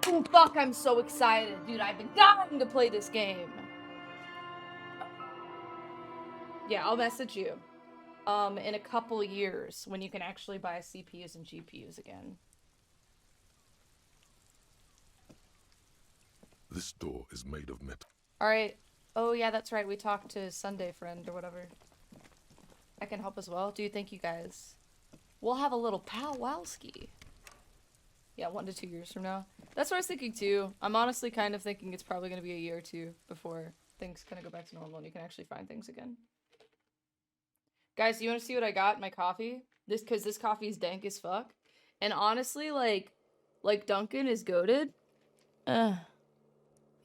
Oh, fuck, I'm so excited. Dude, I've been dying to play this game. Yeah, I'll message you. In a couple years, when you can actually buy CPUs and GPUs again. This door is made of metal. Alright. Oh, yeah, that's right. We talked to Sunday Friend or whatever. I can help as well. Dude, thank you guys. We'll have a little powwowski. Yeah, 1 to 2 years from now. That's what I was thinking too. I'm honestly kind of thinking it's probably going to be a year or two before things kind of go back to normal and you can actually find things again. Guys, you want to see what I got in my coffee? Because this coffee is dank as fuck. And honestly, like Duncan is goated. Can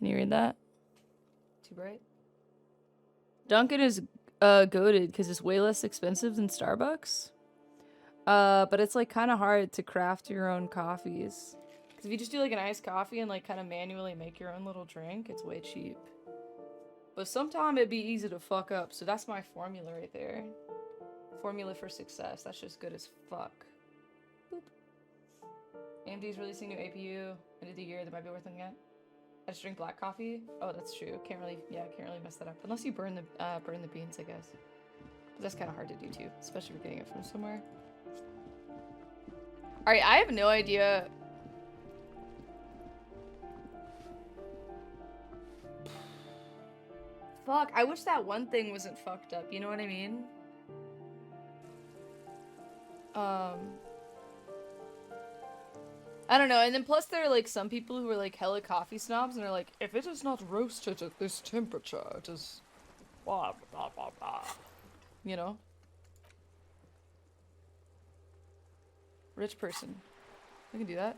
you read that? Too bright? Duncan is goated because it's way less expensive than Starbucks. But it's like kind of hard to craft your own coffees. Because if you just do like an iced coffee and like kind of manually make your own little drink, it's way cheap. But sometimes it'd be easy to fuck up, so that's my formula right there. Formula for success. That's just good as fuck. Boop. AMD's releasing new APU end of the year. That might be worth looking at. I just drink black coffee. Oh, that's true. Can't really mess that up unless you burn the beans, I guess. But that's kind of hard to do too, especially if you're getting it from somewhere. All right, I have no idea. Fuck, I wish that one thing wasn't fucked up. You know what I mean? I don't know, and then plus there are like some people who are like hella coffee snobs and are like, if it is not roasted at this temperature, it is blah blah blah blah. You know? Rich person. We can do that.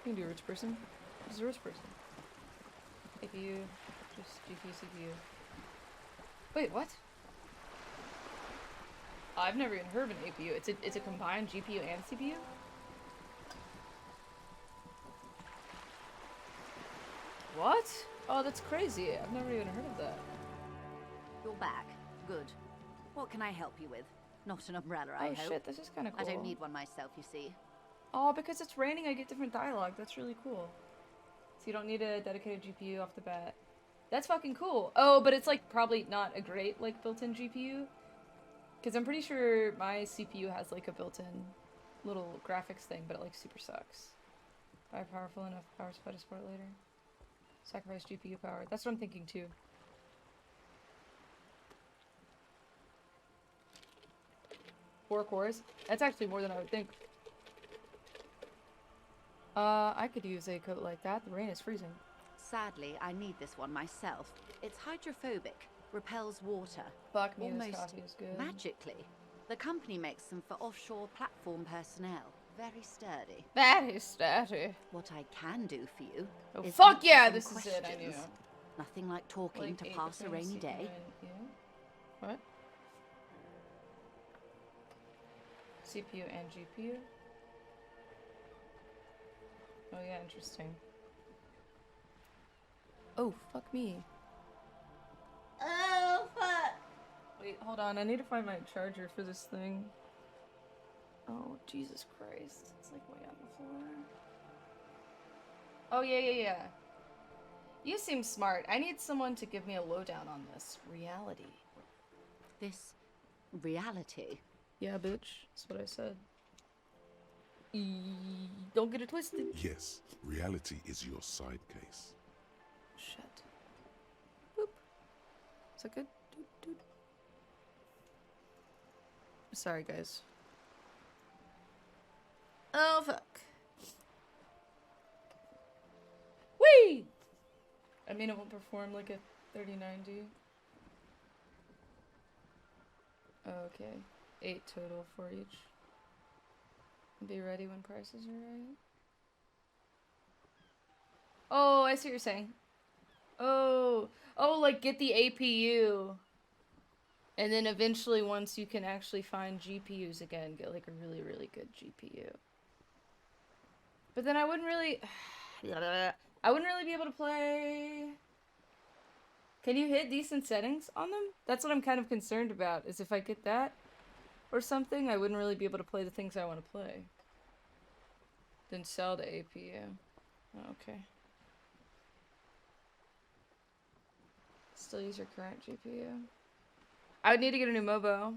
We can do a rich person. Who's a rich person? APU, just GPU, CPU. Wait, what? I've never even heard of an APU. It's a combined GPU and CPU? What? Oh, that's crazy. I've never even heard of that. You're back. Good. What can I help you with? Not an umbrella, I hope. Oh shit, this is kind of cool. I don't need one myself, you see. Oh, because it's raining, I get different dialogue. That's really cool. So you don't need a dedicated GPU off the bat. That's fucking cool. Oh, but it's like probably not a great like built-in GPU. Because I'm pretty sure my CPU has like a built-in little graphics thing, but it like super sucks. Buy powerful enough power supply to support later. Sacrifice GPU power. That's what I'm thinking too. Four cores? That's actually more than I would think. I could use a coat like that. The rain is freezing. Sadly, I need this one myself. It's hydrophobic, repels water. Fuck me, almost this coffee is good. Magically. The company makes them for offshore platform personnel. Very sturdy. Very sturdy. What I can do for you is fuck yeah, answer this some is it, I knew. questions. Nothing like talking Like to pass a rainy day. What? CPU and GPU? Oh yeah, interesting. Oh, fuck me. Oh, fuck! Wait, hold on, I need to find my charger for this thing. Oh, Jesus Christ. It's like way on the floor. Oh, yeah. You seem smart. I need someone to give me a lowdown on this. Reality. This reality. Yeah, bitch. That's what I said. Don't get it twisted. Yes, reality is your side case. Shit. Boop. Is that good? Doot. Sorry, guys. Oh, fuck. Whee! I mean, it won't perform like a 3090. Okay. 8 total for each. Be ready when prices are right. Oh, I see what you're saying. Oh, like get the APU. And then eventually, once you can actually find GPUs again, get like a really, really good GPU. But then I wouldn't really be able to play. Can you hit decent settings on them? That's what I'm kind of concerned about, is if I get that or something, I wouldn't really be able to play the things I want to play. Then sell the APU. Oh, okay. Still use your current GPU. I would need to get a new MOBO.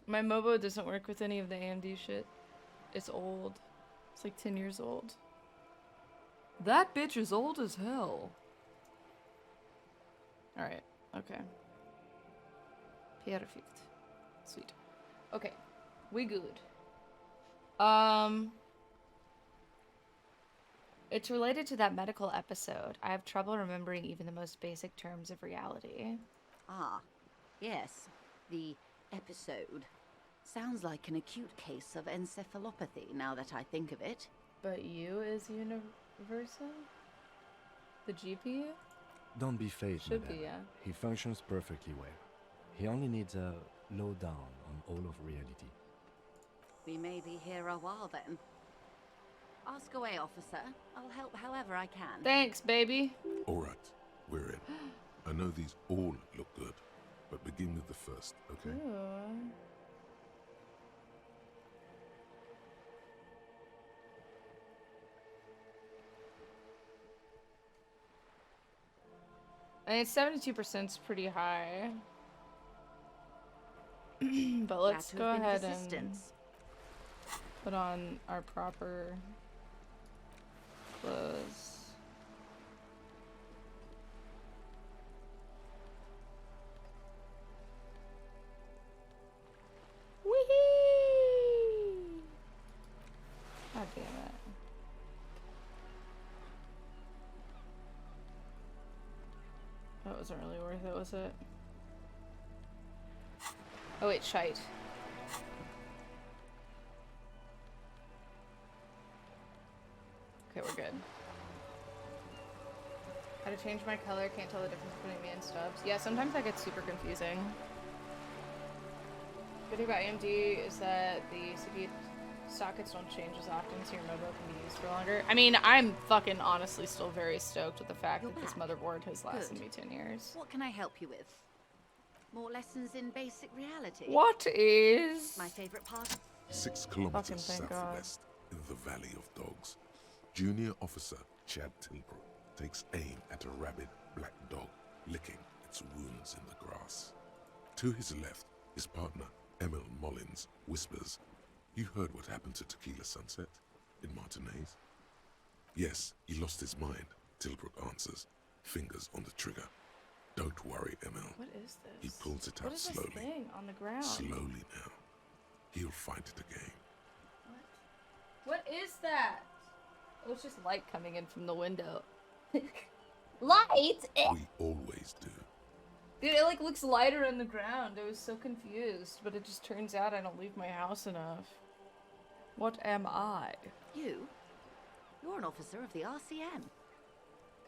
My MOBO doesn't work with any of the AMD shit. It's old. It's like 10 years old. That bitch is old as hell. Alright, okay. Perfect. Sweet. Okay, we good. It's related to that medical episode. I have trouble remembering even the most basic terms of reality. Ah, yes. The episode. Sounds like an acute case of encephalopathy, now that I think of it. But you is universal? The GPU? Don't be phased, Should madame. be, yeah. He functions perfectly well. He only needs a lowdown on all of reality. We may be here a while then. Ask away, officer. I'll help however I can. Thanks, baby. All right, we're in. I know these all look good, but begin with the first, okay? Ooh. I mean, 72% is pretty high. But let's go ahead and put on our proper clothes. Whee! God damn it. That wasn't really worth it, was it? Oh wait, shite. Okay, we're good. How to change my color, can't tell the difference between me and Stubbs. Yeah, sometimes that gets super confusing. Good thing about AMD is that the CPU sockets don't change as often, so your mobile can be used for longer. I mean, I'm fucking honestly still very stoked with the fact that this motherboard has lasted me 10 years. What can I help you with? More lessons in basic reality? What is... My favorite part? 6 kilometers Fucking thank God. southwest in the Valley of Dogs, Junior Officer Chad Tilbrook takes aim at a rabid black dog licking its wounds in the grass. To his left, his partner, Emil Mullins, whispers, "You heard what happened to Tequila Sunset in Martinez?" "Yes, he lost his mind," Tilbrook answers, fingers on the trigger. "Don't worry, Emil." What is this? He pulls it What out is this slowly. thing on the ground? Slowly now. He'll find it again. What is that? Oh, it's just light coming in from the window. Light? We always do. Dude, it like looks lighter on the ground. I was so confused, but it just turns out I don't leave my house enough. What am I? You? You're an officer of the RCM.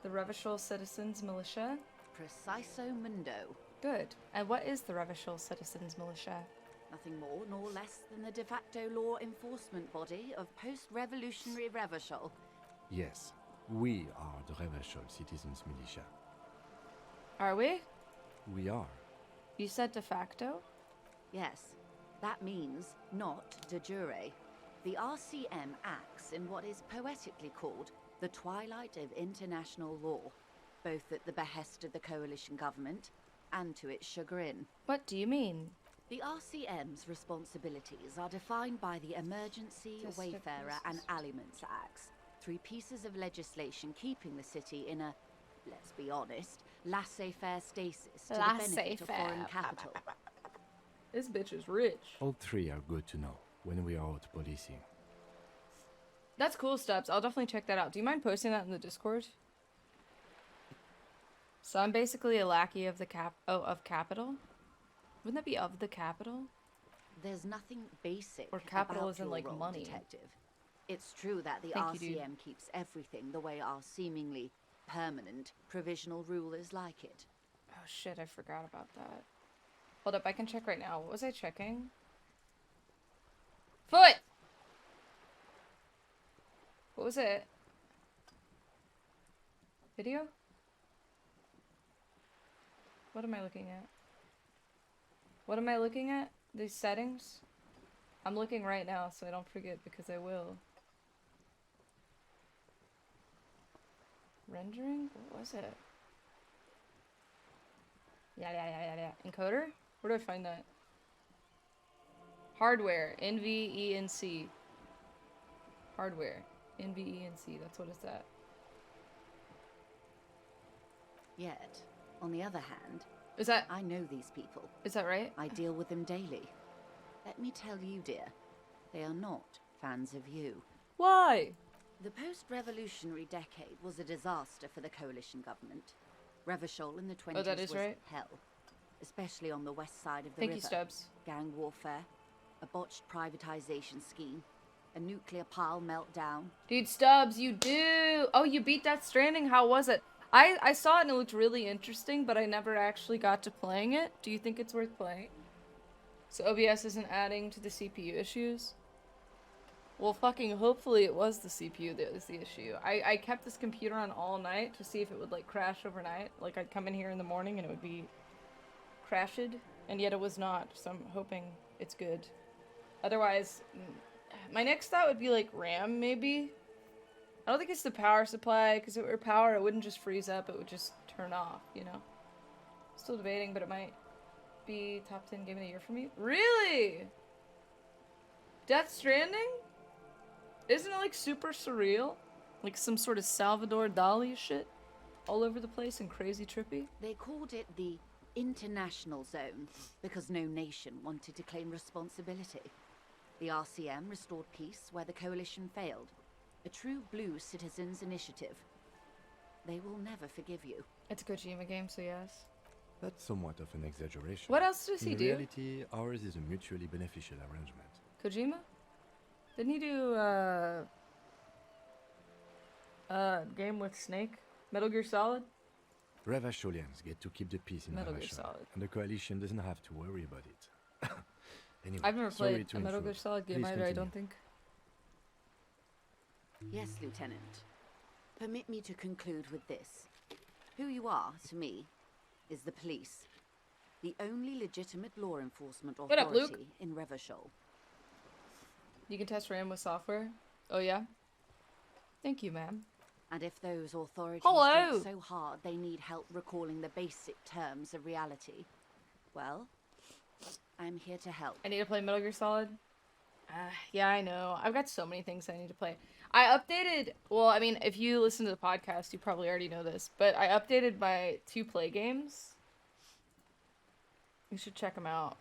The Revachol Citizens Militia? Preciso mundo. Good. And what is the Revachol Citizens Militia? Nothing more nor less than the de facto law enforcement body of post-revolutionary Revachol. Yes, we are the Revachol Citizens Militia. Are we? We are. You said de facto? Yes, that means not de jure. The RCM acts in what is poetically called the twilight of international law, both at the behest of the coalition government and to its chagrin. What do you mean? The RCM's responsibilities are defined by the Emergency, Just Wayfarer and Aliments Acts, 3 pieces of legislation keeping the city in a, let's be honest, laissez-faire stasis to the benefit of foreign capital. This bitch is rich. All 3 are good to know when we are out policing. That's cool, Stubbs. I'll definitely check that out. Do you mind posting that in the Discord? So I'm basically a lackey of the of capital? Wouldn't that be of the capital? There's nothing basic Or capital about isn't your like role, money. Detective. It's true that the Thank you, dude. RCM keeps everything the way our seemingly permanent provisional rulers like it. Oh shit, I forgot about that. Hold up, I can check right now. What was I checking? Foot! What was it? Video? What am I looking at? What am I looking at? These settings? I'm looking right now so I don't forget because I will. Rendering? What was it? Yeah. Encoder? Where do I find that? Hardware. NVENC. Hardware. NVENC. That's what it's at. Yet, on the other hand, Is that... I know these people. Is that right? I deal with them daily. Let me tell you, dear, they are not fans of you. Why? The post-revolutionary decade was a disaster for the coalition government. Revachol in the 20s was right. hell, especially on the west side of the Thank river. you, Stubbs. Gang warfare, a botched privatization scheme, a nuclear pile meltdown. Dude, Stubbs, you do! Oh, you beat Death Stranding? How was it? I saw it and it looked really interesting, but I never actually got to playing it. Do you think it's worth playing? So OBS isn't adding to the CPU issues? Well, fucking hopefully it was the CPU that was the issue. I kept this computer on all night to see if it would, like, crash overnight. Like, I'd come in here in the morning and it would be crashed, and yet it was not, so I'm hoping it's good. Otherwise, my next thought would be, like, RAM, maybe? I don't think it's the power supply, because if it were power, it wouldn't just freeze up, it would just turn off, you know? Still debating, but it might be top 10 game of the year for me. Really? Death Stranding? Isn't it, like, super surreal? Like some sort of Salvador Dali shit? All over the place and crazy trippy? They called it the International Zone because no nation wanted to claim responsibility. The RCM restored peace where the coalition failed. A true blue citizens' initiative. They will never forgive you. It's a Kojima game, so yes. That's somewhat of an exaggeration. What else does he In do? reality, ours is a mutually beneficial arrangement. Kojima? Didn't he do, game with Snake? Metal Gear Solid? Revacholians get to keep the peace in Metal Gear Revachol, Solid. and the coalition doesn't have to worry about it. Anyway, I've never sorry played to a Metal Gear intrude. Solid game Please either, I continue. don't think. Yes, Lieutenant. Permit me to conclude with this. Who you are, to me, is the police. The only legitimate law enforcement What up, authority Luke? in Revachol. You can test RAM with software? Oh yeah? Thank you, ma'am. And if those authorities Hello. think so hard they need help recalling the basic terms of reality, well, I'm here to help. I need to play Metal Gear Solid. Yeah, I know. I've got so many things I need to play. I updated, well, I mean, if you listen to the podcast, you probably already know this, but I updated my 2 play games. You should check them out.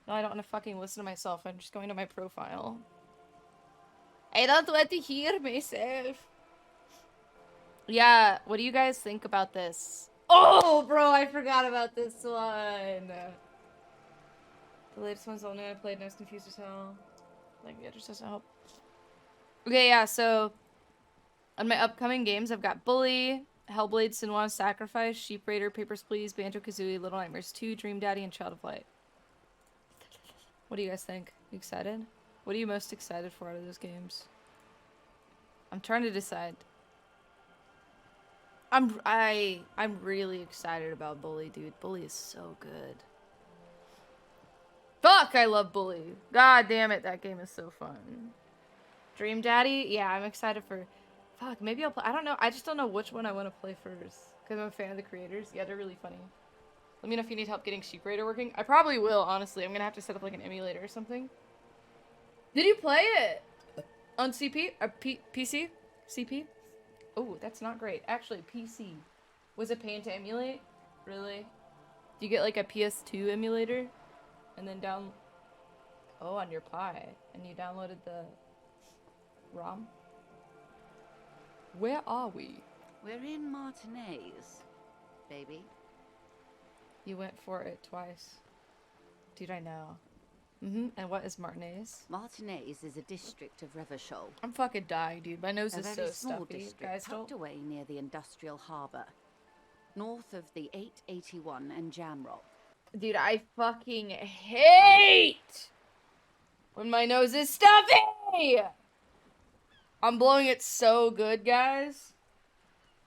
No, I don't want to fucking listen to myself. I'm just going to my profile. I don't want to hear myself. Yeah, what do you guys think about this? Oh, bro, I forgot about this one. The latest one's all new. I played and I was confused as hell. Like, yeah, just doesn't help. Okay, yeah, so on my upcoming games, I've got Bully, Hellblade, Senua's Sacrifice, Sheep Raider, Papers, Please, Banjo-Kazooie, Little Nightmares 2, Dream Daddy, and Child of Light. What do you guys think? You excited? What are you most excited for out of those games? I'm trying to decide. I'm really excited about Bully, dude. Bully is so good. Fuck, I love Bully. God damn it, that game is so fun. Dream Daddy? Yeah, I'm excited for... Fuck, maybe I'll play... I don't know. I just don't know which one I want to play first. Because I'm a fan of the creators. Yeah, they're really funny. Let me know if you need help getting Sheep Raider working. I probably will, honestly. I'm going to have to set up like an emulator or something. Did you play it? On CP? PC? CP? Oh, that's not great. Actually, PC. Was it paying to emulate? Really? Do you get like a PS2 emulator? And then Oh, on your Pi. And you downloaded the ROM? Where are we? We're in Martinez, baby. You went for it twice. Dude, I know. And what is Martinez? Martinez is a district of Revachol. I'm fucking dying, dude. My nose A is very so small stuffy. district Guys, tucked don't... away near the industrial harbour, north of the 881 and Jamrock. Dude, I fucking hate when my nose is stuffy! I'm blowing it so good, guys.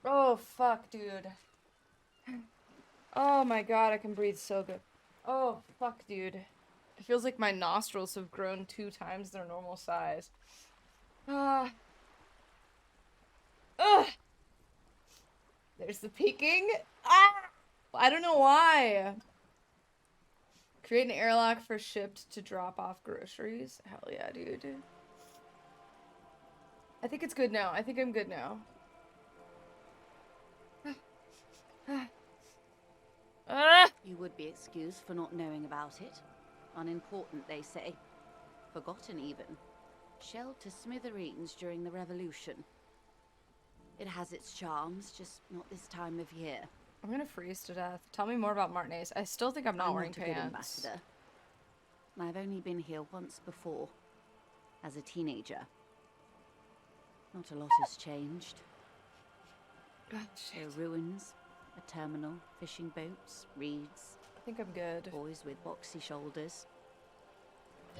Oh, fuck, dude. Oh my god, I can breathe so good. Oh, fuck, dude. It feels like my nostrils have grown 2 times their normal size. There's the peeking. Ah! I don't know why. Create an airlock for shipped to drop off groceries. Hell yeah, dude. I think it's good now. I think I'm good now. You would be excused for not knowing about it. Unimportant, they say. Forgotten, even. Shelled to smithereens during the Revolution. It has its charms, just not this time of year. I'm gonna freeze to death. Tell me more about Martinez. I still think I'm not wearing a good pants. ambassador. I've only been here once before, as a teenager. Not a lot has changed. Oh, There shit. are ruins, a terminal, fishing boats, reeds, I think I'm good. boys with boxy shoulders.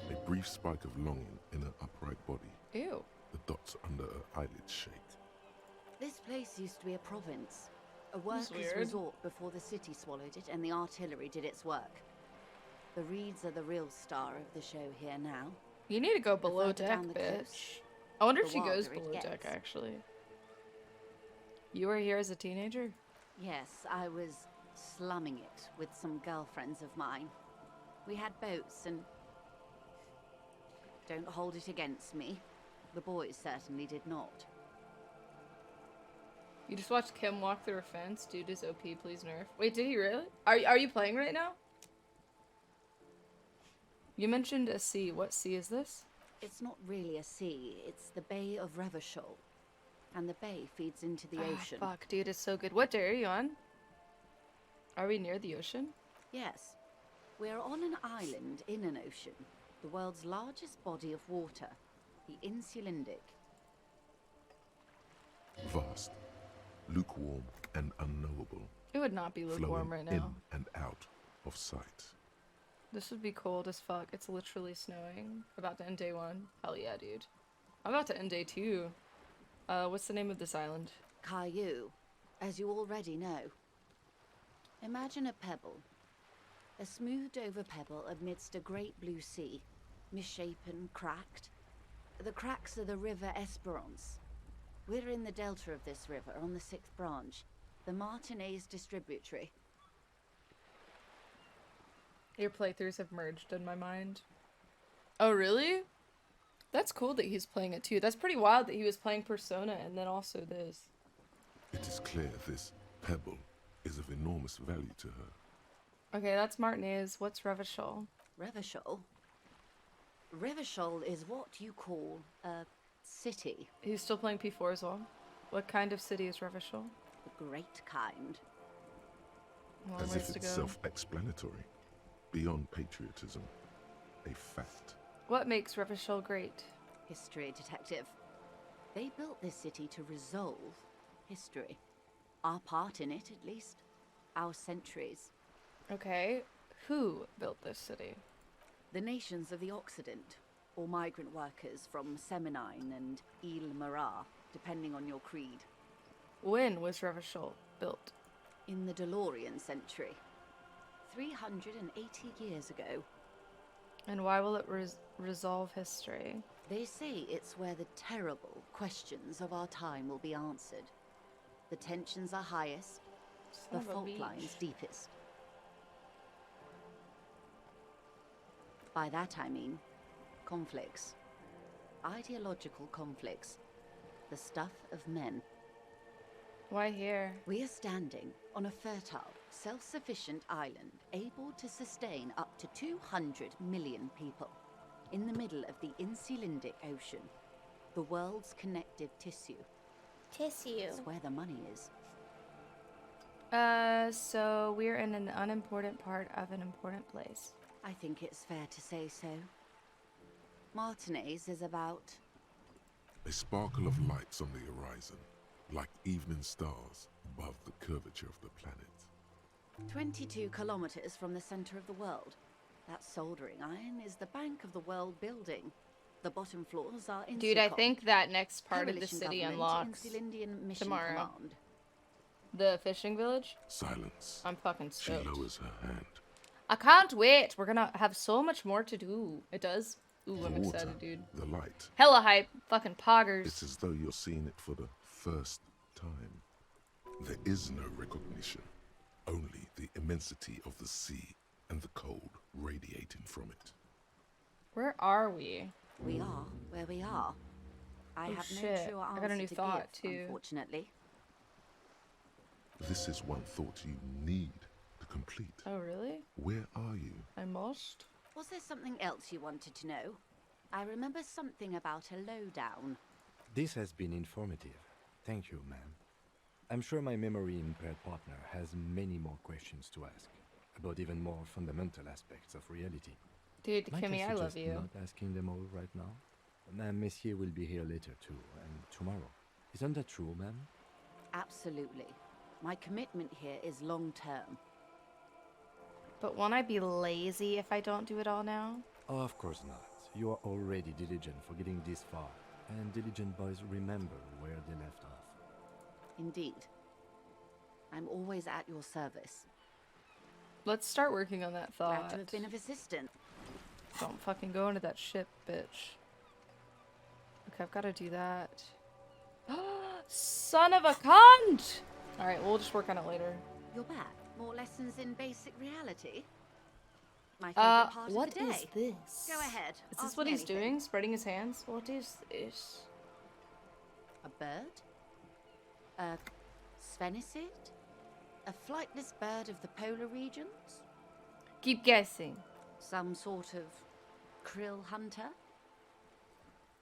A brief spike of longing in her upright body. Ew. The dots under her eyelids shake. This place used to be a province. A That's workers' weird. resort before the city swallowed it and the artillery did its work. The reeds are the real star of the show here now. You need to go below further deck, down the bitch. coast, I wonder if the she goes wilder it below deck, gets. actually. You were here as a teenager? Yes, I was slumming it with some girlfriends of mine. We had boats and... Don't hold it against me. The boys certainly did not. You just watched Kim walk through a fence? Dude is OP, please nerf. Wait, did he really? Are you playing right now? You mentioned a sea. What sea is this? It's not really a sea, it's the Bay of Revachol. And the bay feeds into the ocean. Fuck, dude, it's so good. What day are you on? Are we near the ocean? Yes. We're on an island in an ocean. The world's largest body of water. The Insulindic. Vast, lukewarm, and unknowable. It would not be lukewarm Flowing right in now. and out of sight. This would be cold as fuck. It's literally snowing. About to end day 1. Hell yeah, dude. I'm about to end day 2. What's the name of this island? Caillou, as you already know. Imagine a pebble. A smoothed over pebble amidst a great blue sea. Misshapen, cracked. The cracks are the River Esperance. We're in the delta of this river, on the 6th branch. The Martinez Distributary. Your playthroughs have merged in my mind. Oh, really? That's cool that he's playing it too. That's pretty wild that he was playing Persona and then also this. It is clear this pebble is of enormous value to her. Okay, that's Martinez. What's Revachol? Revachol? Revachol is what you call a city. He's still playing P4 as well. What kind of city is Revachol? The great kind. Long As ways if to it's go. self-explanatory. Beyond patriotism. A fact. What makes Revachol great? History detective. They built this city to resolve history. Our part in it, at least. Our centuries. Okay, who built this city? The nations of the Occident, or migrant workers from Seminine and Ile Marat, depending on your creed. When was Revachol built? In the DeLorean century. 380 years ago. And why will it resolve history? They say it's where the terrible questions of our time will be answered. The tensions are highest, the Son of a fault bitch. lines deepest. By that I mean conflicts. Ideological conflicts. The stuff of men. Why here? We are standing on a fertile, self-sufficient island able to sustain up to 200 million people in the middle of the Insulindic Ocean, the world's connective tissue. Tissue. It's where the money is. So we're in an unimportant part of an important place. I think it's fair to say so. Martinez is about... A sparkle of lights on the horizon, like evening stars above the curvature of the planet. 22 kilometers from the center of the world. That soldering iron is the bank of the world building. The bottom floors are in Dude, I think that next part of the Coalition city government, unlocks Insulindian mission tomorrow. command. The fishing village. Silence. I'm fucking She stoked. lowers her hand. I can't wait. We're gonna have so much more to do. It does. Ooh, The I'm water, excited, dude. the light. Hella hype. Fucking poggers. It's as though you're seeing it for the first time. There is no recognition, only the immensity of the sea and the cold radiating from it. Where are we? We are where we are. I Oh, have shit. no true I answer got a new to thought, give, too. unfortunately. This is one thought you need to complete. Oh, really? Where are you? I must? Was there something else you wanted to know? I remember something about a lowdown. This has been informative. Thank you, ma'am. I'm sure my memory-impaired partner has many more questions to ask, about even more fundamental aspects of reality. Dude, Might Kimmy, I love suggest you. not asking them all right now? Ma'am, Messier will be here later too, and tomorrow. Isn't that true, ma'am? Absolutely. My commitment here is long-term. But won't I be lazy if I don't do it all now? Oh, of course not. You are already diligent for getting this far, and diligent boys remember where they left off. Indeed. I'm always at your service. Let's start working on that Glad thought. to have been of assistance. Don't fucking go into that ship, bitch. Okay, I've got to do that. Son of a cunt! Alright, we'll just work on it later. You're back. More lessons in basic reality? My favorite part What of the day. is this? Go ahead. Is this ask what me he's anything. doing? Spreading his hands? What is this? A bird? A sphenicid? A flightless bird of the polar regions? Keep guessing. Some sort of krill hunter?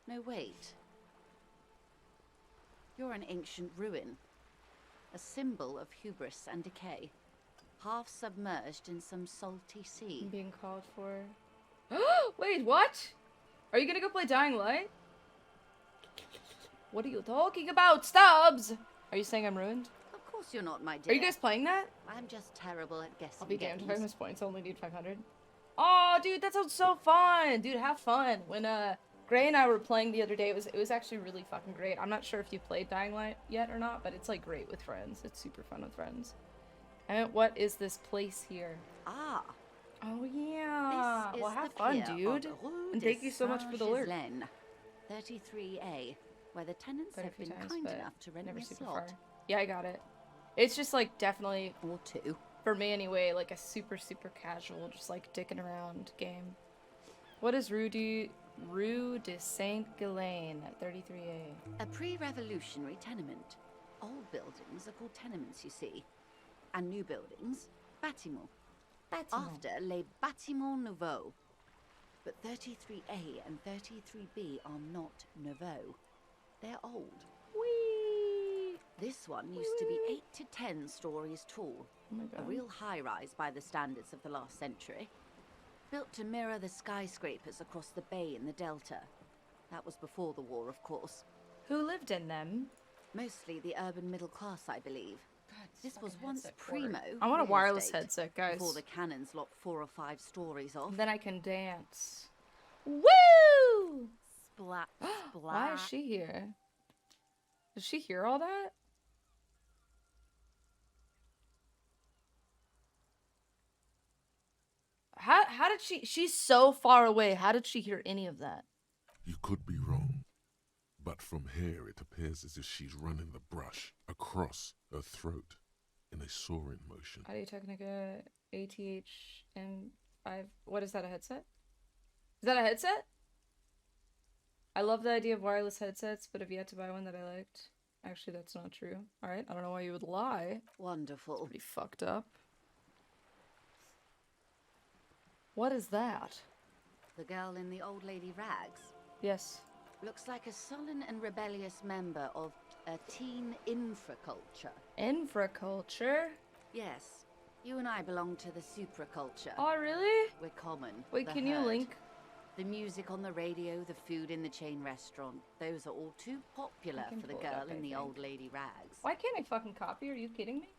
No, wait. You're an ancient ruin. A symbol of hubris and decay. Half submerged in some salty sea. I'm being called for. Wait, what? Are you gonna go play Dying Light? What are you talking about, Stubbs? Are you saying I'm ruined? Of course you're not, my dear. Are you guys playing that? I'm just terrible at guessing I'll be damned if I games. miss points. I only need 500. Oh, dude, that sounds so fun. Dude, have fun. When Gray and I were playing the other day, it was actually really fucking great. I'm not sure if you played Dying Light yet or not, but it's like great with friends. It's super fun with friends. And what is this place here? Ah, Oh yeah. this is Well, have the fun, pier dude. of Rue And de thank you so much for the alert. Saint-Ghislain, 33A, where the tenants Quite a have few been times, kind but enough to rent never me a super slot. far. Yeah, I got it. It's just like definitely, Or two. for me anyway, like a super casual, just like dicking around game. What is Rue de Saint-Ghislain at 33A? A pre-revolutionary tenement. Old buildings are called tenements, you see. And new buildings, bâtiments. After les bâtiments nouveaux. But 33A and 33B are not nouveaux. They're old. Whee! This one used to be 8 to 10 stories tall. Oh my A god. real high-rise by the standards of the last century. Built to mirror the skyscrapers across the bay in the Delta. That was before the war, of course. Who lived in them? Mostly the urban middle class, I believe. This was fucking once headset cord. primo I want a real wireless estate, headset, guys. Before the cannons lopped 4 or 5 stories off. Then I can dance. Woo! Splat, splat. Why is she here? Does she hear all that? How did she's so far away. How did she hear any of that? You could be wrong, but from here it appears as if she's running the brush across her throat in a soaring motion. Audio Technica ATH-M5. What is that, a headset? Is that a headset? I love the idea of wireless headsets, but have yet to buy one that I liked. Actually, that's not true. Alright, I don't know why you would lie. Wonderful. Pretty fucked up. What is that? The girl in the old lady rags. Yes. Looks like a sullen and rebellious member of a teen infraculture. Infraculture? Yes, you and I belong to the supraculture. Oh, really? We're common. Wait, the can you herd. link? The music on the radio, the food in the chain restaurant. Those are all too popular I can for the pull it girl up, I in the think. old lady rags. Why can't I fucking copy? Are you kidding me?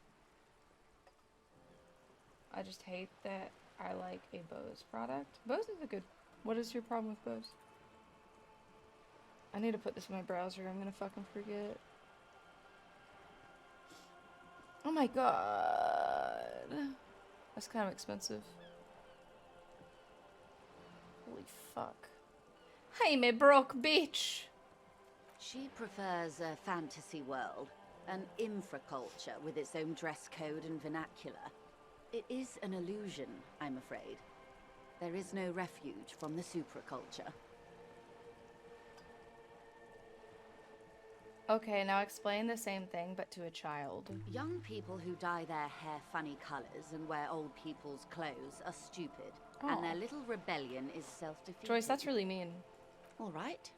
I just hate that I like a Bose product. Bose is a good... What is your problem with Bose? I need to put this in my browser. I'm gonna fucking forget. Oh my god. That's kind of expensive. Holy fuck. Hey, me broke bitch. She prefers a fantasy world. An infraculture with its own dress code and vernacular. It is an illusion, I'm afraid. There is no refuge from the supraculture. Okay, now explain the same thing, but to a child. Young people who dye their hair funny colors and wear old people's clothes are stupid, and their little rebellion is self-defeating. Joyce, that's really mean. All right.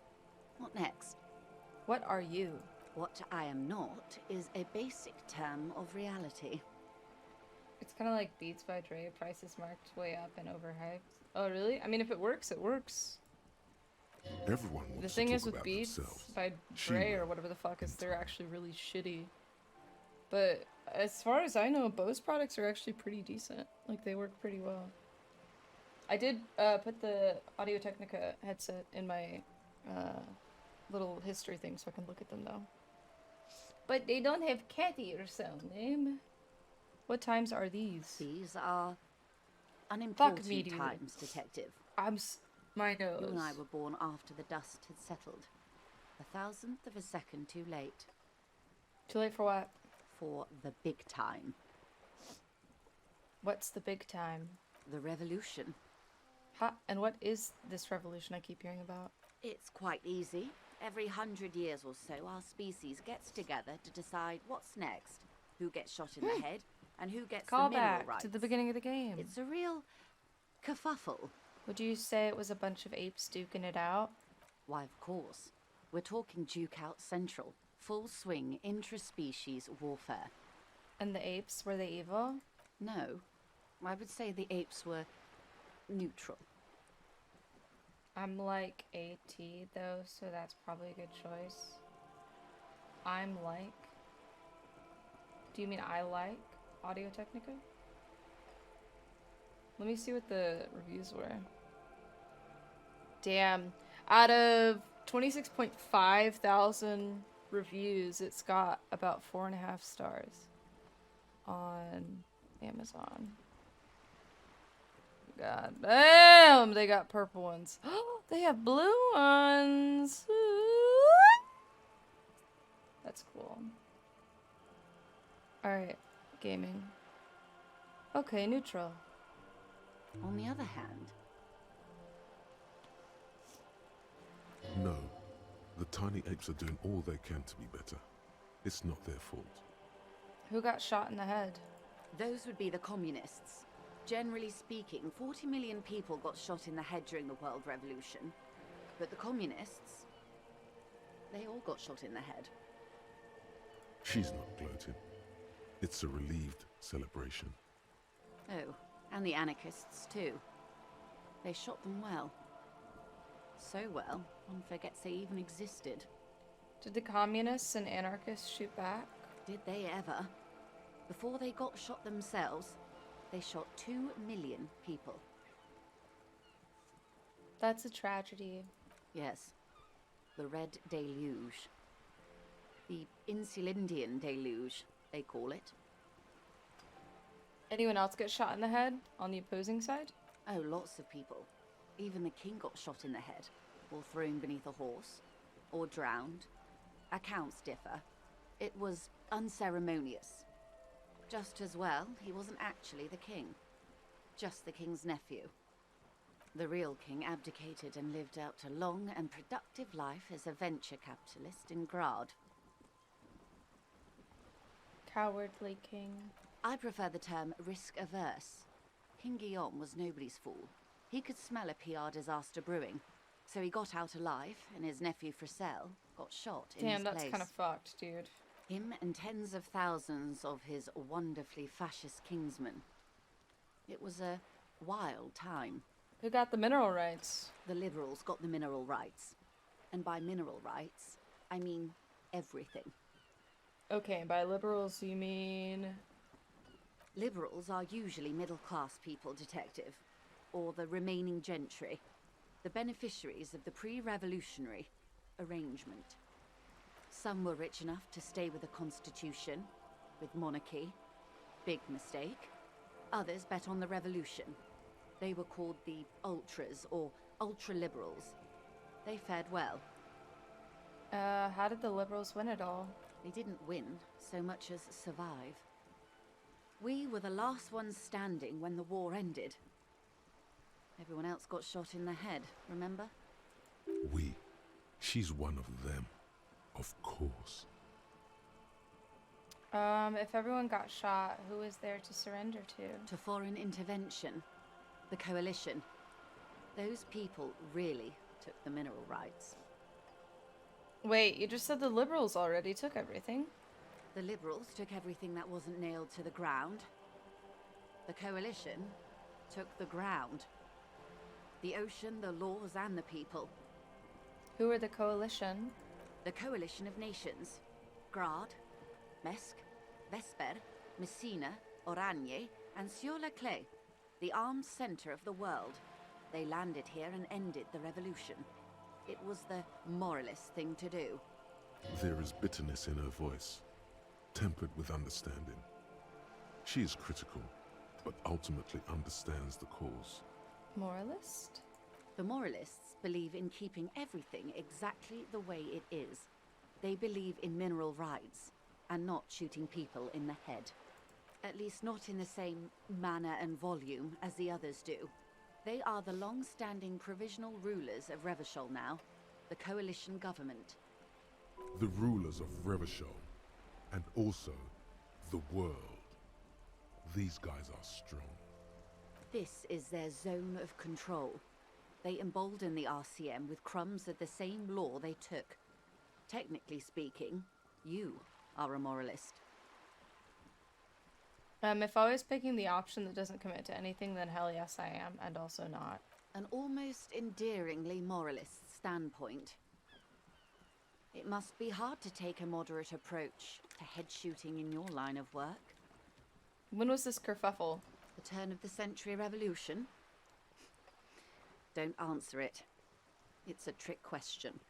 What next? What are you? What I am not is a basic term of reality. It's kind of like Beats by Dre, prices marked way up and overhyped. Oh, really? I mean, if it works, it works. Everyone wants The to thing talk is with about Beats themselves. by She Dre or will, whatever the fuck is, in they're time. actually really shitty. But as far as I know, Bose products are actually pretty decent. Like, they work pretty well. I did put the Audio-Technica headset in my little history thing so I can look at them now. But they don't have Cathy or sound name. What times are these? These are unimportant me, dude. times, Detective. My nose. You and I were born after the dust had settled. 1,000th of a second too late. Too late for what? For the big time. What's the big time? The revolution. And what is this revolution I keep hearing about? It's quite easy. Every 100 years or so, our species gets together to decide what's next. Who gets shot in the head, and who gets Call the mineral back rights. to the beginning of the game. It's a real kerfuffle. Would you say it was a bunch of apes duking it out? Why, of course. We're talking Duke Out Central. Full swing, intraspecies warfare. And the apes, were they evil? No. I would say the apes were neutral. I'm like AT though, so that's probably a good choice. I'm like... Do you mean I like Audio-Technica? Let me see what the reviews were. Damn. Out of 26.5 thousand reviews, it's got about 4.5 stars on Amazon. God damn, they got purple ones. They have blue ones. That's cool. Alright, gaming. Okay, neutral. On the other hand, No. The tiny apes are doing all they can to be better. It's not their fault. Who got shot in the head? those would be the communists. Generally speaking, 40 million people got shot in the head during the World Revolution. But the communists, they all got shot in the head. She's not gloating. It's a relieved celebration. Oh, and the anarchists too. They shot them well. So well, one forgets they even existed. Did the communists and anarchists shoot back? Did they ever? Before they got shot themselves, they shot 2 million people. That's a tragedy. Yes. The Red Deluge. The Insulindian Deluge, they call it. Anyone else get shot in the head on the opposing side? Oh, lots of people. Even the king got shot in the head, or thrown beneath a horse, or drowned. Accounts differ. It was unceremonious. Just as well, he wasn't actually the king. Just the king's nephew. The real king abdicated and lived out a long and productive life as a venture capitalist in Grad. Cowardly king. I prefer the term risk-averse. King Guillaume was nobody's fool. He could smell a PR disaster brewing, so he got out alive, and his nephew Fricelle got shot in his Damn, that's place. kind of fucked, dude. Him and tens of thousands of his wonderfully fascist kingsmen. It was a wild time. Who got the mineral rights? The liberals got the mineral rights. And by mineral rights, I mean everything. Okay, by liberals you mean... Liberals are usually middle-class people, Detective. Or the remaining gentry. The beneficiaries of the pre-revolutionary arrangement. Some were rich enough to stay with the Constitution, with monarchy. Big mistake. Others bet on the revolution. They were called the ultras, or ultra-liberals. They fared well. How did the liberals win it all? They didn't win so much as survive. We were the last ones standing when the war ended. Everyone else got shot in the head, remember? We. She's one of them. Of course. If everyone got shot, who was there to surrender to? To foreign intervention. The Coalition. Those people really took the mineral rights. Wait, you just said the Liberals already took everything. The Liberals took everything that wasn't nailed to the ground. The Coalition took the ground. The ocean, the laws, and the people. Who are the Coalition? The Coalition of Nations. Grad, Mesk, Vesper, Messina, Oranje, and Sur-la-Clay, the armed center of the world. They landed here and ended the revolution. It was the moralist thing to do. There is bitterness in her voice, tempered with understanding. She is critical, but ultimately understands the cause. Moralist? The moralists believe in keeping everything exactly the way it is. They believe in mineral rights, and not shooting people in the head. At least not in the same manner and volume as the others do. They are the long-standing provisional rulers of Revachol now, the coalition government. The rulers of Revachol, and also the world. These guys are strong. This is their zone of control. They embolden the RCM with crumbs of the same law they took. Technically speaking, you are a moralist. If I was picking the option that doesn't commit to anything, then hell yes I am, and also not. An almost endearingly moralist standpoint. It must be hard to take a moderate approach to head shooting in your line of work. When was this kerfuffle? The turn of the century revolution? Don't answer it. It's a trick question.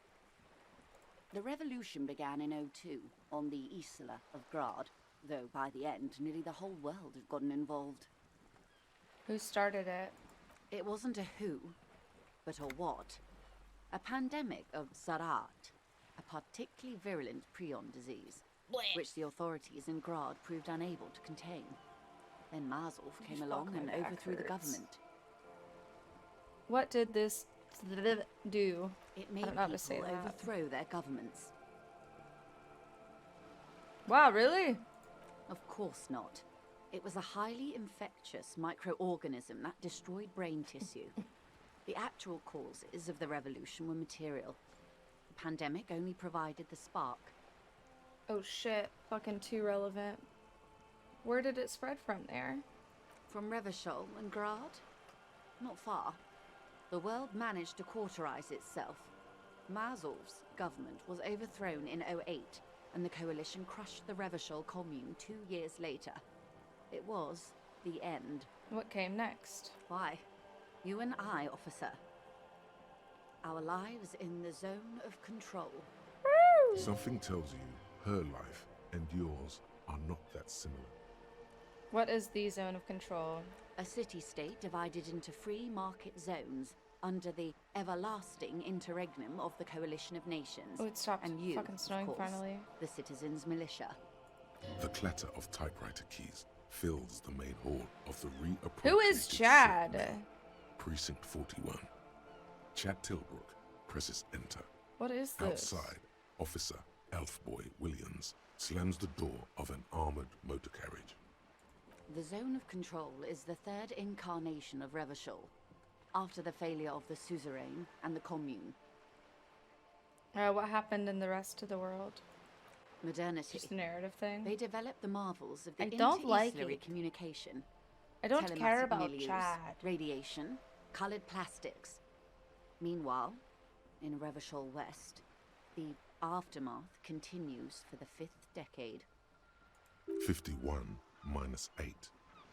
The revolution began in '02 on the Isla of Grad, though by the end, nearly the whole world had gotten involved. Who started it? It wasn't a who, but a what. A pandemic of Zarat, a particularly virulent prion disease, which the authorities in Grad proved unable to contain. Then Mazov came along and overthrew the government. What did this do? It made people overthrow their governments. Wow, really? Of course not. It was a highly infectious microorganism that destroyed brain tissue. The actual causes of the revolution were material. The pandemic only provided the spark. Oh shit, fucking too relevant. Where did it spread from there? From Revachol and Grad? Not far. The world managed to cauterize itself. Mazov's government was overthrown in '08, and the coalition crushed the Revachol commune 2 years later. It was the end. What came next? Why? You and I, officer. Our lives in the zone of control. Something tells you her life and yours are not that similar. What is the zone of control? A city-state divided into free market zones under the everlasting interregnum of the Coalition of Nations. Oh, it stopped and you, fucking snowing of course, finally. the citizens' militia. The clatter of typewriter keys fills the main hall of the reappropriated Who is Chad? City. Precinct 41. Chad Tilbrook presses enter. What is this? Outside, Officer Elfboy Williams slams the door of an armored motor carriage. The zone of control is the third incarnation of Revachol, after the failure of the suzerain and the commune. What happened in the rest of the world? Modernity. Just a narrative thing? They developed the marvels of the I don't like interinsular it. communication. I don't care telematic about milieux, Chad. radiation, colored plastics. Meanwhile, in Revachol West, the aftermath continues for the 5th decade. 51 minus 8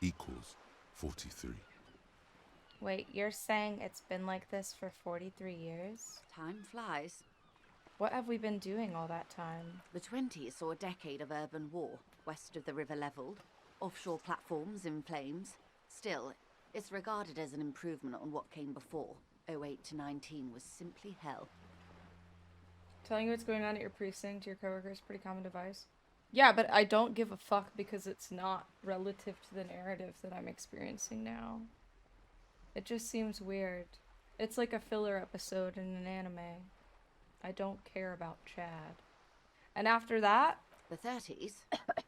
equals 43. Wait, you're saying it's been like this for 43 years? Time flies. What have we been doing all that time? The 20s saw a decade of urban war, west of the river leveled, offshore platforms in flames. Still, it's regarded as an improvement on what came before. '08 to '19 was simply hell. Telling you what's going on at your precinct to your coworker is a pretty common device. Yeah, but I don't give a fuck because it's not relative to the narrative that I'm experiencing now. It just seems weird. It's like a filler episode in an anime. I don't care about Chad. And after that, The 30s?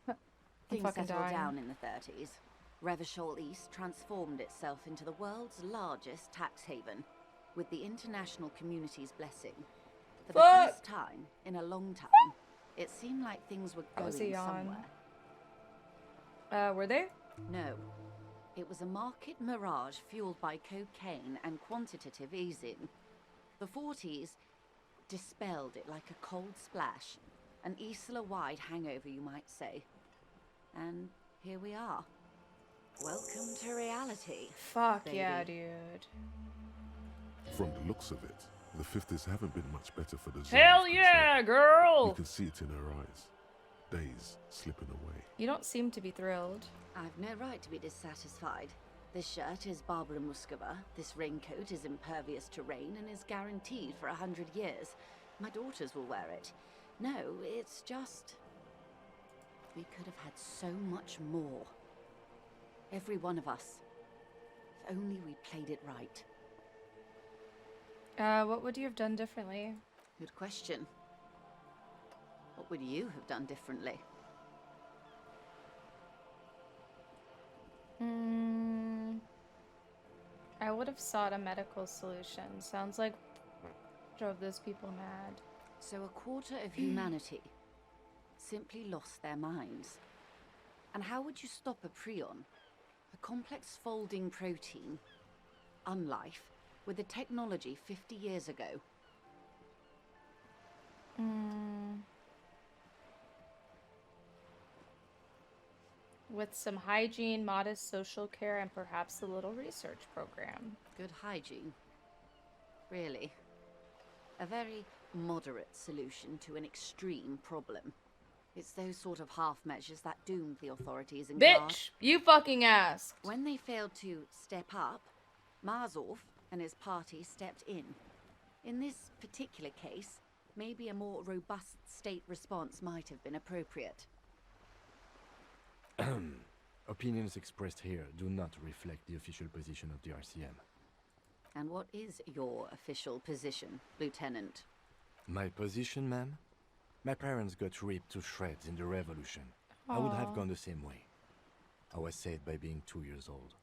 I'm Things fucking settled dying. down in the 30s. Revachol East transformed itself into the world's largest tax haven, with the international community's blessing. For the Fuck! first time in a long time, it seemed like things were That was a going yawn. somewhere. Were they? No. It was a market mirage fueled by cocaine and quantitative easing. The 40s dispelled it like a cold splash, an Isla-wide hangover, you might say. And here we are. Welcome to reality. Fuck baby. yeah, dude. From the looks of it, the 50s haven't been much better for the zone's Hell control. yeah, You girl! can see it in her eyes. Days slipping away. You don't seem to be thrilled. I've no right to be dissatisfied. This shirt is Barbara Muscova, this raincoat is impervious to rain and is guaranteed for 100 years. My daughters will wear it. No, it's just... we could have had so much more. Every one of us. If only we played it right. What would you have done differently? Good question. What would you have done differently? I would have sought a medical solution. Sounds like drove those people mad. So a quarter of humanity simply lost their minds. And how would you stop a prion? A complex folding protein, unlife, with a technology 50 years ago. With some hygiene, modest social care, and perhaps a little research program. Good hygiene. Really. A very moderate solution to an extreme problem. It's those sort of half measures that doomed the authorities in guard. Bitch! You fucking asked! When they failed to step up, Marzov and his party stepped in. In this particular case, maybe a more robust state response might have been appropriate. Opinions expressed here do not reflect the official position of the RCM. And what is your official position, Lieutenant? My position, ma'am? My parents got ripped to shreds in the revolution. I would have Aw. gone the same way. I was saved by being 2 years old.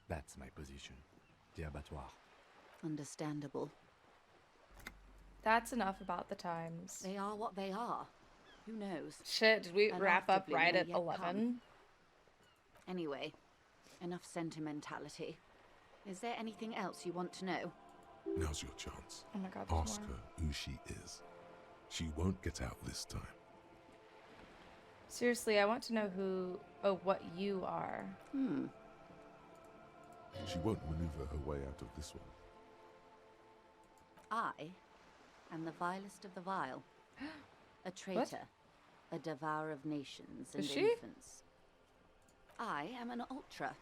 That's my position. The abattoir. Understandable. That's enough about the times. They are what they are. Who knows? Shit, did we An wrap up afterbloom right may at yet 11? come. Anyway, enough sentimentality. Is there anything else you want to know? Now's your chance. Oh my god, there's Ask more. her who she is. She won't get out this time. Seriously, I want to know what you are. She won't maneuver her way out of this one. I am the vilest of the vile. A traitor. A devourer of nations and Is she? infants. I am an ultra.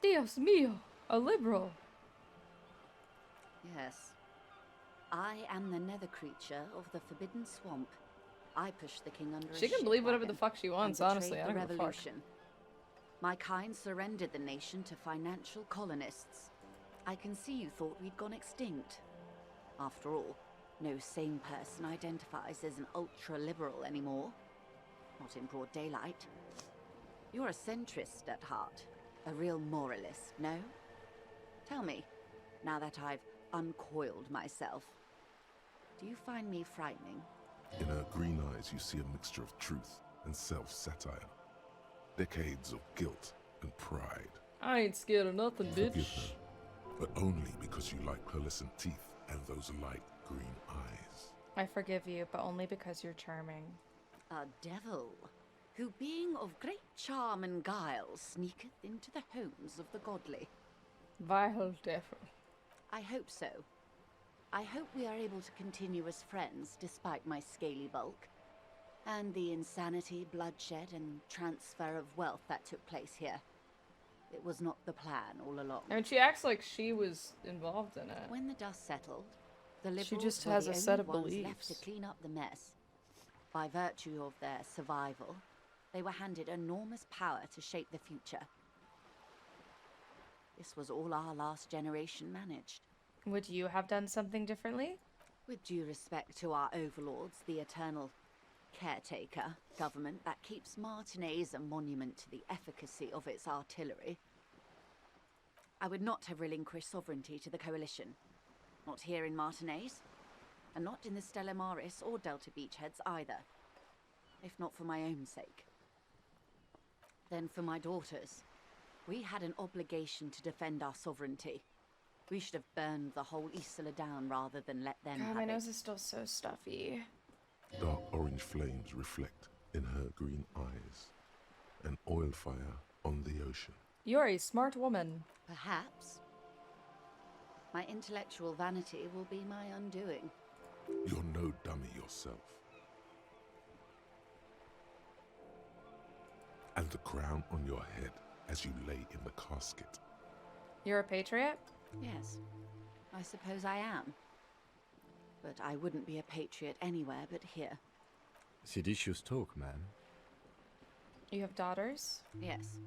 Dios mío, a liberal. Yes. I am the nether creature of the Forbidden Swamp. I push the king under She a can believe whatever the shipwagon fuck she wants, and honestly. I betrayed don't the give a fuck. revolution. My kind surrendered the nation to financial colonists. I can see you thought we'd gone extinct. After all, no sane person identifies as an ultra-liberal anymore. Not in broad daylight. You're a centrist at heart. A real moralist, no? Tell me, now that I've uncoiled myself, do you find me frightening? In her green eyes, you see a mixture of truth and self-satire. Decades of guilt and pride. I ain't scared of nothing, Forgive bitch. her, but only because you like pearlescent teeth and those light green eyes. I forgive you, but only because you're charming. A devil, who being of great charm and guile, sneaketh into the homes of the godly. Vile devil. I hope so. I hope we are able to continue as friends despite my scaly bulk. And the insanity, bloodshed, and transfer of wealth that took place here. It was not the plan all along. I mean, she acts like she was involved in it. When the dust settled, the Liberals just were has the a set only of ones beliefs. left to clean up the mess. By virtue of their survival, they were handed enormous power to shape the future. This was all our last generation managed. Would you have done something differently? With due respect to our overlords, the eternal caretaker government that keeps Martinez a monument to the efficacy of its artillery, I would not have relinquished sovereignty to the Coalition. Not here in Martinez, and not in the Stella Maris or Delta Beachheads either. If not for my own sake. Then for my daughters. We had an obligation to defend our sovereignty. We should have burned the whole Isla down rather than let them God, have my it. nose is still so stuffy. Dark orange flames reflect in her green eyes. An oil fire on the ocean. You're a smart woman. Perhaps. My intellectual vanity will be my undoing. You're no dummy yourself. And the crown on your head as you lay in the casket. You're a patriot? Yes, I suppose I am. But I wouldn't be a patriot anywhere but here. Seditious talk, ma'am. You have daughters? Yes.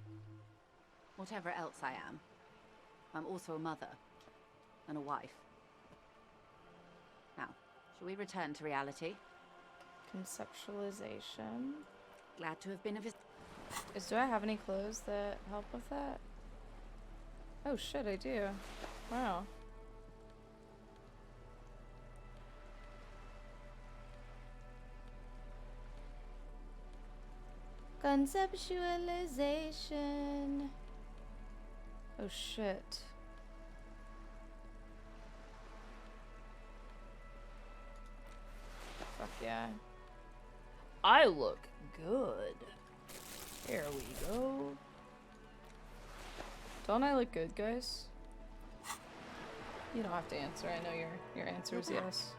Whatever else I am, I'm also a mother and a wife. Now, shall we return to reality? Conceptualization. Glad to have been of Do I have any clothes that help with that? Oh shit, I do. Wow. Conceptualization. Oh shit. Fuck yeah. I look good. Here we go. Don't I look good, guys? You don't have to answer. I know your answer is You're back. yes.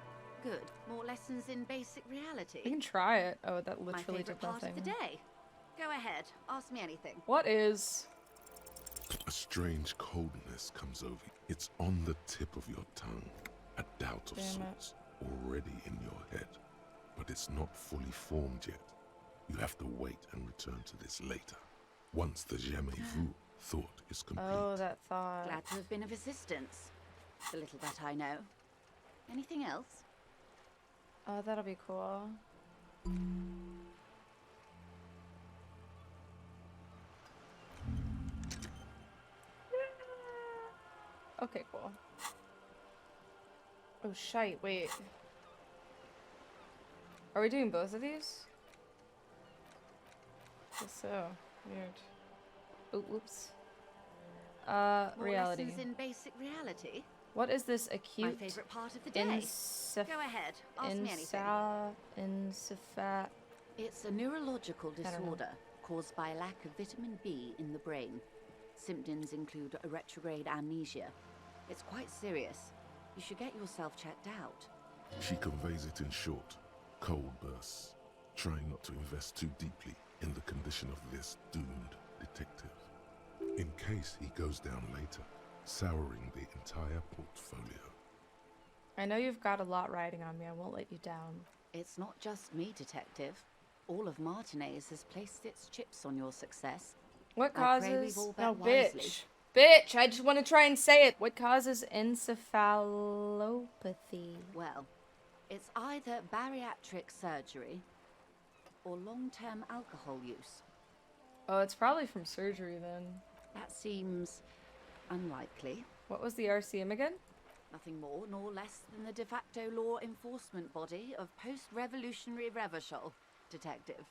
Good. More lessons in basic reality. We can try it. Oh, that My literally favorite did part nothing. of the day. Go ahead. Ask me anything. What is? A strange coldness comes over you. It's on the tip of your tongue. A doubt of Damn it. sorts already in your head. But it's not fully formed yet. You have to wait and return to this later. Once the jamais vu thought is complete. Oh, that thought. Glad to have been of assistance. The little that I know. Anything else? Oh, that'll be cool. Okay, cool. Oh, shite, wait. Are we doing both of these? Guess so. Weird. Oh, oops. More Reality. lessons in basic reality. What is this My acute favorite part of the day. Go ahead. Ask me anything. It's a neurological I don't know. disorder caused by lack of vitamin B in the brain. Symptoms include a retrograde amnesia. It's quite serious. You should get yourself checked out. She conveys it in short, cold bursts, trying not to invest too deeply in the condition of this doomed detective. In case he goes down later, souring the entire portfolio. I know you've got a lot riding on me. I won't let you down. It's not just me, Detective. All of Martinez has placed its chips on your success. What I pray causes? we've all No, bet wisely. bitch. Bitch, I just want to try and say it. What causes encephalopathy? Well, it's either bariatric surgery or long-term alcohol use. Oh, it's probably from surgery then. That seems unlikely. What was the RCM again? Nothing more nor less than the de facto law enforcement body of post-revolutionary Revachol, Detective.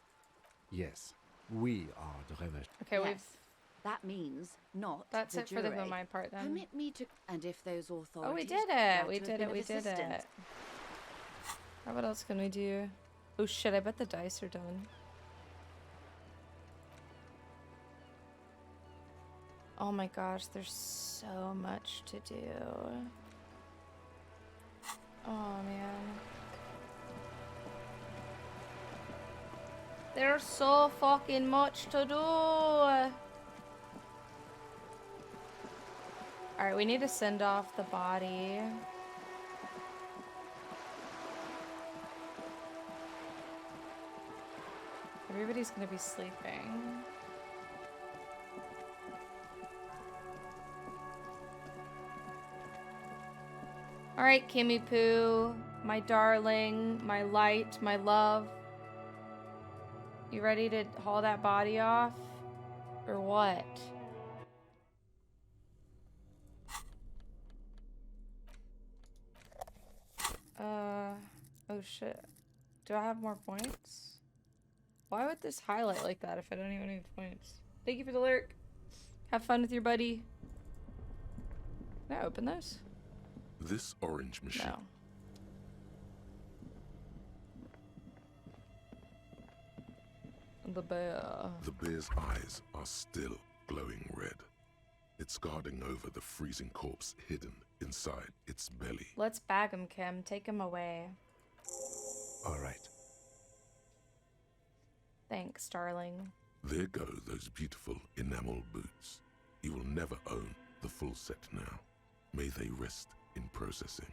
Yes, we are the Revesh. Okay, Yes, that means not That's the it for the jure. my part then. Permit me to... And if those authorities... Oh, we did glad it. to We have did been it. of We did assistance. it. Now, what else can we do? Oh shit, I bet the dice are done. Oh my gosh, there's so much to do. Oh man. There's so fucking much to do. Alright, we need to send off the body. Everybody's gonna be sleeping. Alright, Kimmy Poo, my darling, my light, my love. You ready to haul that body off? Or what? Oh shit. Do I have more points? Why would this highlight like that if I don't even have points? Thank you for the lurk. Have fun with your buddy. Can I open this? This orange machine. No. The bear. The bear's eyes are still glowing red. It's guarding over the freezing corpse hidden inside its belly. Let's bag him, Kim. Take him away. All right. Thanks, darling. There go those beautiful enamel boots. You will never own the full set now. May they rest in processing.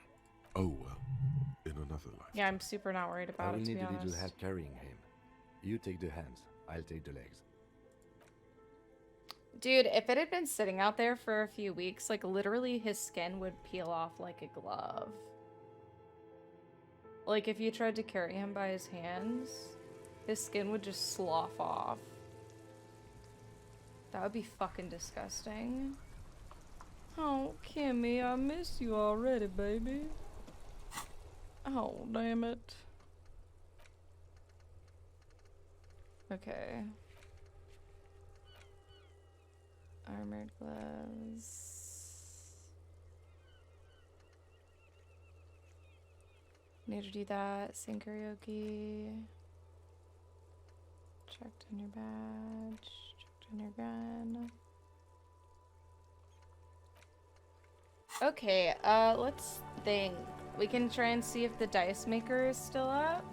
Oh well, in another life. Yeah, I'm super not worried I about will it, to need be a little honest. help carrying him. You take the hands, I'll take the legs. Dude, if it had been sitting out there for a few weeks, like literally his skin would peel off like a glove. Like if you tried to carry him by his hands, his skin would just slough off. That would be fucking disgusting. Oh, Kimmy, I miss you already, baby. Oh, damn it. Okay. Armored gloves. Need to do that. Sing karaoke. Checked on your badge. Checked on your gun. Okay, let's think. We can try and see if the dice maker is still up.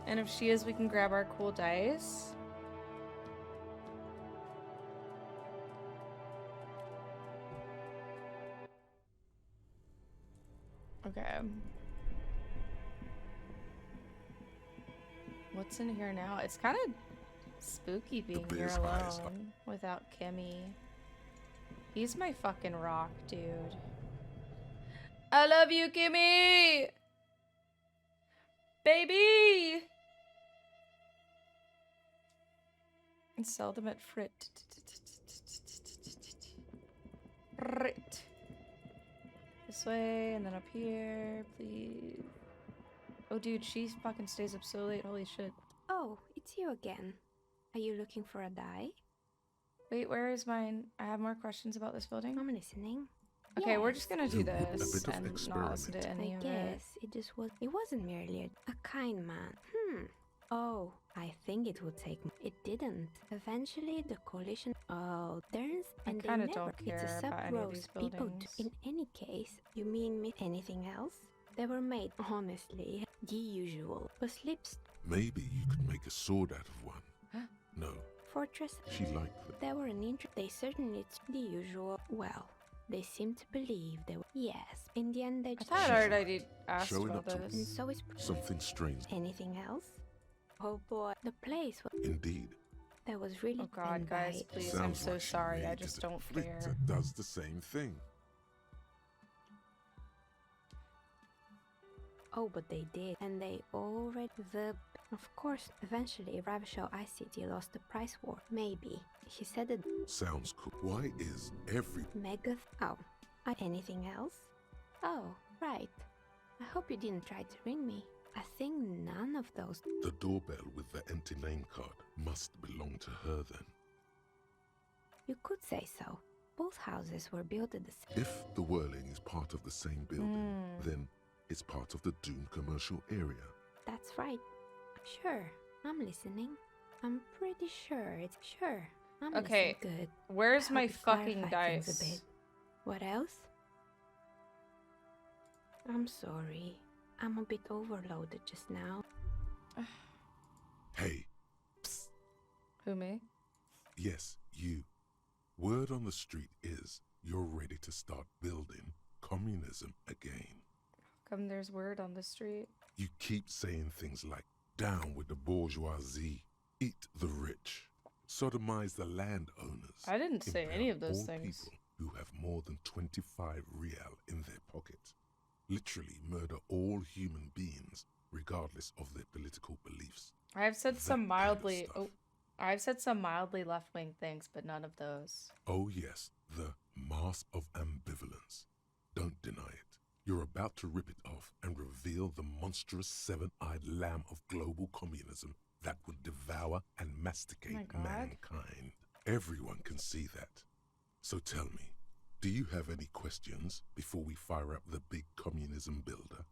And if she is, we can grab our cool dice. Okay. What's in here now? It's kind of spooky being here bear's eyes alone without Kimmy. He's my fucking rock, dude. I love you, Kimmy! Baby! And sell them at Frit. Frit. This way, and then up here, please. Oh, dude, she fucking stays up so late. Holy shit. Oh, it's you again. Are you looking for a die? Wait, where is mine? I have more questions about this building. I'm listening. Okay, we're Yes. just gonna do You would- a this bit of and not listen to experiment. any I of guess it just was. It wasn't merely a kind man. Oh, I think it would take. It didn't. Eventually, the coalition. Oh, there's I and they kinda never. don't It's care a about any of sub-rose these people. buildings. In any case, you mean me? Anything else? They were made honestly. The usual. But slips. Maybe you could make a sword out of one. No, Fortress. she liked them. They were an interest. They certainly. It's the usual. Well. They seem to believe they were. Yes. In the end, they I just. thought I already asked Showing about up to- And this. so is. Something strange. Anything else? Oh boy, the place was. Indeed. That was really. Oh god, thin guys, by- please, I'm Sounds so like she sorry. I made just it. don't Flit care. does the same thing. Oh, but they did, and they already the. Of course, eventually, Ravishaw Ice City lost the price war. Maybe she said that Sounds cool. Why is every Megath. Oh, anything else? Oh, right. I hope you didn't try to ring me. I think none of those. the doorbell with the empty name card must belong to her then? You could say so. Both houses were built at the same. If the Whirling is part of the same building, then it's part of the Doom commercial area. That's right. Sure, I'm listening. I'm pretty sure it's sure. I'm Okay, listening. Good. Where's I my hope it fucking clarified things a dice? bit. What else? I'm sorry. I'm a bit overloaded just now. Hey, Who, me? yes, you. Word on the street is you're ready to start building communism again. Come, there's word on the street. You keep saying things like, down with the bourgeoisie, eat the rich, sodomize the landowners. I didn't say impair any of those all things. people who have more than 25 real in their pocket. Literally murder all human beings, regardless of their political beliefs. I've said That some kind of mildly stuff. I've said some mildly left-wing things, but none of those. Oh yes, the mask of ambivalence. Don't deny it. You're about to rip it off and reveal the monstrous seven-eyed lamb of global communism that would devour and masticate God. mankind. Everyone can see that. So tell me, do you have any questions before we fire up the big communism builder?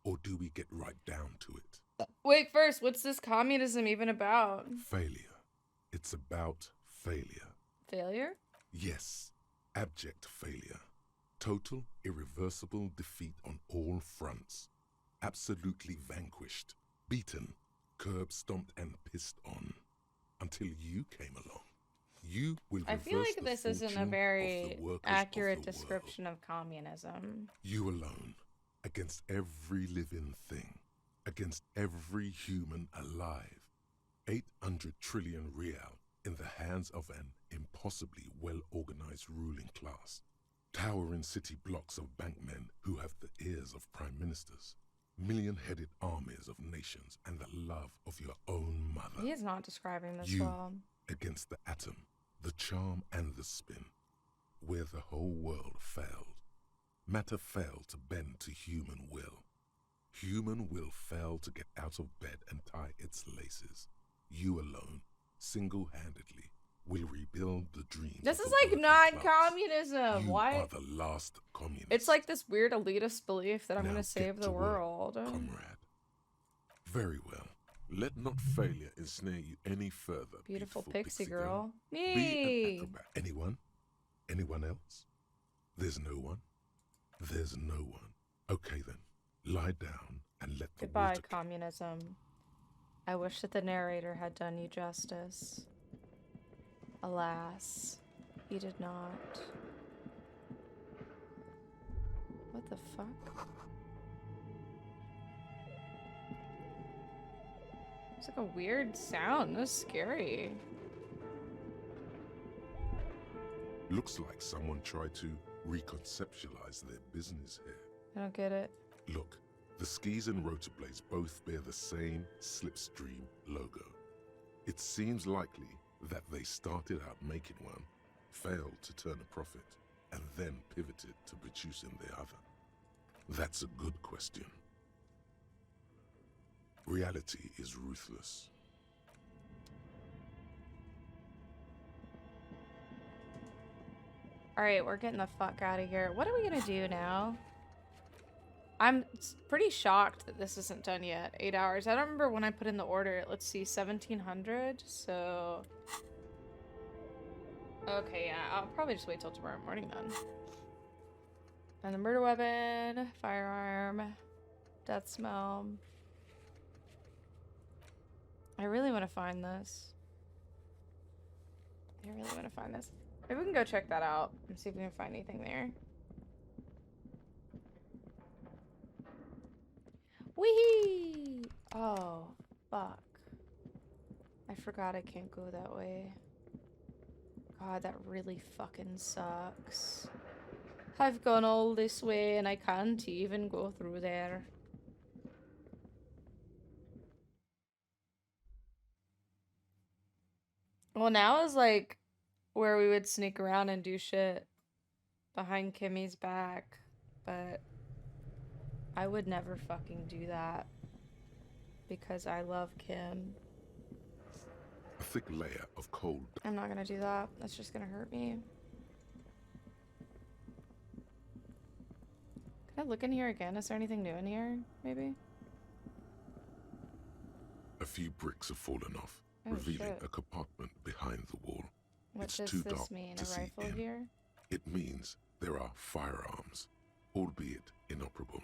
Or do we get right down to it? Wait, first, what's this communism even about? Failure. It's about failure. Failure? Yes, abject failure. Total, irreversible defeat on all fronts. Absolutely vanquished, beaten, curb-stomped and pissed on. Until you came along. You will I feel reverse like the this isn't a fortune of very the workers accurate of the description of communism. You alone, against every living thing, against every human alive. 800 trillion real in the hands of an impossibly well-organized ruling class. Towering city blocks of bankmen who have the ears of prime ministers. Million-headed armies of nations and the love of your own mother. He is not describing this You well. against the atom, the charm and the spin, where the whole world failed. Matter failed to bend to human will. Human will failed to get out of bed and tie its laces. You alone, single-handedly, will rebuild the dreams. This of is the like working not class. communism. You Why? are the last communist. It's like this weird elitist belief that I'm Now gonna get save the to work, world. comrade. Very well. Let not failure ensnare you any further. Beautiful pixie girl. Be an Me. acrobat. Anyone? Anyone else? There's no one? There's no one. Okay then. Lie down and let the Goodbye, water... communism. I wish that the narrator had done you justice. Alas, he did not. What the fuck? It's like a weird sound. That's scary. Looks like someone tried to reconceptualize their business here. I don't get it. Look, the skis and rotor blades both bear the same Slipstream logo. It seems likely that they started out making one, failed to turn a profit, and then pivoted to producing the other. That's a good question. Reality is ruthless. Alright, we're getting the fuck out of here. What are we gonna do now? I'm pretty shocked that this isn't done yet. 8 hours. I don't remember when I put in the order. Let's see, 1700. So... Okay, yeah, I'll probably just wait till tomorrow morning then. And the murder weapon, firearm, death smell. I really want to find this. I really want to find this. Maybe we can go check that out and see if we can find anything there. Whee! Oh, fuck. I forgot I can't go that way. God, that really fucking sucks. I've gone all this way and I can't even go through there. Well, now is like where we would sneak around and do shit behind Kimmy's back, but I would never fucking do that because I love Kim. A thick layer of cold. I'm not gonna do that. That's just gonna hurt me. Can I look in here again? Is there anything new in here? Maybe? A few bricks have fallen off, Oh, revealing shit. a compartment behind the wall. What It's does too this dark mean? to A see rifle in. here? It means there are firearms, albeit inoperable,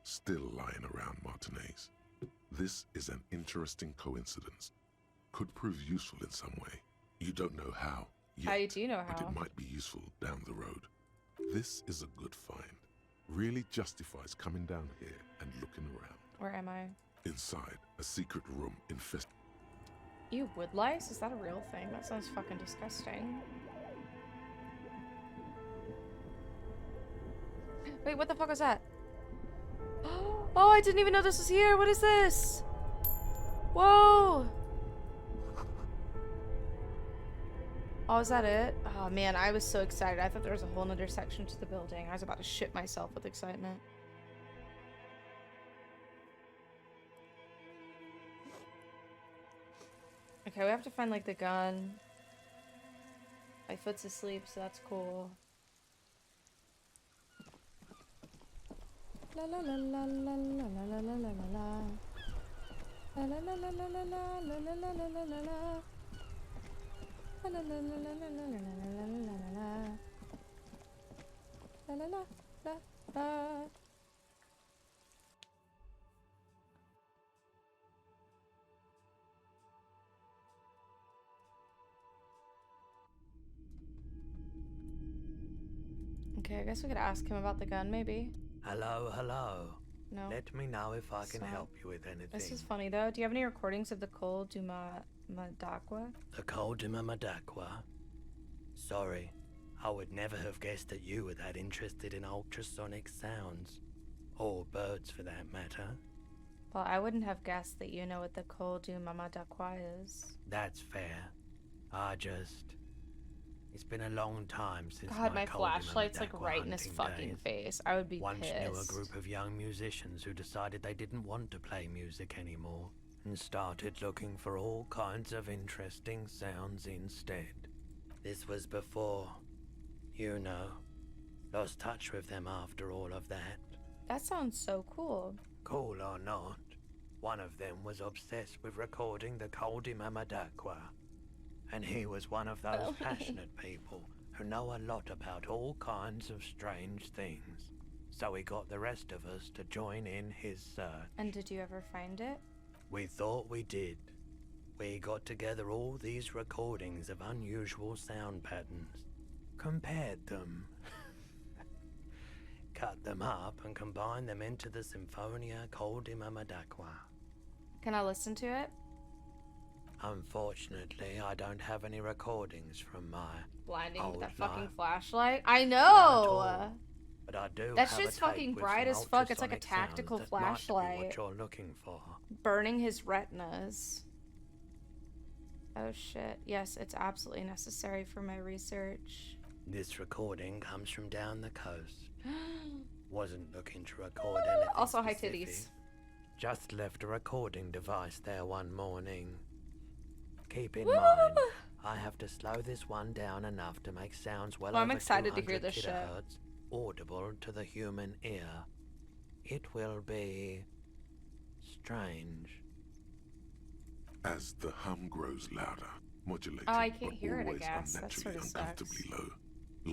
still lying around Martinez. This is an interesting coincidence. Could prove useful in some way. You don't know how yet, How do you know but how? it might be useful down the road. This is a good find. Really justifies coming down here and looking around. Where am I? Inside, a secret room infested. Ew, wood lice? Is that a real thing? That sounds fucking disgusting. Wait, what the fuck was that? Oh, I didn't even know this was here. What is this? Whoa! Oh, is that it? Oh man, I was so excited. I thought there was a whole nother section to the building. I was about to shit myself with excitement. Okay, we have to find like the gun. My foot's asleep, so that's cool. La la la la la la la la la la la. La la la la la la la la la la la la la. La la la la la la la la la la la la. La la la la la. Okay, I guess we could ask him about the gun, maybe. Hello, hello. No. Let me know if I can So- help you with anything. This is funny though. Do you have any recordings of the Col du Madakwa? The Coldima Madakwa. Sorry, I would never have guessed that you were that interested in ultrasonic sounds. Or birds for that matter. Well, I wouldn't have guessed that you know what the Col du Madakwa is. That's fair. It's been a long time since God, my Col du flashlight's like Madakwa right in his hunting fucking days. face. I would be Once pissed. knew a group of young musicians who decided they didn't want to play music anymore and started looking for all kinds of interesting sounds instead. This was before, you know, lost touch with them after all of that. That sounds so cool. Cool or not, one of them was obsessed with recording the Coldima Madakwa. And he was one of those passionate people who know a lot about all kinds of strange things. So he got the rest of us to join in his search. And did you ever find it? We thought we did. We got together all these recordings of unusual sound patterns, compared them, cut them up and combined them into the Symphonia Coldima Madakwa. Can I listen to it? Unfortunately, I don't have any recordings from my Blinding with old that fucking life. flashlight. I None at all. know. But I do That have a shit's tape fucking with bright some as fuck. It's like a ultrasonic sounds tactical that might be flashlight. what you're looking for. Burning his retinas. Oh shit. Yes, it's absolutely necessary for my research. This recording comes from down the coast. Wasn't looking to record anything Also, high specific. titties. Just left a recording device there one morning. Keep in Woo! mind, I have to slow this one down enough to make sounds well I'm over excited to hear 200 this shit. kilohertz audible to the human ear. It will be strange. As the hum grows louder, modulated Oh, I can't but hear it, I always guess. That unnaturally sorta uncomfortably sucks. low,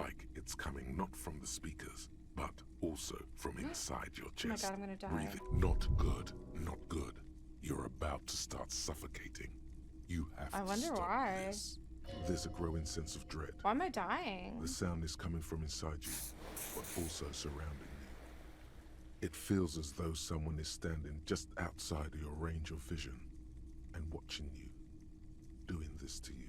like it's coming not from the speakers, but also from inside your Oh my chest. god, I'm gonna die. Breathing. Not good. Not good. You're about to start suffocating. You have I to wonder stop why. this. There's a growing sense of dread. Why am I dying? The sound is coming from inside you, but also surrounding you. It feels as though someone is standing just outside of your range of vision and watching you, doing this to you.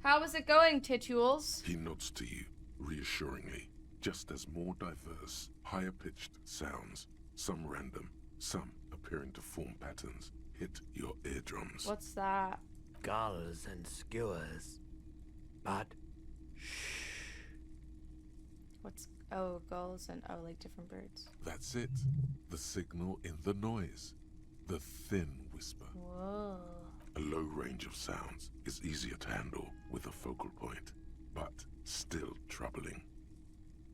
How is it going, Titules? He nods to you, reassuringly, just as more diverse, higher-pitched sounds, some random, some appearing to form patterns, hit your eardrums. What's that? Gulls and skewers. But What's oh gulls and oh like different birds. That's it. The signal in the noise. The thin whisper. Whoa. A low range of sounds is easier to handle with a focal point, but still troubling.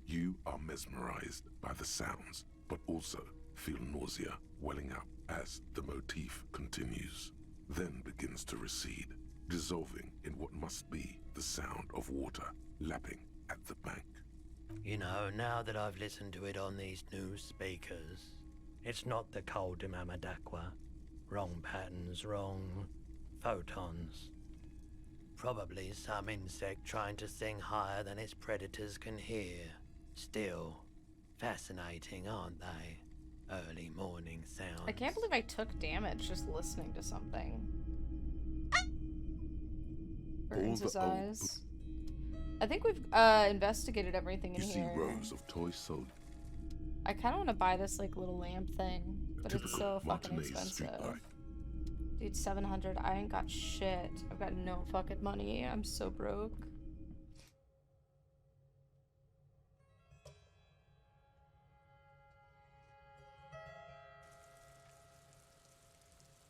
You are mesmerized by the sounds, but also feel nausea welling up as the motif continues, then begins to recede, dissolving in what must be the sound of water lapping at the bank. you know, now that I've listened to it on these new speakers, it's not the Coldima Madakwa. Wrong patterns, wrong photons. Probably some insect trying to sing higher than its predators can hear. Still fascinating, aren't they? Early morning sounds. I can't believe I took damage just listening to something. Burns his eyes. I think we've investigated everything in You here. see rows of toy sold. I kind of want to buy this like little lamp thing, but it's so fucking Martinez street expensive. life. Dude, 700. I ain't got shit. I've got no fucking money. I'm so broke.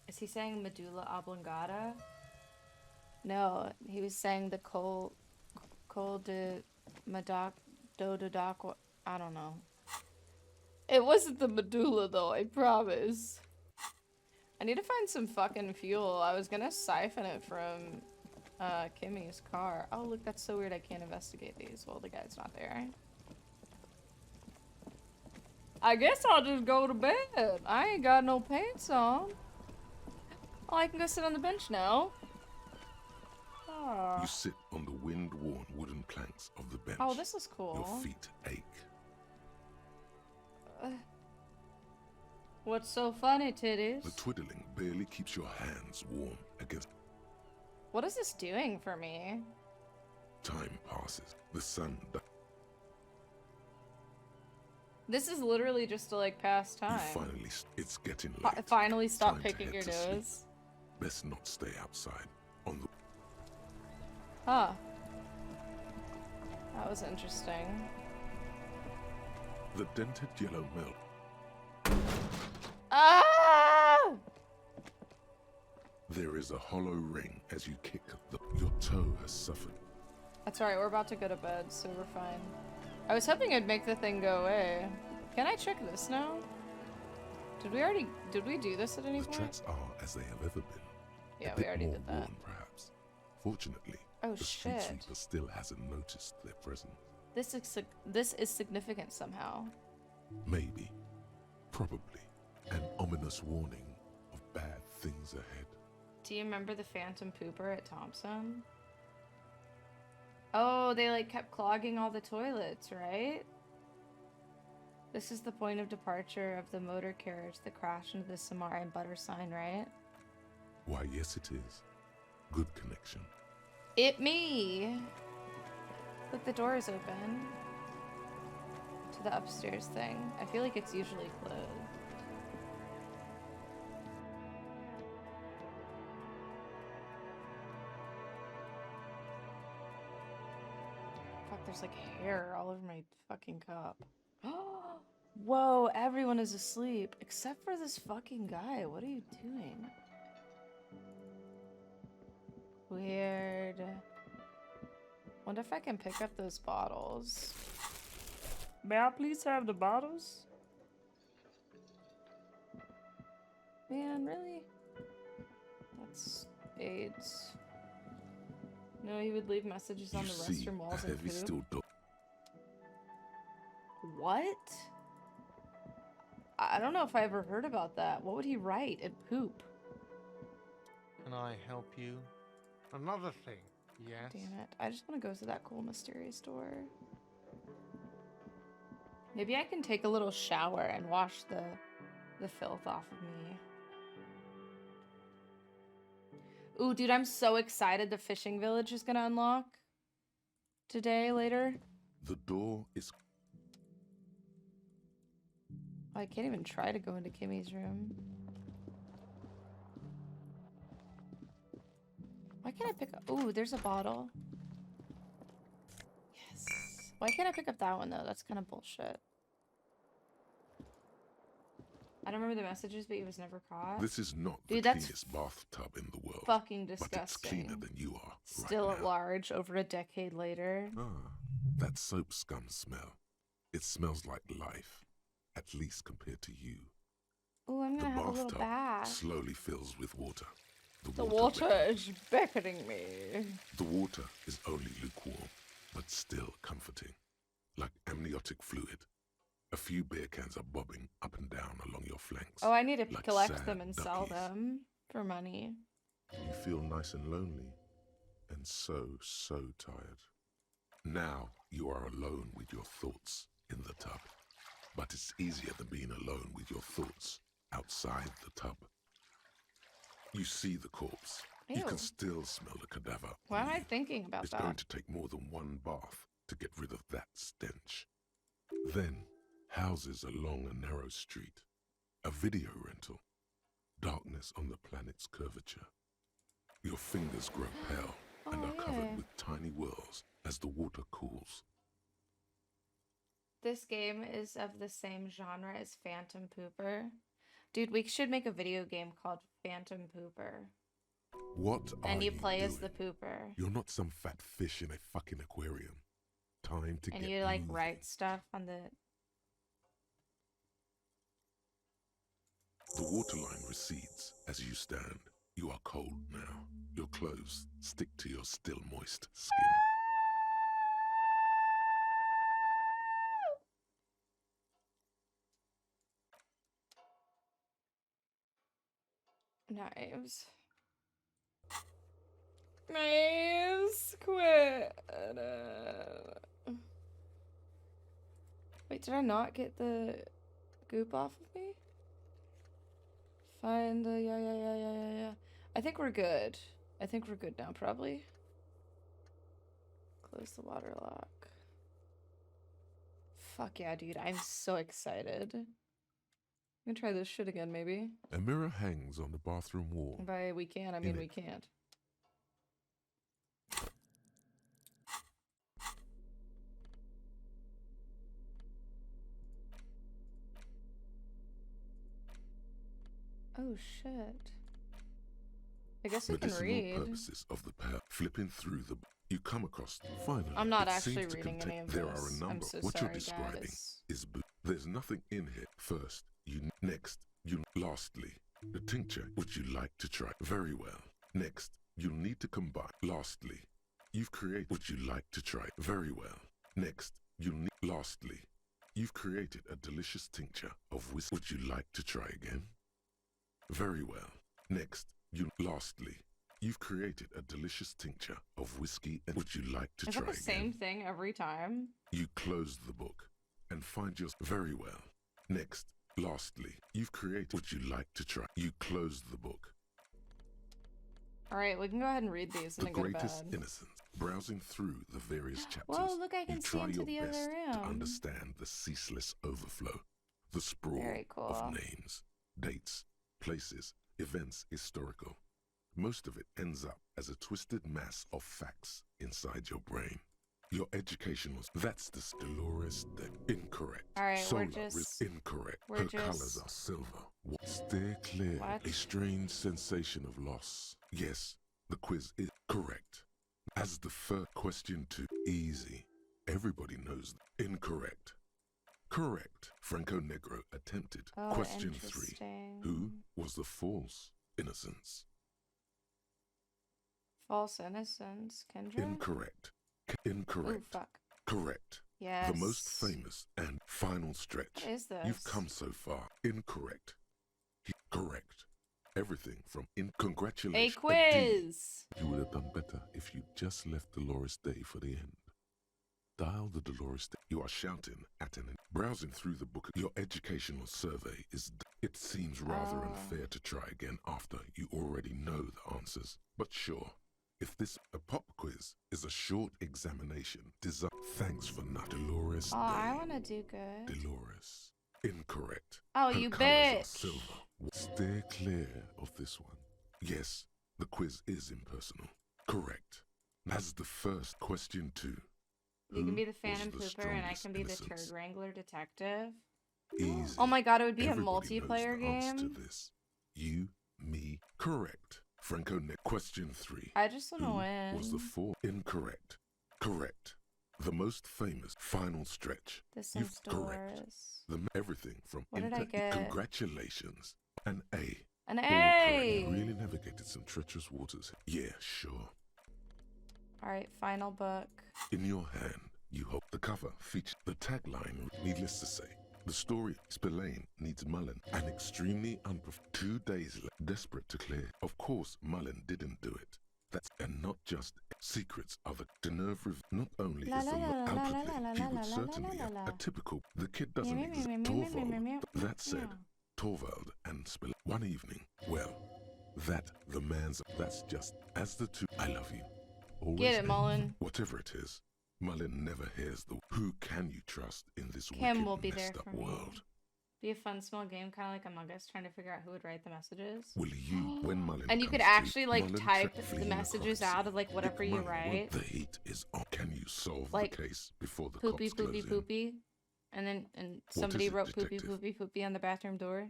Is he saying medulla oblongata? No, he was saying the col de madoc dododoc. I don't know. It wasn't the medulla though, I promise. I need to find some fucking fuel. I was gonna siphon it from Kimmy's car. Oh look, that's so weird I can't investigate these while the guy's not there. I guess I'll just go to bed. I ain't got no pants on. Oh, I can go sit on the bench now. You sit on the wind-worn wooden planks of the bench. Oh, this is cool. Your feet ache. What's so funny, titties? The twiddling barely keeps your hands warm against. What is this doing for me? Time passes. The sun. This is literally just to like pass time. It's getting late. Finally stop Time to picking head your to sleep. nose. Best not stay outside on the. Huh. That was interesting. The dented yellow milk. Ah! There is a hollow ring as you kick your toe has suffered. That's alright, we're about to go to bed, so we're fine. I was hoping it'd make the thing go away. Can I check this now? Did we do this at any The point? tracks are as they have ever been. Yeah, A we bit already more did that. worn, perhaps. Fortunately, Oh the street shit. sweeper still hasn't noticed their presence. This is significant somehow. Maybe, probably, an ominous warning of bad things ahead. Do you remember the phantom pooper at Thompson? Oh, they like kept clogging all the toilets, right? This is the point of departure of the motor carriage that crashed into the Samara and Butter sign, right? Why, yes it is. Good connection. It me! Look, the door is open. To the upstairs thing. I feel like it's usually closed. Fuck, there's like hair all over my fucking cup. Whoa, everyone is asleep. Except for this fucking guy. What are you doing? Weird. Wonder if I can pick up those bottles. May I please have the bottles? Man, really? That's AIDS. No, he would leave messages on You the see restroom walls a and heavy poop. steel door. What? I don't know if I ever heard about that. What would he write and poop? Can I help you? Another thing, yes? Damn it. I just want to go to that cool mysterious door. Maybe I can take a little shower and wash the filth off of me. Ooh, dude, I'm so excited the fishing village is gonna unlock today, later. The door is. I can't even try to go into Kimmy's room. Why can't I pick up? Ooh, there's a bottle. Yes. Why can't I pick up that one though? That's kind of bullshit. I don't remember the messages, but he was never caught. This is not Dude, the that's cleanest bathtub in the world. Fucking But it's disgusting. cleaner than you are. Still right at now. large over a decade later. Ah, that soap scum smell. It smells like life, at least compared to you. Ooh, I'm The gonna have a little bathtub bath. slowly fills with water. The water is beckoning me. The water is only lukewarm, but still comforting, like amniotic fluid. A few beer cans are bobbing up and down along your flanks. Oh, I need to like collect sad them and sell duckies. them for money. You feel nice and lonely, and so tired. Now you are alone with your thoughts in the tub. But it's easier than being alone with your thoughts outside the tub. You see the corpse. Ew. You can still smell the cadaver. Why on am I you. thinking about It's that? going to take more than one bath to get rid of that stench. Then, houses along a narrow street. A video rental. Darkness on the planet's curvature. Your fingers grow pale and are covered with tiny whirls as the water cools. This game is of the same genre as Phantom Pooper. Dude, we should make a video game called Phantom Pooper. What And are you play doing? as the pooper. You're not some fat fish in a fucking aquarium. Time to And get you like moving. write stuff on the... The waterline recedes as you stand. You are cold now. Your clothes stick to your still moist skin. Knives. Knives. Quit. Wait, did I not get the goop off of me? Find the... Yeah. I think we're good. I think we're good now, probably. Close the water lock. Fuck yeah, dude. I'm so excited. I'm gonna try this shit again, maybe. A mirror hangs on the bathroom wall. By we can, I mean we can't. Oh shit. I guess I can Medicinal read. purposes of the pair. Flipping through the... You come across... Finally, I'm not it actually seems to reading any contain- of There this. are a I'm number. so What sorry, you're describing guys. is... There's nothing in here. First, next, lastly, the tincture, which you like to try. Very well. Next, you'll need to combine. Lastly, you've created what you like to try. Very well. Next, lastly, you've created a delicious tincture of whiskey. Would you like to try again? Very well. Next, lastly, you've created a delicious tincture of whiskey. And would you like to Is try that the again? same thing every time? You close the book and find your... Very well. Next, lastly, you've created what you like to try. You close the book. Alright, we can go ahead and read these and The then go to greatest bed. innocence. Browsing through the various chapters, Whoa, look, I can you see try into your the other best to room. understand the ceaseless overflow, the sprawl Very cool. of names, dates, places, events historical. Most of it ends up as a twisted mass of facts inside your brain. Your education was... That's the Dolores Day. Incorrect. Alright, Solar we're is just... incorrect. we're Her just- colors are silver. Steer clear. What? A strange sensation of loss. Yes, the quiz is correct. As the first question to easy. Everybody knows incorrect. Correct. Franco Negro attempted. Oh, Question 3. interesting. Who was the false innocence? False innocence. Kendra? Incorrect. Oh, Incorrect. fuck. Correct. Yes. The most famous and final stretch. What is this? You've come so far. Incorrect. Correct. Everything from congratulations. A quiz! You would have done better if you just left Dolores Day for the end. Dial the Dolores Day. You are shouting at an... Browsing through the book. Your educational survey is... It seems rather unfair to try again after you already know the answers. But sure, if this a pop quiz is a short examination designed... Thanks for not Dolores Oh, Day. I want to do good. Dolores. Incorrect. Oh, Her you colours are bitch. silver. Steer clear of this one. Yes, the quiz is impersonal. Correct. As the first question too. You can be the Who Phantom was the Pooper and I strongest can be the innocence? Turd Wrangler detective. Easy. Oh my god, it would be Everybody a knows multiplayer the answer game. to this. You, me, correct. Franco, question 3. I just want to Who win. was the fourth? Incorrect. Correct. The most famous final stretch. The You've Sims correct. Dolores. Everything from What did I get? Congratulations. An A. An All A! correct. You really navigated some treacherous waters. Yeah, sure. Alright, final book. In your hand, you hope the cover features the tagline. Needless to say, the story Spillane needs Mullen, an extremely 2 days desperate to clear. Of course, Mullen didn't do it. That's and not just Secrets are the Deneuve. Not only La is la the la la la la outwardly, la he la would la la certainly la la. a typical. The kid doesn't Meow, exist. meow, meow, meow, meow, meow, meow, Torvald. That said, meow. Torvald and Spill one evening. Well, that the man's. That's just as the two. I love you. Always. Get it, Mullen. Whatever it is, Mullen never hears the. Who can you trust in this Kim wicked, will be there messed for up me. world? Be a fun small game, kind of like Among Us, trying to figure out who would write the messages. Will you, when Mullen And you could comes to, actually like Mullen type the fleeing messages across, out of like whatever Dick you Mullen, write. The heat is on. Can you solve Like, the case before the Poopy, cops poopy, close poopy. And then somebody is it, wrote poopy, detective? poopy, poopy on the bathroom door. in?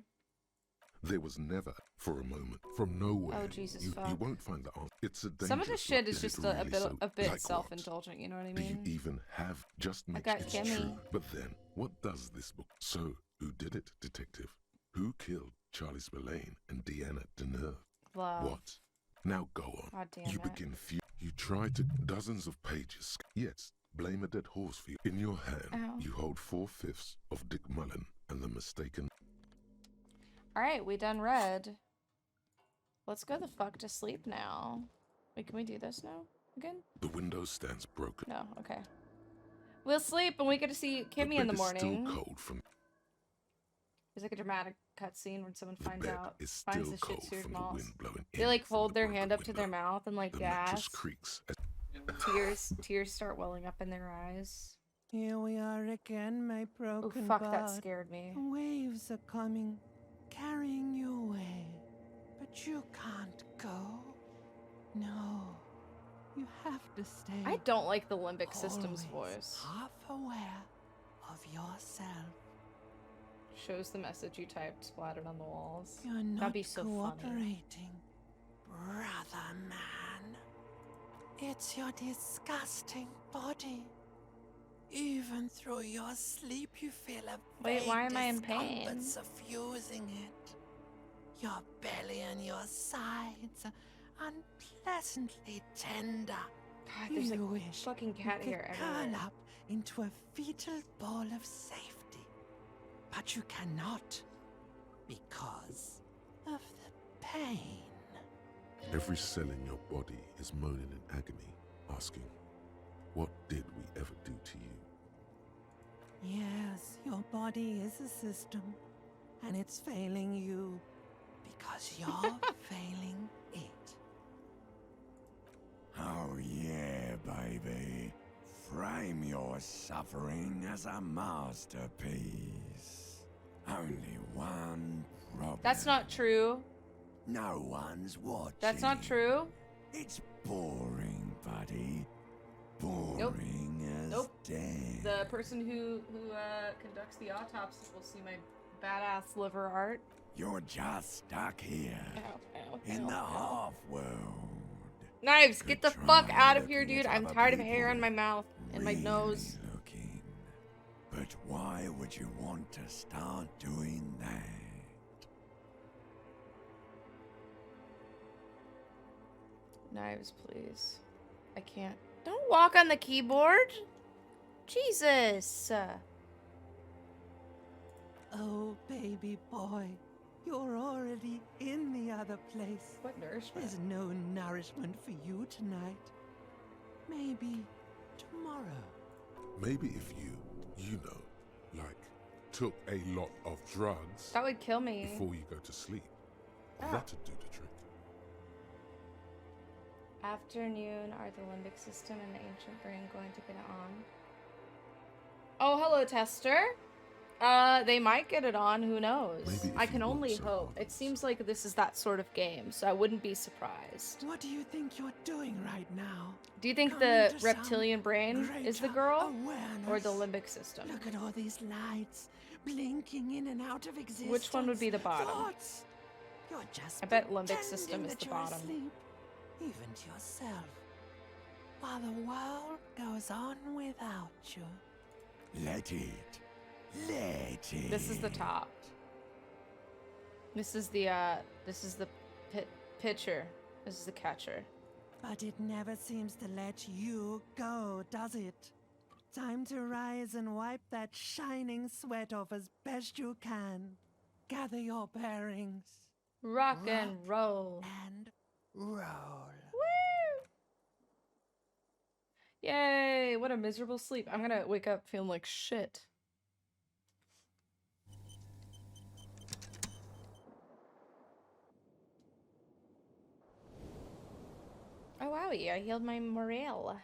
There was never, for a moment, from nowhere. Oh, Jesus, you fuck. won't find the answer. It's a dangerous. Some of the shit is Is just it a really bit so? a bit Like what? self-indulgent, you know what I Do you mean? even have just makes got it's Kimmy. true? But then, what does this book? So, who did it, detective? Who killed Charlie Spillane and Deanna Deneuve? Love. What? Now go on. God damn You it. begin you try to dozens of pages. Yes, blame a dead horse for you. In your hand, Ow. you hold 4/5 of Dick Mullen and the mistaken. Alright, we done read. Let's go the fuck to sleep now. Wait, can we do this now? Again? The window stands broken. No, okay. We'll sleep and we get to see Kimmy in the bed is still morning. cold from There's like a dramatic cutscene when someone the finds bed out, is finds still the shit cold seared from the moss. wind blowing They in like from hold the their broken hand up to their window. mouth and like The mattress gasp. creaks as Tears start welling up in their eyes. Here we are again, my Oh broken fuck, that bud. scared me. Waves are coming, carrying you away. But you can't go. No. You have to stay. I don't like the limbic system's always voice. half aware of yourself. Shows the message you typed splattered on the walls. You're not That'd be so funny. cooperating, brother man. It's your disgusting body. Even through your sleep, you feel a Wait, vague why am I in pain? discomfort suffusing it. Your belly and your sides are unpleasantly tender. God, there's You like wish fucking you cat could hair curl everywhere. up into a fetal ball of safety. But you cannot because of the pain. every cell in your body is moaning in agony, asking, what did we ever do to you? Yes, your body is a system, and it's failing you because you're failing it. Oh yeah, baby. Frame your suffering as a masterpiece. Only one problem. That's not true. No one's watching. That's not true. It's boring, buddy. Boring as Nope. death. The person who conducts the autopsy will see my badass liver art. You're just stuck here Ow, ow, in ow, the ow. half-world. Knives, Good get the try fuck out of here, looking dude. at I'm other tired of hair in people. my mouth and my Really nose. looking. But why would you want to start doing that? Knives, please. I can't. Don't walk on the keyboard. Jesus. Oh, baby boy, you're already in the other place. What nourishment? There's no nourishment for you tonight. Maybe tomorrow. Maybe if you know, like, took a lot of drugs That would kill me. before you go to sleep, Ah. that'd do the trick. Afternoon, are the limbic system and the ancient brain going to get it on? Oh, hello, tester. They might get it on, who knows? Maybe if I can you only want some hope. It others. seems like this is that sort of game, so I wouldn't be surprised. What do you think you're doing right now? Do you think Come the into some reptilian brain is the greater girl? Or the awareness. limbic system? Look at all these lights blinking in and out of existence. Which one would be the bottom? Thoughts. You're just I bet limbic system pretending is that the you're bottom. asleep, even to yourself, while the world goes on without you. Let it. Let it. This is the top. This is the pitcher. This is the catcher. But it never seems to let you go, does it? Time to rise and wipe that shining sweat off as best you can. Gather your bearings Rock and Rock. roll. and roll. Yay! What a miserable sleep. I'm gonna wake up feeling like shit. Oh wowie, I healed my morale.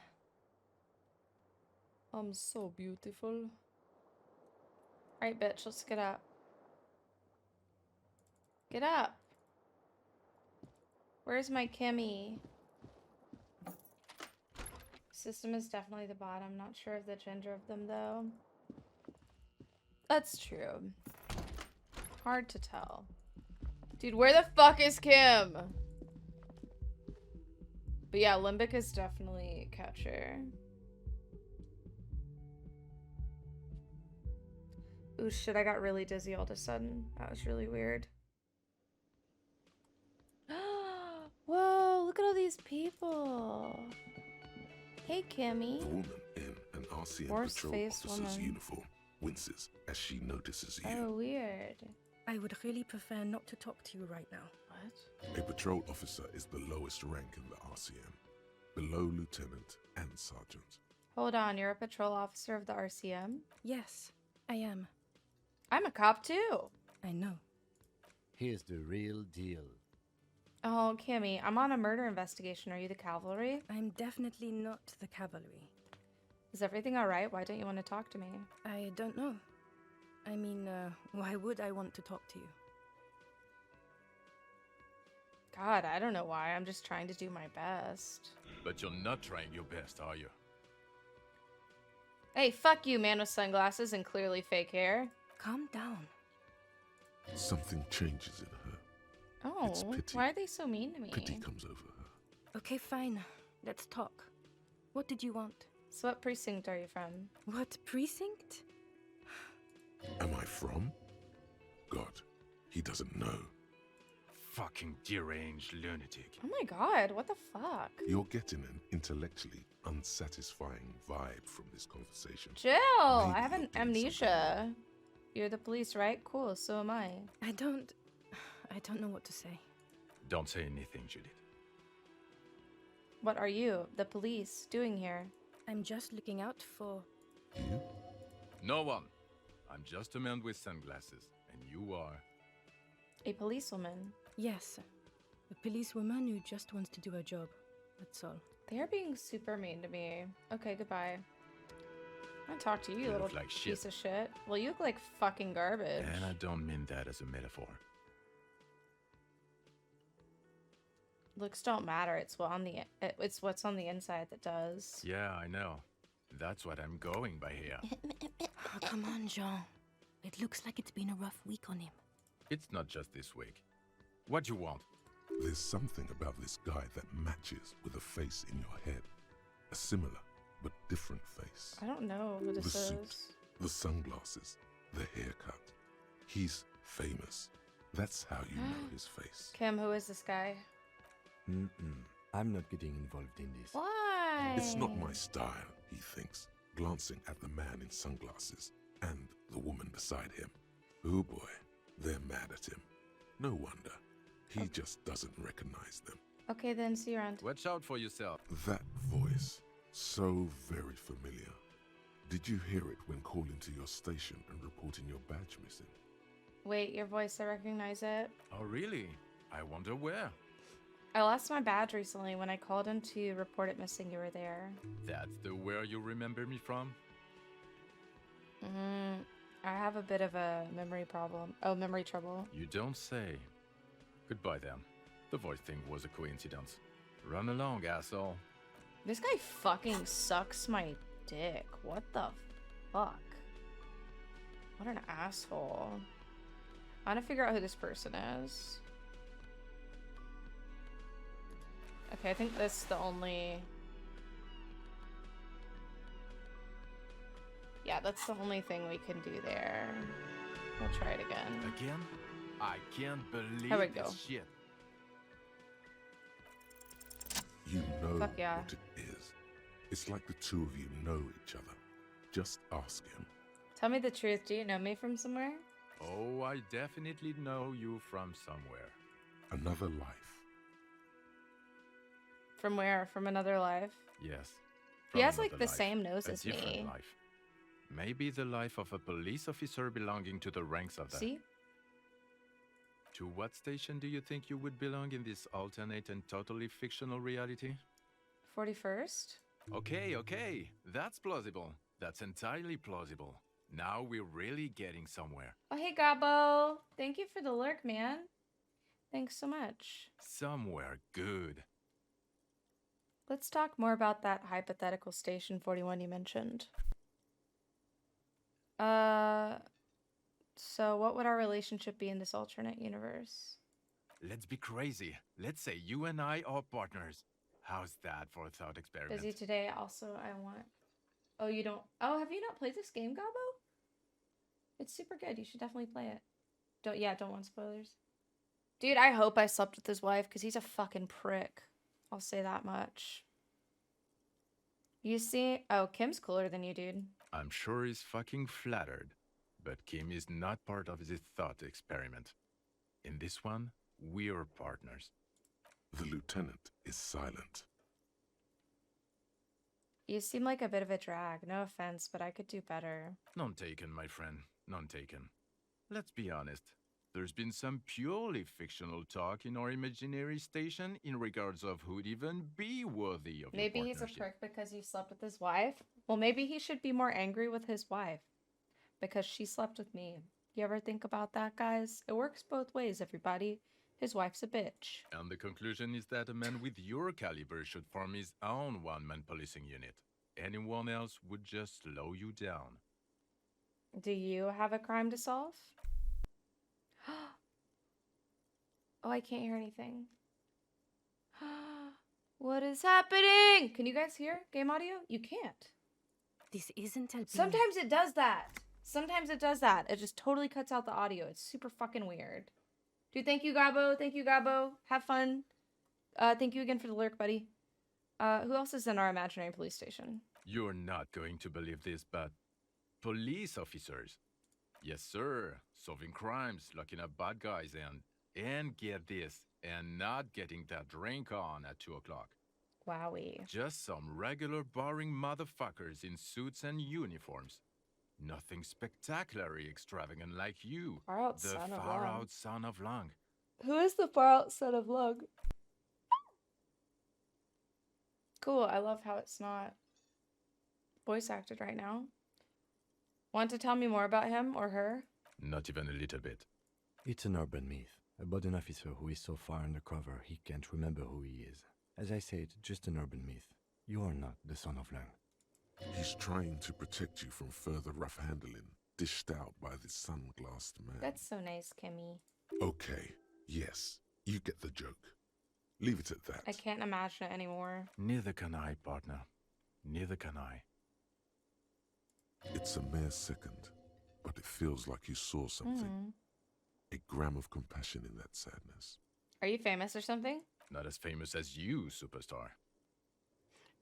I'm so beautiful. Alright, bitch, let's get up. Get up! Where's my Kimmy? System is definitely the bottom. Not sure of the gender of them, though. That's true. Hard to tell. Dude, where the fuck is Kim? But yeah, Limbic is definitely catcher. Ooh, shit, I got really dizzy all of a sudden. That was really weird. Whoa, look at all these people. Hey, Kimmy. The woman in an RCM patrol Horse-faced officer's woman. uniform winces as she notices you. Oh, weird. I would really prefer not to talk to you right now. What? A patrol officer is the lowest rank in the RCM, below lieutenant and sergeant. Hold on, you're a patrol officer of the RCM? Yes, I am. I'm a cop too. I know. Here's the real deal. Oh, Kimmy, I'm on a murder investigation. Are you the cavalry? I'm definitely not the cavalry. Is everything alright? Why don't you want to talk to me? I don't know. I mean, why would I want to talk to you? God, I don't know why. I'm just trying to do my best. But you're not trying your best, are you? Hey, fuck you, man with sunglasses and clearly fake hair. Calm down. Something changes in her. Oh, It's pity. why are they so mean to me? Pity comes over her. Okay, fine. Let's talk. What did you want? So what precinct are you from? What precinct? Am I from? God, he doesn't know. Fucking deranged lunatic. Oh my god, what the fuck? You're getting an intellectually unsatisfying vibe from this conversation. Jill, Maybe I have an you're doing amnesia. You're the police, right? Cool, so am I. I don't know what to say. Don't say anything, Judith. What are you, the police, doing here? I'm just looking out for... You? No one. I'm just a man with sunglasses, and you are... A policewoman. Yes, a policewoman who just wants to do her job. That's all. They're being super mean to me. Okay, goodbye. I want to talk to you, You little look like shit. piece of shit. Well, you look like fucking garbage. And I don't mean that as a metaphor. Looks don't matter. It's what's on the inside that does. Yeah, I know. That's what I'm going by here. Oh, come on, Jean. It looks like it's been a rough week on him. It's not just this week. What you want? There's something about this guy that matches with a face in your head. A similar but different face. I don't know who The this suit, is. the sunglasses, the haircut. He's famous. That's how you know his face. Kim, who is this guy? I'm not getting involved in this. Why? It's not my style, he thinks, glancing at the man in sunglasses and the woman beside him. Oh boy, they're mad at him. No wonder. He just doesn't recognize them. Okay, then see you around. Watch out for yourself. That voice, so very familiar. Did you hear it when calling to your station and reporting your badge missing? Wait, your voice, I recognize it. Oh, really? I wonder where. I lost my badge recently. When I called in to report it missing, you were there. That's the where you remember me from? I have a bit of a memory problem. Oh, memory trouble. You don't say. Goodbye then. The voice thing was a coincidence. Run along, asshole. This guy fucking sucks my dick. What the fuck? What an asshole. I want to figure out who this person is. Okay, I think that's the only... Yeah, that's the only thing we can do there. We'll try it again. Again? I can't believe There we go. this shit. You know Fuck yeah. what it is. It's like the two of you know each other. Just ask him. Tell me the truth. Do you know me from somewhere? Oh, I definitely know you from somewhere. Another life. From where? From another life? Yes. He has, like, another the life, same nose a as different me. life. Maybe the life of a police officer belonging to the ranks of the... See? To what station do you think you would belong in this alternate and totally fictional reality? 41st? Okay, that's plausible. That's entirely plausible. Now we're really getting somewhere. Oh, hey, Gabo. Thank you for the lurk, man. Thanks so much. Somewhere good. Let's talk more about that hypothetical Station 41 you mentioned. So what would our relationship be in this alternate universe? Let's be crazy. Let's say you and I are partners. How's that for a thought experiment? Busy today. Also, I want... Oh, you don't... Oh, have you not played this game, Gabo? It's super good. You should definitely play it. Don't want spoilers. Dude, I hope I slept with his wife, because he's a fucking prick. I'll say that much. You see... Oh, Kim's cooler than you, dude. I'm sure he's fucking flattered. But Kim is not part of this thought experiment. In this one, we're partners. The lieutenant is silent. You seem like a bit of a drag. No offense, but I could do better. None taken, my friend. None taken. Let's be honest. There's been some purely fictional talk in our imaginary station in regards of who'd even be worthy of Maybe your he's a partnership. prick because you slept with his wife? Well, maybe he should be more angry with his wife. Because she slept with me. You ever think about that, guys? It works both ways, everybody. His wife's a bitch. And the conclusion is that a man with your caliber should form his own one-man policing unit. Anyone else would just slow you down. Do you have a crime to solve? Oh, I can't hear anything. What is happening? Can you guys hear game audio? You can't. This isn't helping. Sometimes it does that. Sometimes it does that. It just totally cuts out the audio. It's super fucking weird. Dude, thank you, Gabo. Thank you, Gabo. Have fun. Thank you again for the lurk, buddy. Who else is in our imaginary police station? You're not going to believe this, but police officers. Yes, sir. Solving crimes, locking up bad guys, and get this, and not getting that drink on at 2 o'clock. Wowie. Just some regular boring motherfuckers in suits and uniforms. Nothing spectacularly extravagant like you, Far out the son of far Lung. out son of Lung. Who is the far out son of Lug? Cool. I love how it's not voice acted right now. Want to tell me more about him or her? Not even a little bit. It's an urban myth about an officer who is so far undercover he can't remember who he is. As I said, just an urban myth. You are not the son of Lang. He's trying to protect you from further rough handling, dished out by this sunglassed man. That's so nice, Kimmy. Okay, yes, you get the joke. Leave it at that. I can't imagine it anymore. Neither can I, partner. Neither can I. It's a mere second, but it feels like you saw something. A gram of compassion in that sadness. Are you famous or something? Not as famous as you, superstar.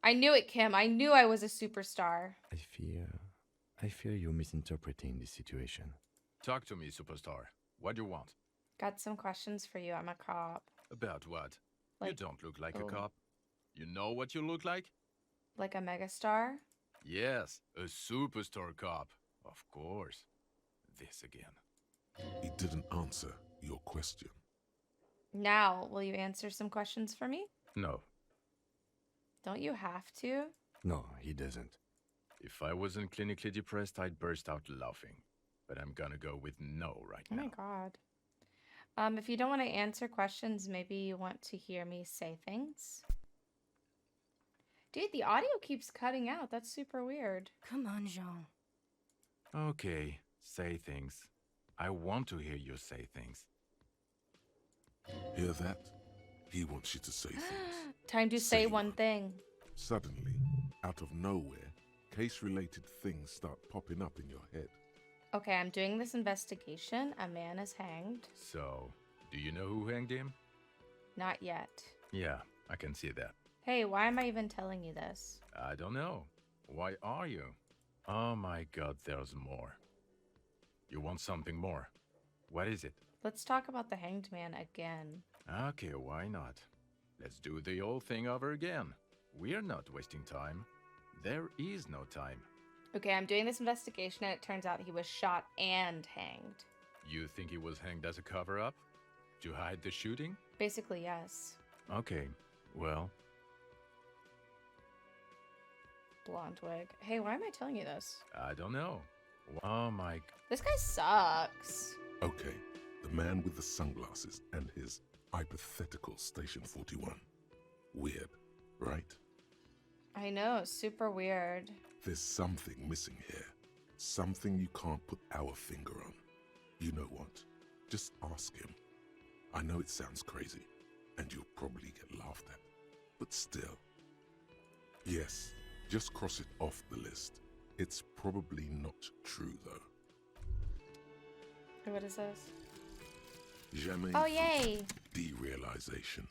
I knew it, Kim. I knew I was a superstar. I fear you're misinterpreting this situation. Talk to me, superstar. What do you want? Got some questions for you. I'm a cop. About what? You don't look like a oh. cop. You know what you look like? Like a megastar? Yes, a superstar cop. Of course. This again. He didn't answer your question. Now, will you answer some questions for me? No. Don't you have to? No, he doesn't. If I wasn't clinically depressed, I'd burst out laughing. But I'm gonna go with no right Oh now. my god. If you don't want to answer questions, maybe you want to hear me say things. Dude, the audio keeps cutting out. That's super weird. Come on, Jean. Okay, say things. I want to hear you say things. Hear that? He wants you to say things. Time to say one thing. Suddenly, out of nowhere, case-related things start popping up in your head. Okay, I'm doing this investigation. A man is hanged. So, do you know who hanged him? Not yet. Yeah, I can see that. Hey, why am I even telling you this? I don't know. Why are you? Oh my god, there's more. You want something more? What is it? Let's talk about the hanged man again. Okay, why not? Let's do the old thing over again. We're not wasting time. There is no time. Okay, I'm doing this investigation and it turns out he was shot and hanged. You think he was hanged as a cover-up? To hide the shooting? Basically, yes. Okay, well... Blonde wig. Hey, why am I telling you this? I don't know. Oh my... This guy sucks. Okay, the man with the sunglasses and his hypothetical Station 41. Weird, right? I know, super weird. There's something missing here. Something you can't put our finger on. You know what? Just ask him. I know it sounds crazy, and you'll probably get laughed at. But still. Yes, just cross it off the list. It's probably not true, though. What is this? Jamais Oh, yay! derealization.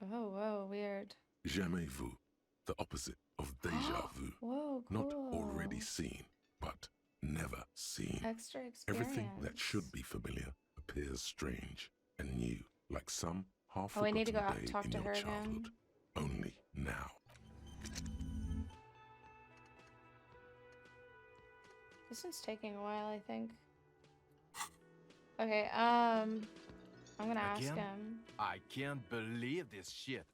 Oh, whoa, weird. Jamais vu, the opposite of deja vu. Whoa, cool. Not already seen, but never seen. Extra experience. Everything that should be familiar appears strange and new, like some I half-forgotten need to go out and day talk in to your her childhood. again. Only now. This one's taking a while, I think. Okay, I'm gonna ask Again? him. I can't believe this shit.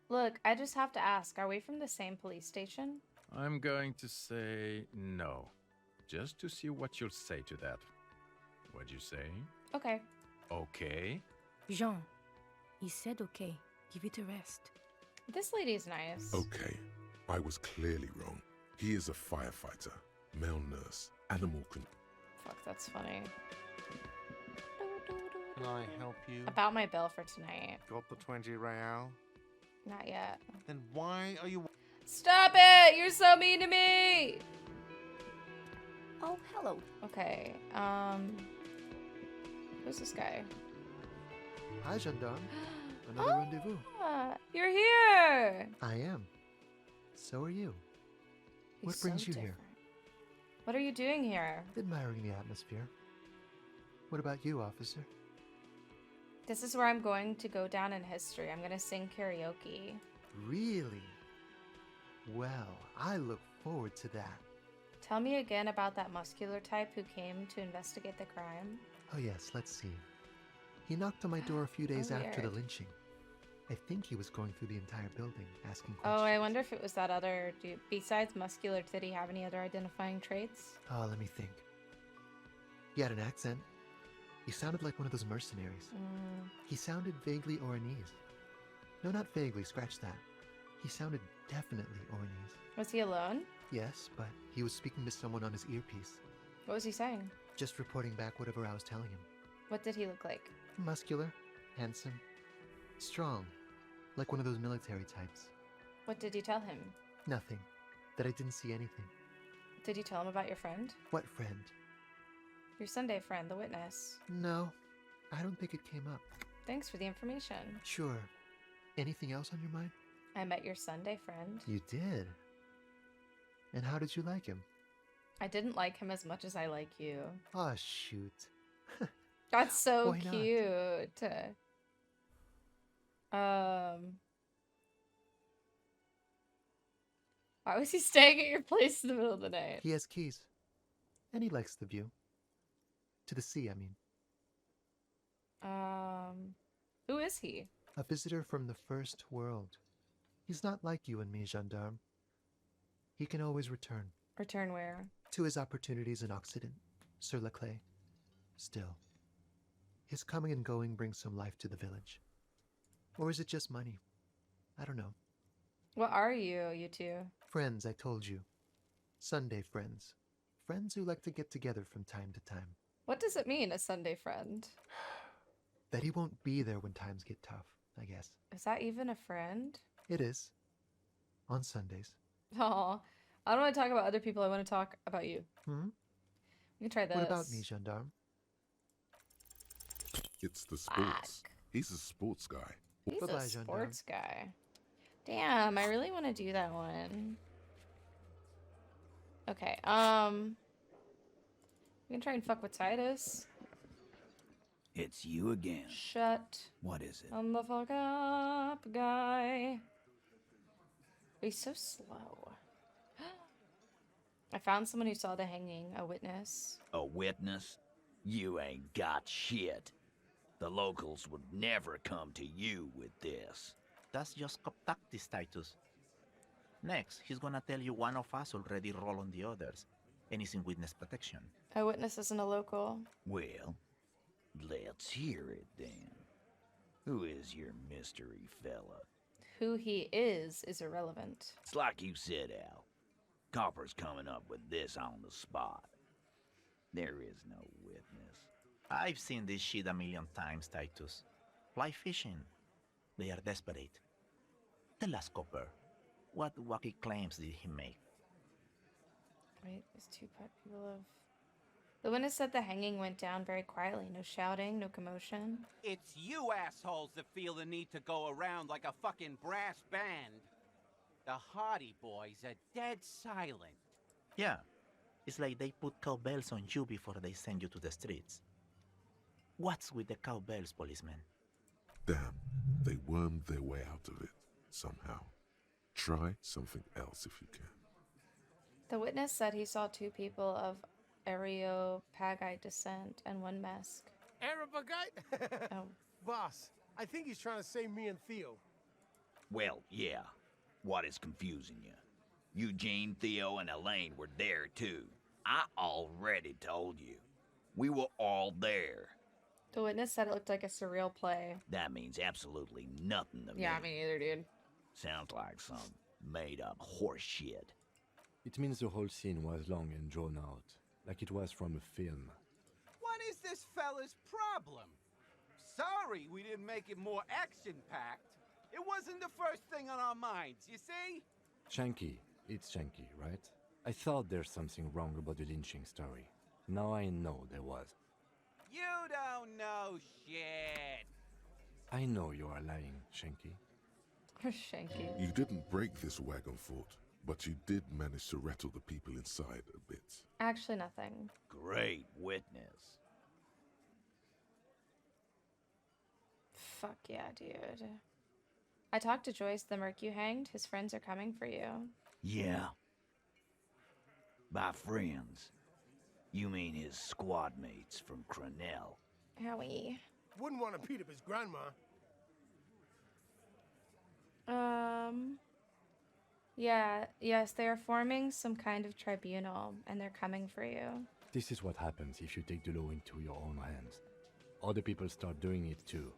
Look, I just have to ask, are we from the same police station? I'm going to say no. Just to see what you'll say to that. What'd you say? Okay. Okay. Jean, he said okay. Give it a rest. This lady's nice. Okay, I was clearly wrong. He is a firefighter, male nurse, animal control. Fuck, that's funny. Can I help you? About my bill for tonight. Got the 20 real? Not yet. Then why are you... Stop it! You're so mean to me! Oh, hello. Okay, who's this guy? Hi, Gendarme. Another rendezvous. You're here! I am. So are you. What He's brings so you different. here? What are you doing here? Admiring the atmosphere. What about you, officer? This is where I'm going to go down in history. I'm gonna sing karaoke. Really? Well, I look forward to that. Tell me again about that muscular type who came to investigate the crime. Oh yes, let's see. He knocked on my door a few days after the weird. lynching. I think he was going through the entire building, asking questions. Oh, I wonder if it was that other dude. Besides muscular, did he have any other identifying traits? Oh, let me think. He had an accent. He sounded like one of those mercenaries. He sounded vaguely Oranese. No, not vaguely, scratch that. He sounded definitely Oranese. Was he alone? Yes, but he was speaking to someone on his earpiece. What was he saying? Just reporting back whatever I was telling him. What did he look like? Muscular, handsome, strong, like one of those military types. What did you tell him? Nothing. That I didn't see anything. Did you tell him about your friend? What friend? Your Sunday friend, the witness. No, I don't think it came up. Thanks for the information. Sure. Anything else on your mind? I met your Sunday friend. You did? And how did you like him? I didn't like him as much as I like you. Oh, shoot. That's so Why not? cute. Why was he staying at your place in the middle of the night? He has keys. And he likes the view. To the sea, I mean. Who is he? A visitor from the first world. He's not like you and me, Gendarme. He can always return. Return where? To his opportunities in Occident, sur la clé. Still, his coming and going brings some life to the village. Or is it just money? I don't know. What are you two? Friends, I told you. Sunday friends. Friends who like to get together from time to time. What does it mean, a Sunday friend? That he won't be there when times get tough, I guess. Is that even a friend? It is. On Sundays. Oh, I don't want to talk about other people. I want to talk about you. We can try this. What about me, Gendarme? It's the sports. He's a sports guy. He's Bye-bye, a Gendarme. sports guy. Damn, I really want to do that one. Okay, we can try and fuck with Titus. It's you again. Shut. What is it? I'm the fuck up guy. He's so slow. I found someone who saw the hanging, a witness. A witness? You ain't got shit. The locals would never come to you with this. That's just contactis, Titus. Next, he's gonna tell you one of us already roll on the others, and he's in witness protection. A witness isn't a local. Well, let's hear it then. Who is your mystery fella? Who he is irrelevant. It's like you said, Al. Copper's coming up with this on the spot. There is no witness. I've seen this shit a million times, Titus. Fly fishing. They are desperate. Tell us, Copper, what wacky claims did he make? Wait, is people of... The witness said the hanging went down very quietly. No shouting, no commotion. It's you assholes that feel the need to go around like a fucking brass band. The Hardy Boys are dead silent. Yeah, it's like they put cowbells on you before they send you to the streets. What's with the cowbells, policeman? Damn, they wormed their way out of it, somehow. Try something else if you can. The witness said he saw 2 people of Areopagite descent and 1 Mesk. Areopagite? Oh. Boss, I think he's trying to say me and Theo. Well, yeah. What is confusing you? Eugene, Theo, and Elaine were there, too. I already told you. We were all there. The witness said it looked like a surreal play. That means absolutely nothing to me. Yeah, me neither, dude. Sounds like some made-up horse shit. It means the whole scene was long and drawn out, like it was from a film. What is this fella's problem? Sorry we didn't make it more action-packed. It wasn't the first thing on our minds, you see? Shanky, it's Shanky, right? I thought there's something wrong about the lynching story. Now I know there was. You don't know shit. I know you are lying, Shanky. Shanky. You didn't break this wagon fort, but you did manage to rattle the people inside a bit. Actually, nothing. Great witness. Fuck yeah, dude. I talked to Joyce, the merc you hanged. His friends are coming for you. Yeah. By friends, you mean his squad mates from Crenell. Howie. Wouldn't want to beat up his grandma. Yeah, yes, they are forming some kind of tribunal, and they're coming for you. This is what happens if you take the law into your own hands. Other people start doing it too.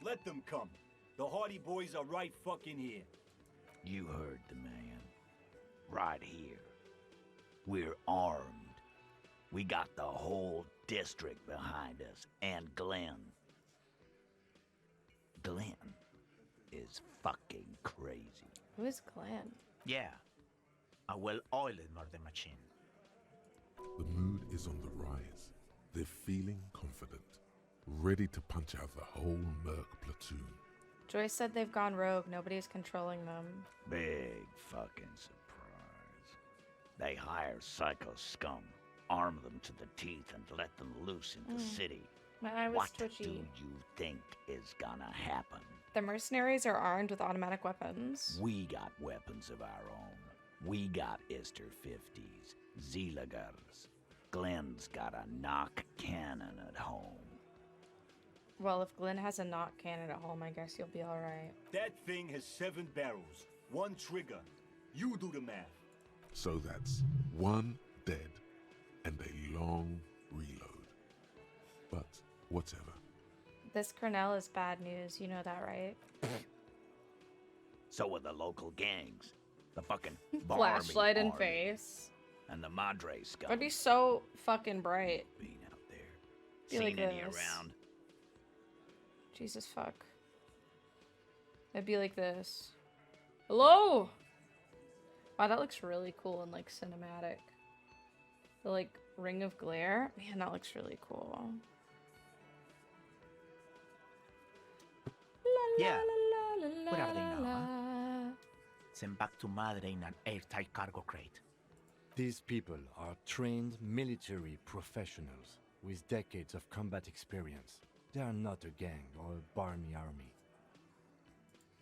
Let them come. The Hardy Boys are right fucking here. You heard the man. Right here. We're armed. We got the whole district behind us, and Glenn. Glenn is fucking crazy. Who is Glenn? Yeah, a well-oiled murder machine. The mood is on the rise. They're feeling confident, ready to punch out the whole merc platoon. Joyce said they've gone rogue. Nobody's controlling them. Big fucking surprise. They hire psycho scum, arm them to the teeth, and let them loose in the city. My eye was What twitchy. do you think is gonna happen? The mercenaries are armed with automatic weapons. We got weapons of our own. We got Ister 50s, Zeelagers. Glenn's got a knock cannon at home. Well, if Glenn has a knock cannon at home, I guess you'll be alright. That thing has 7 barrels, 1 trigger. You do the math. So that's 1 dead and a long reload. But whatever. This Cornell is bad news. You know that, right? So are the local gangs. The fucking Flashlight in army face. and the Madre scum. That'd be so fucking bright. Being out there. Be Seen like any this. around? Jesus fuck. It'd be like this. Hello! Wow, that looks really cool and like cinematic. The like ring of glare. Man, that looks really cool. Yeah. Where are they now, huh? Sent back to Madre in an airtight cargo crate. These people are trained military professionals with decades of combat experience. They are not a gang or a barmy army.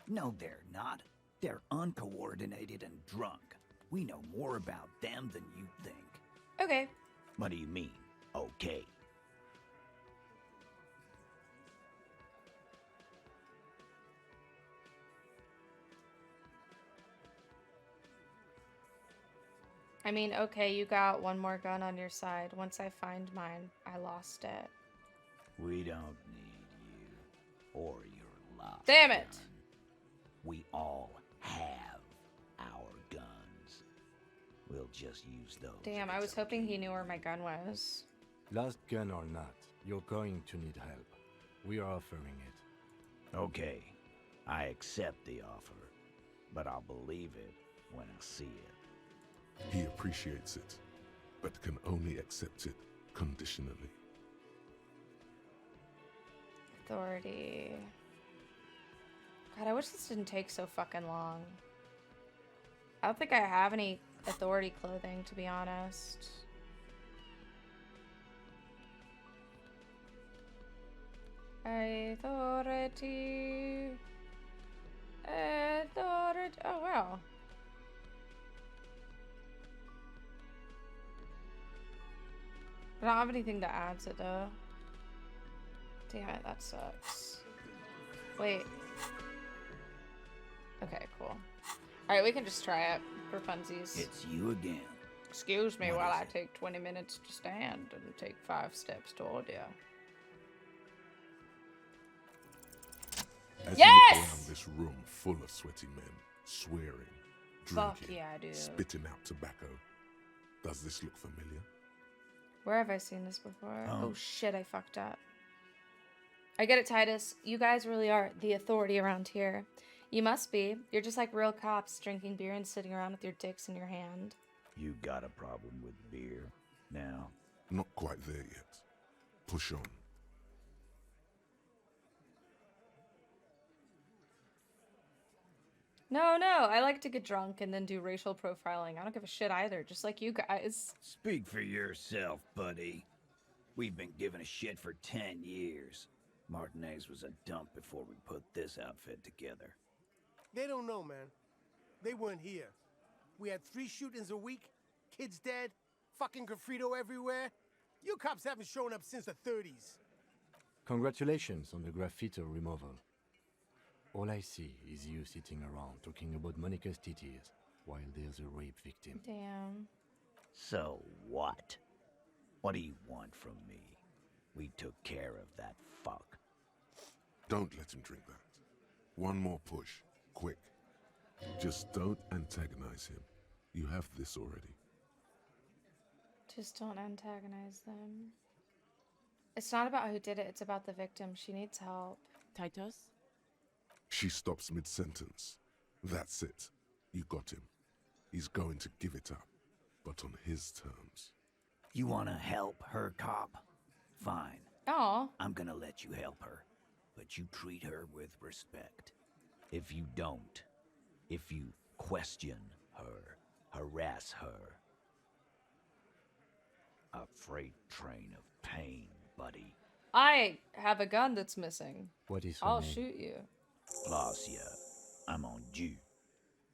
No, they're not. They're uncoordinated and drunk. We know more about them than you think. Okay. What do you mean, okay? I mean, okay, you got one more gun on your side. Once I find mine, I lost it. We don't need you or your last Damn it! gun. We all have our guns. We'll just use those. Damn, I was hoping he knew where my gun was. Last gun or not, you're going to need help. We are offering it. Okay, I accept the offer, but I'll believe it when I see it. He appreciates it, but can only accept it conditionally. Authority. God, I wish this didn't take so fucking long. I don't think I have any authority clothing, to be honest. Authority. Authority. Oh, wow. I don't have anything that adds it, though. Damn it, that sucks. Wait. Okay, cool. Alright, we can just try it for funsies. It's you again. Excuse me What while is I it? take 20 minutes to stand and take 5 steps toward you. As Yes! you look around this room full of sweaty men, swearing, Fuck drinking, yeah, dude. spitting out tobacco, does this look familiar? Where have I seen this before? Oh. Oh shit, I fucked up. I get it, Titus. You guys really are the authority around here. You must be. You're just like real cops, drinking beer and sitting around with your dicks in your hand. You got a problem with beer now? Not quite there yet. Push on. No, I like to get drunk and then do racial profiling. I don't give a shit either, just like you guys. Speak for yourself, buddy. We've been giving a shit for 10 years. Martinez was a dump before we put this outfit together. They don't know, man. They weren't here. We had 3 shootings a week, kids dead, fucking graffito everywhere. You cops haven't shown up since the 30s. Congratulations on the graffito removal. All I see is you sitting around talking about Monica's titties while there's a rape victim. Damn. So what? What do you want from me? We took care of that fuck. Don't let him drink that. One more push. Quick. Just don't antagonize him. You have this already. Just don't antagonize them. It's not about who did it, it's about the victim. She needs help. Titus? She stops mid-sentence. That's it. You got him. He's going to give it up, but on his terms. You wanna help her, cop? Fine. Aw. I'm gonna let you help her, but you treat her with respect. If you don't, if you question her, harass her, a freight train of pain, buddy. I have a gun that's missing. What is her I'll name? shoot you. Lacia, I'm on due.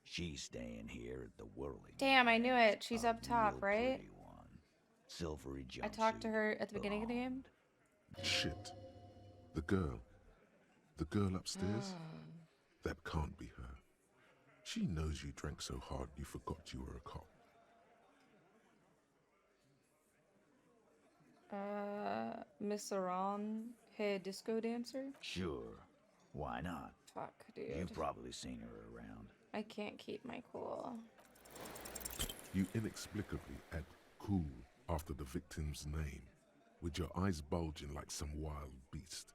She's staying here at the Whirling. Damn, I knew it. She's up top, right? Silvery jumpsuit. I talked to her at the beginning of the game. Shit. The girl. The girl upstairs? That can't be her. She knows you drank so hard you forgot you were a cop. Miss Aran, hey, disco dancer? Sure. Why not? Fuck, dude. You've probably seen her around. I can't keep my cool. You inexplicably add cool after the victim's name, with your eyes bulging like some wild beast.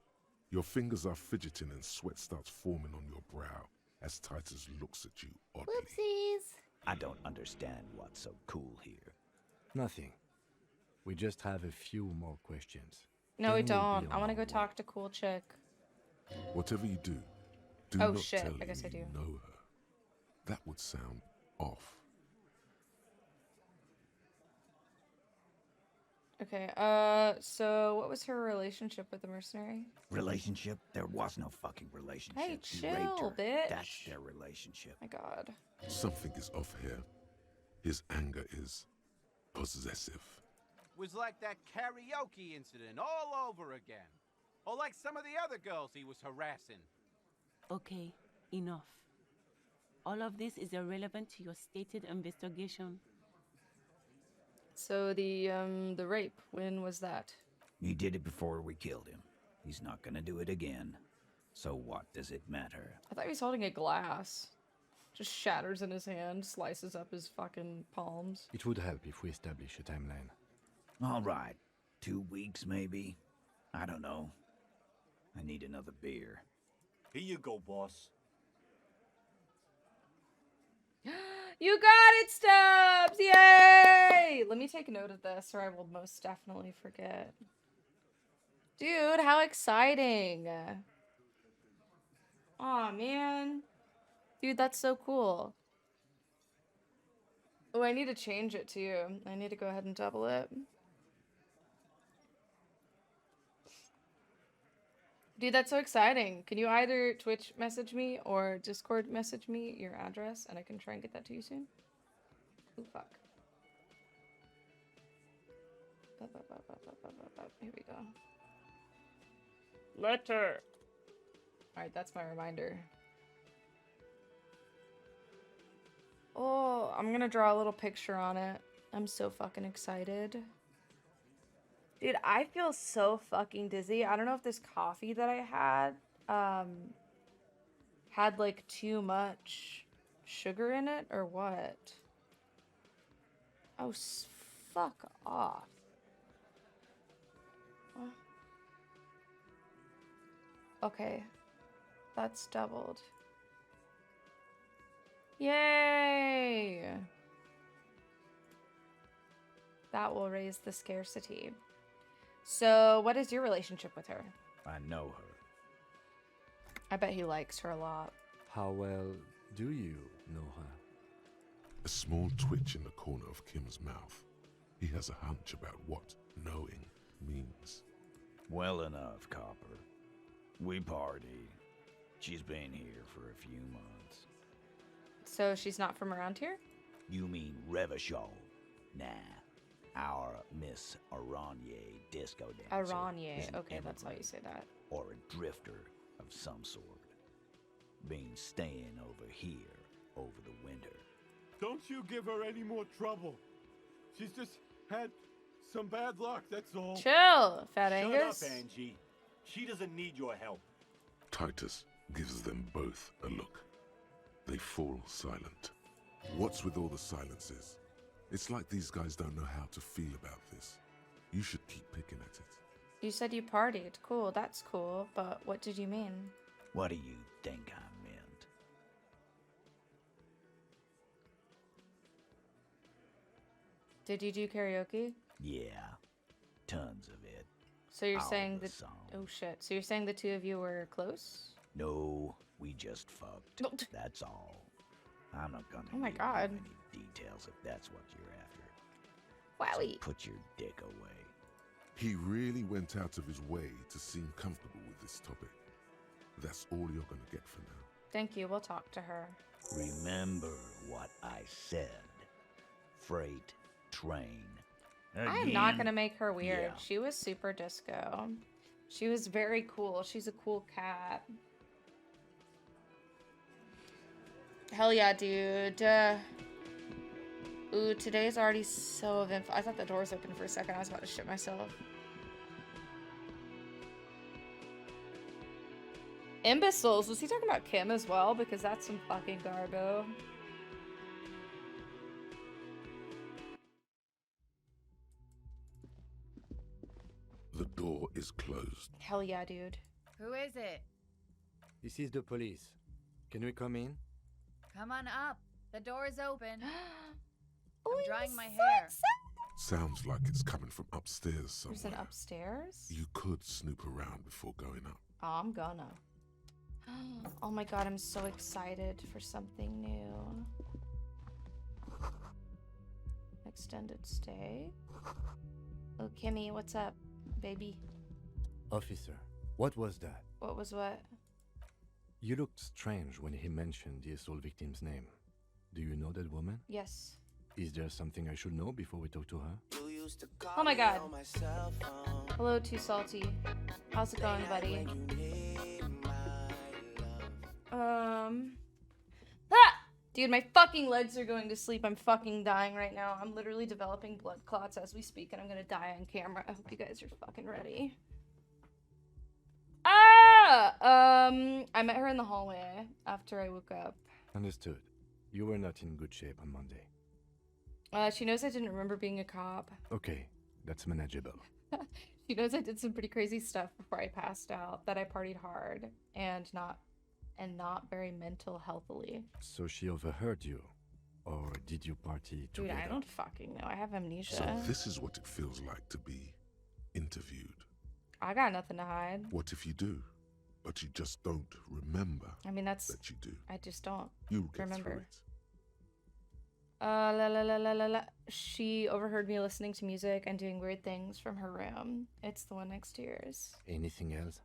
Your fingers are fidgeting and sweat starts forming on your brow as Titus looks at you oddly. Whoopsies. I don't understand what's so cool here. Nothing. We just have a few more questions. No, we Then we'll be don't. on I want to our go way. talk to cool chick. Whatever you do, do Oh, not shit. tell I guess him I you do. know her. That would sound off. Okay, so what was her relationship with the mercenary? Relationship? There was no fucking relationship. Hey, He chill, raped her. bitch. That's their relationship. My god. Something is off here. His anger is possessive. Was like that karaoke incident all over again. Or like some of the other girls he was harassing. Okay, enough. All of this is irrelevant to your stated investigation. So the rape, when was that? He did it before we killed him. He's not gonna do it again. So what does it matter? I thought he was holding a glass. Just shatters in his hand, slices up his fucking palms. It would help if we establish a timeline. All right. 2 weeks, maybe? I don't know. I need another beer. Here you go, boss. You got it, Stubbs! Yay! Let me take a note of this, or I will most definitely forget. Dude, how exciting! Aw, man. Dude, that's so cool. Oh, I need to change it too. I need to go ahead and double it. Dude, that's so exciting. Can you either Twitch message me or Discord message me your address and I can try and get that to you soon? Ooh, fuck. Here we go. Letter. Alright, that's my reminder. Oh, I'm gonna draw a little picture on it. I'm so fucking excited. Dude, I feel so fucking dizzy. I don't know if this coffee that I had like too much sugar in it or what. Oh, fuck off. Okay, that's doubled. Yay! That will raise the scarcity. So, what is your relationship with her? I know her. I bet he likes her a lot. How well do you know her? A small twitch in the corner of Kim's mouth. He has a hunch about what knowing means. Well enough, Copper. We party. She's been here for a few months. So she's not from around here? You mean Revachol? Nah. Our Miss Aranye disco dancer. Aranye. Okay, that's how you say that. Or a drifter of some sort. Been staying over here over the winter. Don't you give her any more trouble. She's just had some bad luck, that's all. Chill, Fat Shut Angus. up, Angie. She doesn't need your help. Titus gives them both a look. They fall silent. What's with all the silences? It's like these guys don't know how to feel about this. You should keep picking at it. You said you partied. Cool, that's cool. But what did you mean? What do you think I meant? Did you do karaoke? Yeah. Tons of it. So you're All saying the that... songs. Oh shit. So you're saying the two of you were close? No, we just fucked. That's all. I'm not gonna Oh my give God. you any details if that's what you're after. Wowie. So put your dick away. He really went out of his way to seem comfortable with this topic. That's all you're gonna get for now. Thank you. We'll talk to her. Remember what I said. Freight train. I am not gonna Again? make her weird. Yeah. She was super disco. She was very cool. She's a cool cat. Hell yeah, dude. Ooh, today's already so eventful. I thought the doors open for a second. I was about to shit myself. Imbeciles. Was he talking about Kim as well? Because that's some fucking garbo. The door is closed. Hell yeah, dude. Who is it? This is the police. Can we come in? Come on up. The door is open. I'm drying my hair. Sounds like it's coming from upstairs There's somewhere. an upstairs? You could snoop around before going up. Oh, I'm gonna. Oh my god, I'm so excited for something new. Extended stay. Oh, Kimmy, what's up, baby? Officer, what was that? What was what? You looked strange when he mentioned the assault victim's name. Do you know that woman? Yes. Is there something I should know before we talk to her? Oh my god. Hello, Too Salty. How's it going, buddy? Dude, my fucking legs are going to sleep. I'm fucking dying right now. I'm literally developing blood clots as we speak, and I'm gonna die on camera. I hope you guys are fucking ready. I met her in the hallway after I woke up. Understood. You were not in good shape on Monday. She knows I didn't remember being a cop. Okay, that's manageable. She knows I did some pretty crazy stuff before I passed out, that I partied hard and not very mental healthily. So she overheard you? Or did you party together? Dude, I don't fucking know. I have amnesia. So this is what it feels like to be interviewed. I got nothing to hide. What if you do, but you just don't remember? I mean, that you do. I just don't You'll get remember. through it. She overheard me listening to music and doing weird things from her room. It's the one next to yours. Anything else?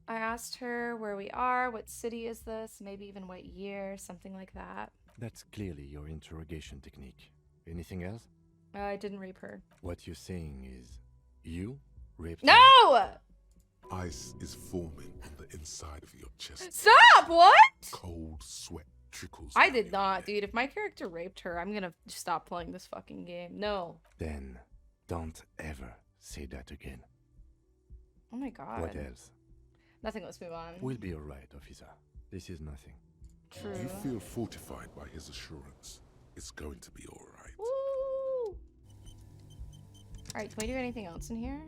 I asked her where we are, what city is this, maybe even what year, something like that. That's clearly your interrogation technique. Anything else? I didn't rape her. What you're saying is, you raped her? No! Ice is forming on the inside of your chest. Stop! What? Cold sweat trickles. I did not, dude. If my character raped her, I'm gonna stop playing this fucking game. No. Then, don't ever say that again. Oh my god. What else? Nothing, let's move on. We'll be alright, officer. This is nothing. True. You feel fortified by his assurance. It's going to be alright. Woo! Alright, can we do anything else in here?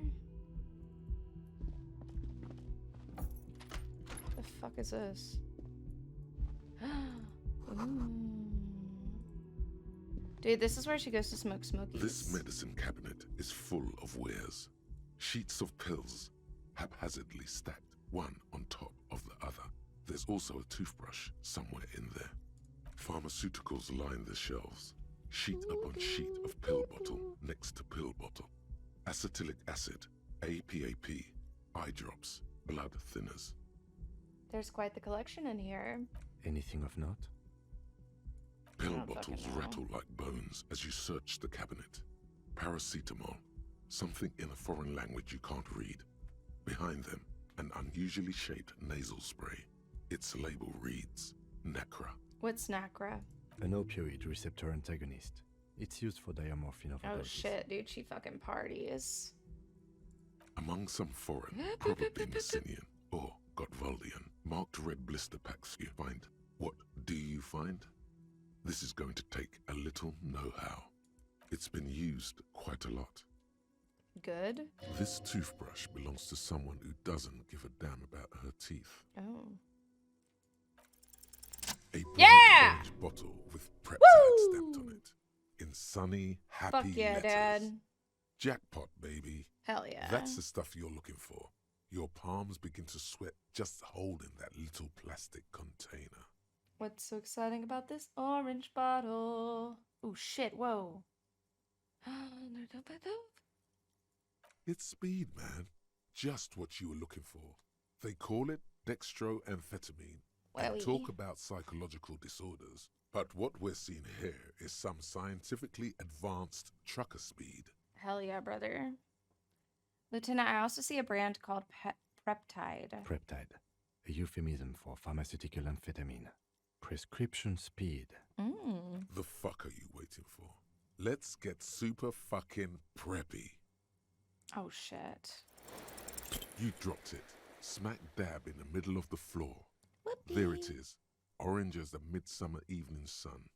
The fuck is this? Dude, this is where she goes to smoke smokies. This medicine cabinet is full of wares. Sheets of pills, haphazardly stacked, one on top of the other. There's also a toothbrush somewhere in there. Pharmaceuticals line the shelves. Sheet upon sheet of pill bottle next to pill bottle. Acetylic acid, APAP, eye drops, blood thinners. There's quite the collection in here. Anything of note? Pill bottles rattle like bones as you search the cabinet. Paracetamol, something in a foreign language you can't read. Behind them, an unusually shaped nasal spray. Its label reads, Nacra. What's Nacra? An opioid receptor antagonist. It's used for diamorphine overdoses. Oh shit, dude, she fucking parties. Among some foreign, probably Messinian or Gotvaldian, marked red blister packs you find. What do you find? This is going to take a little know-how. It's been used quite a lot. Good. This toothbrush belongs to someone who doesn't give a damn about her teeth. Oh. A orange bottle with Preptide stamped on it. In sunny, happy Fuck yeah, letters. Dad. Jackpot, baby. Hell yeah. That's the stuff you're looking for. Your palms begin to sweat just holding that little plastic container. What's so exciting about this orange bottle? Oh shit, whoa. It's speed, man. Just what you were looking for. They call it dextroamphetamine and talk about psychological disorders. But what we're seeing here is some scientifically advanced trucker speed. Hell yeah, brother. Lieutenant, I also see a brand called Preptide. Preptide, a euphemism for pharmaceutical amphetamine. Prescription speed. The fuck are you waiting for? Let's get super fucking preppy. Oh shit. You dropped it, smack dab in the middle of the floor. There it is, orange as the midsummer evening sun,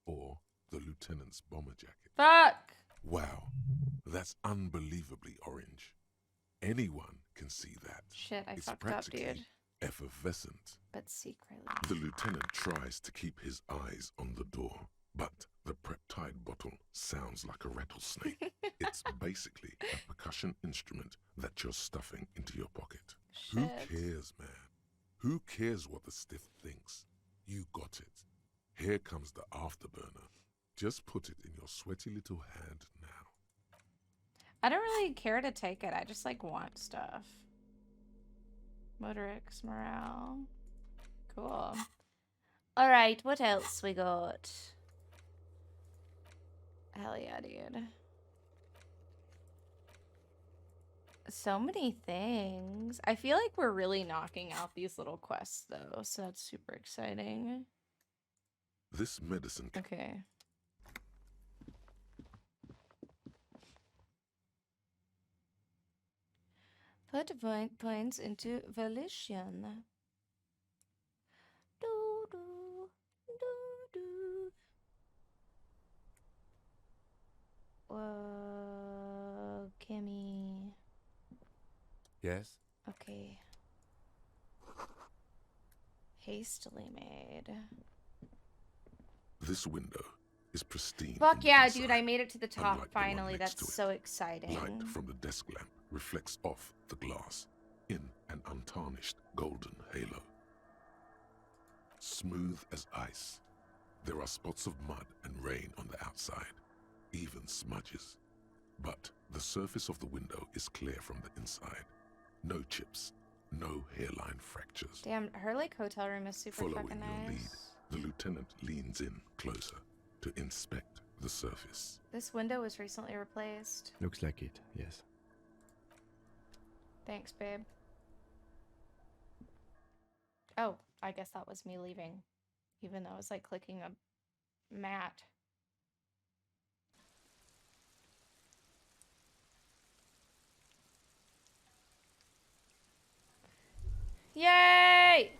or the lieutenant's bomber jacket. Fuck! Wow, that's unbelievably orange. Anyone can see that. Shit, I it's fucked up, practically dude. effervescent. But secretly. The lieutenant tries to keep his eyes on the door, but the Preptide bottle sounds like a rattlesnake. It's basically a percussion instrument that you're stuffing into your pocket. Shit. Who cares, man? Who cares what the stiff thinks? You got it. Here comes the afterburner. Just put it in your sweaty little hand now. I don't really care to take it. I just like want stuff. Motorix, morale. Cool. Alright, what else we got? Hell yeah, dude. So many things. I feel like we're really knocking out these little quests though, so that's super exciting. This medicine. Okay. Put points into volition. Do do do do. Whoa, Kimmy. Yes? Okay. Hastily made. This window is pristine. Fuck yeah, dude, I made it to the top Unlike the one finally. next That's to so it. exciting. Light from the desk lamp reflects off the glass in an untarnished golden halo. Smooth as ice. There are spots of mud and rain on the outside, even smudges. But the surface of the window is clear from the inside. No chips, no hairline fractures. Damn, her like hotel room is super Following fucking your lead, nice. the lieutenant leans in closer to inspect the surface. This window was recently replaced. Looks like it, yes. Thanks, babe. Oh, I guess that was me leaving. Even though I was like clicking a mat. Yay!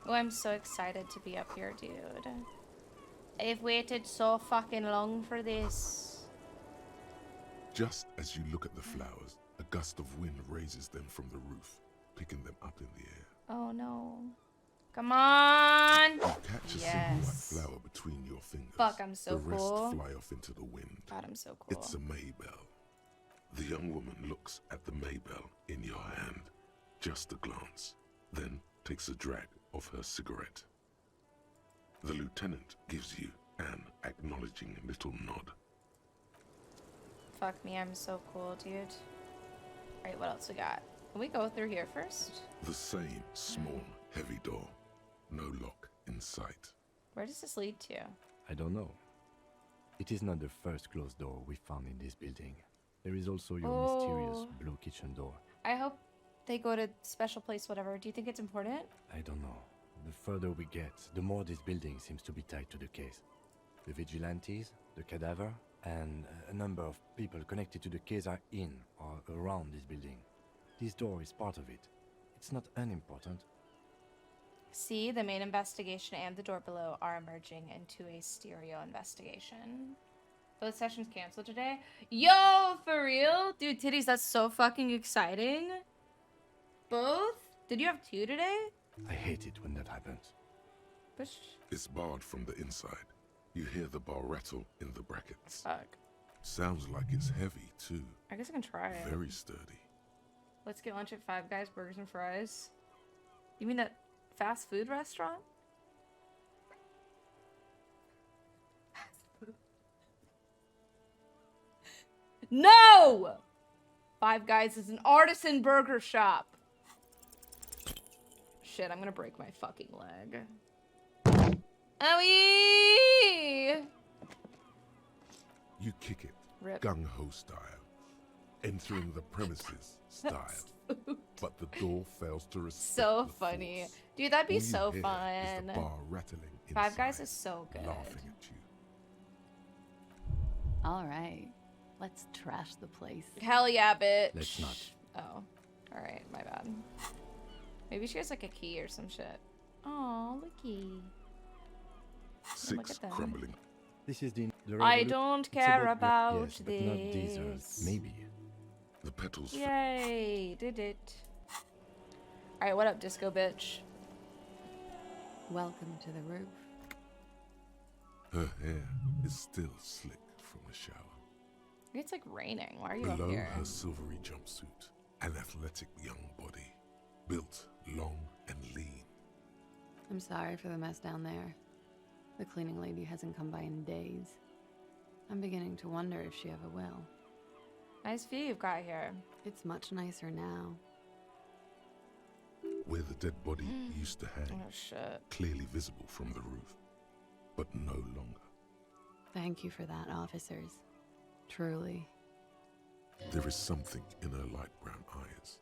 Oh, I'm so excited to be up here, dude. I've waited so fucking long for this. Just as you look at the flowers, a gust of wind raises them from the roof, picking them up in the air. Oh no. Come on! You catch a single white flower between your fingers. Fuck, I'm so the rest cool. fly off into the wind. God, I'm so cool. It's a Maybell. The young woman looks at the Maybell in your hand, just a glance, then takes a drag of her cigarette. The lieutenant gives you an acknowledging little nod. Fuck me, I'm so cool, dude. Alright, what else we got? Can we go through here first? The same small, heavy door. No lock in sight. Where does this lead to? I don't know. It is not the first closed door we found in this building. There is also your mysterious blue kitchen door. I hope they go to special place, whatever. Do you think it's important? I don't know. The further we get, the more this building seems to be tied to the case. The vigilantes, the cadaver, and a number of people connected to the case are in or around this building. This door is part of it. It's not unimportant. See, the main investigation and the door below are merging into a stereo investigation. Both sessions canceled today. Yo, for real? Dude, titties, that's so fucking exciting. Both? Did you have 2 today? I hate it when that happens. It's barred from the inside. You hear the bar rattle in the brackets. Fuck. Sounds like it's heavy, too. I guess I can try it. Very sturdy. Let's get lunch at Five Guys Burgers and Fries. You mean that fast food restaurant? No! Five Guys is an artisan burger shop. Shit, I'm gonna break my fucking leg. Owie! You kick it, Rip. gung-ho style. Entering the premises style. But the door fails to respect So the funny. force. Dude, that'd be All you so hear fun. Is the bar rattling Five Guys inside, is so good. laughing at you. All right, let's trash the place. Hell yeah, bitch. Let's not. Oh, alright, my bad. Maybe she has like a key or some shit. Oh, looky. Look at 6 them. crumbling. This is the I don't care about yes, but not desert. this. Maybe. The petals. Yay, did it. Alright, what up, disco bitch? Welcome to the roof. Her hair is still slick from the shower. It's like raining. Why are you Below up here? her silvery jumpsuit, an athletic young body, built long and lean. I'm sorry for the mess down there. The cleaning lady hasn't come by in days. I'm beginning to wonder if she ever will. Nice view you've got here. It's much nicer now. Where the dead body used to hang, Oh shit. clearly visible from the roof, but no longer. Thank you for that, officers. Truly. There is something in her light brown eyes,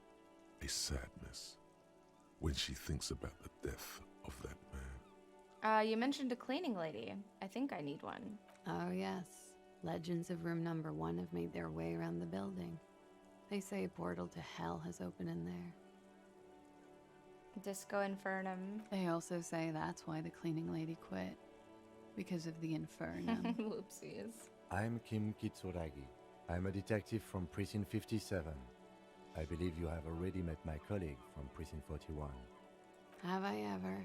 a sadness, when she thinks about the death of that man. You mentioned a cleaning lady. I think I need one. Oh yes. Legends of room number 1 have made their way around the building. They say a portal to hell has opened in there. Disco Infernum. They also say that's why the cleaning lady quit. Because of the infernum. Whoopsies. I'm Kim Kitsuragi. I'm a detective from Precinct 57. I believe you have already met my colleague from Precinct 41. Have I ever?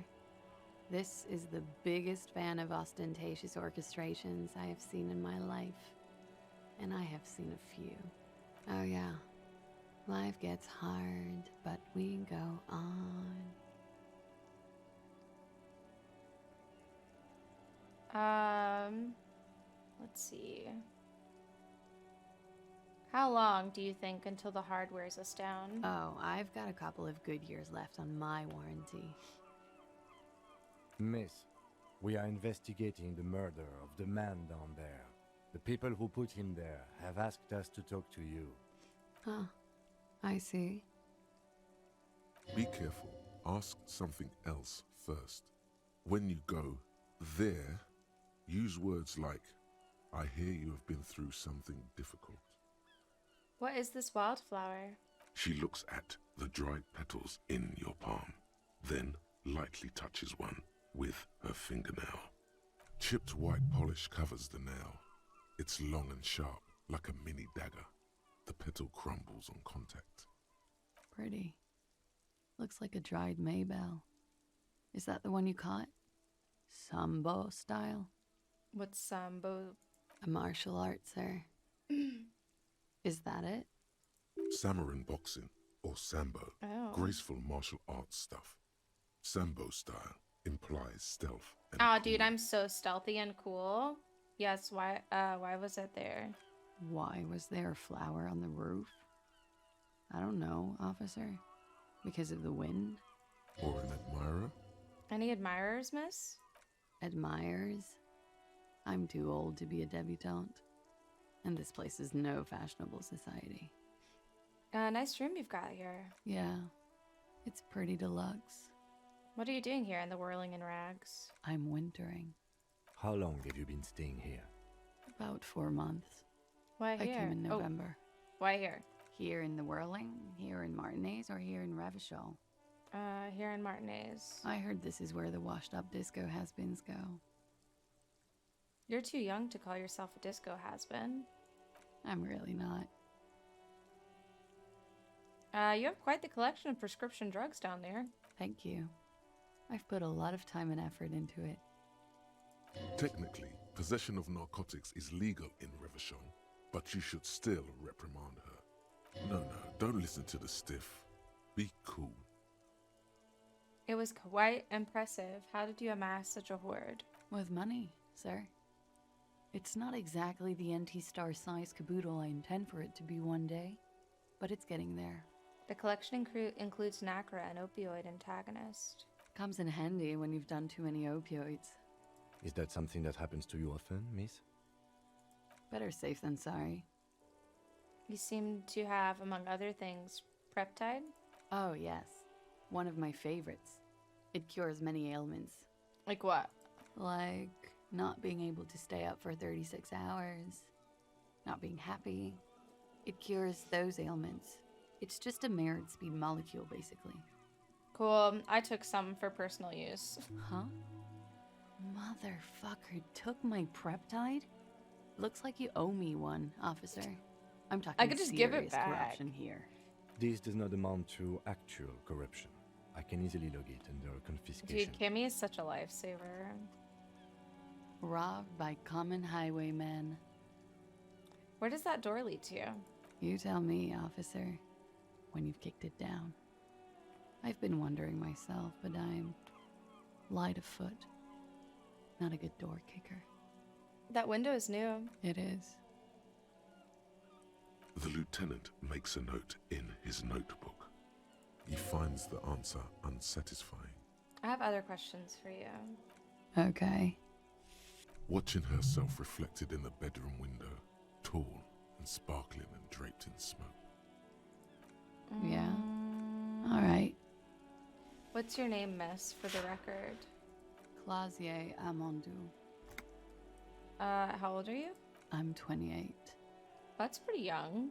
This is the biggest fan of ostentatious orchestrations I have seen in my life. And I have seen a few. Oh yeah. Life gets hard, but we go on. Let's see. How long do you think until the hard wears us down? Oh, I've got a couple of good years left on my warranty. Miss, we are investigating the murder of the man down there. The people who put him there have asked us to talk to you. Huh. I see. Be careful. Ask something else first. When you go there, use words like, I hear you have been through something difficult. What is this wildflower? She looks at the dried petals in your palm, then lightly touches one with her fingernail. Chipped white polish covers the nail. It's long and sharp, like a mini dagger. The petal crumbles on contact. Pretty. Looks like a dried maybell. Is that the one you caught? Sambo style? What's Sambo? A martial art, sir. Is that it? Samurai boxing, or Sambo, graceful martial arts stuff. Sambo style implies stealth and Oh, dude, I'm so stealthy and cool. Yes, why was it there? Why was there a flower on the roof? I don't know, officer. Because of the wind? Or an admirer? Any admirers, miss? Admirers? I'm too old to be a debutante. And this place is no fashionable society. Nice room you've got here. Yeah, it's pretty deluxe. What are you doing here in the whirling in rags? I'm wintering. How long have you been staying here? About 4 months. Why here? I came in November. Why here? Here in the Whirling, here in Martinez, or here in Revachol? Here in Martinez. I heard this is where the washed-up disco has-beens go. You're too young to call yourself a disco has-been. I'm really not. You have quite the collection of prescription drugs down there. Thank you. I've put a lot of time and effort into it. Technically, possession of narcotics is legal in Revachon, but you should still reprimand her. No, don't listen to the stiff. Be cool. It was quite impressive. How did you amass such a hoard? With money, sir. It's not exactly the NT-star size caboodle I intend for it to be one day, but it's getting there. The collection includes Nacra, an opioid antagonist. Comes in handy when you've done too many opioids. Is that something that happens to you often, miss? Better safe than sorry. You seem to have, among other things, Preptide? Oh, yes. One of my favorites. It cures many ailments. Like what? Like not being able to stay up for 36 hours. Not being happy. It cures those ailments. It's just a merit speed molecule, basically. Cool. I took some for personal use. Huh? Motherfucker took my Preptide? Looks like you owe me one, officer. I'm talking I could just give it serious back. corruption here. This does not amount to actual corruption. I can easily log it under confiscation. Dude, Kimmy is such a lifesaver. Robbed by common highwaymen. Where does that door lead to? You tell me, officer, when you've kicked it down. I've been wondering myself, but I'm light of foot. Not a good door kicker. That window is new. It is. The lieutenant makes a note in his notebook. He finds the answer unsatisfying. I have other questions for you. Okay. Watching herself reflected in the bedroom window, tall and sparkling and draped in smoke. Yeah. All right. What's your name, miss, for the record? Clausier Amandu. How old are you? I'm 28. That's pretty young.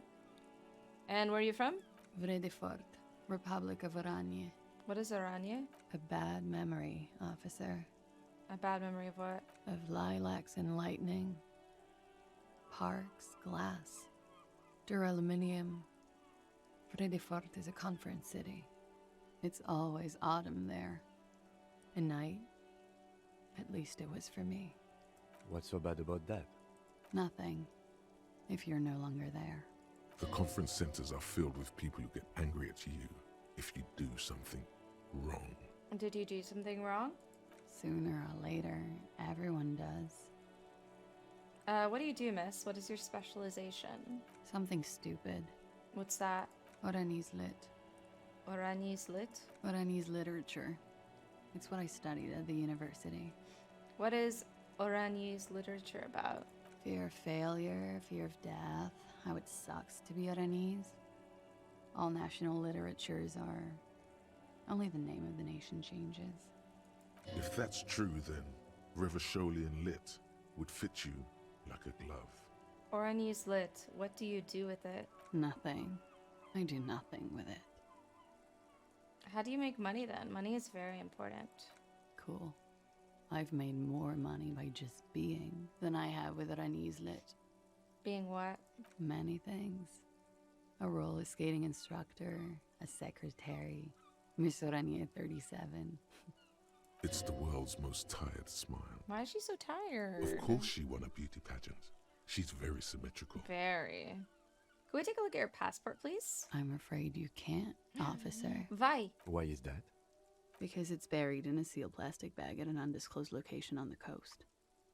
And where are you from? Vredefort, Republic of Oranje. What is Oranje? A bad memory, officer. A bad memory of what? Of lilacs and lightning. Parks, glass. Duraluminum. Vredefort is a conference city. It's always autumn there. And night. At least it was for me. What's so bad about that? Nothing. If you're no longer there. The conference centers are filled with people who get angry at you if you do something wrong. Did you do something wrong? Sooner or later, everyone does. What do you do, miss? What is your specialization? Something stupid. What's that? Oranese lit. Oranese lit? Oranese literature. It's what I studied at the university. What is Oranese literature about? Fear of failure, fear of death, how it sucks to be Oranese. All national literatures are... Only the name of the nation changes. If that's true, then Revacholian lit would fit you like a glove. Oranese lit. What do you do with it? Nothing. I do nothing with it. How do you make money then? Money is very important. Cool. I've made more money by just being than I have with Oranese lit. Being what? Many things. A roller skating instructor, a secretary, Miss Oranje 37. It's the world's most tired smile. Why is she so tired? Of course she won a beauty pageant. She's very symmetrical. Very. Can we take a look at your passport, please? I'm afraid you can't, officer. Why? Why is that? Because it's buried in a sealed plastic bag at an undisclosed location on the coast,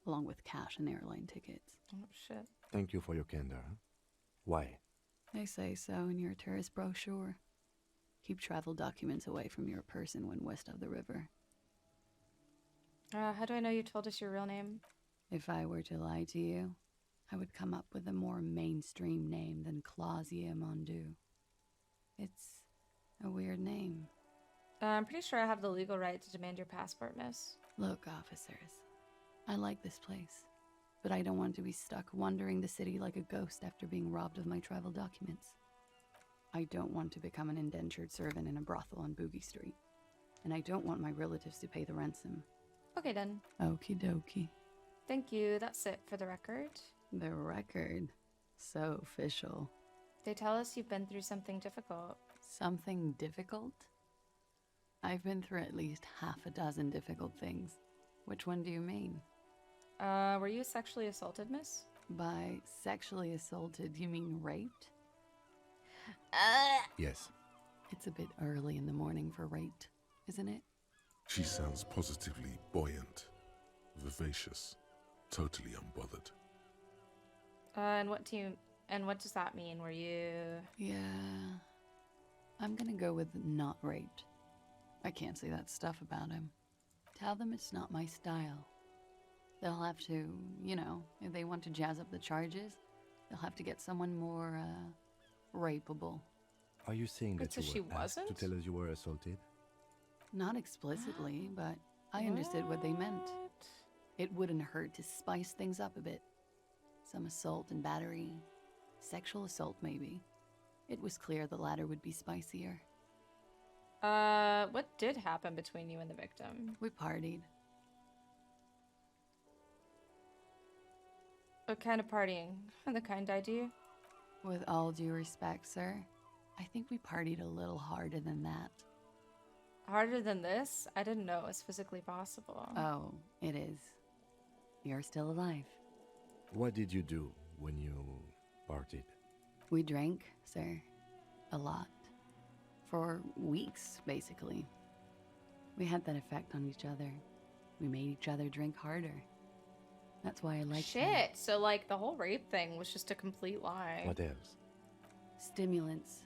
along with cash and airline tickets. Oh, shit. Thank you for your candor. Huh? Why? They say so in your tourist brochure. Keep travel documents away from your person when west of the river. How do I know you told us your real name? If I were to lie to you, I would come up with a more mainstream name than Clausier Amandu. It's a weird name. I'm pretty sure I have the legal right to demand your passport, miss. Look, officers, I like this place, but I don't want to be stuck wandering the city like a ghost after being robbed of my travel documents. I don't want to become an indentured servant in a brothel on Boogie Street, and I don't want my relatives to pay the ransom. Okay, then. Okie dokie. Thank you. That's it for the record. The record. So official. They tell us you've been through something difficult. Something difficult? I've been through at least half a dozen difficult things. Which one do you mean? Were you sexually assaulted, miss? By sexually assaulted, you mean raped? Yes. It's a bit early in the morning for raped, isn't it? She sounds positively buoyant, vivacious, totally unbothered. And what does that mean? Were you... Yeah. I'm gonna go with not raped. I can't say that stuff about him. Tell them it's not my style. They'll have to, you know, if they want to jazz up the charges, they'll have to get someone more, rapeable. Are you saying Wait, that so you she were asked to wasn't? tell us you were assaulted? Not explicitly, but I understood what they meant. It wouldn't hurt to spice things up a bit. Some assault and battery. Sexual assault, maybe. It was clear the latter would be spicier. What did happen between you and the victim? We partied. What kind of partying? The kind I do? With all due respect, sir, I think we partied a little harder than that. Harder than this? I didn't know it was physically possible. Oh, it is. You're still alive. What did you do when you partied? We drank, sir. A lot. For weeks, basically. We had that effect on each other. We made each other drink harder. That's why I like Shit. So like the whole rape thing was just a complete lie. What else? Stimulants.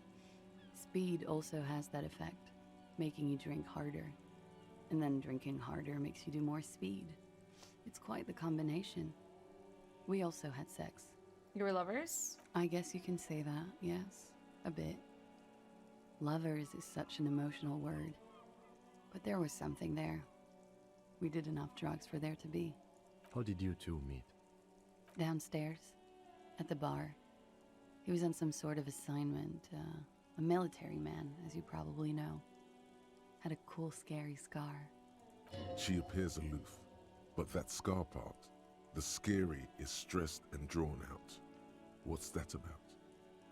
Speed also has that effect, making you drink harder. And then drinking harder makes you do more speed. It's quite the combination. We also had sex. You were lovers? I guess you can say that, yes. A bit. Lovers is such an emotional word. But there was something there. We did enough drugs for there to be. How did you two meet? Downstairs. At the bar. He was on some sort of assignment. A military man, as you probably know. Had a cool, scary scar. She appears aloof, but that scar part, the scary, is stressed and drawn out. What's that about?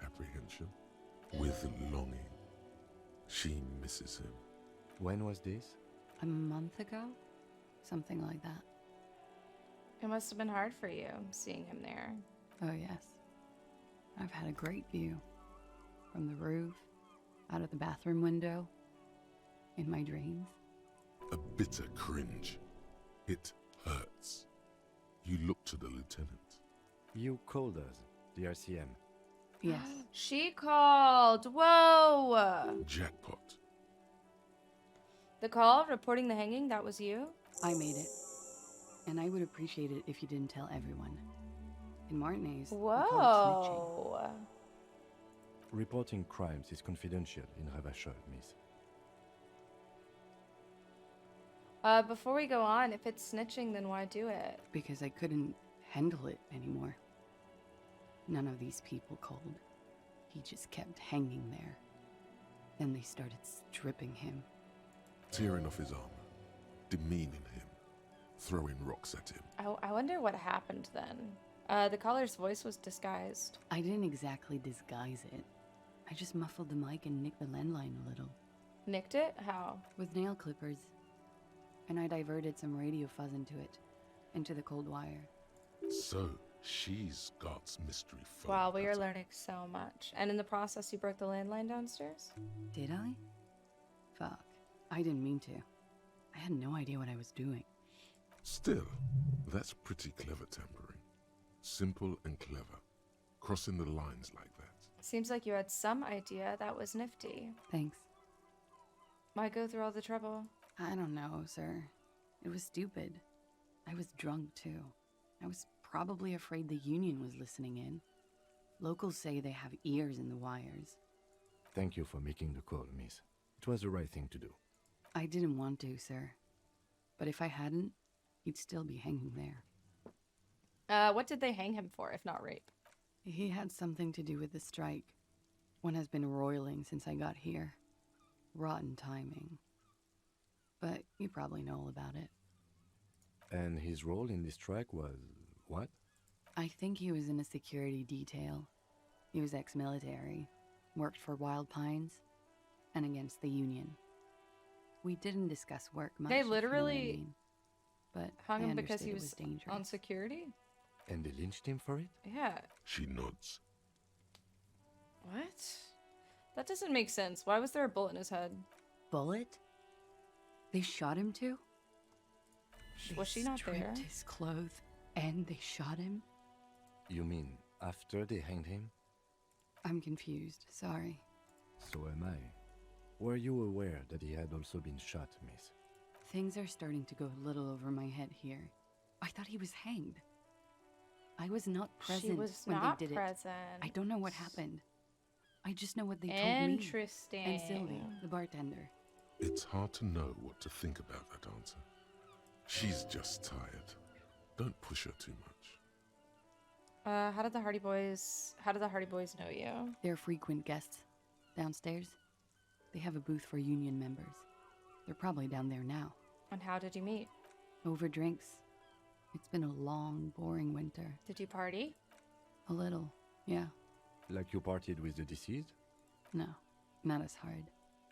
Apprehension? With longing. She misses him. When was this? A month ago? Something like that. It must have been hard for you, seeing him there. Oh, yes. I've had a great view. From the roof, out of the bathroom window, in my dreams. A bitter cringe. It hurts. You look to the lieutenant. You called us, the RCM. Yes. She called. Whoa! Jackpot. The call reporting the hanging, that was you? I made it. And I would appreciate it if you didn't tell everyone. In Martinez, we call it Whoa. Reporting crimes is confidential in Ravachol, miss. Before we go on, if it's snitching, then why do it? because I couldn't handle it anymore. None of these people called. He just kept hanging there. Then they started stripping him. Tearing off his armor. Demeaning him. Throwing rocks at him. I wonder what happened then. The caller's voice was disguised. I didn't exactly disguise it. I just muffled the mic and nicked the landline a little. Nicked it? How? With nail clippers. And I diverted some radio fuzz into it. Into the cold wire. So, she's God's mystery phone. Wow, we are learning so much. And in the process, you broke the landline downstairs? Did I? Fuck. I didn't mean to. I had no idea what I was doing. Still, that's pretty clever tampering. Simple and clever. Crossing the lines like that. Seems like you had some idea. That was nifty. Thanks. Why go through all the trouble? I don't know, sir. It was stupid. I was drunk, too. I was probably afraid the Union was listening in. Locals say they have ears in the wires. Thank you for making the call, miss. It was the right thing to do. I didn't want to, sir. But if I hadn't, he'd still be hanging there. What did they hang him for, if not rape? He had something to do with the strike. One has been roiling since I got here. Rotten timing. But you probably know all about it. And his role in this strike was what? I think he was in a security detail. He was ex-military, worked for Wild Pines, and against the Union. We didn't discuss work much. They if you know what I literally mean. But hung I him because understood he it was dangerous. on security? And they lynched him for it? Yeah. She nods. What? That doesn't make sense. Why was there a bullet in his head? Bullet? They shot him too? Was she not there? Stripped his clothes and they shot him? You mean after they hanged him? I'm confused. Sorry. So am I. Were you aware that he had also been shot, miss? Things are starting to go a little over my head here. I thought he was hanged. I was not present She was when not they did present. it. I don't know what happened. I just know what they told me. Interesting. And Sylvie, the bartender. It's hard to know what to think about that answer. She's just tired. Don't push her too much. How did the Hardy Boys know you? They're frequent guests. Downstairs. They have a booth for union members. They're probably down there now. And how did you meet? Over drinks. It's been a long, boring winter. Did you party? A little, yeah. Like you partied with the deceased? No, not as hard.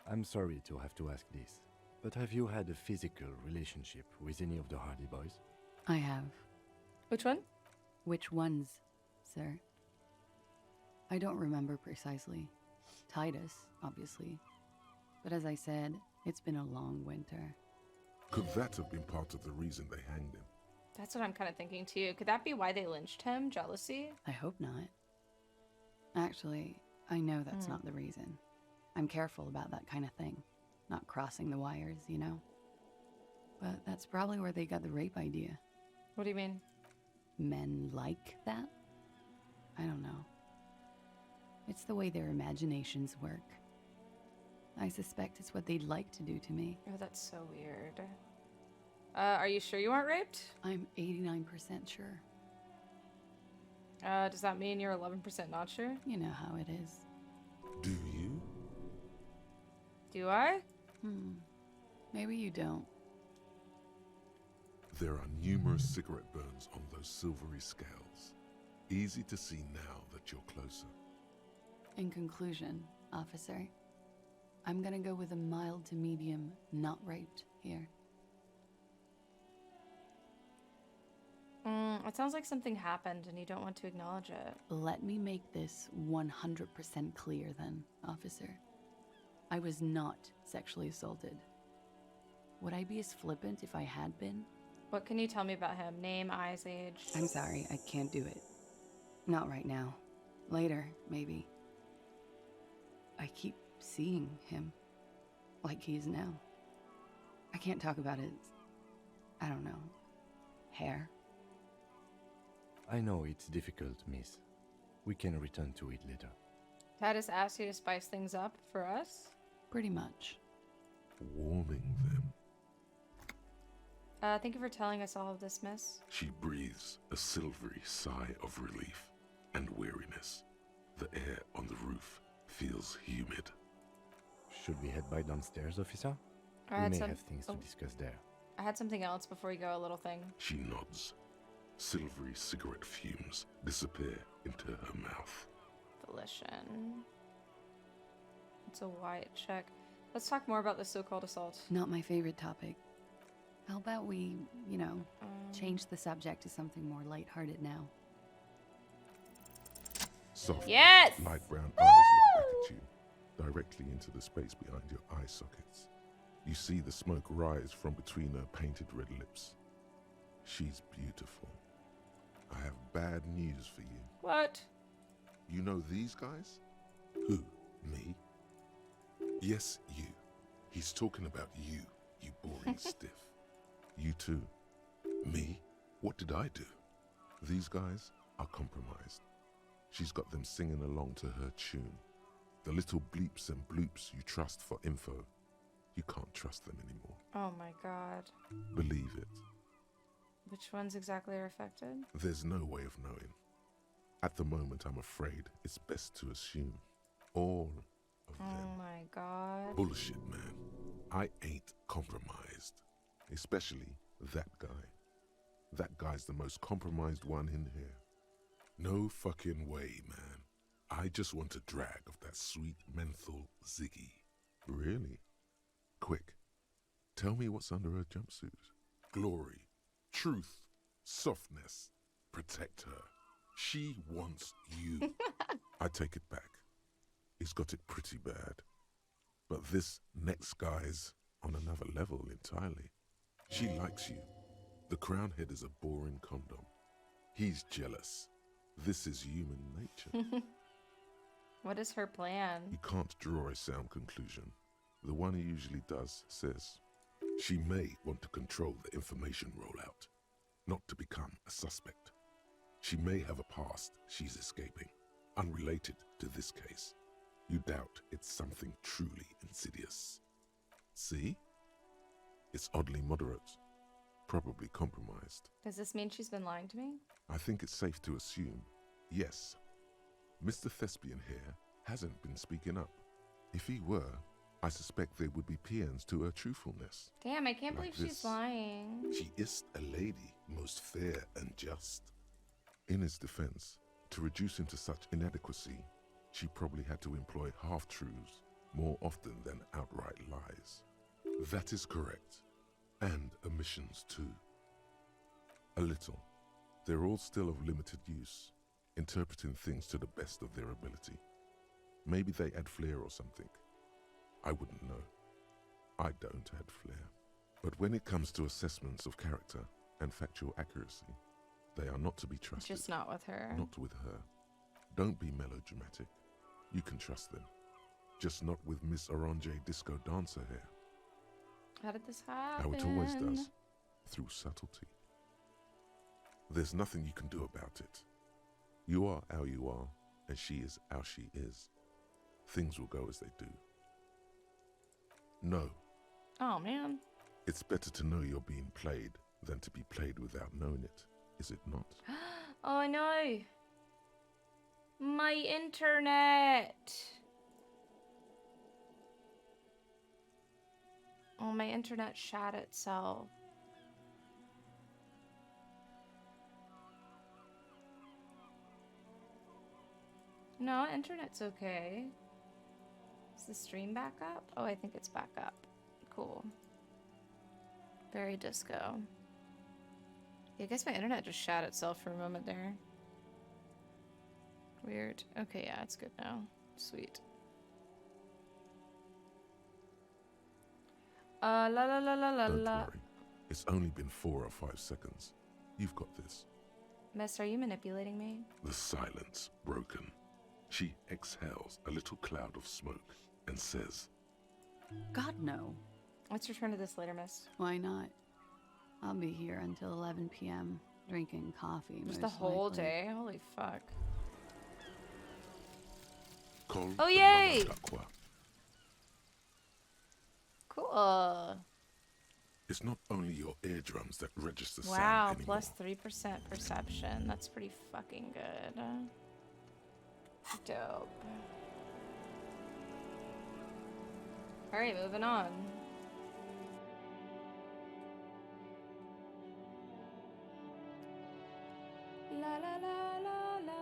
I'm sorry to have to ask this, but have you had a physical relationship with any of the Hardy Boys? I have. Which one? Which ones, sir? I don't remember precisely. Titus, obviously. But as I said, it's been a long winter. Could that have been part of the reason they hanged him? That's what I'm kind of thinking too. Could that be why they lynched him? Jealousy? I hope not. Actually, I know that's not the reason. I'm careful about that kind of thing. Not crossing the wires, you know? But that's probably where they got the rape idea. What do you mean? Men like that? I don't know. It's the way their imaginations work. I suspect it's what they'd like to do to me. Oh, that's so weird. Are you sure you weren't raped? I'm 89% sure. Does that mean you're 11% not sure? You know how it is. Do you? Do I? Maybe you don't. There are numerous cigarette burns on those silvery scales. Easy to see now that you're closer. In conclusion, officer, I'm gonna go with a mild to medium not raped here. It sounds like something happened and you don't want to acknowledge it. Let me make this 100% clear then, officer. I was not sexually assaulted. Would I be as flippant if I had been? What can you tell me about him? Name, eyes, age? I'm sorry, I can't do it. Not right now. Later, maybe. I keep seeing him like he is now. I can't talk about his, I don't know, hair. I know it's difficult, miss. We can return to it later. Titus asked you to spice things up for us? Pretty much. Warming them. Thank you for telling us all of this, miss. She breathes a silvery sigh of relief and weariness. The air on the roof feels humid. Should we head by downstairs, officer? We may have things to discuss there. I had something else before you go, a little thing. She nods. Silvery cigarette fumes disappear into her mouth. Volition. It's a Wyatt check. Let's talk more about this so-called assault. Not my favorite topic. How about we, you know, change the subject to something more lighthearted now? Soft, yes! light brown eyes look back at you, directly into the space behind your eye sockets. You see the smoke rise from between her painted red lips. She's beautiful. I have bad news for you. What? You know these guys? Who? Me? Yes, you. He's talking about you, you boring stiff. You too. Me? What did I do? These guys are compromised. She's got them singing along to her tune. The little bleeps and bloops you trust for info. You can't trust them anymore. Oh my god. Believe it. Which ones exactly are affected? There's no way of knowing. At the moment, I'm afraid it's best to assume all of them. Oh my god. Bullshit, man. I ain't compromised. Especially that guy. That guy's the most compromised one in here. No fucking way, man. I just want a drag of that sweet menthol Ziggy. Really? Quick. Tell me what's under her jumpsuit. Glory. Truth. Softness. Protect her. She wants you. I take it back. He's got it pretty bad. But this next guy's on another level entirely. She likes you. The crown head is a boring condom. He's jealous. This is human nature. What is her plan? You can't draw a sound conclusion. The one he usually does says, she may want to control the information rollout, not to become a suspect. She may have a past she's escaping, unrelated to this case. You doubt it's something truly insidious. See? It's oddly moderate, probably compromised. Does this mean she's been lying to me? I think it's safe to assume, yes. Mr. Thespian here hasn't been speaking up. If he were, I suspect there would be paeans to her truthfulness. Damn, I can't Like believe she's this. lying. She is a lady, most fair and just. In his defense, to reduce him to such inadequacy, she probably had to employ half-truths more often than outright lies. That is correct. And omissions too. A little. They're all still of limited use, interpreting things to the best of their ability. Maybe they add flair or something. I wouldn't know. I don't add flair. But when it comes to assessments of character and factual accuracy, they are not to be trusted. Just not with her. Not with her. Don't be melodramatic. You can trust them. Just not with Miss Orange Disco Dancer here. How did this happen? How it always does. Through subtlety. There's nothing you can do about it. You are how you are, and she is how she is. Things will go as they do. No. Oh, man. It's better to know you're being played than to be played without knowing it, is it not? Oh, no. My internet. Oh, my internet shat itself. No, internet's okay. Is the stream back up? Oh, I think it's back up. Cool. Very disco. Yeah, I guess my internet just shat itself for a moment there. Weird. Okay, yeah, it's good now. Sweet. La la la la la Don't la. worry. It's only been 4 or 5 seconds. You've got this. Miss, are you manipulating me? The silence broken. She exhales a little cloud of smoke and says, God, no. Let's return to this later, miss. Why not? I'll be here until 11 p.m. drinking coffee. Just the most whole likely. day? Holy fuck. Call Oh, the yay! Mama Dakwa. Cool. It's not only your eardrums that register Wow, sound anymore. plus 3% perception. That's pretty fucking good. Dope. Alright, moving on. La la la la la.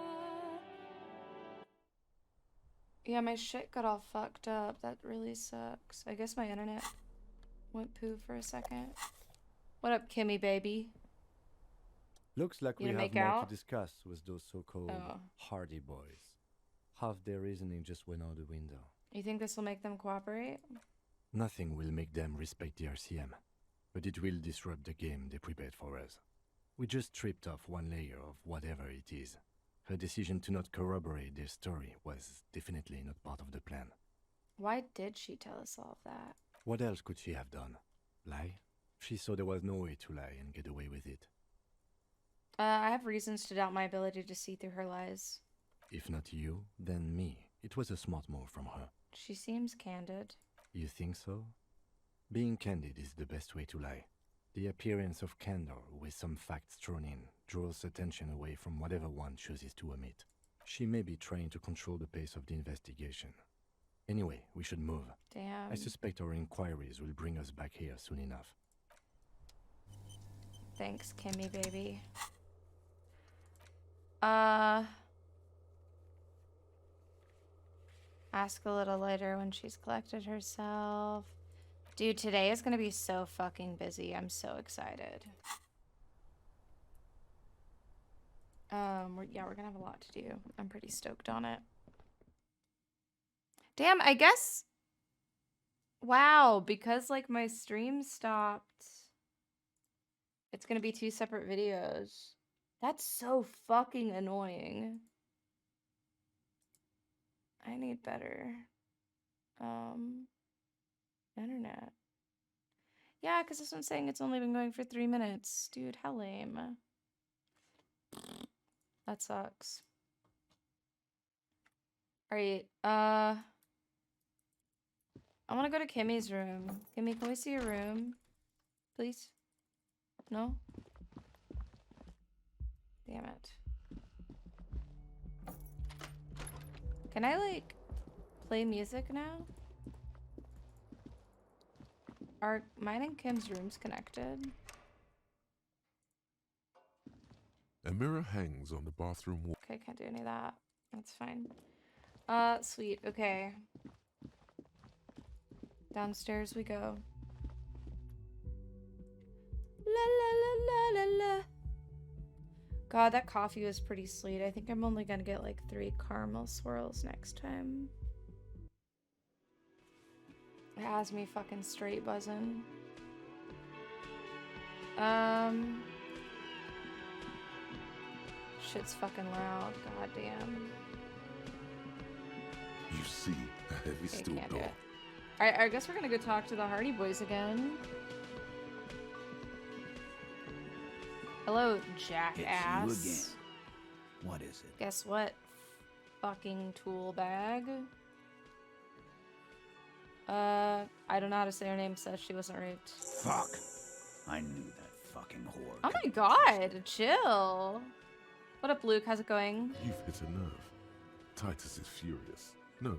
Yeah, my shit got all fucked up. That really sucks. I guess my internet went poo for a second. What up, Kimmy baby? Looks like You we gonna have make more out? to discuss with those so-called Oh. Hardy boys. Half their reasoning just went out the window. You think this will make them cooperate? Nothing will make them respect the RCM, but it will disrupt the game they prepared for us. We just stripped off one layer of whatever it is. Her decision to not corroborate their story was definitely not part of the plan. Why did she tell us all of that? What else could she have done? Lie? She saw there was no way to lie and get away with it. I have reasons to doubt my ability to see through her lies. If not you, then me. It was a smart move from her. She seems candid. You think so? Being candid is the best way to lie. The appearance of candor with some facts thrown in draws attention away from whatever one chooses to omit. She may be trying to control the pace of the investigation. Anyway, we should move. Damn. I suspect our inquiries will bring us back here soon enough. Thanks, Kimmy baby. Ask a little later when she's collected herself. Dude, today is gonna be so fucking busy. I'm so excited. We're gonna have a lot to do. I'm pretty stoked on it. Damn, I guess. Wow, because like my stream stopped. It's gonna be 2 separate videos. That's so fucking annoying. I need better internet. Yeah, because this one's saying it's only been going for 3 minutes. Dude, how lame. That sucks. Alright, I want to go to Kimmy's room. Kimmy, can we see your room? Please? No? Damn it. Can I, like, play music now? Are mine and Kim's rooms connected? A mirror hangs on the bathroom wall. Okay, can't do any of that. That's fine. Sweet. Okay. Downstairs we go. La la la la la la. God, that coffee was pretty sweet. I think I'm only gonna get like 3 caramel swirls next time. It has me fucking straight buzzing. Shit's fucking loud. Goddamn. You see a heavy steel can't do door. it. Alright, I guess we're gonna go talk to the Hardy Boys again. Hello, jackass. It's you again. What is it? Guess what? Fucking tool bag. I don't know how to say her name, says she wasn't raped. Fuck. I knew that fucking whore. Oh my god, chill. What up, Luke? How's it going? You've hit a nerve. Titus is furious. No,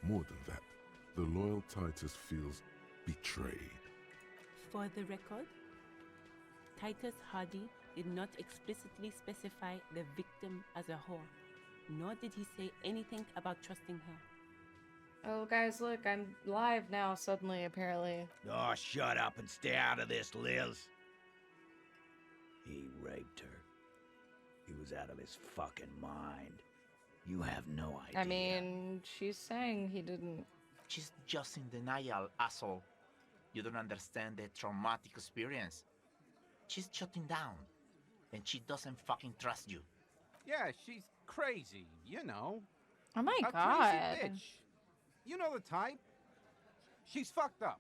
more than that. The loyal Titus feels betrayed. For the record, Titus Hardy did not explicitly specify the victim as a whore, nor did he say anything about trusting her. Oh, guys, look, I'm live now, suddenly, apparently. Oh, shut up and stay out of this, Liz. He raped her. He was out of his fucking mind. You have no idea. I mean, she's saying he didn't. She's just in denial, asshole. You don't understand the traumatic experience. She's shutting down, and she doesn't fucking trust you. Yeah, she's crazy, you know. Oh my A god. crazy bitch. You know the type. She's fucked up.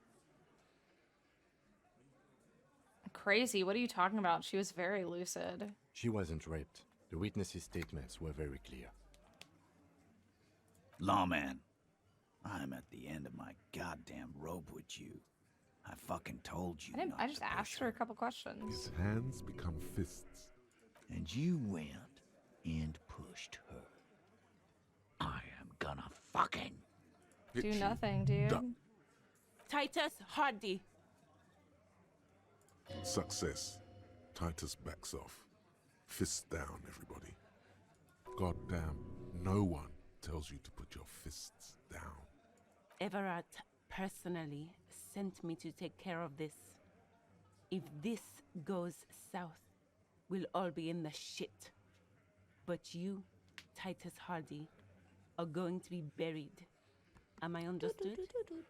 Crazy? What are you talking about? She was very lucid. She wasn't raped. The witnesses' statements were very clear. Lawman, I'm at the end of my goddamn rope with you. I fucking told you. I just asked her a couple questions. His hands become fists. And you went and pushed her. I am gonna fucking Do nothing, dude. Titus Hardy. Success. Titus backs off. Fists down, everybody. Goddamn, no one tells you to put your fists down. Everett personally sent me to take care of this. If this goes south, we'll all be in the shit. But you, Titus Hardy, are going to be buried. Am I understood?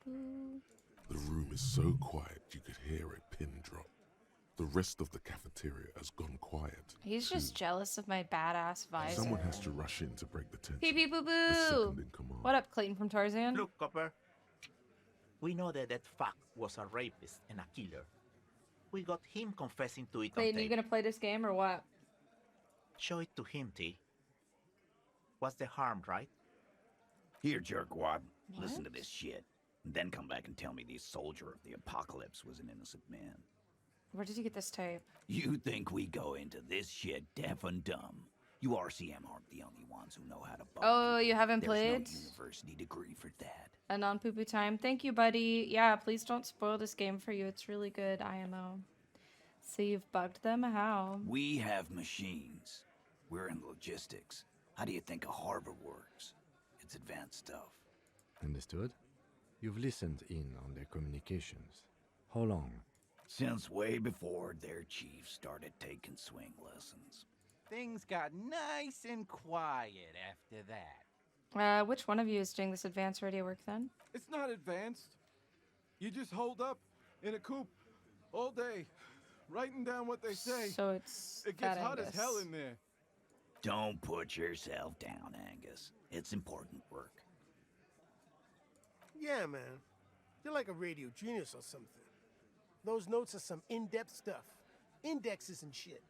The room is so quiet you could hear a pin drop. The rest of the cafeteria has gone quiet. He's just jealous of my badass visor. Someone has to rush in to break the tension. Pee pee boo The boo. second in command. What up, Clayton from Tarzan? Look, Copper. We know that fuck was a rapist and a killer. We got him confessing to it on Clayton, you tape. gonna play this game or what? Show it to him, T. What's the harm, right? Here, jerkwad. What? Listen to this shit. And then come back and tell me the soldier of the apocalypse was an innocent man. Where did you get this tape? You think we go into this shit deaf and dumb? You RCM aren't the only ones who know how to bug. Oh, you haven't There's played? no university degree for that. A non-poo-poo time. Thank you, buddy. Yeah, please don't spoil this game for you. It's really good, IMO. So you've bugged them? How? We have machines. We're in logistics. How do you think a harbor works? It's advanced stuff. Understood? You've listened in on their communications. How long? Since way before their chief started taking swing lessons. Things got nice and quiet after that. Which one of you is doing this advanced radio work then? It's not advanced. You just hold up in a coop all day, writing down what they say. So it's It gets Fat hot as Angus. hell in there. Don't put yourself down, Angus. It's important work. Yeah, man. You're like a radio genius or something. Those notes are some in-depth stuff. Indexes and shit.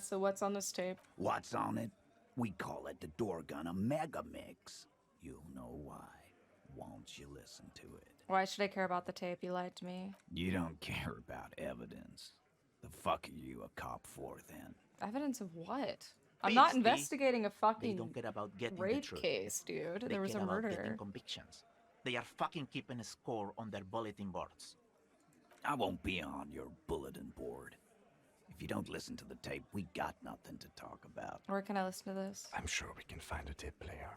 So what's on this tape? What's on it? We call it the Dorgun Mega Mix. You'll know why. Won't you listen to it? Why should I care about the tape? You lied to me. You don't care about evidence. The fuck are you a cop for, then? Evidence of what? I'm not Please, investigating a They fucking don't care about getting the rape truth. case, dude. They There was care a about murder. getting convictions. They are fucking keeping a score on their bulletin boards. I won't be on your bulletin board. If you don't listen to the tape, we got nothing to talk about. Where can I listen to this? I'm sure we can find a tape player.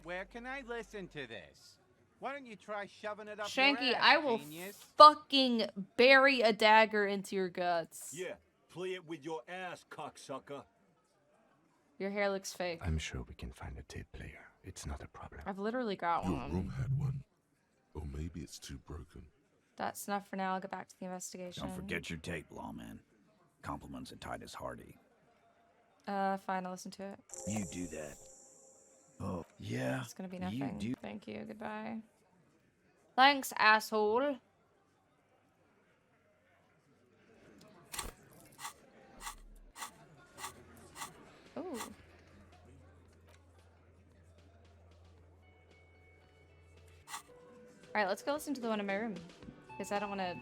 Where can I listen to this? Why don't you try shoving it up Shanky, your ass, I will genius? fucking bury a dagger into your guts. Yeah, play it with your ass, cocksucker. Your hair looks fake. I'm sure we can find a tape player. It's not a problem. I've literally got Your one. room had one. Or maybe it's too broken. That's enough for now. I'll get back to the investigation. Don't forget your tape, lawman. Compliments of Titus Hardy. Fine, I'll listen to it. You do that. Oh, yeah. It's gonna be you nothing. do. Thank you. Goodbye. Thanks, asshole. Ooh. Alright, let's go listen to the one in my room. Because I don't want to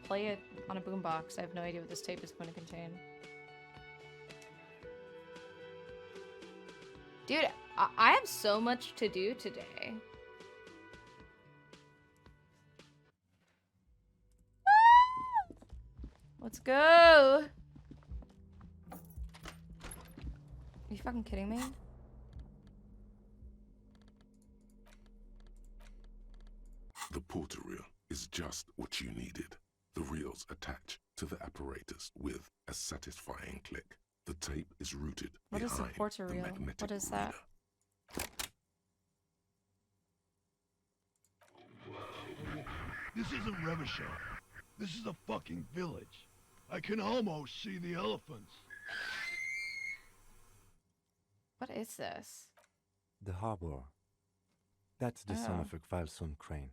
play it on a boombox. I have no idea what this tape is going to contain. Dude, I have so much to do today. Let's go! Are you fucking kidding me? The porter reel is just what you needed. The reels attach to the apparatus with a satisfying click. The tape is rooted What is the behind porter the reel? magnetic What is reader. that? This isn't Revachol. This is a fucking village. I can almost see the elephants. What is this? The harbor. That's the son Oh. of a Kvalson crane.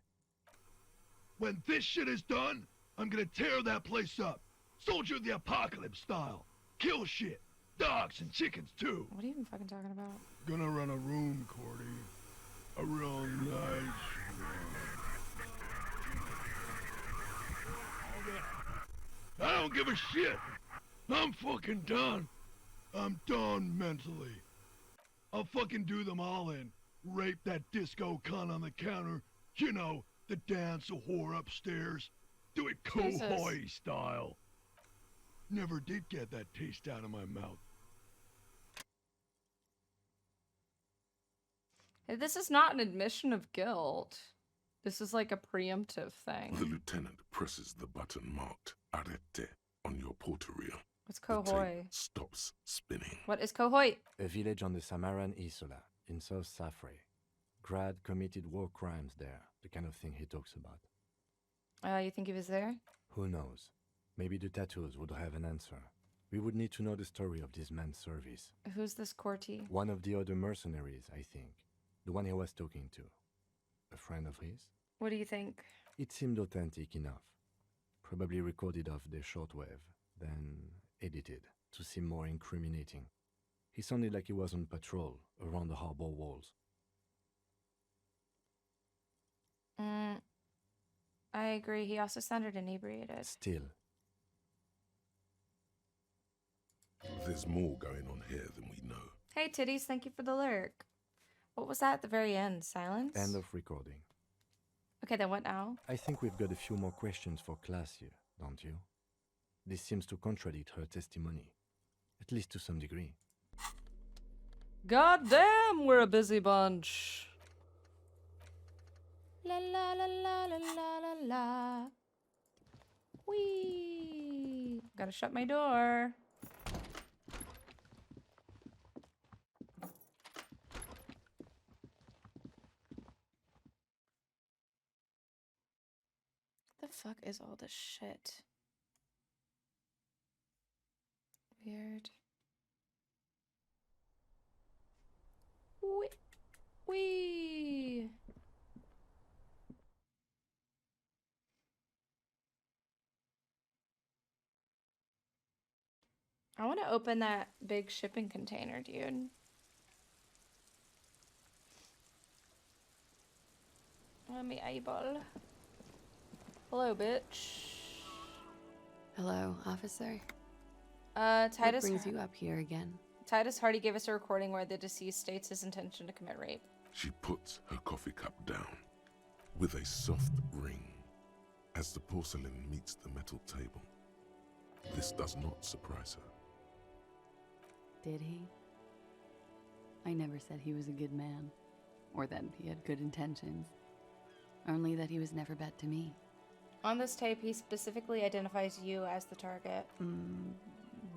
When this shit is done, I'm gonna tear that place up. Soldier of the apocalypse style. Kill shit. Dogs and chickens too. What are you even fucking talking about? Gonna run a room, Cordy. A real nice room. I don't give a shit. I'm fucking done. I'm done mentally. I'll fucking do them all in. Rape that disco cunt on the counter. You know, the dance a whore upstairs. Do it Jesus. Kohoi style. Never did get that taste out of my mouth. Hey, this is not an admission of guilt. This is like a preemptive thing. The lieutenant presses the button marked Arete on your porter reel. What's The tape Kohoi? stops spinning. What is Kohoi? A village on the Samaran Isola, in South Safre. Grad committed war crimes there, the kind of thing he talks about. You think he was there? Who knows? Maybe the tattoos would have an answer. We would need to know the story of this man's service. Who's this Corti? One of the other mercenaries, I think. The one he was talking to. A friend of his? What do you think? It seemed authentic enough. Probably recorded off the shortwave, then edited to seem more incriminating. He sounded like he was on patrol around the harbor walls. I agree. He also sounded inebriated. Still. There's more going on here than we know. Hey, titties, thank you for the lyric. What was that at the very end? Silence? End of recording. Okay, then what now? I think we've got a few more questions for class here, don't you? This seems to contradict her testimony, at least to some degree. God damn, we're a busy bunch. La la la la la la la la. Whee! Gotta shut my door. The fuck is all this shit? Weird. Wee. I want to open that big shipping container, dude. Let me eyeball. Hello, bitch. Hello, officer. Titus. What brings you up here again? Titus Hardy gave us a recording where the deceased states his intention to commit rape. She puts her coffee cup down with a soft ring as the porcelain meets the metal table. This does not surprise her. Did he? I never said he was a good man, or that he had good intentions. Only that he was never bad to me. On this tape, he specifically identifies you as the target.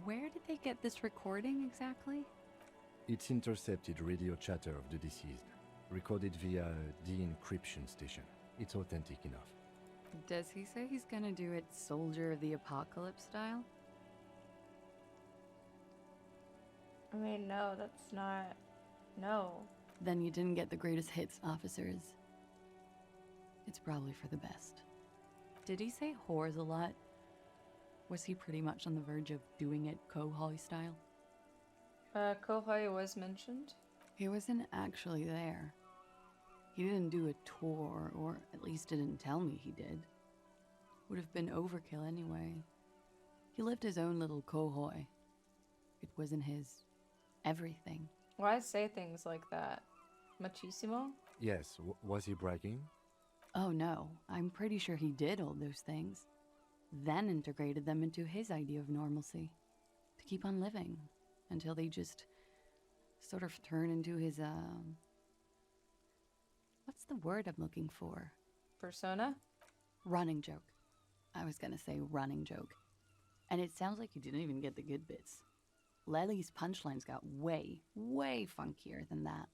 Where did they get this recording exactly? It's intercepted radio chatter of the deceased, recorded via the encryption station. It's authentic enough. Does he say he's gonna do it Soldier of the Apocalypse style? I mean, no, that's not... No. Then you didn't get the greatest hits, officers. It's probably for the best. Did he say whores a lot? Was he pretty much on the verge of doing it Kohoi style? Kohoi was mentioned. He wasn't actually there. He didn't do a tour, or at least didn't tell me he did. Would have been overkill anyway. He lived his own little Kohoi. It wasn't his everything. Why say things like that? Machismo? Yes, was he bragging? Oh no, I'm pretty sure he did all those things. Then integrated them into his idea of normalcy. To keep on living. Until they just sort of turn into his, what's the word I'm looking for? Persona? Running joke. I was gonna say running joke. And it sounds like you didn't even get the good bits. Lely's punchlines got way, way funkier than that.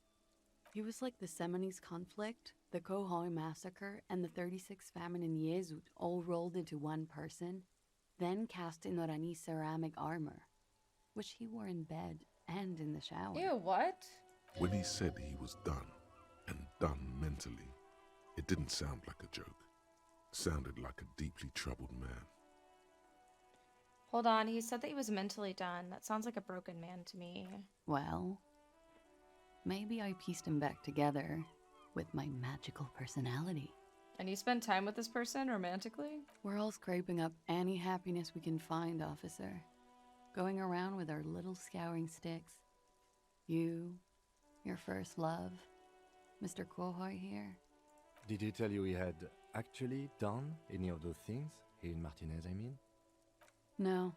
He was like the Seminoles conflict, the Kohoi massacre, and the 36 famine in Yezut all rolled into one person, then cast in Orani ceramic armor, which he wore in bed and in the shower. Ew, what? When he said he was done, and done mentally, it didn't sound like a joke. It sounded like a deeply troubled man. Hold on, he said that he was mentally done. That sounds like a broken man to me. Well, maybe I pieced him back together with my magical personality. And you spend time with this person romantically? We're all scraping up any happiness we can find, officer. Going around with our little scouring sticks. You, your first love, Mr. Kohoi here. Did he tell you he had actually done any of those things? Here in Martinez, I mean? No.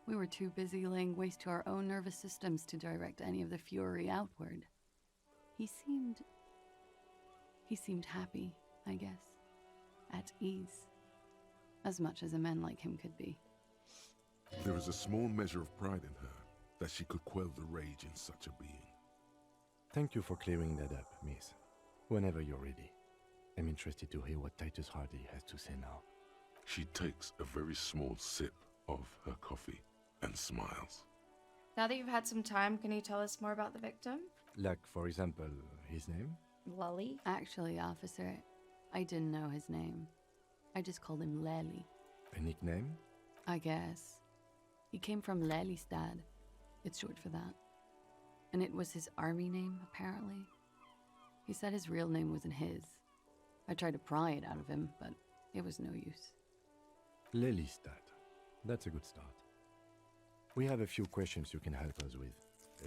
We were too busy laying waste to our own nervous systems to direct any of the fury outward. He seemed happy, I guess. At ease. As much as a man like him could be. There is a small measure of pride in her that she could quell the rage in such a being. Thank you for clearing that up, miss. Whenever you're ready. I'm interested to hear what Titus Hardy has to say now. She takes a very small sip of her coffee and smiles. Now that you've had some time, can you tell us more about the victim? Like, for example, his name? Lely? Actually, officer, I didn't know his name. I just called him Lely. A nickname? I guess. He came from Lelystad. It's short for that. And it was his army name, apparently. He said his real name wasn't his. I tried to pry it out of him, but it was no use. Lelystad. That's a good start. We have a few questions you can help us with.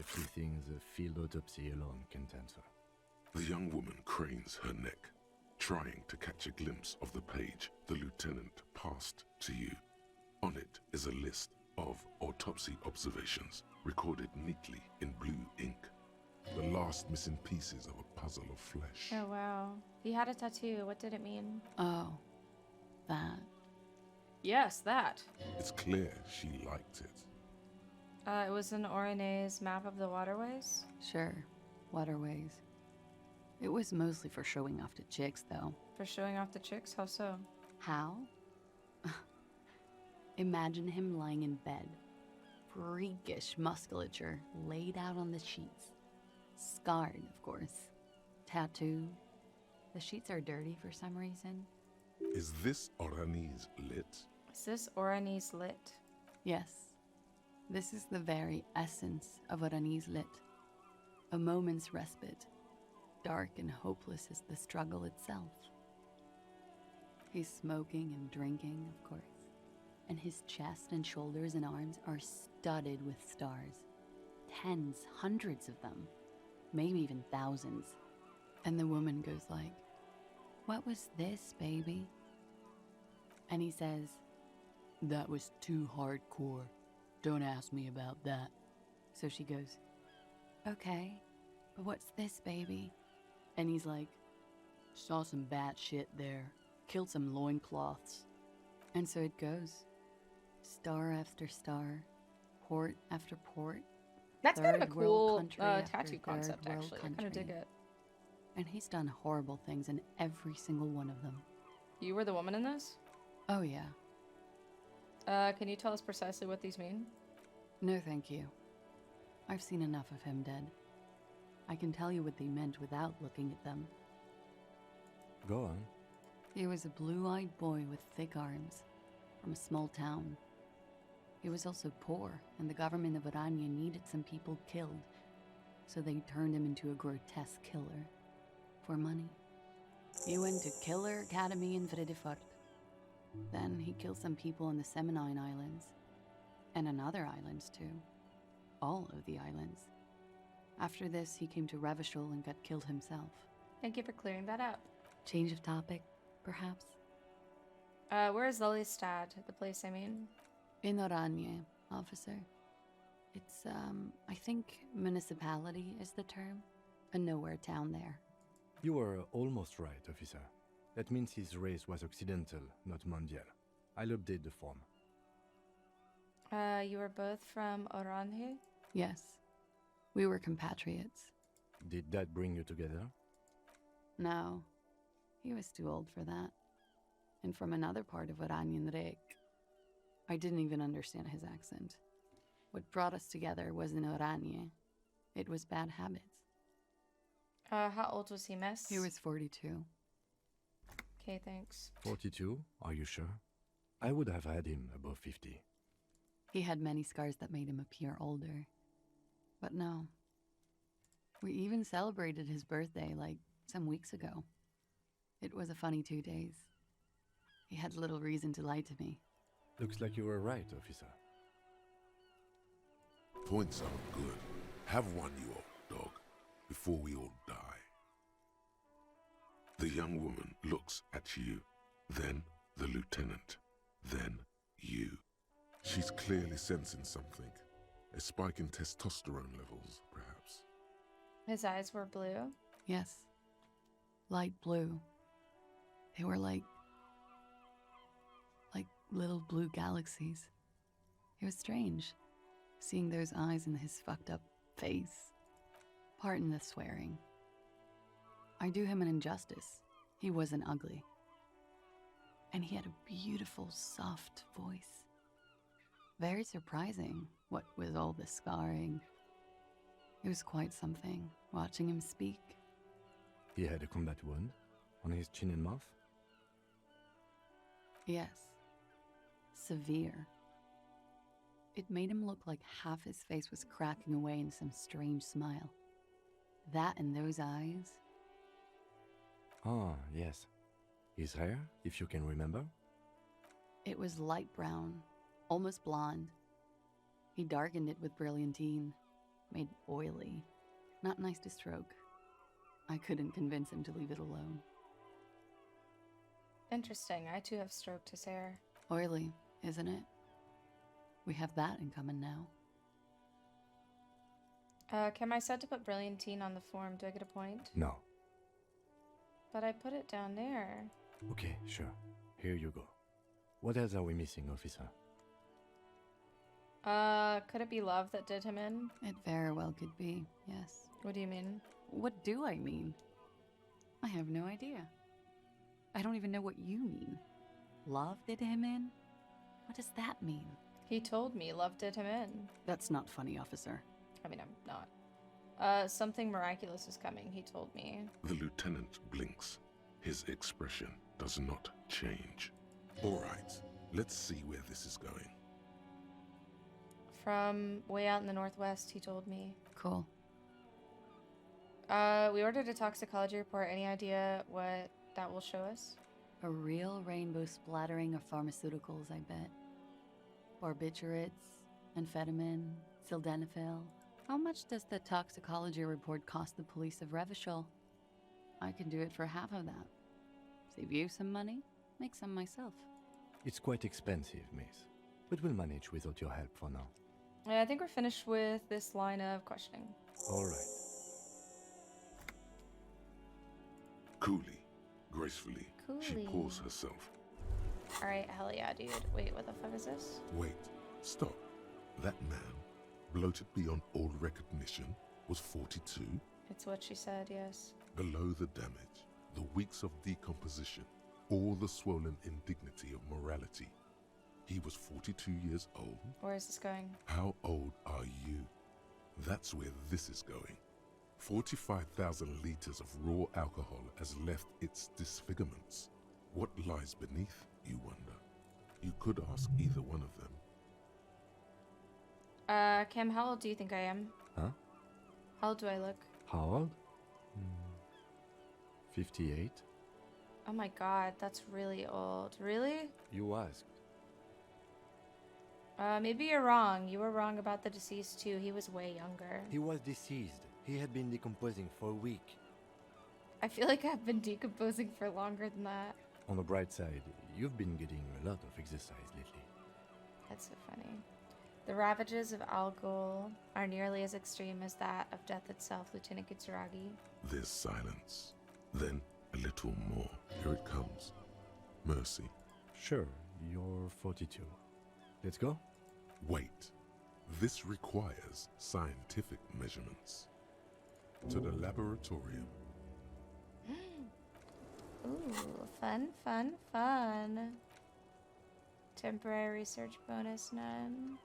A few things a field autopsy alone can't answer. The young woman cranes her neck, trying to catch a glimpse of the page the lieutenant passed to you. On it is a list of autopsy observations recorded neatly in blue ink. The last missing pieces of a puzzle of flesh. Oh, wow. He had a tattoo. What did it mean? Oh, that. Yes, that. It's clear she liked it. It was an Orine's map of the waterways? Sure, waterways. It was mostly for showing off to chicks, though. For showing off the chicks? How so? How? Imagine him lying in bed. Freakish musculature laid out on the sheets. Scarred, of course. Tattooed. The sheets are dirty for some reason. Is this Orani's lit? Is this Orani's lit? Yes. This is the very essence of Orani's lit. A moment's respite. Dark and hopeless as the struggle itself. He's smoking and drinking, of course. And his chest and shoulders and arms are studded with stars. Tens, hundreds of them. Maybe even thousands. And the woman goes like, "What was this, baby?" And he says, "That was too hardcore. Don't ask me about that." So she goes, "Okay, but what's this, baby?" And he's like, "Saw some bat shit there. Killed some loincloths." And so it goes. Star after star. Port after port. That's kind of a third world cool country after tattoo third concept, world actually. I kind of dig country. it. And he's done horrible things in every single one of them. You were the woman in this? Oh, yeah. Can you tell us precisely what these mean? No, thank you. I've seen enough of him dead. I can tell you what they meant without looking at them. Go on. He was a blue-eyed boy with thick arms, from a small town. He was also poor, and the government of Oranje needed some people killed, so they turned him into a grotesque killer. For money. He went to Killer Academy in Vredefort. Then he killed some people in the Seminine Islands. And on other islands, too. All of the islands. After this, he came to Revachol and got killed himself. Thank you for clearing that up. Change of topic, perhaps? Where is Lelystad, the place I mean? In Oranje, officer. It's, I think municipality is the term. A nowhere town there. You were almost right, officer. That means his race was occidental, not mondial. I'll update the form. You were both from Oranje? Yes. We were compatriots. Did that bring you together? No. He was too old for that. And from another part of Oranjenrijk. I didn't even understand his accent. What brought us together wasn't Oranje. It was bad habits. How old was he, miss? He was 42. Okay, thanks. 42? Are you sure? I would have had him above 50. He had many scars that made him appear older. But no. We even celebrated his birthday, like, some weeks ago. It was a funny 2 days. He had little reason to lie to me. Looks like you were right, officer. Points aren't good. Have one, you old dog, before we all die. The young woman looks at you, then the lieutenant, then you. She's clearly sensing something. A spike in testosterone levels, perhaps. His eyes were blue? Yes. Light blue. They were like little blue galaxies. It was strange, seeing those eyes in his fucked up face. Pardon the swearing. I do him an injustice. He wasn't ugly. And he had a beautiful, soft voice. Very surprising, what with all the scarring. It was quite something, watching him speak. He had a combat wound on his chin and mouth? Yes. Severe. It made him look like half his face was cracking away in some strange smile. That and those eyes. Ah, yes. His hair, if you can remember? It was light brown, almost blonde. He darkened it with brilliantine, made oily. Not nice to stroke. I couldn't convince him to leave it alone. Interesting. I too have stroked his hair. Oily, isn't it? We have that in common now. Can I set to put brilliantine on the form? Do I get a point? No. But I put it down there. Okay, sure. Here you go. What else are we missing, officer? Could it be love that did him in? It very well could be, yes. What do you mean? What do I mean? I have no idea. I don't even know what you mean. Love did him in? What does that mean? He told me love did him in. That's not funny, officer. I mean, I'm not. Something miraculous is coming, he told me. The lieutenant blinks. His expression does not change. All right, let's see where this is going. From way out in the northwest, he told me. Cool. We ordered a toxicology report. Any idea what that will show us? A real rainbow splattering of pharmaceuticals, I bet. Barbiturates, amphetamine, sildenafil. How much does the toxicology report cost the police of Revachol? I can do it for half of that. Save you some money, make some myself. It's quite expensive, miss. But we'll manage without your help for now. I think we're finished with this line of questioning. All right. Coolly, gracefully, she Coolly. pours herself. Alright, hell yeah, dude. Wait, what the fuck is this? Wait, stop. That man, bloated beyond all recognition, was 42? It's what she said, yes. Below the damage, the weeks of decomposition, all the swollen indignity of morality. He was 42 years old. Where is this going? How old are you? That's where this is going. 45,000 liters of raw alcohol has left its disfigurements. What lies beneath, you wonder? You could ask either one of them. Cam, how old do you think I am? Huh? How old do I look? How old? 58. Oh my god, that's really old. Really? You asked. Maybe you're wrong. You were wrong about the deceased too. He was way younger. He was deceased. He had been decomposing for a week. I feel like I've been decomposing for longer than that. On the bright side, you've been getting a lot of exercise lately. That's so funny. The ravages of Al Ghul are nearly as extreme as that of death itself, Lieutenant Kitsuragi. There's silence. Then a little more. Here it comes. Mercy. Sure, you're 42. Let's go? Wait. This requires scientific measurements. To the laboratorium. Ooh, fun, fun, fun. Temporary research bonus, none.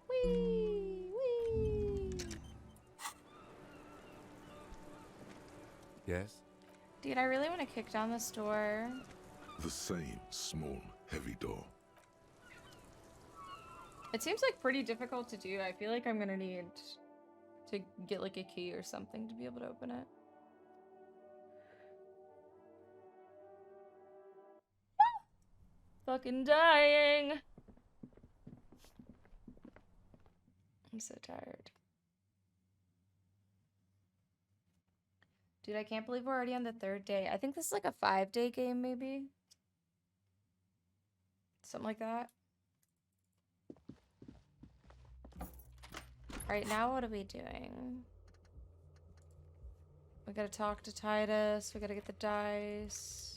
Whee! Whee! Yes? Dude, I really want to kick down this door. The same small, heavy door. It seems like pretty difficult to do. I feel like I'm gonna need to get like a key or something to be able to open it. Fucking dying. I'm so tired. Dude, I can't believe we're already on the 3rd day. I think this is like a 5-day game, maybe? Something like that. Alright, now what are we doing? We gotta talk to Titus. We gotta get the dice.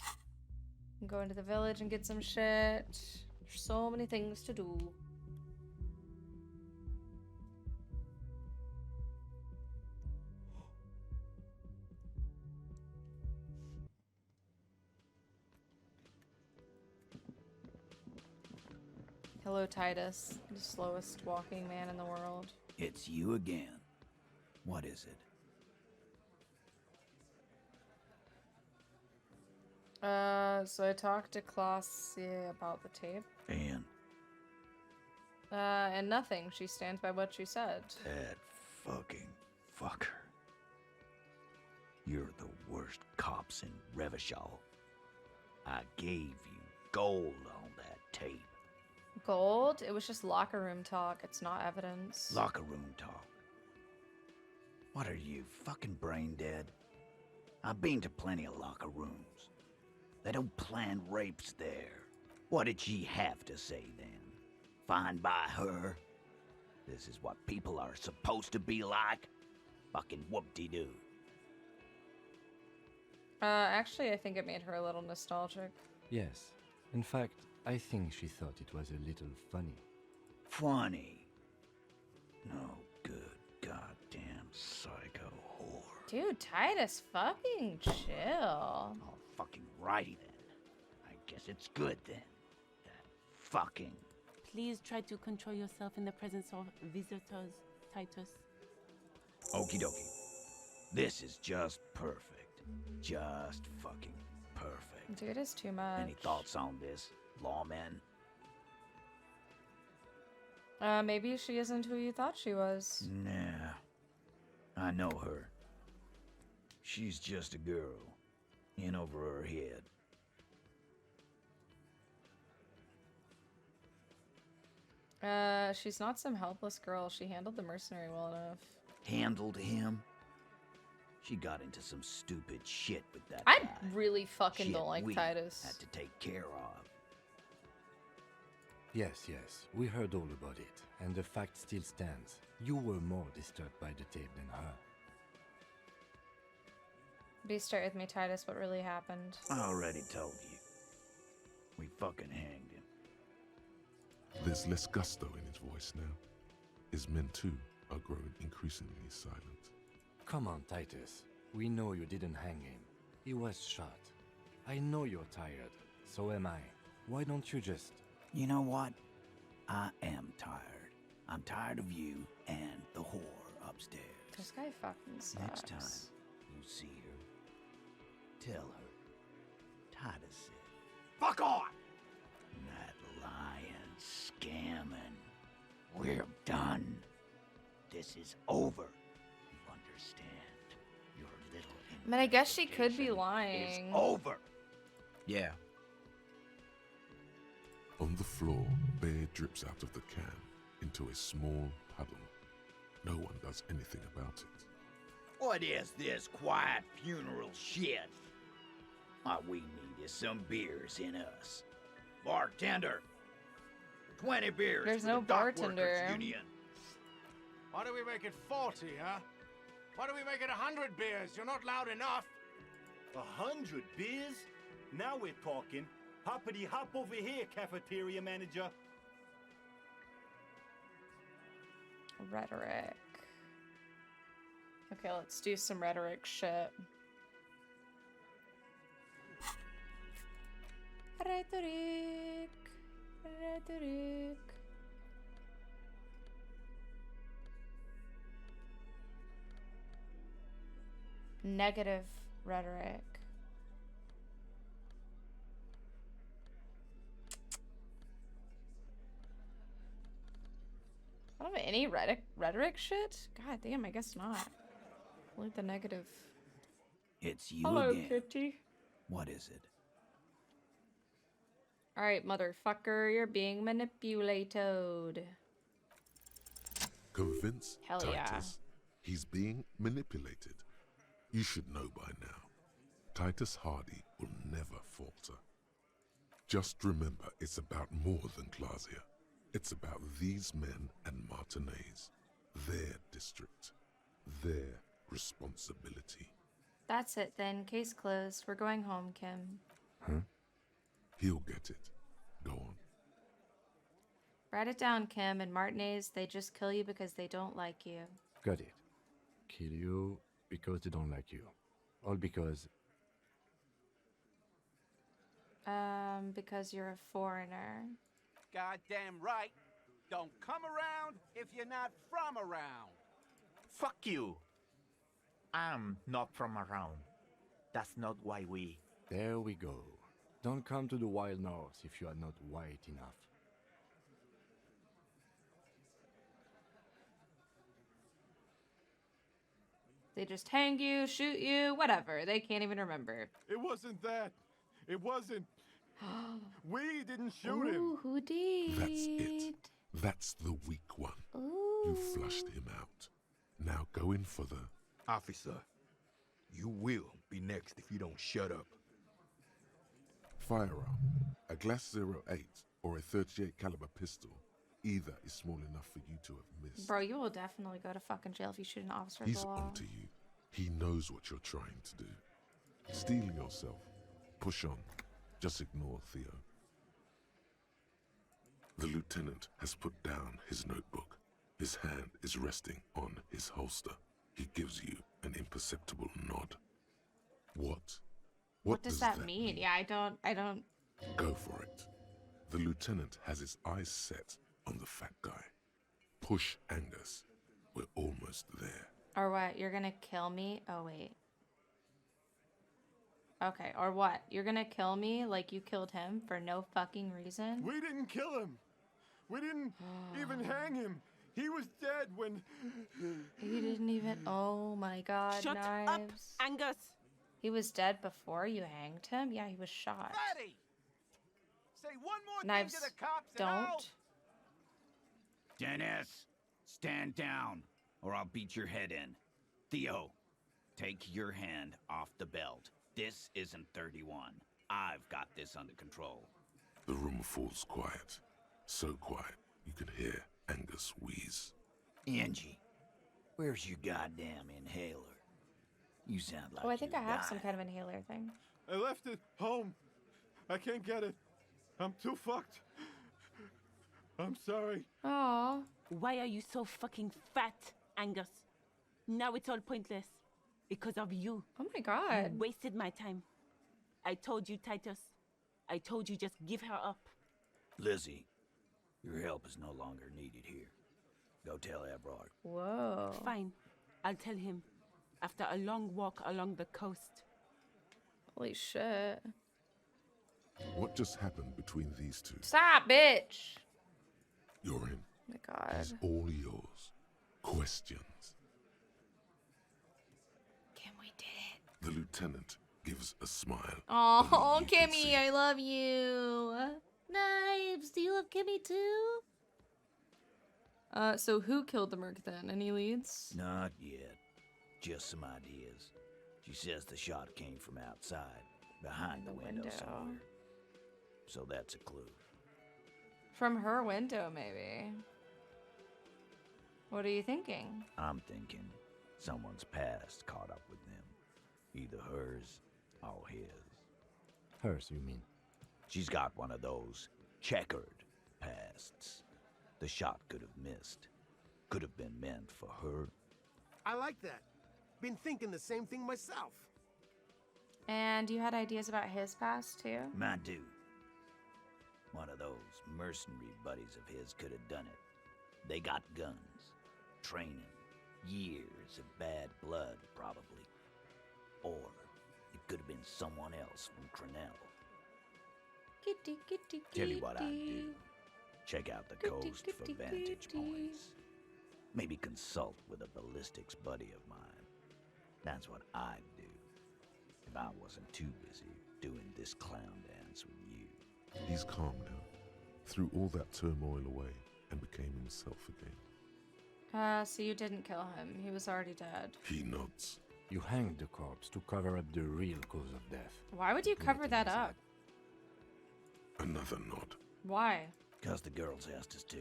Go into the village and get some shit. There's so many things to do. Hello, Titus. The slowest walking man in the world. It's you again. What is it? So I talked to Clausia about the tape. And nothing. She stands by what she said. That fucking fucker. You're the worst cops in Revachol. I gave you gold on that tape. Gold? It was just locker room talk. It's not evidence. Locker room talk. What are you, fucking brain dead? I've been to plenty of locker rooms. They don't plan rapes there. What did she have to say then? Fine by her? This is what people are supposed to be like? Fucking whoop-de-doo. Actually, I think it made her a little nostalgic. Yes. In fact, I think she thought it was a little funny. Funny? No good goddamn psycho whore. Dude, Titus, fucking chill. Oh, fucking righty then. I guess it's good then. That fucking... Please try to control yourself in the presence of visitors, Titus. Okie dokie. This is just perfect. Just fucking perfect. Dude, it's too much. Any thoughts on this, lawman? Maybe she isn't who you thought she was. Nah. I know her. She's just a girl. In over her head. She's not some helpless girl. She handled the mercenary well enough. Handled him? She got into some stupid shit with that I guy. really fucking Shit don't like we Titus. had to take care of. Yes, we heard all about it, and the fact still stands. You were more disturbed by the tape than her. Be straight with me, Titus. What really happened? I already told you. We fucking hanged him. There's less gusto in his voice now. His men, too, are growing increasingly silent. Come on, Titus. We know you didn't hang him. He was shot. I know you're tired. So am I. Why don't you just... You know what? I am tired. I'm tired of you and the whore upstairs. This guy fucking sucks. Next time you see her, tell her Titus said, "Fuck off!" That lying, scamming. We're done. This is over. You understand? Your little I mean, I guess she could be lying. is over. Yeah. On the floor, beer drips out of the can into a small puddle. No one does anything about it. What is this quiet funeral shit? All we need is some beers in us. Bartender, 20 beers. There's for no the Dock bartender. Workers Union. Why do we make it 40, huh? Why do we make it 100 beers? You're not loud enough. 100 beers? Now we're talking. Hoppity hop over here, cafeteria manager. Rhetoric. Okay, let's do some rhetoric shit. Rhetoric. Rhetoric. Negative rhetoric. I don't have any rhetoric shit? God damn, I guess not. Only the negative. It's you Hello, again. Kitty. What is it? Alright, motherfucker, you're being manipulated. Convince Hell yeah. Titus he's being manipulated. You should know by now. Titus Hardy will never falter. Just remember, it's about more than Glasia. It's about these men and Martinez, their district, their responsibility. That's it then. Case closed. We're going home, Kim. Huh? He'll get it. Go on. Write it down, Kim. And Martinez, they just kill you because they don't like you. Got it. Kill you because they don't like you. All because... Because you're a foreigner. Goddamn right. Don't come around if you're not from around. Fuck you. I'm not from around. That's not why we... There we go. Don't come to the wild north if you are not white enough. They just hang you, shoot you, whatever. They can't even remember. It wasn't that. It wasn't. We didn't shoot Ooh, him. who did? That's it. That's the weak one. Ooh. You flushed him out. Now go in for the... Officer, you will be next if you don't shut up. Firearm. A Glass 08 or a 38 caliber pistol. Either is small enough for you to have missed. Bro, you will definitely go to fucking jail if you shoot an officer. He's onto you. He knows what you're trying to do. Steel yourself. Push on. Just ignore Theo. The lieutenant has put down his notebook. His hand is resting on his holster. He gives you an imperceptible nod. What? What does that mean? Yeah, I don't... Go for it. The lieutenant has his eyes set on the fat guy. Push Angus. We're almost there. Or what? You're gonna kill me? Oh, wait. Okay, or what? You're gonna kill me like you killed him for no fucking reason? We didn't kill him. We didn't even hang him. He was dead when... You didn't even... Oh my god, Shut Knives. up, Angus. He was dead before you hanged him? Yeah, he was shot. Fatty! Say one more Knives, thing to the cops and I'll... don't. Dennis, stand down, or I'll beat your head in. Theo, take your hand off the belt. This isn't 31. I've got this under control. The room falls quiet. So quiet, you can hear Angus wheeze. Angie, where's your goddamn inhaler? You sound like Oh, I think I you're have some dying. kind of inhaler thing. I left it home. I can't get it. I'm too fucked. I'm sorry. Aww. Why are you so fucking fat, Angus? Now it's all pointless. Because of you. Oh my god. You wasted my time. I told you, Titus. I told you just give her up. Lizzie, your help is no longer needed here. Go tell Everard. Whoa. Fine. I'll tell him. After a long walk along the coast. Holy shit. What just happened between these two? Stop, bitch! You're in. Oh my god. He's all yours. Questions. Kim, we did it. The lieutenant gives a smile. Oh, Kimmy, I love you. Knives, do you love Kimmy too? So who killed the merc then? Any leads? Not yet. Just some ideas. She says the shot came from outside, behind the window somewhere. So that's a clue. From her window, maybe. What are you thinking? I'm thinking someone's past caught up with them. Either hers or his. Hers, you mean? She's got one of those checkered pasts. The shot could have missed. Could have been meant for her. I like that. Been thinking the same thing myself. And you had ideas about his past too? My dude. One of those mercenary buddies of his could have done it. They got guns, training, years of bad blood, probably. Or it could have been someone else from Crenell. Kitty, kitty, Tell you what I'd do. Check out the coast for vantage points. Maybe consult with a ballistics buddy of mine. That's what I'd do if I wasn't too busy doing this clown dance with you. He's calm now. Threw all that turmoil away and became himself again. So you didn't kill him. He was already dead. He nods. You hanged the corpse to cover up the real cause of death. Why would you cover that up? Another nod. Why? Because the girls asked us to.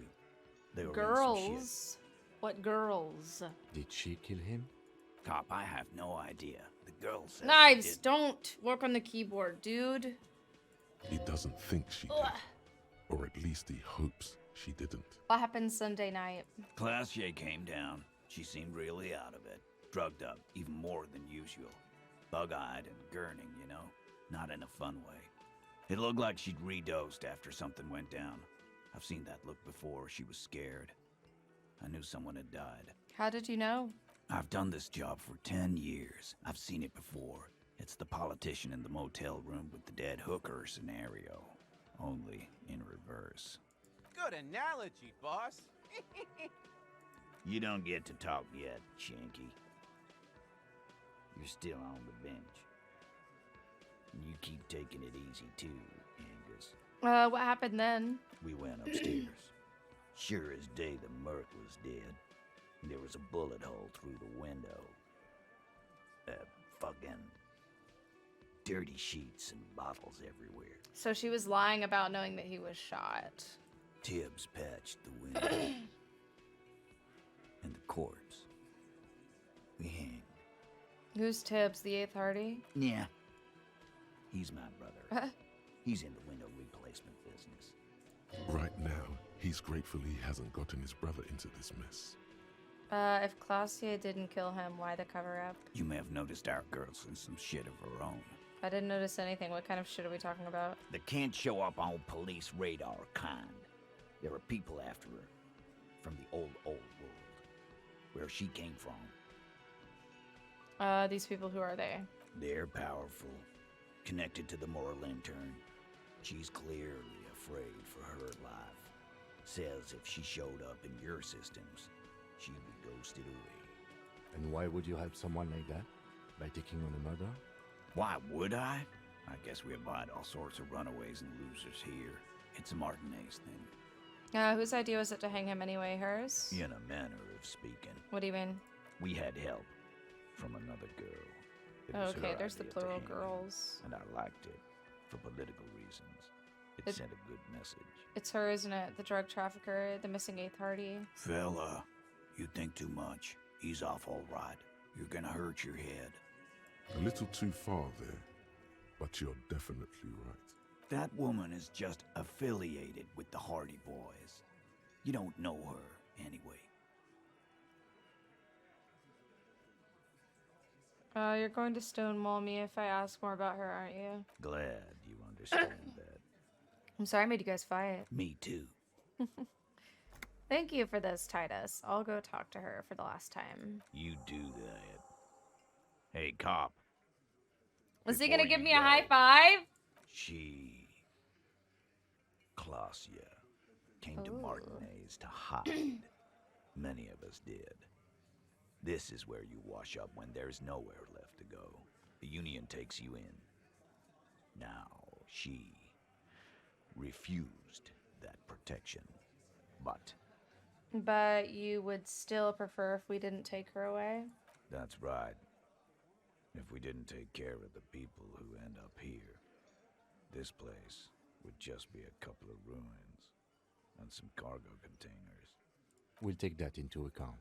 They were in some shit. Girls? What girls? Did she kill him? Cop, I have no idea. The girls said Knives, they did. don't work on the keyboard, dude. He doesn't think she did. Or at least he hopes she didn't. What happened Sunday night? Classier came down. She seemed really out of it. Drugged up, even more than usual. Bug-eyed and gurning, you know? Not in a fun way. It looked like she'd redosed after something went down. I've seen that look before. She was scared. I knew someone had died. How did you know? I've done this job for 10 years. I've seen it before. It's the politician in the motel room with the dead hooker scenario. Only in reverse. Good analogy, boss. You don't get to talk yet, Shanky. You're still on the bench. You keep taking it easy too, Angus. What happened then? We went upstairs. Sure as day the merc was dead. There was a bullet hole through the window. Fucking dirty sheets and bottles everywhere. So she was lying about knowing that he was shot. Tibbs patched the window. And the corpse. We hanged. Who's Tibbs, the 8th Hardy? Yeah. He's my brother. He's in the window replacement business. Right now, he's grateful he hasn't gotten his brother into this mess. If Claudia didn't kill him, why the cover-up? You may have noticed our girl's in some shit of her own. I didn't notice anything. What kind of shit are we talking about? That can't show up on police radar kind. There are people after her. From the old world. Where she came from. These people, who are they? They're powerful. Connected to the moral intern. She's clearly afraid for her life. Says if she showed up in your systems, she'd be ghosted away. And why would you help someone like that? By taking on a murder? Why would I? I guess we invite all sorts of runaways and losers here. It's a Martinez thing. Whose idea was it to hang him anyway? Hers? In a manner of speaking. What do you mean? We had help from another girl. It Oh, was okay, her there's the idea to plural hang him, girls. and I liked it for political reasons. It sent a good message. It's her, isn't it? The drug trafficker, the missing 8th Hardy. Fella, you think too much. He's off all right. You're gonna hurt your head. A little too far there, but you're definitely right. That woman is just affiliated with the Hardy Boys. You don't know her, anyway. You're going to stonewall me if I ask more about her, aren't you? Glad you understand that. I'm sorry I made you guys fight. Me too. Thank you for this, Titus. I'll go talk to her for the last time. You do that. Hey, cop. Was he Before gonna give you me a go, high five? She, Klasia, came to Ooh. Martinez to hide. Many of us did. This is where you wash up when there's nowhere left to go. The Union takes you in. Now, she refused that protection. But you would still prefer if we didn't take her away? That's right. If we didn't take care of the people who end up here, this place would just be a couple of ruins and some cargo containers. We'll take that into account.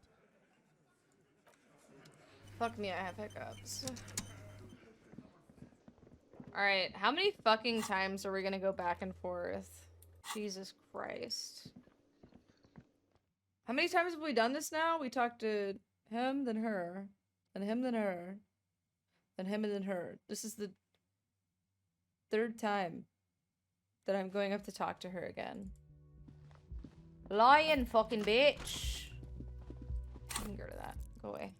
Fuck me, I have hiccups. Alright, how many fucking times are we gonna go back and forth? Jesus Christ. How many times have we done this now? We talked to him, then her. Then him, then her. Then him, and then her. This is the 3rd time that I'm going up to talk to her again. Lying fucking bitch. You can go to that. Go away.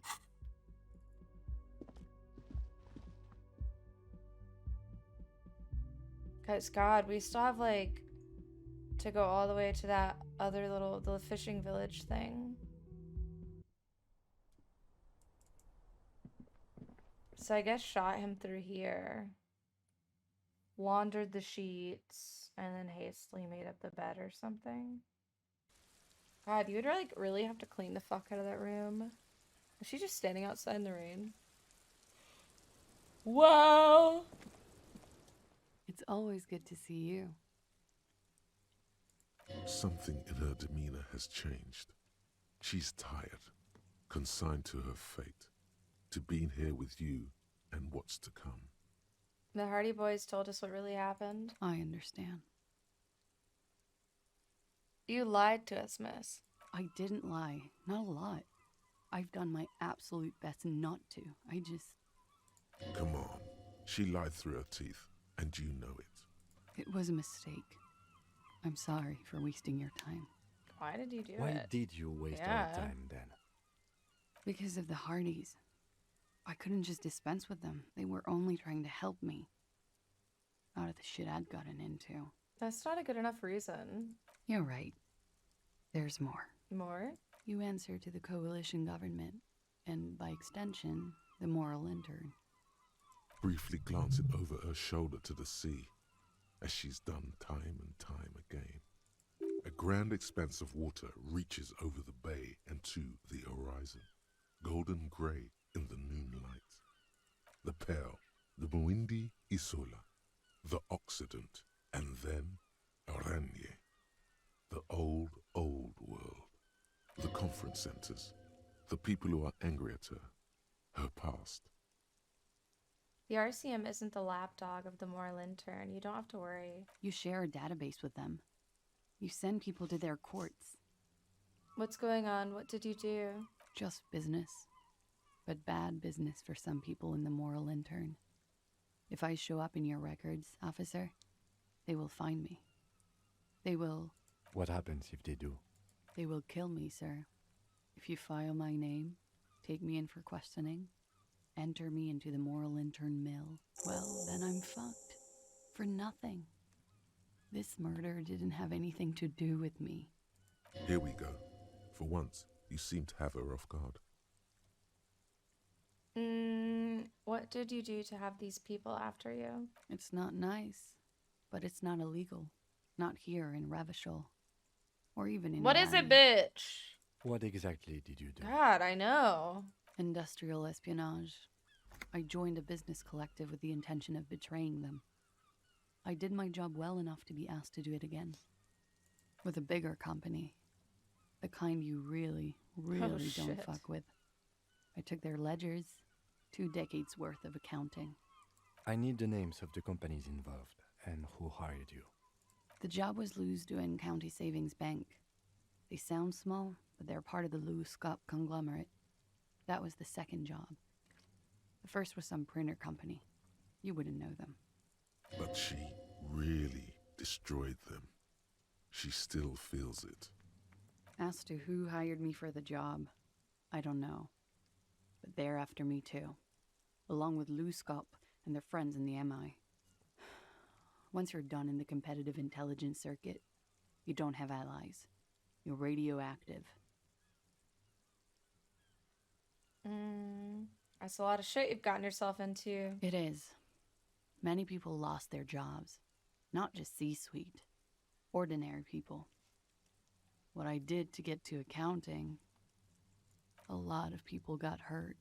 Guys, God, we still have, like, to go all the way to that other little, the fishing village thing. So I guess shot him through here. Laundered the sheets, and then hastily made up the bed or something. God, you would, like, really have to clean the fuck out of that room. Is she just standing outside in the rain? Whoa! It's always good to see you. Something in her demeanor has changed. She's tired, consigned to her fate, to being here with you and what's to come. The Hardy Boys told us what really happened. I understand. You lied to us, miss. I didn't lie. Not a lot. I've done my absolute best not to. I just... Come on. She lied through her teeth, and you know it. It was a mistake. I'm sorry for wasting your time. Why did you do Why it? did you waste our time then? Because of the Hardys. I couldn't just dispense with them. They were only trying to help me. Out of the shit I'd gotten into. That's not a good enough reason. You're right. There's more. More? You answer to the coalition government, and by extension, the moral intern. Briefly glancing over her shoulder to the sea, as she's done time and time again. A grand expanse of water reaches over the bay and to the horizon, golden grey in the noonlight. The Pale, the Muindi Isola, the Occident, and then Oranje, the old, old world. The conference centers, the people who are angry at her past. The RCM isn't the lapdog of the moral intern. You don't have to worry. You share a database with them. You send people to their courts. What's going on? What did you do? Just business. But bad business for some people in the moral intern. If I show up in your records, officer, they will find me. They will... What happens if they do? They will kill me, sir. If you file my name, take me in for questioning, enter me into the moral intern mill, well, then I'm fucked. For nothing. This murder didn't have anything to do with me. Here we go. For once, you seem to have her off guard. What did you do to have these people after you? It's not nice, but it's not illegal. Not here in Revachol. Or even in What is it, Rani. bitch? What exactly did you do? God, I know. Industrial espionage. I joined a business collective with the intention of betraying them. I did my job well enough to be asked to do it again. With a bigger company. The kind you really, really don't shit. fuck with. I took their ledgers. 2 decades worth of accounting. I need the names of the companies involved and who hired you. The job was Lou's doing County Savings Bank. They sound small, but they're part of the Lou Scott conglomerate. That was the second job. The first was some printer company. You wouldn't know them. But she really destroyed them. She still feels it. As to who hired me for the job, I don't know. But they're after me too, along with Luskop and their friends in the MI. Once you're done in the competitive intelligence circuit, you don't have allies. You're radioactive. That's a lot of shit you've gotten yourself into. It is. Many people lost their jobs. Not just C-suite. Ordinary people. What I did to get to accounting, a lot of people got hurt.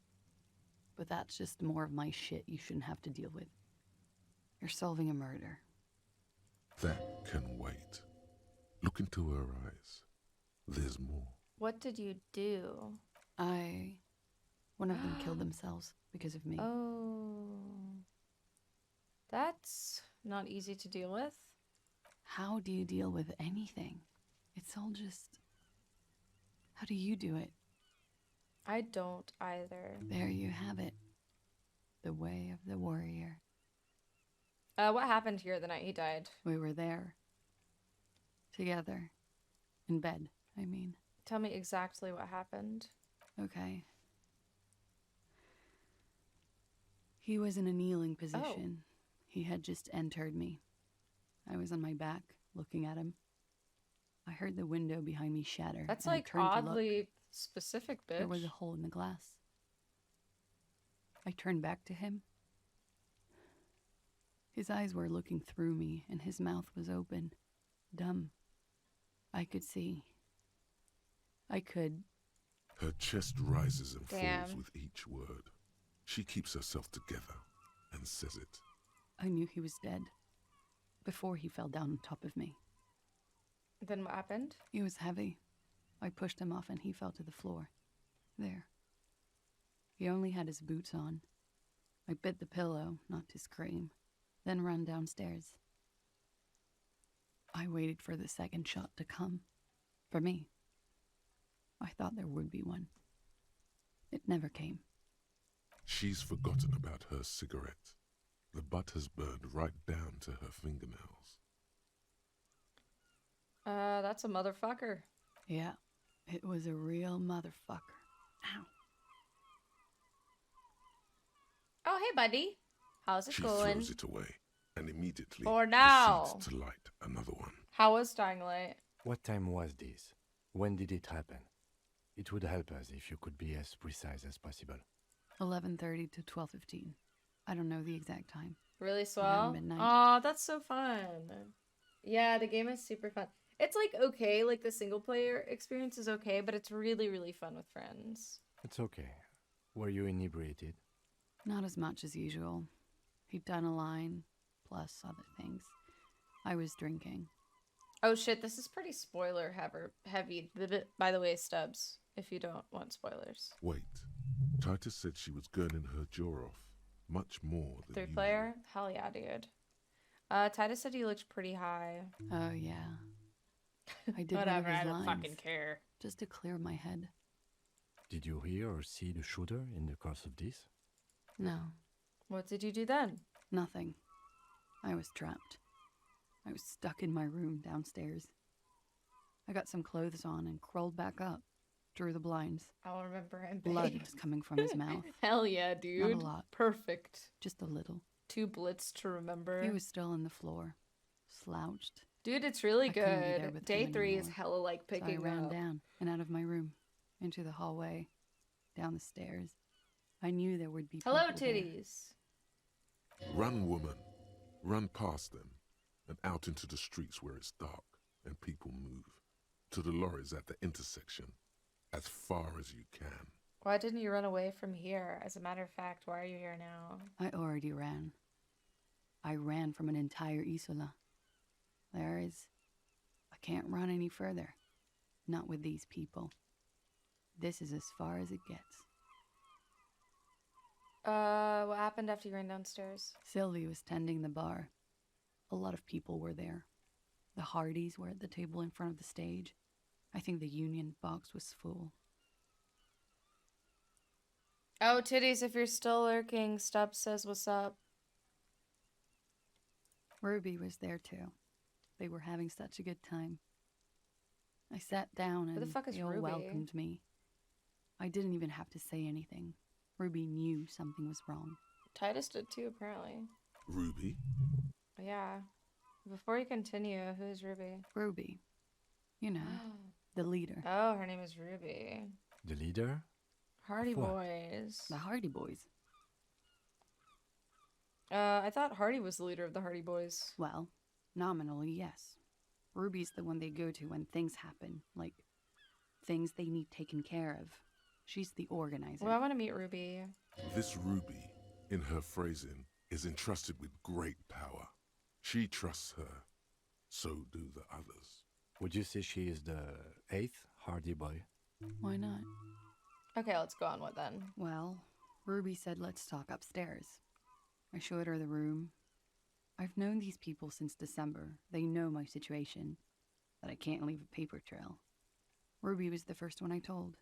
But that's just more of my shit you shouldn't have to deal with. You're solving a murder. That can wait. Look into her eyes. There's more. What did you do? One of them killed themselves because of me. Oh. That's not easy to deal with. How do you deal with anything? It's all just... How do you do it? I don't either. There you have it. The way of the warrior. What happened here the night he died? We were there. Together. In bed, I mean. Tell me exactly what happened. Okay. He was in a kneeling position. He had just entered me. I was on my back, looking at him. I heard the window behind me shatter. That's and I like turned to look. oddly specific, bitch. There was a hole in the glass. I turned back to him. His eyes were looking through me, and his mouth was open. Dumb. I could see. I could... Her chest rises and Damn. falls with each word. She keeps herself together and says it. I knew he was dead. Before he fell down on top of me. Then what happened? He was heavy. I pushed him off and he fell to the floor. There. He only had his boots on. I bit the pillow, not to scream, then ran downstairs. I waited for the second shot to come. For me. I thought there would be one. It never came. She's forgotten about her cigarette. The butt has burned right down to her fingernails. That's a motherfucker. Yeah, it was a real motherfucker. Ow. Oh, hey, buddy. How's it She going? throws it away and immediately For now. proceeds to light another one. How was Dying Light? What time was this? When did it happen? It would help us if you could be as precise as possible. 11:30 to 12:15. I don't know the exact time. Really Around swell? midnight. Oh, that's so fun. Yeah, the game is super fun. It's like okay, like the single player experience is okay, but it's really, really fun with friends. It's okay. Were you inebriated? Not as much as usual. He'd done a line, plus other things. I was drinking. Oh shit, this is pretty spoiler heavy. By the way, Stubbs, if you don't want spoilers. Wait. Titus said she was gurning her jaw off. Much more than 3 player? Hell yeah, dude. Titus said he looked pretty high. Oh, yeah. I did Whatever, one of I his don't lines, fucking care. just to clear my head. Did you hear or see the shooter in the course of this? No, What did you do then? nothing. I was trapped. I was stuck in my room downstairs. I got some clothes on and crawled back up, drew the blinds. I'll remember him. Blood was coming from his mouth. Hell yeah, dude. Not a lot. Perfect. Just a little. 2 blitz to remember. He was still on the floor, slouched. Dude, it's really I couldn't be there good. with Day him 3 is anymore. hella like So I picking ran up. down and out of my room, into the hallway, down the stairs. I knew there would be Hello, people there. titties. Run, woman. Run past them and out into the streets where it's dark and people move. To the lorries at the intersection. As far as you can. Why didn't you run away from here? As a matter of fact, why are you here now? I already ran. I ran from an entire Isola. I can't run any further. Not with these people. This is as far as it gets. What happened after you ran downstairs? Sylvie was tending the bar. A lot of people were there. The Hardys were at the table in front of the stage. I think the Union box was full. Oh, titties, if you're still lurking, Stubbs says what's up. Ruby was there too. They were having such a good time. I sat down Who the and fuck is they all Ruby? welcomed me. I didn't even have to say anything. Ruby knew something was wrong. Titus did too, apparently. Ruby? Yeah. Before you continue, who's Ruby? Ruby. You know, the leader. Oh, her name is Ruby. The leader? Hardy Of what? Boys. The Hardy Boys. I thought Hardy was the leader of the Hardy Boys. Well, nominally, yes. Ruby's the one they go to when things happen, like things they need taken care of. She's the organizer. Well, I want to meet Ruby. This Ruby, in her phrasing, is entrusted with great power. She trusts her. So do the others. Would you say she is the 8th Hardy Boy? Why not? Okay, let's go on with then. Well, Ruby said let's talk upstairs. I showed her the room. I've known these people since December. They know my situation, that I can't leave a paper trail. Ruby was the first one I told.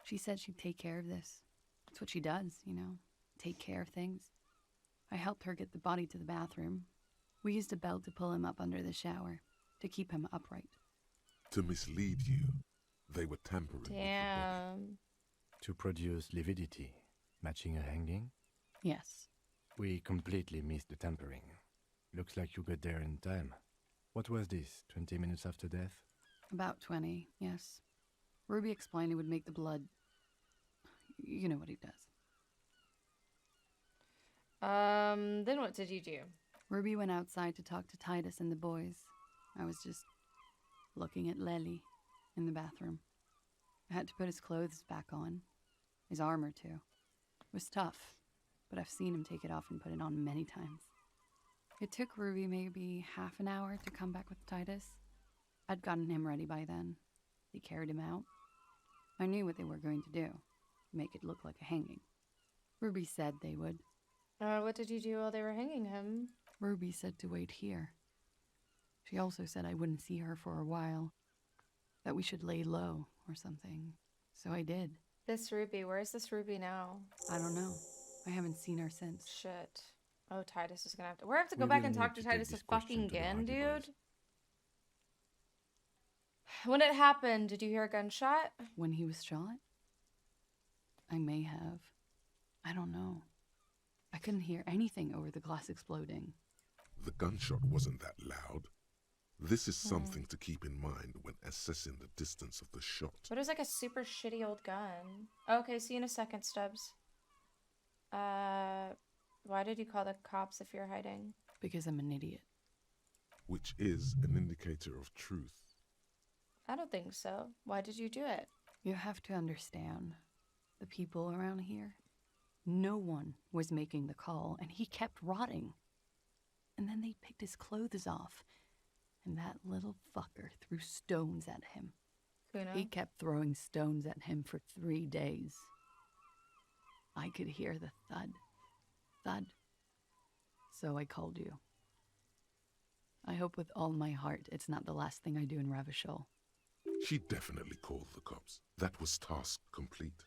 She said she'd take care of this. That's what she does, you know, take care of things. I helped her get the body to the bathroom. We used a belt to pull him up under the shower, to keep him upright. To mislead you, they were tampering with the body. Damn. To produce lividity, matching a hanging? Yes. We completely missed the tampering. Looks like you got there in time. What was this, 20 minutes after death? About 20, yes. Ruby explained it would make the blood... You know what he does. Then what did you do? Ruby went outside to talk to Titus and the boys. I was just looking at Lely in the bathroom. I had to put his clothes back on. His armor, too. It was tough, but I've seen him take it off and put it on many times. It took Ruby maybe half an hour to come back with Titus. I'd gotten him ready by then. They carried him out. I knew what they were going to do. Make it look like a hanging. Ruby said they would. What did you do while they were hanging him? Ruby said to wait here. She also said I wouldn't see her for a while. That we should lay low or something. So I did. This Ruby, where's this Ruby now? I don't know. I haven't seen her since. Shit. Oh, Titus is gonna have to... We're gonna have to go back and talk to Titus fucking again, dude. When it happened, did you hear a gunshot? When he was shot? I may have. I don't know. I couldn't hear anything over the glass exploding. The gunshot wasn't that loud. This is something to keep in mind when assessing the distance of the shot. But it was like a super shitty old gun. Okay, see you in a second, Stubbs. Why did you call the cops if you're hiding? Because I'm an idiot. Which is an indicator of truth. I don't think so. Why did you do it? You have to understand, the people around here, no one was making the call, and he kept rotting. And then they picked his clothes off, and that little fucker threw stones at him. Kuna? He kept throwing stones at him for 3 days. I could hear the thud, thud. So I called you. I hope with all my heart it's not the last thing I do in Ravishol. She definitely called the cops. That was task complete.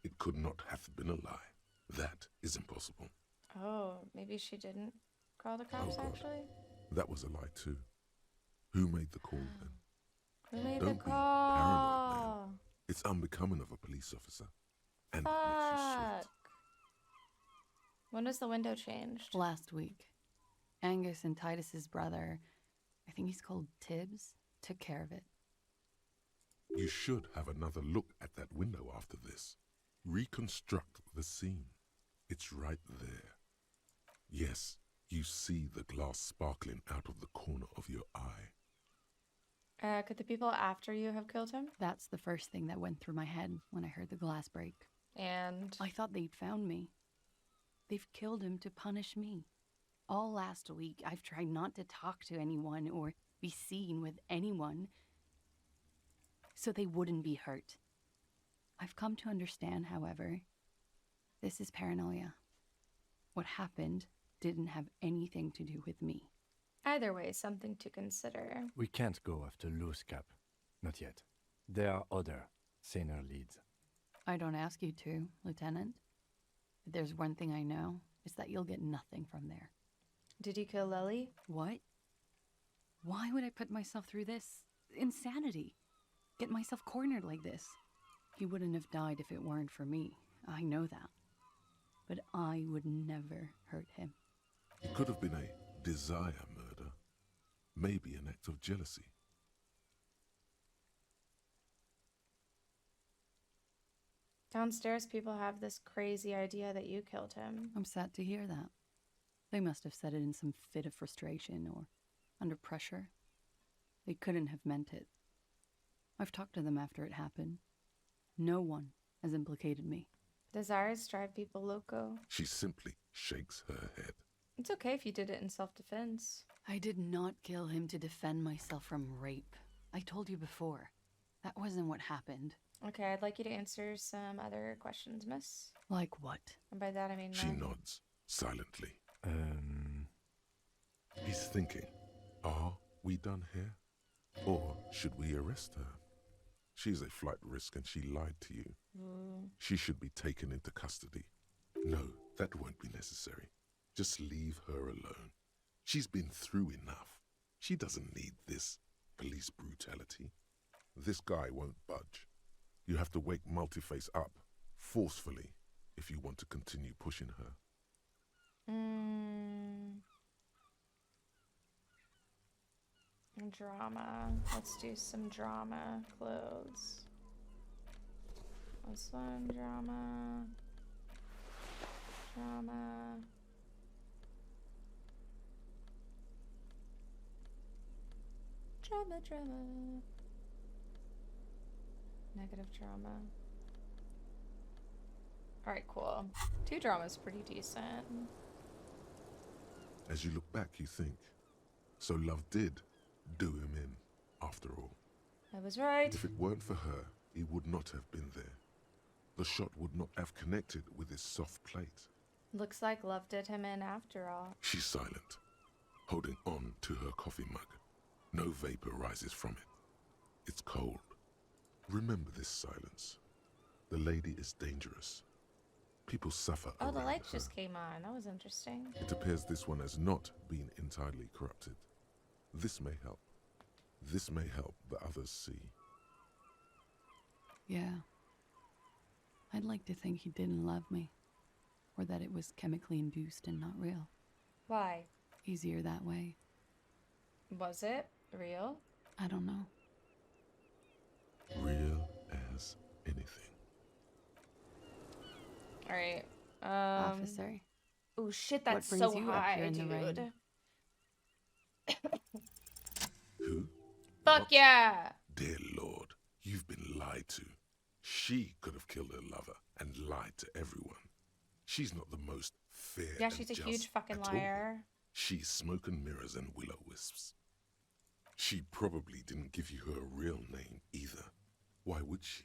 It could not have been a lie. That is impossible. Oh, maybe she didn't call the cops, God. actually? That was a lie too. Who made the call then? Who made Don't the be paranoid, man. call? It's unbecoming of a police officer. And it Fuck. makes you sweat. When was the window changed? Last week. Angus and Titus's brother, I think he's called Tibbs, took care of it. You should have another look at that window after this. Reconstruct the scene. It's right there. Yes, you see the glass sparkling out of the corner of your eye. Could the people after you have killed him? That's the first thing that went through my head when I heard the glass break. And? I thought they'd found me. They've killed him to punish me. All last week, I've tried not to talk to anyone or be seen with anyone so they wouldn't be hurt. I've come to understand, however, this is paranoia. What happened didn't have anything to do with me. Either way, something to consider. We can't go after Loose Cap. Not yet. There are other, saner leads. I don't ask you to, Lieutenant. If there's one thing I know, it's that you'll get nothing from there. Did you kill Lily? What? Why would I put myself through this insanity? Get myself cornered like this? He wouldn't have died if it weren't for me. I know that. But I would never hurt him. It could have been a desire murder. Maybe an act of jealousy. Downstairs, people have this crazy idea that you killed him. I'm sad to hear that. They must have said it in some fit of frustration or under pressure. They couldn't have meant it. I've talked to them after it happened. No one has implicated me. Desires drive people loco. She simply shakes her head. It's okay if you did it in self-defense. I did not kill him to defend myself from rape. I told you before. That wasn't what happened. Okay, I'd like you to answer some other questions, miss. Like what? And by that I mean She no. nods silently. He's thinking, are we done here? Or should we arrest her? She's a flight risk and she lied to you. She should be taken into custody. No, that won't be necessary. Just leave her alone. She's been through enough. She doesn't need this police brutality. This guy won't budge. You have to wake Multiface up, forcefully, if you want to continue pushing her. Drama. Let's do some drama. Clothes. This one, drama. Drama. Drama. Negative drama. Alright, cool. 2 drama's pretty decent. As you look back, you think, so love did do him in, after all. I was right. If it weren't for her, he would not have been there. The shot would not have connected with his soft plate. Looks like love did him in after all. She's silent, holding on to her coffee mug. No vapor rises from it. It's cold. Remember this silence. The lady is dangerous. People suffer Oh, the around lights her. just came on. That was interesting. It appears this one has not been entirely corrupted. This may help. This may help the others see. Yeah. I'd like to think he didn't love me. Or that it was chemically induced and not real. Why? Easier that way. Was it real? I don't know. Real as anything. Alright. Officer. Oh shit, What that's brings so you up high, here in the rain? dude. Who? Fuck yeah! Dear Lord, you've been lied to. She could have killed her lover and lied to everyone. She's not the most fair. Yeah, and she's a just huge fucking at all. liar. She's smoke and mirrors and will-o-wisps. She probably didn't give you her real name either. Why would she?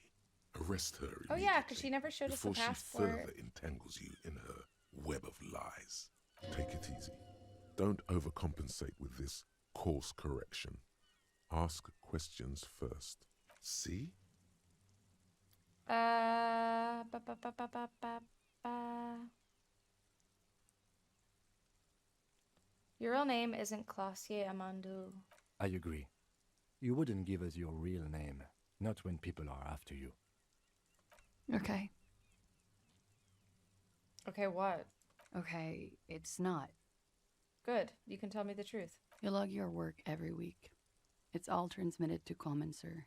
Arrest her Oh yeah, because she never showed us the before she passport. further entangles you in her web of lies. Take it easy. Don't overcompensate with this course correction. Ask questions first. See? Ba, ba, ba, ba, ba, ba, ba. Your real name isn't Clausier Amandu. I agree. You wouldn't give us your real name, not when people are after you. Okay. Okay, what? Okay, it's not. Good. You can tell me the truth. You log your work every week. It's all transmitted to Common, sir.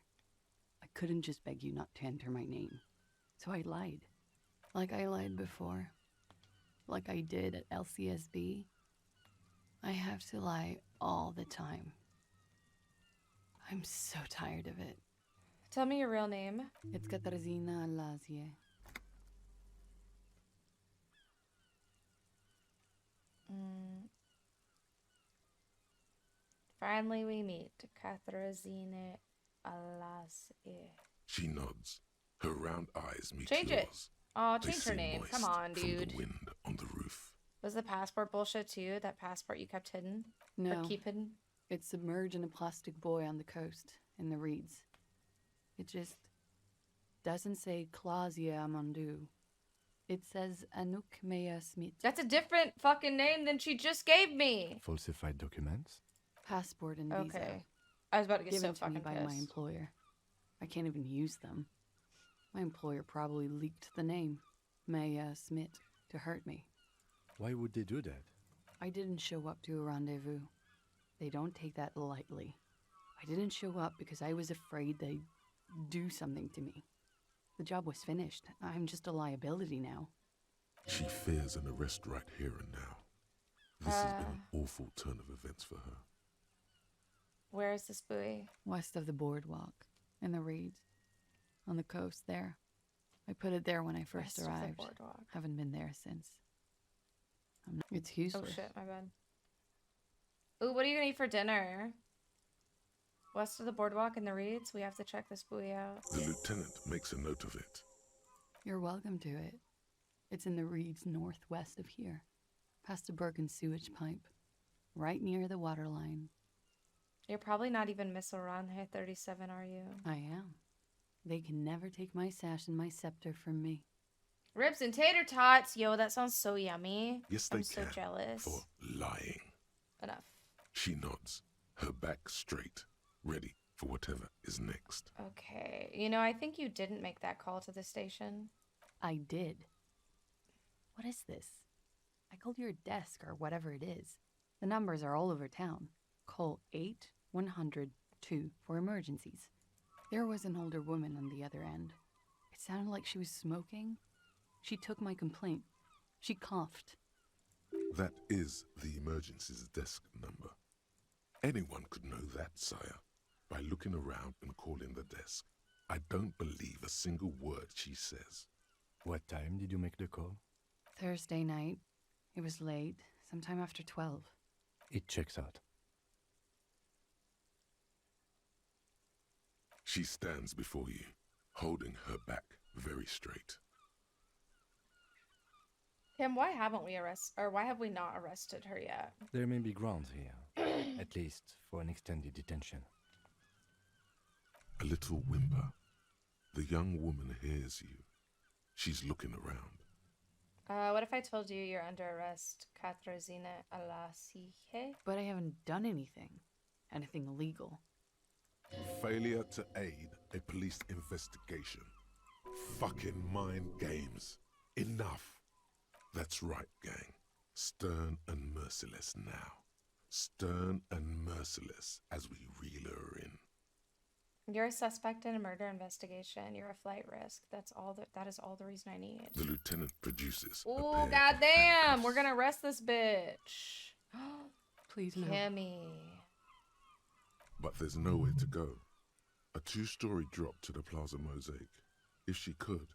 I couldn't just beg you not to enter my name. So I lied. Like I lied before. Like I did at LCSB. I have to lie all the time. I'm so tired of it. Tell me your real name. It's Katarzyna Lazie. Finally we meet. Katarzyna Alasie. She nods. Her round eyes meet Change it. yours. Oh, They change her seem name. moist Come on, from dude. the wind on the roof. Was the passport bullshit too? That passport you kept hidden? No. Or keep hidden? It's submerged in a plastic buoy on the coast, in the reeds. It just doesn't say Clausia Amandu. It says Anouk Maya Smith. That's a different fucking name than she just gave me. Falsified documents? Passport and visa. Okay. I was about to get Given so to me fucking by pissed. my employer. I can't even use them. My employer probably leaked the name, Maya Smith, to hurt me. Why would they do that? I didn't show up to a rendezvous. They don't take that lightly. I didn't show up because I was afraid they'd do something to me. The job was finished. I'm just a liability now. She fears an arrest right here and now. This has been an awful turn of events for her. Where is this buoy? West of the boardwalk, in the reeds, on the coast there. I put it there when I first West of the arrived. boardwalk. Haven't been there since. It's useless. Oh shit, my bad. Ooh, what are you gonna eat for dinner? West of the boardwalk in the reeds? We have to check this buoy out. The lieutenant makes a note of it. You're welcome to it. It's in the reeds northwest of here, past a broken sewage pipe, right near the waterline. You're probably not even Miss Orange 37, are you? I am. They can never take my sash and my scepter from me. Ribs and tater tots! Yo, that sounds so yummy. Yes, they I'm so can. jealous. For lying. Enough. She nods, her back straight, ready for whatever is next. Okay. You know, I think you didn't make that call to the station. I did. What is this? I called your desk or whatever it is. The numbers are all over town. Call 8-100-2 for emergencies. There was an older woman on the other end. It sounded like she was smoking. She took my complaint. She coughed. That is the emergencies desk number. Anyone could know that, sire, by looking around and calling the desk. I don't believe a single word she says. What time did you make the call? Thursday night. It was late, sometime after 12. It checks out. She stands before you, holding her back very straight. Tim, why haven't we why have we not arrested her yet? There may be grounds here, at least for an extended detention. A little whimper. The young woman hears you. She's looking around. What if I told you you're under arrest, Katrina Alasije? But I haven't done anything. Anything illegal. Failure to aid a police investigation. Fucking mind games. Enough. That's right, gang. Stern and merciless now. Stern and merciless as we reel her in. You're a suspect in a murder investigation. You're a flight risk. That is all the reason I need. The lieutenant produces. Oh, goddamn! We're gonna arrest this bitch. Please no. Kimmy. But there's nowhere to go. A two-story drop to the Plaza Mosaic. If she could,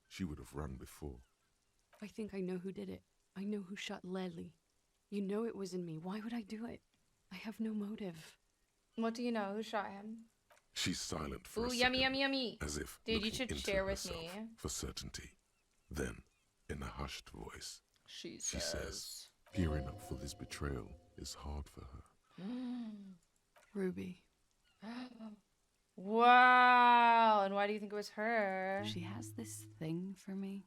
she would have run before. I think I know who did it. I know who shot Leslie. You know it wasn't me. Why would I do it? I have no motive. What do you know? Who shot him? She's silent for a Ooh, second, yummy, yummy, yummy. as if Dude, you looking should into share with herself me. for certainty. Then, in a hushed voice, She says, gearing up for this betrayal is hard for her. Ruby. Wow. And why do you think it was her? She has this thing for me.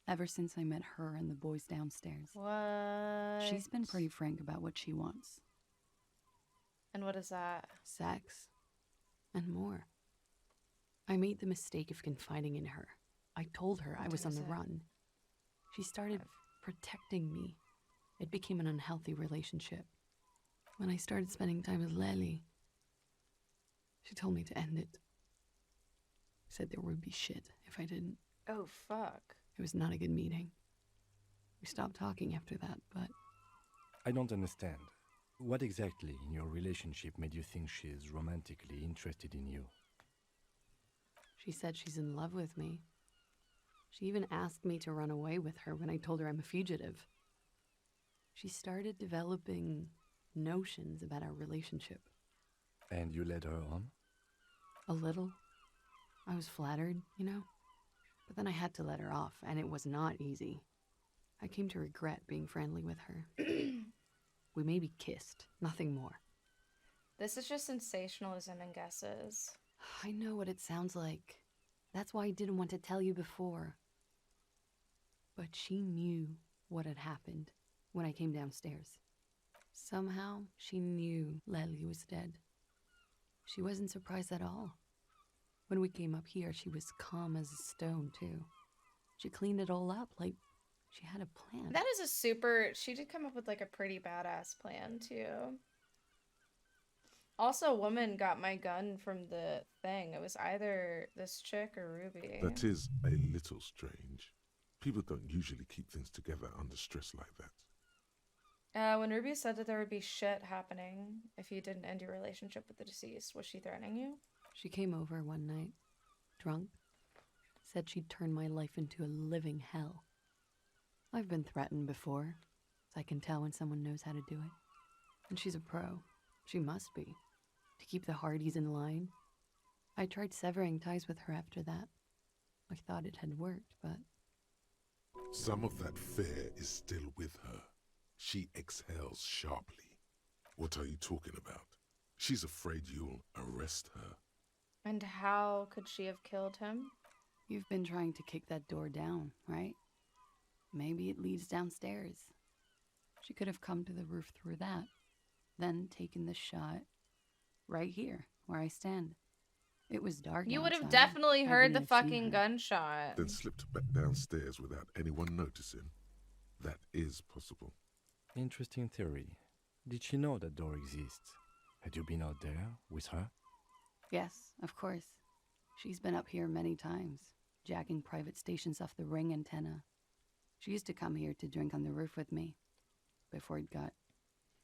Ever since I met her and the boys downstairs. What? She's been pretty frank about what she wants. And what is that? Sex. And more. I made the mistake of confiding in her. I told her I was on the run. She started protecting me. It became an unhealthy relationship. When I started spending time with Lely, she told me to end it. Said there would be shit if I didn't. Oh, fuck. It was not a good meeting. We stopped talking after that, but... I don't understand. What exactly in your relationship made you think she is romantically interested in you? She said she's in love with me. She even asked me to run away with her when I told her I'm a fugitive. She started developing notions about our relationship. And you led her on? A little. I was flattered, you know? But then I had to let her off, and it was not easy. I came to regret being friendly with her. We maybe kissed, nothing more. This is just sensationalism and guesses. I know what it sounds like. That's why I didn't want to tell you before. But she knew what had happened when I came downstairs. Somehow, she knew Lely was dead. She wasn't surprised at all. When we came up here, she was calm as a stone, too. She cleaned it all up like she had a plan. That is a super... She did come up with, like, a pretty badass plan, too. Also, a woman got my gun from the thing. It was either this chick or Ruby. That is a little strange. People don't usually keep things together under stress like that. When Ruby said that there would be shit happening if you didn't end your relationship with the deceased, was she threatening you? She came over one night, drunk, said she'd turn my life into a living hell. I've been threatened before, so I can tell when someone knows how to do it. And she's a pro. She must be. To keep the Hardys in line. I tried severing ties with her after that. I thought it had worked, but... Some of that fear is still with her. She exhales sharply. What are you talking about? She's afraid you'll arrest her. And how could she have killed him? You've been trying to kick that door down, right? Maybe it leads downstairs. She could have come to the roof through that, then taken the shot right here, where I stand. It was dark You would have outside. definitely I heard the wouldn't have seen fucking her. gunshot. Then slipped back downstairs without anyone noticing. That is possible. Interesting theory. Did she know that door exists? Had you been out there with her? Yes, of course. She's been up here many times, jacking private stations off the ring antenna. She used to come here to drink on the roof with me, before it got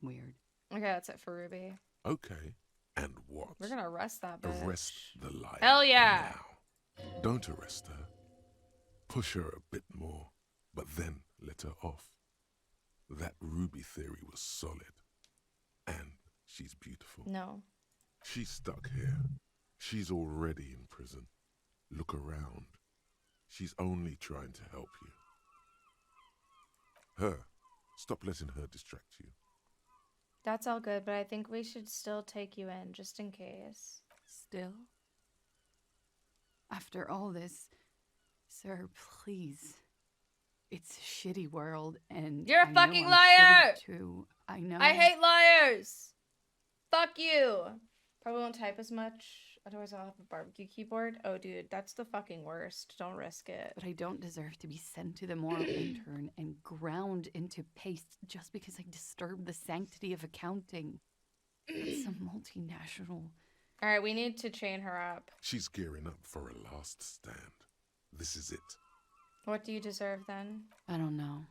weird. Okay, that's it for Ruby. Okay, and what? We're gonna arrest that bitch. Arrest the liar. Hell yeah! Now. Don't arrest her. Push her a bit more, but then let her off. That Ruby theory was solid. And she's beautiful. No. She's stuck here. She's already in prison. Look around. She's only trying to help you. Her. Stop letting her distract you. That's all good, but I think we should still take you in, just in case. Still? After all this, sir, please. It's a shitty world, and You're a I know fucking I'm liar! shitty too. I know. I hate liars! Fuck you! Probably won't type as much. Otherwise I'll have a barbecue keyboard. Oh, dude, that's the fucking worst. Don't risk it. But I don't deserve to be sent to the moral intern and ground into paste just because I disturbed the sanctity of accounting. It's a multinational. Alright, we need to chain her up. She's gearing up for a last stand. This is it. What do you deserve then? I don't know.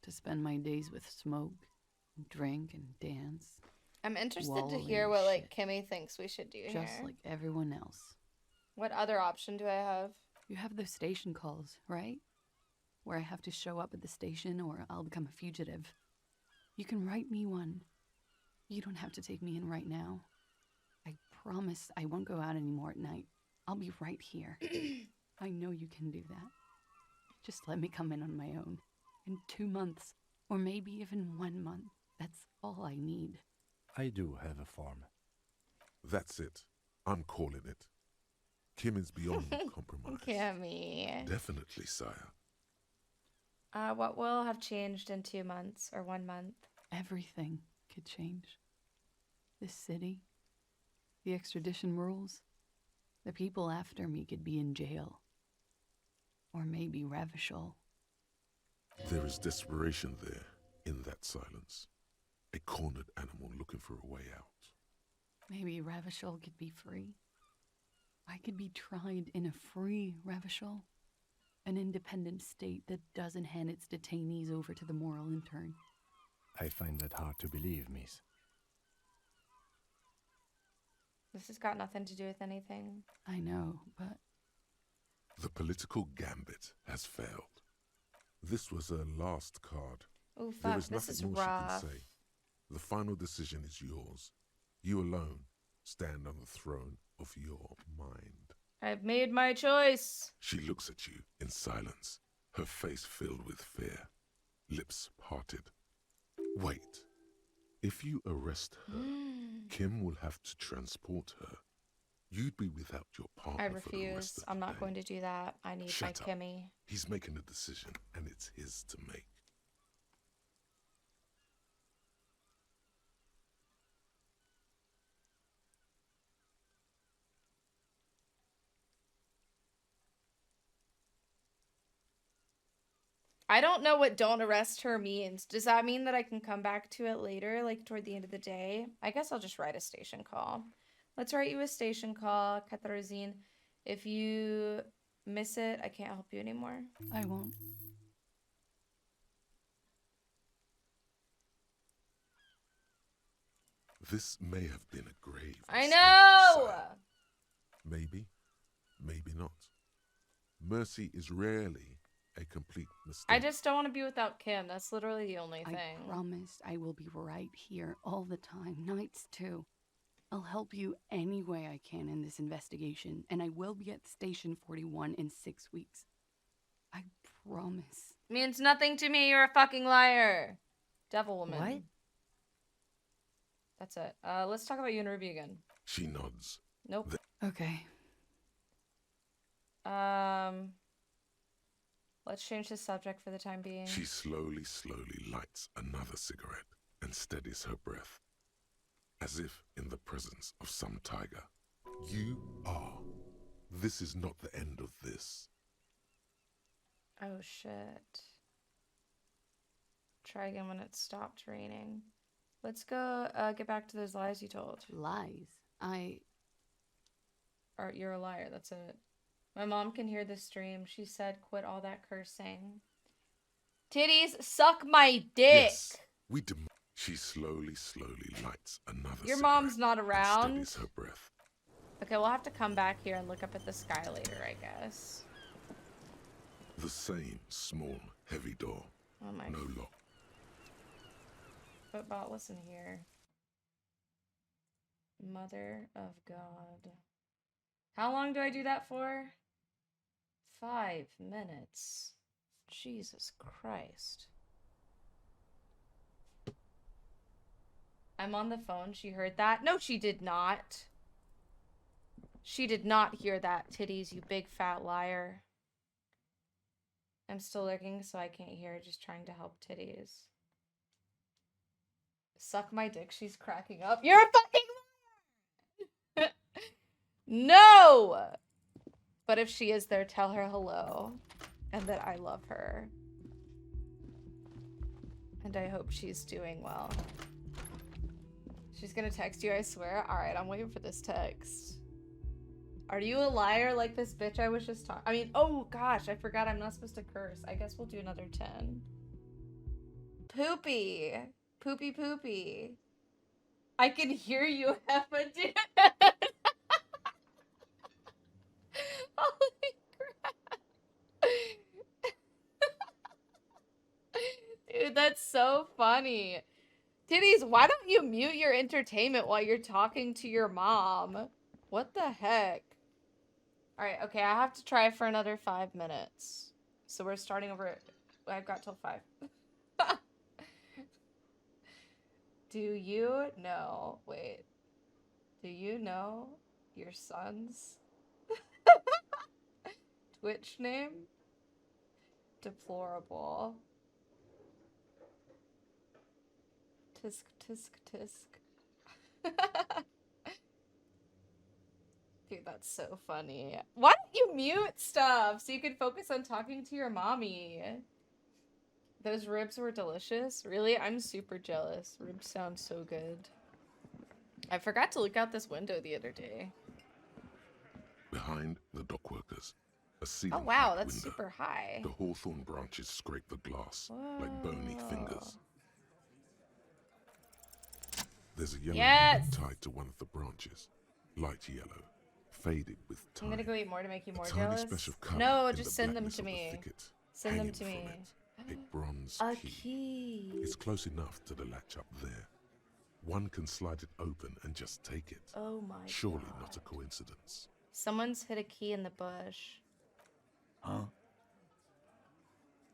To spend my days with smoke, drink, and dance. I'm interested to wallowing hear in what, shit. like, Kimmy thinks we should do Just here. like everyone else. What other option do I have? You have those station calls, right? Where I have to show up at the station or I'll become a fugitive. You can write me one. You don't have to take me in right now. I promise I won't go out anymore at night. I'll be right here. I know you can do that. Just let me come in on my own. In 2 months, or maybe even 1 month. That's all I need. I do have a farm. That's it. I'm calling it. Kim is beyond compromise. Kimmy. Definitely, sire. What will have changed in 2 months or 1 month? Everything could change. This city, the extradition rules, the people after me could be in jail. Or maybe Ravishal. There is desperation there in that silence. A cornered animal looking for a way out. Maybe Ravishal could be free. I could be tried in a free Ravishal. An independent state that doesn't hand its detainees over to the moral intern. I find that hard to believe, miss. This has got nothing to do with anything. I know, but... The political gambit has failed. This was her last card. Oh, There fuck, is this nothing is more she rough. can say. The final decision is yours. You alone stand on the throne of your mind. I've made my choice. She looks at you in silence, her face filled with fear, lips parted. Wait. If you arrest her, Kim will have to transport her. You'd be without your partner I for the rest refuse. of I'm the not day. going to do that. I need Shut my up. Kimmy. He's making a decision, and it's his to make. I don't know what "don't arrest her" means. Does that mean that I can come back to it later, like toward the end of the day? I guess I'll just write a station call. Let's write you a station call, Katarzyna. If you miss it, I can't help you anymore. I won't. This may have been a grave I mistake, know! sire. Maybe, maybe not. Mercy is rarely a complete mistake. I just don't want to be without Kim. That's literally the only thing. I promise I will be right here all the time, nights too. I'll help you any way I can in this investigation, and I will be at Station 41 in 6 weeks. I promise. Means nothing to me. You're a fucking liar. Devil woman. What? That's it. Let's talk about you and Ruby again. She nods. Nope. Okay. Let's change the subject for the time being. She slowly lights another cigarette and steadies her breath, as if in the presence of some tiger. You are. This is not the end of this. Oh shit. Try again when it stopped raining. Let's go get back to those lies you told. Lies? Or you're a liar, that's it. My mom can hear the stream. She said quit all that cursing. Titties, suck my dick! Yes, we demand. She slowly lights another Your cigarette mom's not and around? steadies her breath. Okay, we'll have to come back here and look up at the sky later, I guess. The same small, heavy door. Oh my. No lock. But listen here. Mother of God. How long do I do that for? 5 minutes. Jesus Christ. I'm on the phone. She heard that? No, she did not. She did not hear that, Titties, you big fat liar. I'm still lurking, so I can't hear. Just trying to help Titties. Suck my dick. She's cracking up. You're a fucking liar! No! But if she is there, tell her hello. And that I love her. And I hope she's doing well. She's gonna text you, I swear. Alright, I'm waiting for this text. Are you a liar like this bitch I was just talking? I mean, oh gosh, I forgot I'm not supposed to curse. I guess we'll do another 10. Poopy. Poopy poopy. I can hear you, Heffa, dude. Holy crap. Dude, that's so funny. Titties, why don't you mute your entertainment while you're talking to your mom? What the heck? Alright, okay, I have to try for another 5 minutes. So we're starting over at... I've got till 5. Do you know... Wait. Do you know your son's Twitch name? Deplorable. Tisk, tisk, tisk. Dude, that's so funny. Why don't you mute stuff so you can focus on talking to your mommy? Those ribs were delicious. Really? I'm super jealous. Ribs sound so good. I forgot to look out this window the other day. Behind the dock workers, a ceiling Oh wow, height that's window. super high. The hawthorn branches scrape the glass like bony fingers. There's a yellow ribbon tied to one of the branches. Light yellow, faded with time. I'm gonna go eat more to make you more tiny jealous. splash of colour No, in just the send them blackness to of the me. thicket, Send them hanging to me. from it, a bronze A key. key. It's close enough to the latch up there. One can slide it open and just take it. Oh my Surely God. not a coincidence. Someone's hid a key in the bush. Huh?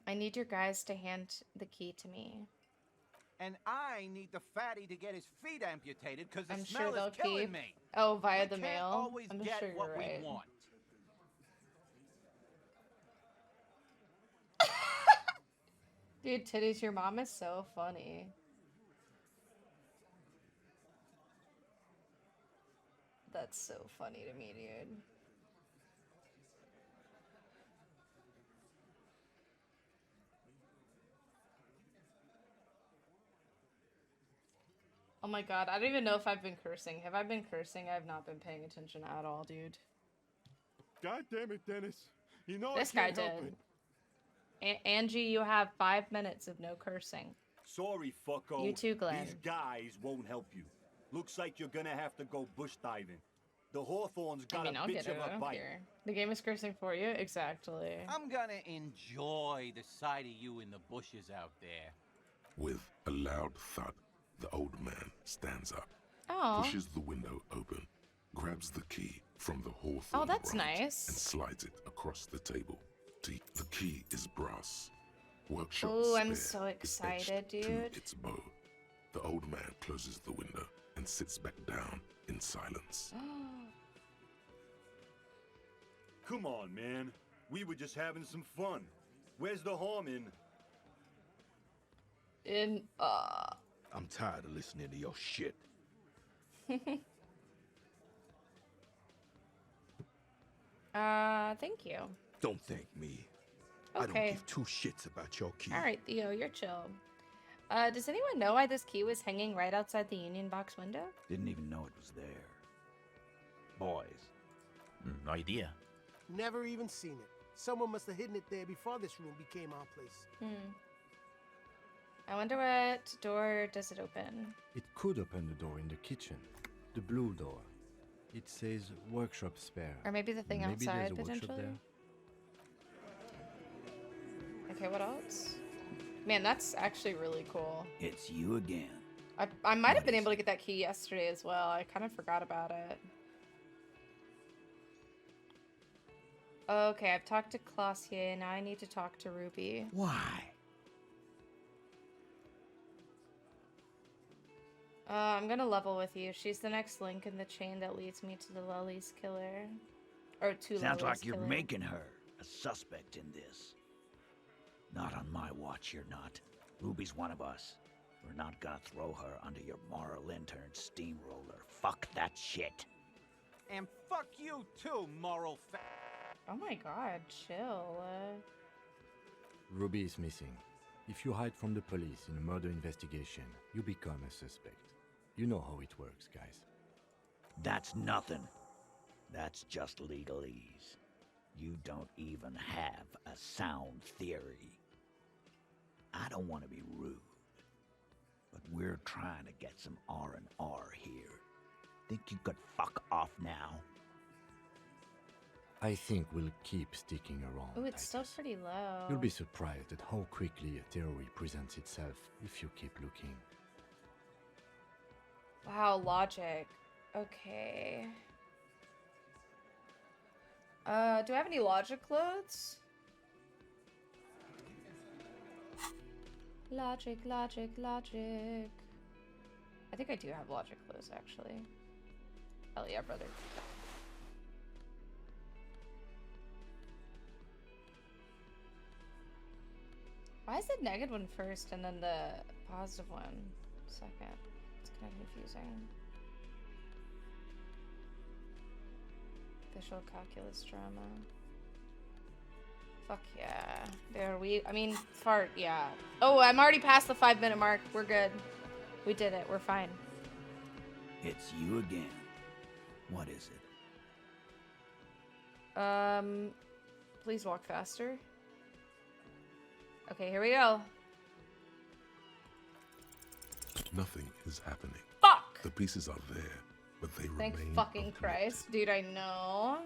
I need your guys to hand the key to me. And I need the fatty to get his feet amputated because the I'm smell sure they'll is killing keep. me. Oh, via the We mail. can't always I'm get sure what you're right. we want. Dude, titties, your mom is so funny. That's so funny to me, dude. Oh my god, I don't even know if I've been cursing. Have I been cursing? I've not been paying attention at all, dude. God damn it, Dennis. You know This I guy can't help did. it. Angie, you have 5 minutes of no cursing. Sorry, fucko. You too, Glenn. These guys won't help you. Looks like you're gonna have to go bush diving. The Hawthorne's got I mean, a I'll bitch get it. of I a don't bite. care. The game is cursing for you? Exactly. I'm gonna enjoy the sight of you in the bushes out there. With a loud thud, the old man stands up, Aw. pushes the window open, grabs the key from the hawthorn Oh, that's branch, nice. and slides it across the table. The key is brass. Workshop Ooh, I'm spare so is excited, etched dude. to its bow. The old man closes the window and sits back down in silence. Come on, man. We were just having some fun. Where's the harm in? I'm tired of listening to your shit. Thank you. Don't thank me. I don't Okay. give two shits about your key. Alright, Theo, you're chill. Does anyone know why this key was hanging right outside the Union Box window? Didn't even know it was there. Boys. No idea. Never even seen it. Someone must have hidden it there before this room became our place. I wonder what door does it open? It could open the door in the kitchen. The blue door. It says workshop spare. Or maybe the thing Maybe outside, there's a workshop potentially? there. Okay, what else? Man, that's actually really cool. It's you again. I might have been able to get that key yesterday as well. I kind of forgot about it. Okay, I've talked to Clausier. Now I need to talk to Ruby. Why? I'm gonna level with you. She's the next link in the chain that leads me to the Lully's killer. Or to Sounds Lully's like you're killer. making her a suspect in this. Not on my watch, you're not. Ruby's one of us. We're not gonna throw her under your moral intern steamroller. Fuck that shit. And fuck you too, moral Oh my god, chill. Ruby is missing. If you hide from the police in a murder investigation, you become a suspect. You know how it works, guys. That's nothing. That's just legalese. You don't even have a sound theory. I don't want to be rude, but we're trying to get some R&R here. Think you could fuck off now? I think we'll keep sticking around. Oh, it's still pretty low. You'll be surprised at how quickly a theory presents itself if you keep looking. Wow, logic. Okay. Do I have any logic clothes? Logic, logic, logic. I think I do have logic clothes, actually. Hell yeah, brother. Why is the negative one first and then the positive one second? It's kind of confusing. Visual calculus drama. Fuck yeah. Yeah. Oh, I'm already past the 5-minute mark. We're good. We did it. We're fine. It's you again. What is it? Please walk faster. Okay, here we go. Nothing is happening. Fuck! The pieces are there, but they Thank remain fucking Christ. Dude, I know.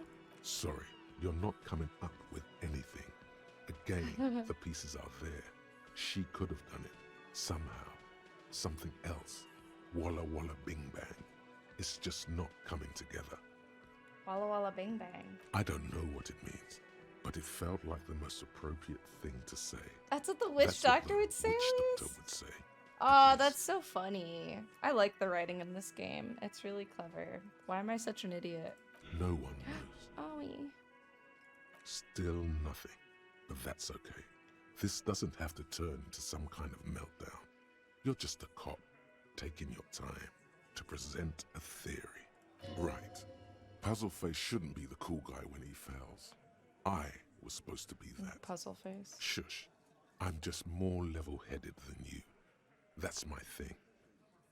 Sorry, you're not coming up with anything. Again, the pieces are there. She could have done it. Somehow. Something else. Walla walla bing bang. It's just not coming together. Walla walla bing bang. I don't know what it means, but it felt like the most appropriate thing to say. That's what the witch That's what doctor the would say, witch Elise? doctor would say. Oh, that's so funny. I like the writing in this game. It's really clever. Why am I such an idiot? No one knows. Owie. Still nothing. But that's okay. This doesn't have to turn into some kind of meltdown. You're just a cop, taking your time to present a theory. Right. Puzzleface shouldn't be the cool guy when he fails. I was supposed to be that. Puzzle face. Shush. I'm just more level-headed than you. That's my thing.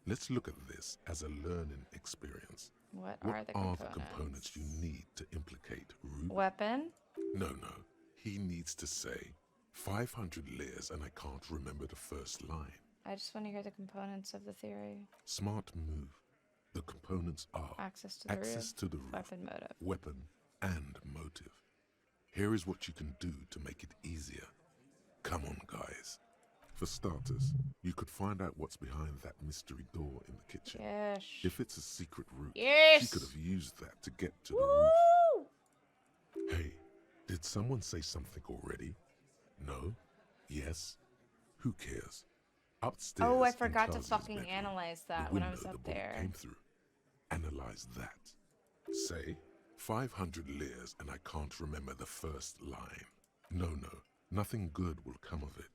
Let's look at this as a learning experience. What are the components you need to implicate Rube? Weapon? No. He needs to say 500 layers and I can't remember the first line. I just want to hear the components of the theory. Smart move. The components are access to the roof, weapon motive, weapon, and motive. Here is what you can do to make it easier. Come on, guys. For starters, you could find out what's behind that mystery door in the kitchen. Yes. If it's a secret route, yes. She could have used that to get to the roof. Hey, did someone say something already? No? Yes? Who cares? Upstairs. Oh, I forgot to Talia's fucking bedroom, analyze that the when I was window up the bullet there. Came through. Analyze that. Say 500 layers and I can't remember the first line. No. Nothing good will come of it.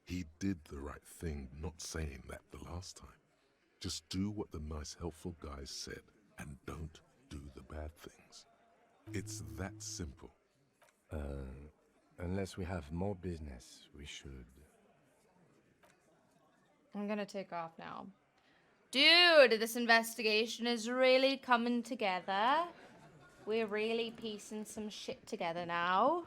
He did the right thing not saying that the last time. Just do what the nice helpful guys said and don't do the bad things. It's that simple. Unless we have more business, we should... I'm gonna take off now. Dude, this investigation is really coming together. We're really piecing some shit together now.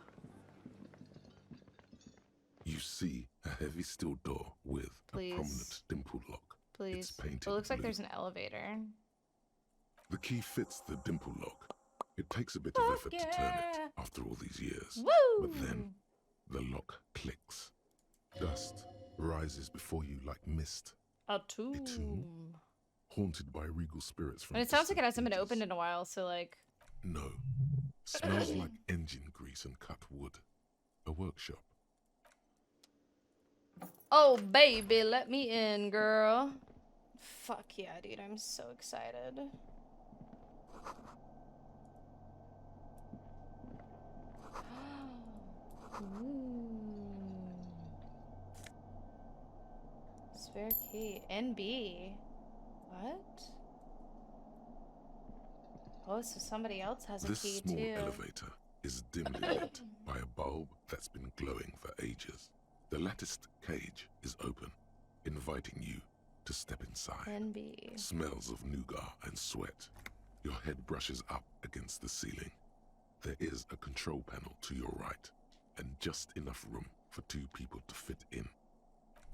You see a heavy steel door with a prominent dimple lock. Please. It's painted It looks like blue. there's an elevator. The key fits the dimple lock. It takes a bit of effort to turn it after all these years. Woo! But then the lock clicks. Dust rises before you like mist. A tomb. Haunted by regal spirits from And it sounds like it hasn't been opened in a while, so like... No. Smells like engine grease and cut wood. A workshop. Oh, baby, let me in, girl. Fuck yeah, dude, I'm so excited. Spare key. NB. What? Oh, so somebody else has a This key small too. elevator is dimly lit by a bulb that's been glowing for ages. The latticed cage is open, inviting you to step inside. NB. Smells of nougat and sweat. Your head brushes up against the ceiling. There is a control panel to your right, and just enough room for 2 people to fit in.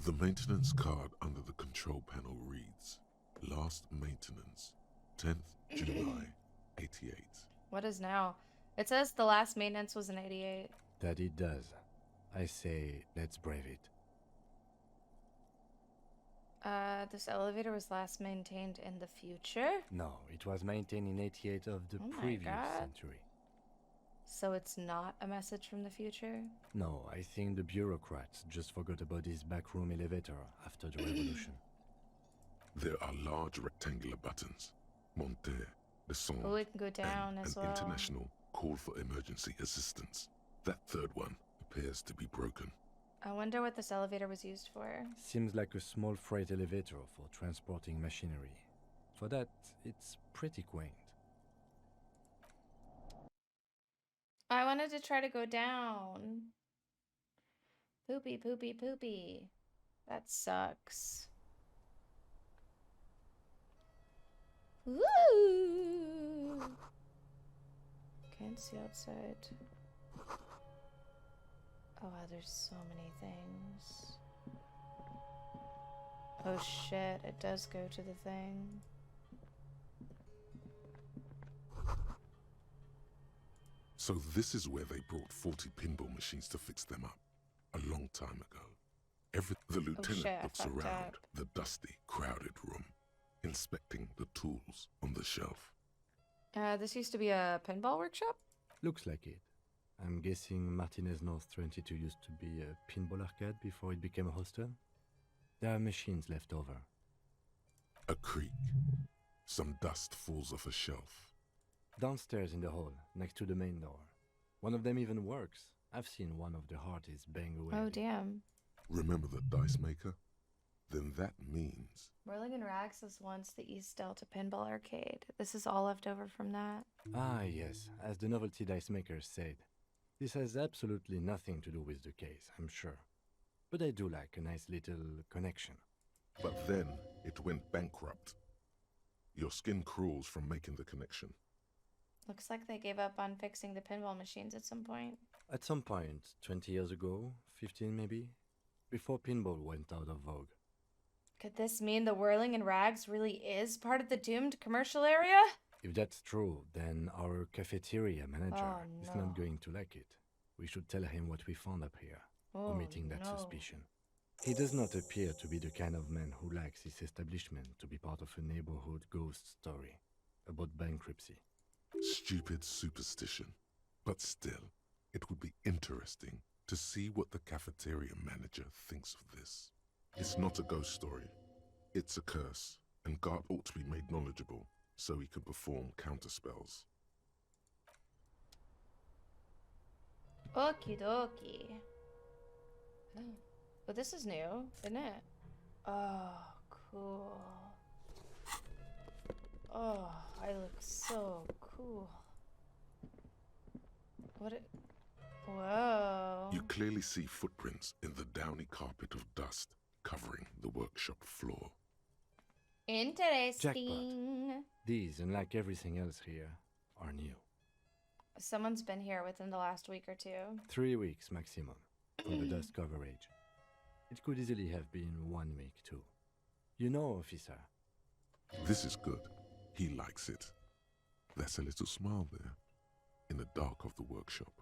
The maintenance card under the control panel reads, Last maintenance, 10th July, 88. What is now? It says the last maintenance was in 88. That it does. I say, let's brave it. This elevator was last maintained in the future? No, it was maintained in 88 of the Oh my previous God. century. So it's not a message from the future? No, I think the bureaucrats just forgot about this backroom elevator after the revolution. There are large rectangular buttons. Monter, descend, Oh, it can go down and as an well. international call for emergency assistance. That third one appears to be broken. I wonder what this elevator was used for. Seems like a small freight elevator for transporting machinery. For that, it's pretty quaint. I wanted to try to go down. Poopy, poopy, poopy. That sucks. Woo! Can't see outside. Oh wow, there's so many things. Oh shit, it does go to the thing. So this is where they brought 40 pinball machines to fix them up. A long time ago. The lieutenant shit, I looks fucked around up. the dusty, crowded room, inspecting the tools on the shelf. This used to be a pinball workshop? Looks like it. I'm guessing Martinez North 22 used to be a pinball arcade before it became a hostel? There are machines left over. A creak. Some dust falls off a shelf. Downstairs in the hall, next to the main door. One of them even works. I've seen one of the hardest bang away. Oh, damn. Remember the dice maker? Then that means... Whirling in Rags was once the East Delta Pinball Arcade. This is all left over from that. Ah, yes, as the novelty dice makers said. This has absolutely nothing to do with the case, I'm sure. But I do like a nice little connection. But then it went bankrupt. Your skin crawls from making the connection. Looks like they gave up on fixing the pinball machines at some point. At some point, 20 years ago, 15 maybe, before pinball went out of vogue. Could this mean the Whirling in Rags really is part of the doomed commercial area? If that's true, then our cafeteria manager is not going to like it. We should tell him what we found up here, omitting that suspicion. He does not appear to be the kind of man who likes his establishment to be part of a neighborhood ghost story about bankruptcy. Stupid superstition. But still, it would be interesting to see what the cafeteria manager thinks of this. It's not a ghost story. It's a curse, and Gart ought to be made knowledgeable so he can perform counterspells. Okie dokie. But this is new, isn't it? Oh, cool. Oh, I look so cool. What it... Whoa. You clearly see footprints in the downy carpet of dust covering the workshop floor. Interesting. Jackpot. These, unlike everything else here, are new. Someone's been here within the last week or two. 3 weeks maximum from the dust coverage. It could easily have been 1 week too. You know, officer. This is good. He likes it. There's a little smile there, in the dark of the workshop.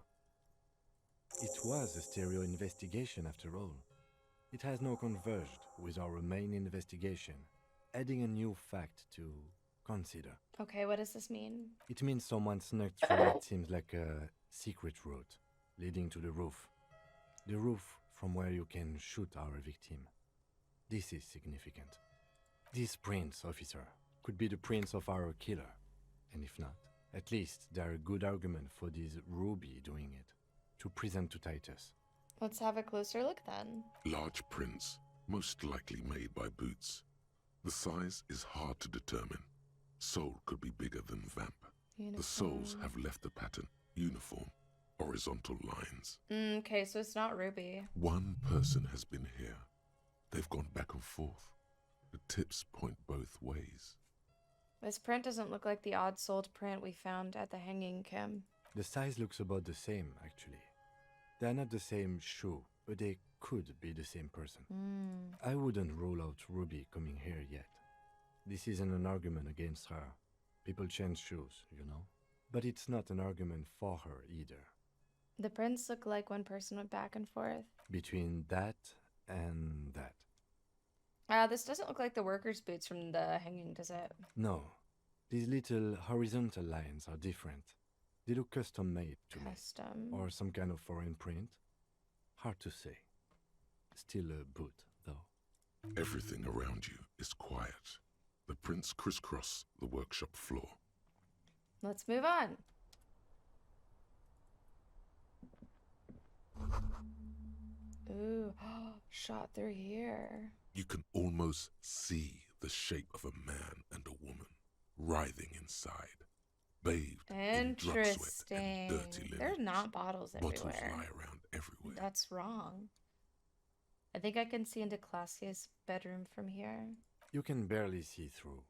It was a stereo investigation after all. It has now converged with our main investigation, adding a new fact to consider. Okay, what does this mean? It means someone snuck through what seems like a secret route leading to the roof. The roof from where you can shoot our victim. This is significant. These prints, officer, could be the prints of our killer. And if not, at least they're a good argument for this Ruby doing it, to present to Titus. Let's have a closer look then. Large prints, most likely made by Boots. The size is hard to determine. Sole could be bigger than Vamp. The soles have left the pattern, uniform, horizontal lines. Okay, so it's not Ruby. One person has been here. They've gone back and forth. The tips point both ways. This print doesn't look like the odd-soled print we found at the hanging, Kim. The size looks about the same, actually. They're not the same shoe, but they could be the same person. I wouldn't rule out Ruby coming here yet. This isn't an argument against her. People change shoes, you know? But it's not an argument for her either. The prints look like one person went back and forth. Between that and that. This doesn't look like the workers' boots from the hanging, does it? No. These little horizontal lines are different. They look custom-made to me. Or some kind of foreign print. Hard to say. Still a boot, though. Everything around you is quiet. The prints crisscross the workshop floor. Let's move on. Ooh, shot through here. You can almost see the shape of a man and a woman writhing inside, bathed in drop sweat and dirty linen. There's not bottles everywhere. Bottles lie around everywhere. That's wrong. I think I can see into Classia's bedroom from here. You can barely see through.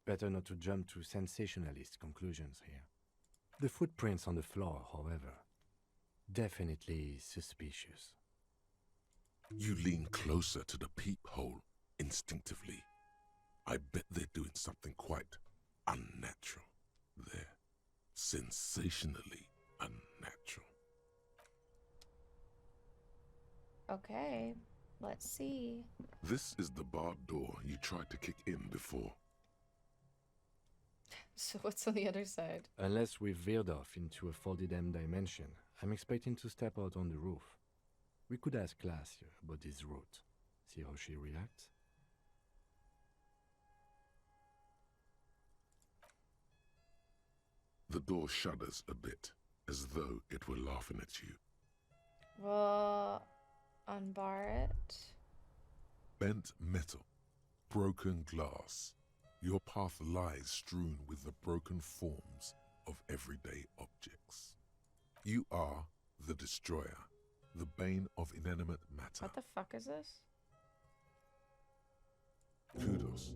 Better not to jump to sensationalist conclusions here. The footprints on the floor, however, definitely suspicious. You lean closer to the peephole instinctively. I bet they're doing something quite unnatural there. Sensationally unnatural. Okay, let's see. This is the barred door you tried to kick in before. So what's on the other side? Unless we've veered off into a folded M dimension, I'm expecting to step out on the roof. We could ask Glacia about this route, see how she reacts. The door shudders a bit, as though it were laughing at you. We'll unbar it. Bent metal, broken glass. Your path lies strewn with the broken forms of everyday objects. You are the destroyer, the bane of inanimate matter. What the fuck is this? Kudos.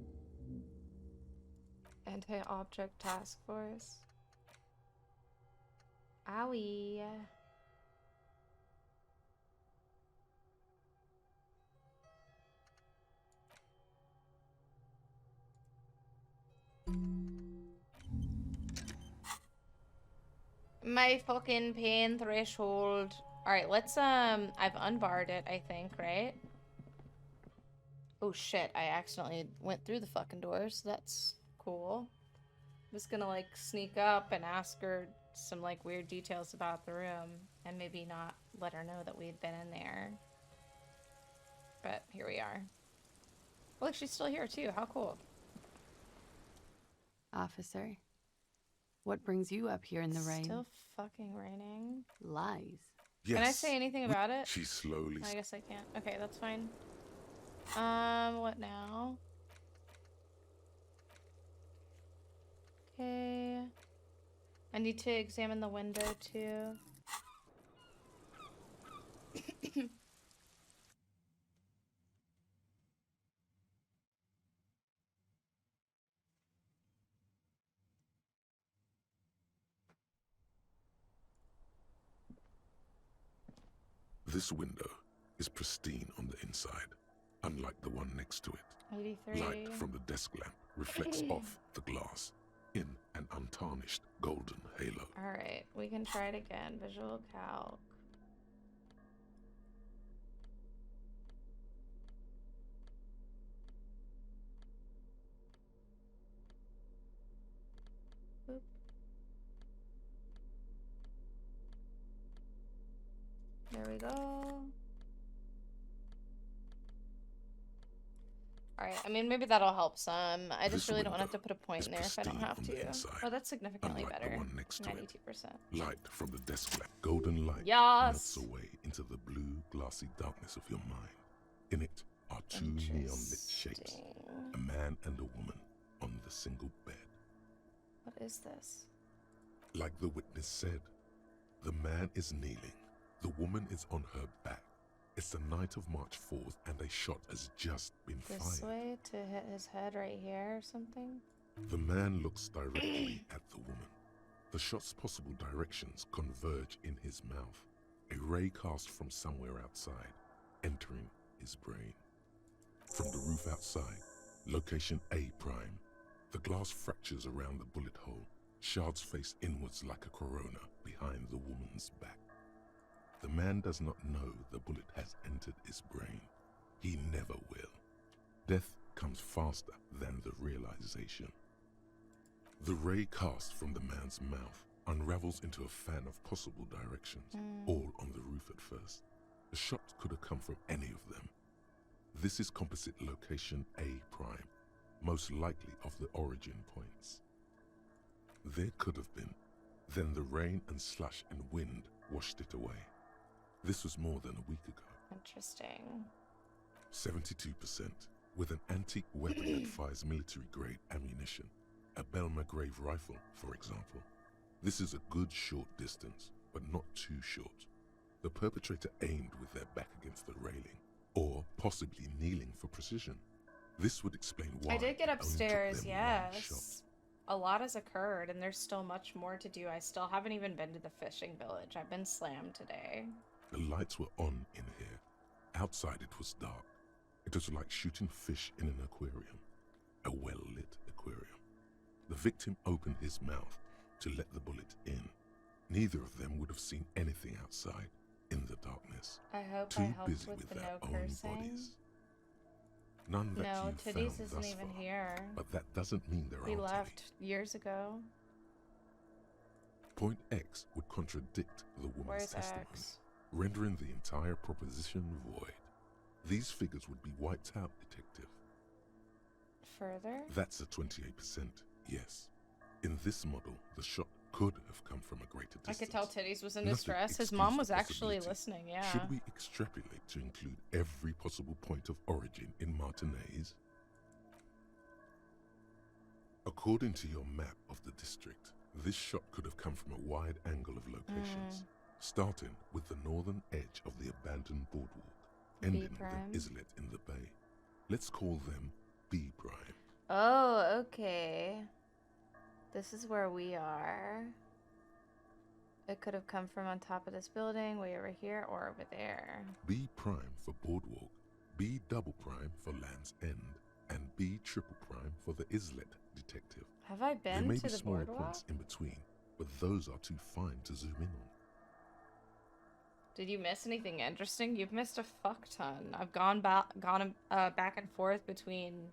Anti-object task force. Owie. My fucking pain threshold. Alright, let's, I've unbarred it, I think, right? Oh shit, I accidentally went through the fucking door, so that's cool. I'm just gonna, like, sneak up and ask her some, like, weird details about the room, and maybe not let her know that we had been in there. But here we are. Look, she's still here, too. How cool. Officer, what brings you up here in the rain? Still fucking raining. Lies. Yes. Can I say anything about it? She slowly... I guess I can't. Okay, that's fine. What now? Okay. I need to examine the window, too. This window is pristine on the inside, unlike the one next to it. 83. Light from the desk lamp reflects off the glass in an untarnished golden halo. Alright, we can try it again. Visual calc. Boop. There we go. Alright, I mean, maybe that'll help some. I just really don't want to have to put a point in there if I don't have to. Oh, that's significantly better. 92%. Light from the desk lamp, golden light, Yes. melts away into the blue, glassy darkness of your mind. In it are two neon-lit shapes, a man and a woman on the single bed. What is this? Like the witness said, the man is kneeling, the woman is on her back. It's the night of March 4th, and a shot has just been This fired. way to hit his head right here or something? The man looks directly at the woman. The shot's possible directions converge in his mouth, a ray cast from somewhere outside, entering his brain. From the roof outside, location A prime. The glass fractures around the bullet hole, shards face inwards like a corona behind the woman's back. The man does not know the bullet has entered his brain. He never will. Death comes faster than the realization. The ray cast from the man's mouth unravels into a fan of possible directions, all on the roof at first. The shot could have come from any of them. This is composite location A prime, most likely of the origin points. There could have been. Then the rain and slush and wind washed it away. This was more than a week ago. Interesting. 72%, with an antique weapon that fires military-grade ammunition. A Belmagrave rifle, for example. This is a good short distance, but not too short. The perpetrator aimed with their back against the railing, or possibly kneeling for precision. This would explain why I did get it only took upstairs, them one yes. shot. A lot has occurred, and there's still much more to do. I still haven't even been to the fishing village. I've been slammed today. The lights were on in here. Outside it was dark. It was like shooting fish in an aquarium. A well-lit aquarium. The victim opened his mouth to let the bullet in. Neither of them would have seen anything outside in the darkness. I hope Too I helped busy with with the their no own cursing. bodies. None that No, you've Titties found isn't thus even far, here. but that doesn't mean there He aren't any. left years ago. Point X would contradict the woman's Where's testimony, X? rendering the entire proposition void. These figures would be wiped out, Detective. Further? That's a 28%, yes. In this model, the shot could have come from a greater I distance. could tell Titties was in Nothing distress. His excused mom the was actually possibility. listening, yeah. Should we extrapolate to include every possible point of origin in Martinez? According to your map of the district, this shot could have come from a wide angle of locations, starting with the northern edge of the abandoned boardwalk, ending with an islet in the bay. Let's call them B prime. Oh, okay. This is where we are. It could have come from on top of this building, way over here, or over there. B prime for boardwalk, B double prime for Land's End, and B triple prime for the islet detective. Have I There been may to be the smaller boardwalk? points in between, but those are too fine to zoom in on. Did you miss anything interesting? You've missed a fuck ton. I've gone back and forth between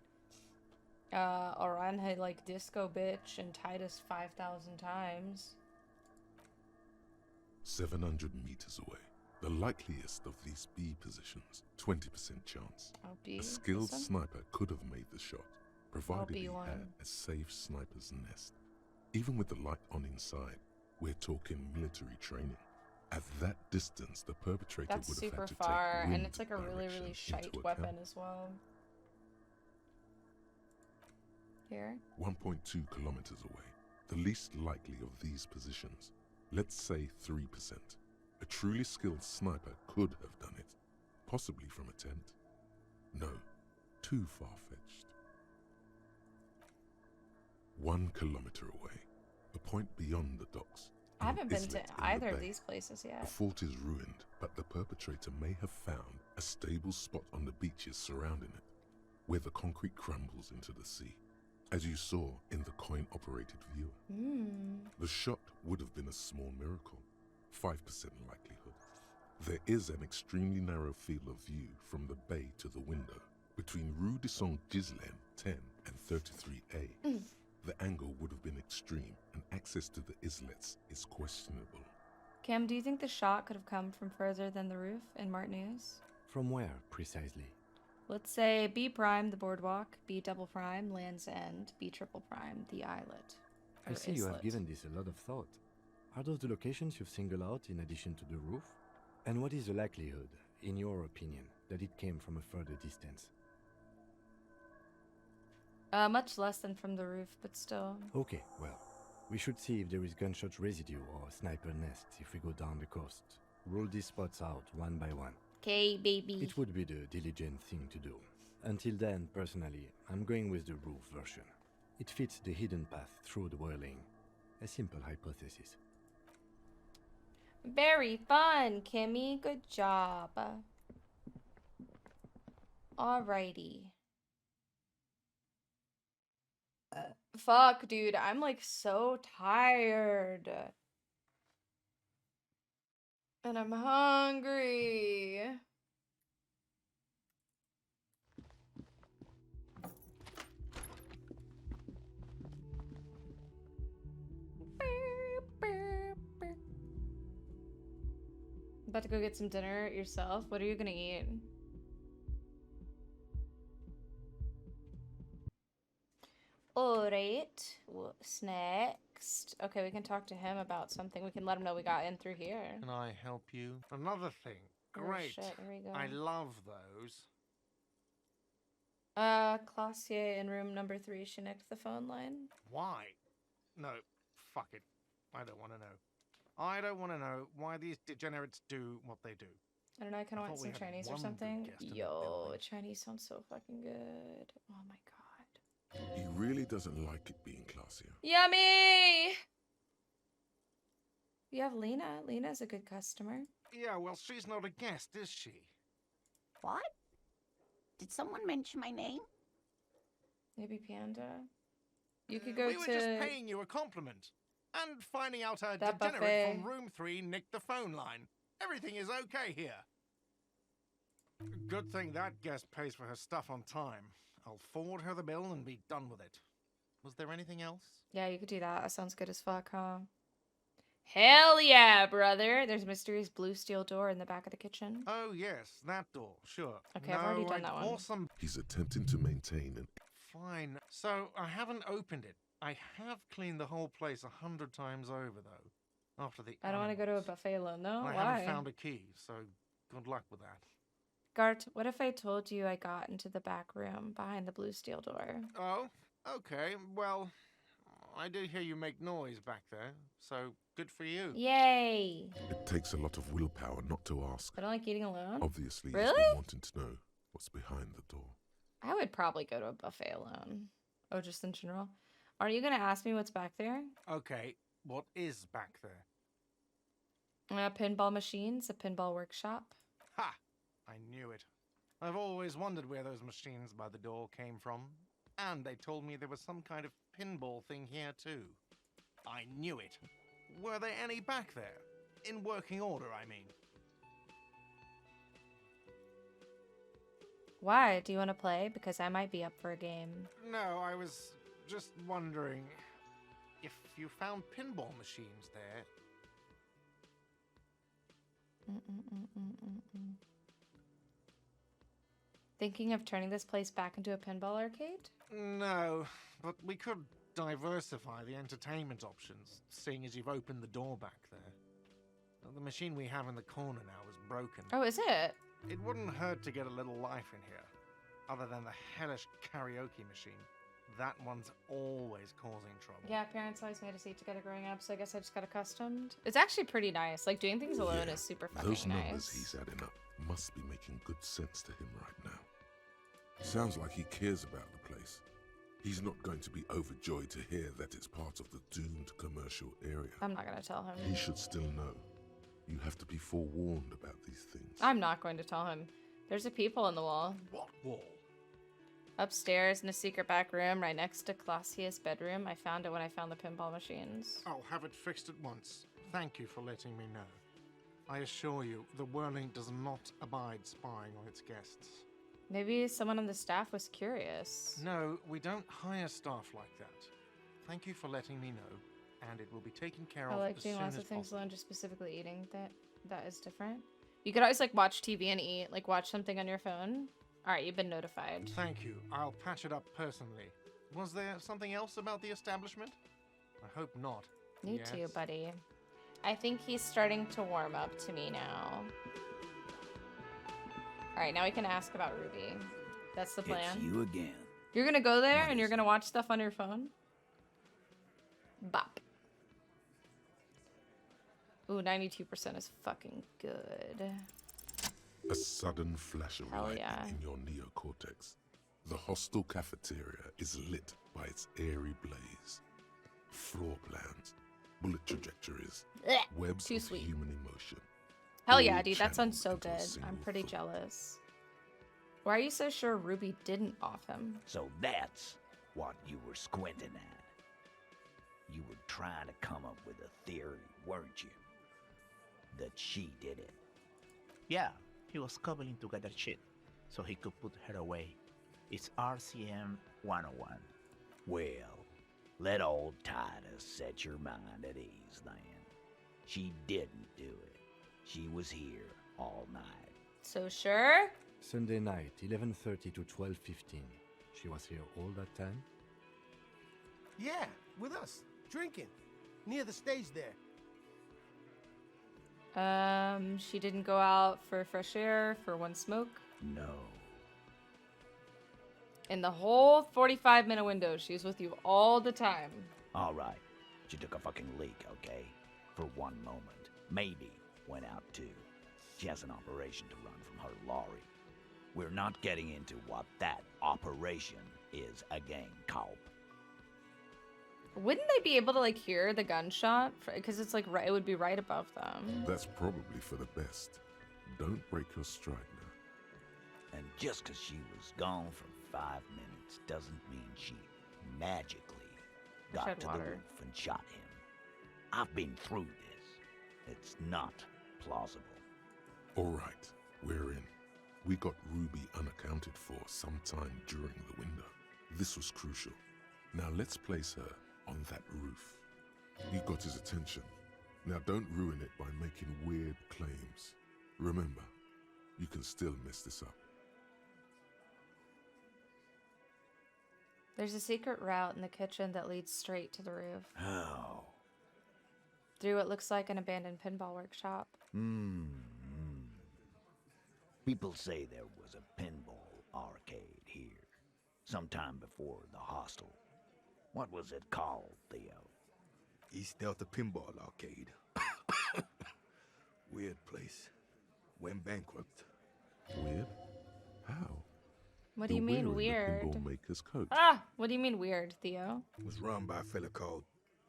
Orange like Disco Bitch and Titus 5,000 times. 700 meters away. The likeliest of these B positions, 20% chance. I'll be A skilled this sniper could have made the shot, provided be he one. had a safe sniper's nest. Even with the light on inside, we're talking military training. At that distance, the perpetrator That's would have super had to far, take wind and it's like a really, direction really shite into weapon account. as well. Here? 1.2 kilometers away, the least likely of these positions. Let's say 3%. A truly skilled sniper could have done it, possibly from a tent. No, too far-fetched. 1 kilometer away, a point beyond the docks. I haven't been to islet in the either of bay. these places The yet. fort is ruined, but the perpetrator may have found a stable spot on the beaches surrounding it, where the concrete crumbles into the sea, as you saw in the coin-operated viewer. The shot would have been a small miracle, 5% likelihood. There is an extremely narrow field of view from the bay to the window, between Rue de Saint-Ghislain 10 and 33A. The angle would have been extreme, and access to the islets is questionable. Cam, do you think the shot could have come from further than the roof in Martinez? From where, precisely? Let's say B prime, the boardwalk, B double prime, Land's End, B triple prime, the islet. I Or see you have islet. given this a lot of thought. Are those the locations you've singled out in addition to the roof? And what is the likelihood, in your opinion, that it came from a further distance? Much less than from the roof, but still. Okay, well, we should see if there is gunshot residue or sniper nests if we go down the coast. Rule these spots out one by one. Okay, baby. It would be the diligent thing to do. Until then, personally, I'm going with the roof version. It fits the hidden path through the whirling. A simple hypothesis. Very fun, Kimmy. Good job. Alrighty. Fuck, dude. I'm like so tired. And I'm hungry. About to go get some dinner yourself. What are you gonna eat? Alright. What's next? Okay, we can talk to him about something. We can let him know we got in through here. Can I help you? Another thing. Oh, Great. shit, here we go. I love those. Classier in room number 3. She nicked the phone line. Why? No, fuck it. I don't want to know. I don't want to know why these degenerates do what they do. I don't know, I kind I of want thought we some had Chinese or one good something. guest in the Yo, Chinese sounds so fucking good. Oh my god. He really doesn't like it being classier. Yummy! You have Lena. Lena's a good customer. Yeah, well, she's not a guest, is she? What? Did someone mention my name? Maybe Panda. You could go we to were just paying you a compliment. And finding out a that degenerate buffet. from room 3 nicked the phone line. Everything is okay here. Good thing that guest pays for her stuff on time. I'll forward her the bill and be done with it. Was there anything else? Yeah, you could do that. That sounds good as fuck, huh? Hell yeah, brother. There's a mysterious blue steel door in the back of the kitchen. Oh, yes, that door, sure. Okay, I've already done I'd that one. Awesome. He's attempting to maintain an... Fine. So, I haven't opened it. I have cleaned the whole place 100 times over, though. After the I don't want to go to a buffet alone, though. I Why? haven't found a key, so good luck with that. Gart, what if I told you I got into the back room behind the blue steel door? Oh, okay. Well, I did hear you make noise back there, so good for you. Yay! It takes a lot of willpower not to ask. I don't like eating alone. Obviously, Really? he's been wanting to know what's behind the door. I would probably go to a buffet alone. Oh, just in general. Are you going to ask me what's back there? Okay, what is back there? Pinball machines, a pinball workshop. Ha! I knew it. I've always wondered where those machines by the door came from. And they told me there was some kind of pinball thing here too. I knew it. Were there any back there? In working order, I mean. Why? Do you want to play? Because I might be up for a game. No, I was just wondering if you found pinball machines there. Thinking of turning this place back into a pinball arcade? No, but we could diversify the entertainment options, seeing as you've opened the door back there. The machine we have in the corner now is broken. Oh, is it? It wouldn't hurt to get a little life in here, other than the hellish karaoke machine. That one's always causing trouble. Yeah, parents always made us eat together growing up, so I guess I just got accustomed. It's actually pretty nice. Like, doing things alone is super fucking Those nice. numbers he's adding up must be making good sense to him right now. Sounds like he cares about the place. He's not going to be overjoyed to hear that it's part of the doomed commercial area. I'm not going to tell him. He should still know. You have to be forewarned about these things. I'm not going to tell him. There's a peephole in the wall. What wall? Upstairs in a secret back room right next to Classia's bedroom. I found it when I found the pinball machines. I'll have it fixed at once. Thank you for letting me know. I assure you, the Whirling does not abide spying on its guests. Maybe someone on the staff was curious. No, we don't hire staff like that. Thank you for letting me know, and it will be taken care I of like as doing soon lots as of things possible. alone, just specifically eating. That is different. You could always like watch TV and eat, like watch something on your phone. All right, you've been notified. Thank you. I'll patch it up personally. Was there something else about the establishment? I hope not. You Yes? too, buddy. I think he's starting to warm up to me now. All right, now we can ask about Ruby. That's the plan. It's you again. You're gonna go there and you're gonna watch stuff on your phone? Bop. Ooh, 92% is fucking good. A sudden flash of Hell light yeah. in your neocortex. The hostel cafeteria is lit by its airy blaze. Floor plans, bullet trajectories, Blech, webs too of sweet. human emotion. Hell yeah, all dude, that sounds so channeled into a good. single I'm pretty thought. jealous. Why are you so sure Ruby didn't off him? So that's what you were squinting at. You were trying to come up with a theory, weren't you? That she did it. Yeah, he was cobbling together shit so he could put her away. It's RCM 101. Well, let old Titus set your mind at ease then. She didn't do it. She was here all night. So sure? Sunday night, 11:30 to 12:15. She was here all that time? Yeah, with us, drinking, near the stage there. She didn't go out for fresh air for one smoke. No. In the whole 45-minute window, she was with you all the time. All right. She took a fucking leak, okay? For one moment. Maybe went out too. She has an operation to run from her lorry. We're not getting into what that operation is again, Culp. Wouldn't they be able to like hear the gunshot? Because it's like right, it would be right above them. That's probably for the best. Don't break your stride now. And just because she was gone for 5 minutes doesn't mean she magically got had to water. the roof and shot him. I've been through this. It's not plausible. All right, we're in. We got Ruby unaccounted for sometime during the window. This was crucial. Now let's place her on that roof. You got his attention. Now don't ruin it by making weird claims. Remember, you can still mess this up. There's a secret route in the kitchen that leads straight to the roof. Oh. Through what looks like an abandoned pinball workshop. People say there was a pinball arcade here, sometime before the hostel. What was it called, Theo? East Delta Pinball Arcade. Weird place. Went bankrupt. Weird? How? What do you mean weird? Pinball maker's coat. Ah! What do you mean weird, Theo? Was run by a fella called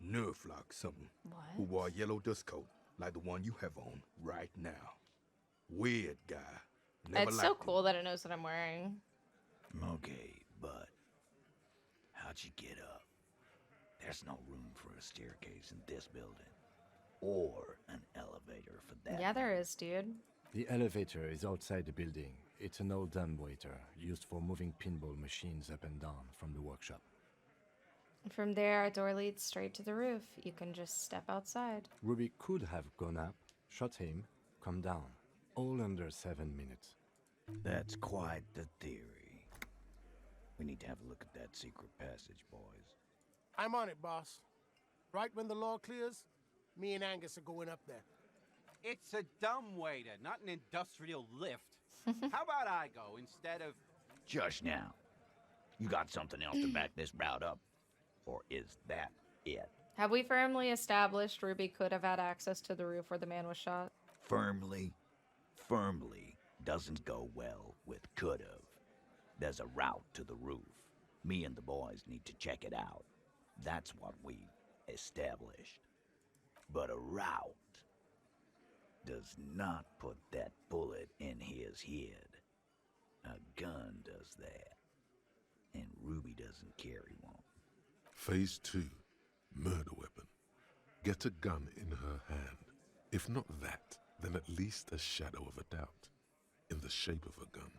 Nerflock something. What? Who wore a yellow dust coat, like the one you have on right now. Weird guy. Never It's so liked him. cool that it knows what I'm wearing. Okay, but how'd you get up? There's no room for a staircase in this building. Or an elevator for that. Yeah, there is, dude. The elevator is outside the building. It's an old dumbwaiter used for moving pinball machines up and down from the workshop. From there, a door leads straight to the roof. You can just step outside. Ruby could have gone up, shot him, come down. All under 7 minutes. That's quite the theory. We need to have a look at that secret passage, boys. I'm on it, boss. Right when the law clears, me and Angus are going up there. It's a dumbwaiter, not an industrial lift. How about I go instead of... Just now. You got something else to back this route up? Or is that it? Have we firmly established Ruby could have had access to the roof where the man was shot? Firmly doesn't go well with could've. There's a route to the roof. Me and the boys need to check it out. That's what we've established. But a route does not put that bullet in his head. A gun does that. And Ruby doesn't carry one. Phase 2. Murder weapon. Get a gun in her hand. If not that, then at least a shadow of a doubt. In the shape of a gun.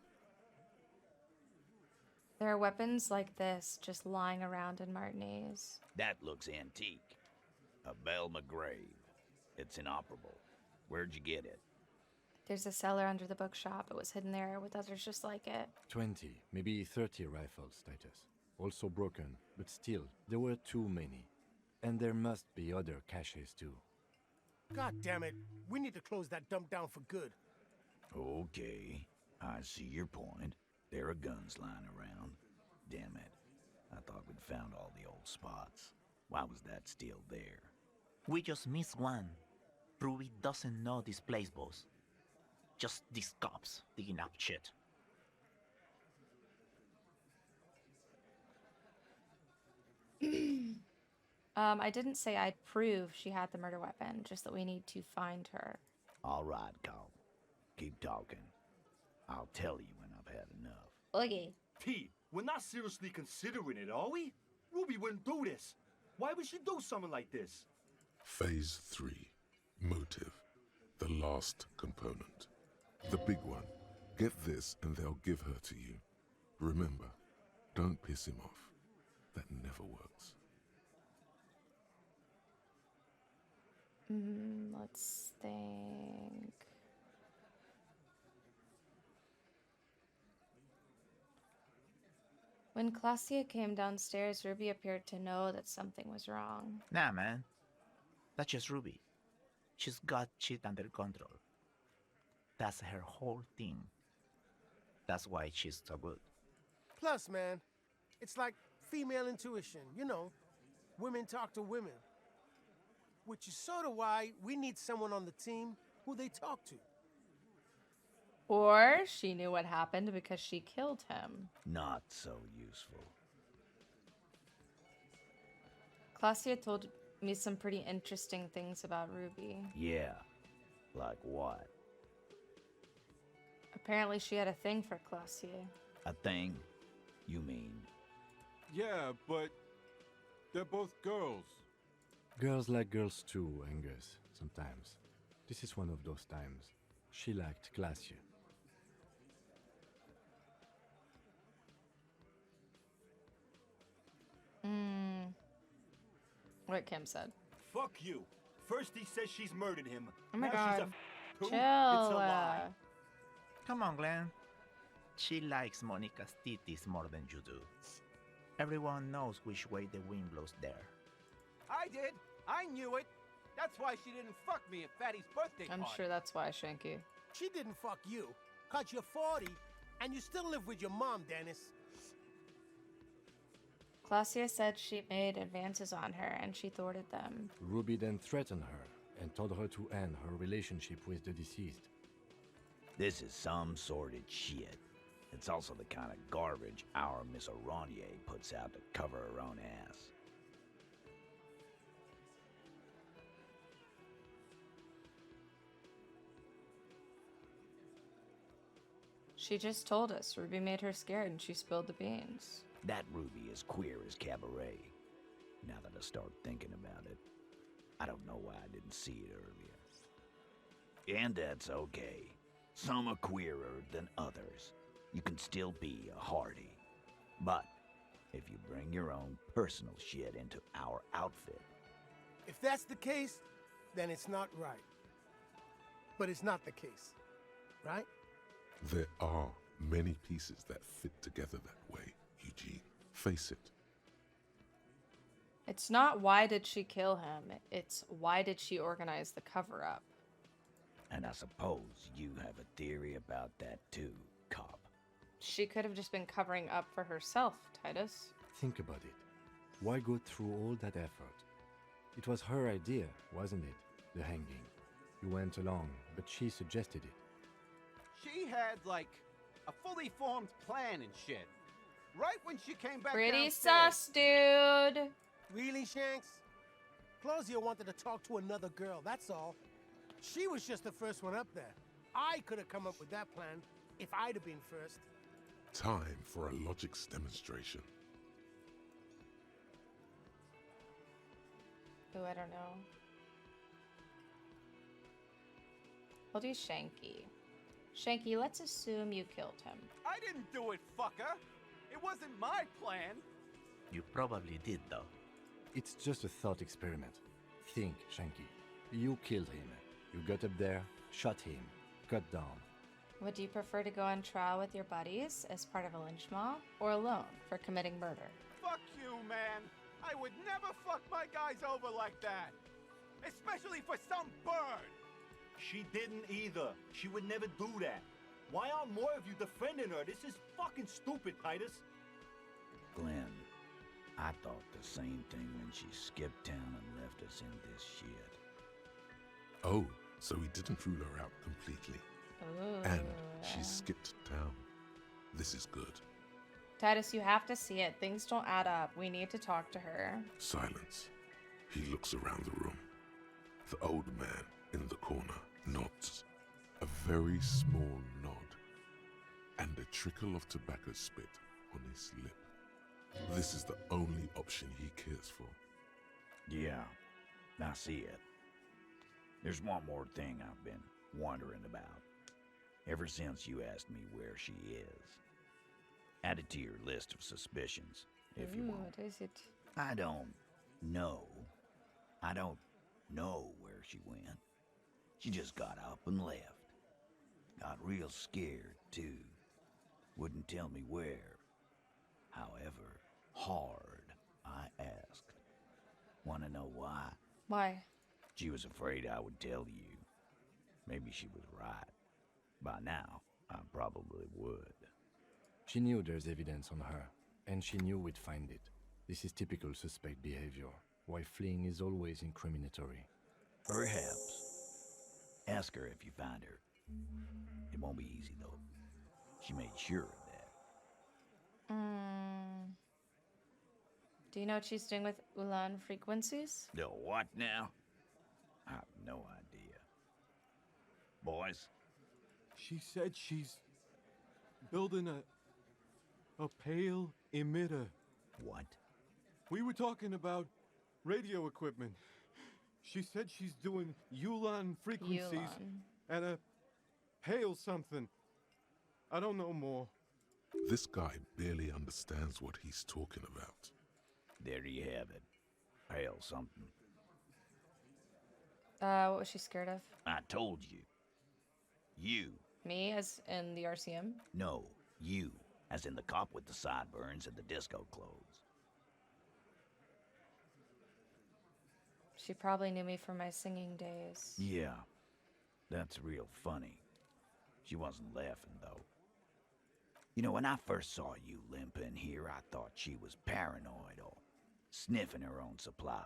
There are weapons like this just lying around in Martinez. That looks antique. A Belle McGrave. It's inoperable. Where'd you get it? There's a cellar under the bookshop. It was hidden there with others just like it. 20, maybe 30 rifles, Titus. Also broken, but still, there were too many. And there must be other caches too. God damn it. We need to close that dump down for good. Okay, I see your point. There are guns lying around. Damn it. I thought we'd found all the old spots. Why was that still there? We just missed one. Ruby doesn't know this place, boss. Just these cops digging up shit. I didn't say I'd prove she had the murder weapon, just that we need to find her. All right, Carl. Keep talking. I'll tell you when I've had enough. Okay. T, we're not seriously considering it, are we? Ruby wouldn't do this. Why would she do something like this? Phase 3. Motive. The last component. The big one. Get this and they'll give her to you. Remember, don't piss him off. That never works. Let's think. When Claudia came downstairs, Ruby appeared to know that something was wrong. Nah, man. That's just Ruby. She's got shit under control. That's her whole thing. That's why she's so good. Plus, man, it's like female intuition, you know. Women talk to women. Which is sort of why we need someone on the team who they talk to. Or she knew what happened because she killed him. Not so useful. Claudia told me some pretty interesting things about Ruby. Yeah. Like what? Apparently she had a thing for Claudia. A thing? You mean? Yeah, but they're both girls. Girls like girls too, Angus, sometimes. This is one of those times. She liked Glacier. What Kim said. Fuck you. First he says she's murdered him. Oh my now god. She's a Chill. It's a lie. Come on, Glenn. She likes Monica's titties more than you do. Everyone knows which way the wind blows there. I did. I knew it. That's why she didn't fuck me at Fatty's birthday I'm party. sure that's why, Shanky. She didn't fuck you, 'cause you're 40, and you still live with your mom, Dennis. Claudia said she made advances on her, and she thwarted them. Ruby then threatened her and told her to end her relationship with the deceased. This is some sordid shit. It's also the kind of garbage our Miss Aronier puts out to cover her own ass. She just told us. Ruby made her scared and she spilled the beans. That Ruby is queer as cabaret. Now that I start thinking about it, I don't know why I didn't see it earlier. And that's okay. Some are queerer than others. You can still be a hardy. But if you bring your own personal shit into our outfit... If that's the case, then it's not right. But it's not the case, right? There are many pieces that fit together that way, Eugene. Face it. It's not why did she kill him, it's why did she organize the cover-up. And I suppose you have a theory about that too, cop. She could have just been covering up for herself, Titus. Think about it. Why go through all that effort? It was her idea, wasn't it? The hanging. You went along, but she suggested it. She had, like, a fully formed plan and shit. Right when she came back Pretty downstairs. sus, dude. Really, Shanks? Claudia wanted to talk to another girl, that's all. She was just the first one up there. I could have come up with that plan if I'd have been first. Time for a logics demonstration. Oh, I don't know. We'll do Shanky. Shanky, let's assume you killed him. I didn't do it, fucker. It wasn't my plan. You probably did, though. It's just a thought experiment. Think, Shanky. You killed him. You got up there, shot him, cut down. Would you prefer to go on trial with your buddies as part of a lynch mob or alone for committing murder? Fuck you, man. I would never fuck my guys over like that. Especially for some bird. She didn't either. She would never do that. Why aren't more of you defending her? This is fucking stupid, Titus. Glenn, I thought the same thing when she skipped town and left us in this shit. Oh, so he didn't rule her out completely. Ooh. And she skipped town. This is good. Titus, you have to see it. Things don't add up. We need to talk to her. Silence. He looks around the room. The old man in the corner nods. A very small nod. And a trickle of tobacco spit on his lip. This is the only option he cares for. Yeah, I see it. There's one more thing I've been wondering about. Ever since you asked me where she is. Add it to your list of suspicions, if you want. What is it? I don't know. I don't know where she went. She just got up and left. Got real scared, too. Wouldn't tell me where. However, hard I asked. Wanna know why? Why? She was afraid I would tell you. Maybe she was right. By now, I probably would. She knew there's evidence on her, and she knew we'd find it. This is typical suspect behavior, why fleeing is always incriminatory. Perhaps. Ask her if you find her. It won't be easy, though. She made sure of that. Do you know what she's doing with Ulan frequencies? The what now? I have no idea. Boys? She said she's building a pale emitter. What? We were talking about radio equipment. She said she's doing Ulan frequencies Ulan. and a pale something. I don't know more. This guy barely understands what he's talking about. There you have it. Pale something. What was she scared of? I told you. You. Me, as in the RCM? No, you. As in the cop with the sideburns and the disco clothes. She probably knew me from my singing days. Yeah, that's real funny. She wasn't laughing, though. You know, when I first saw you limping here, I thought she was paranoid or sniffing her own supply.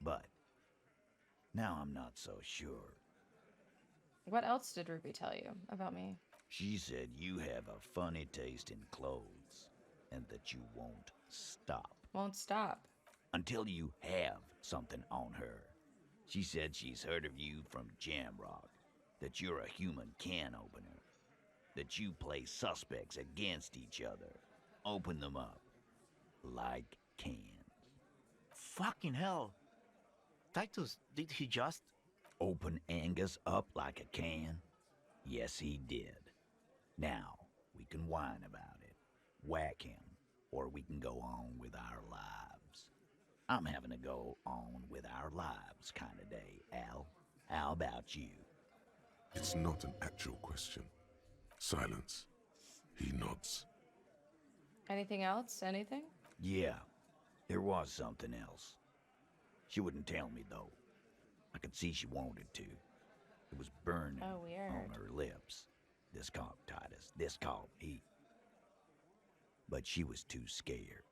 But now I'm not so sure. What else did Ruby tell you about me? She said you have a funny taste in clothes and that you won't stop. Won't stop. Until you have something on her. She said she's heard of you from Jamrock, that you're a human can opener, that you play suspects against each other, open them up like cans. Fucking hell. Titus, did he just... Open Angus up like a can? Yes, he did. Now, we can whine about it, whack him, or we can go on with our lives. I'm having a go on with our lives kind of day, Al. How about you? It's not an actual question. Silence. He nods. Anything else? Anything? Yeah, there was something else. She wouldn't tell me, though. I could see she wanted to. It was burning on her lips. This caught Titus. This caught heat. But she was too scared.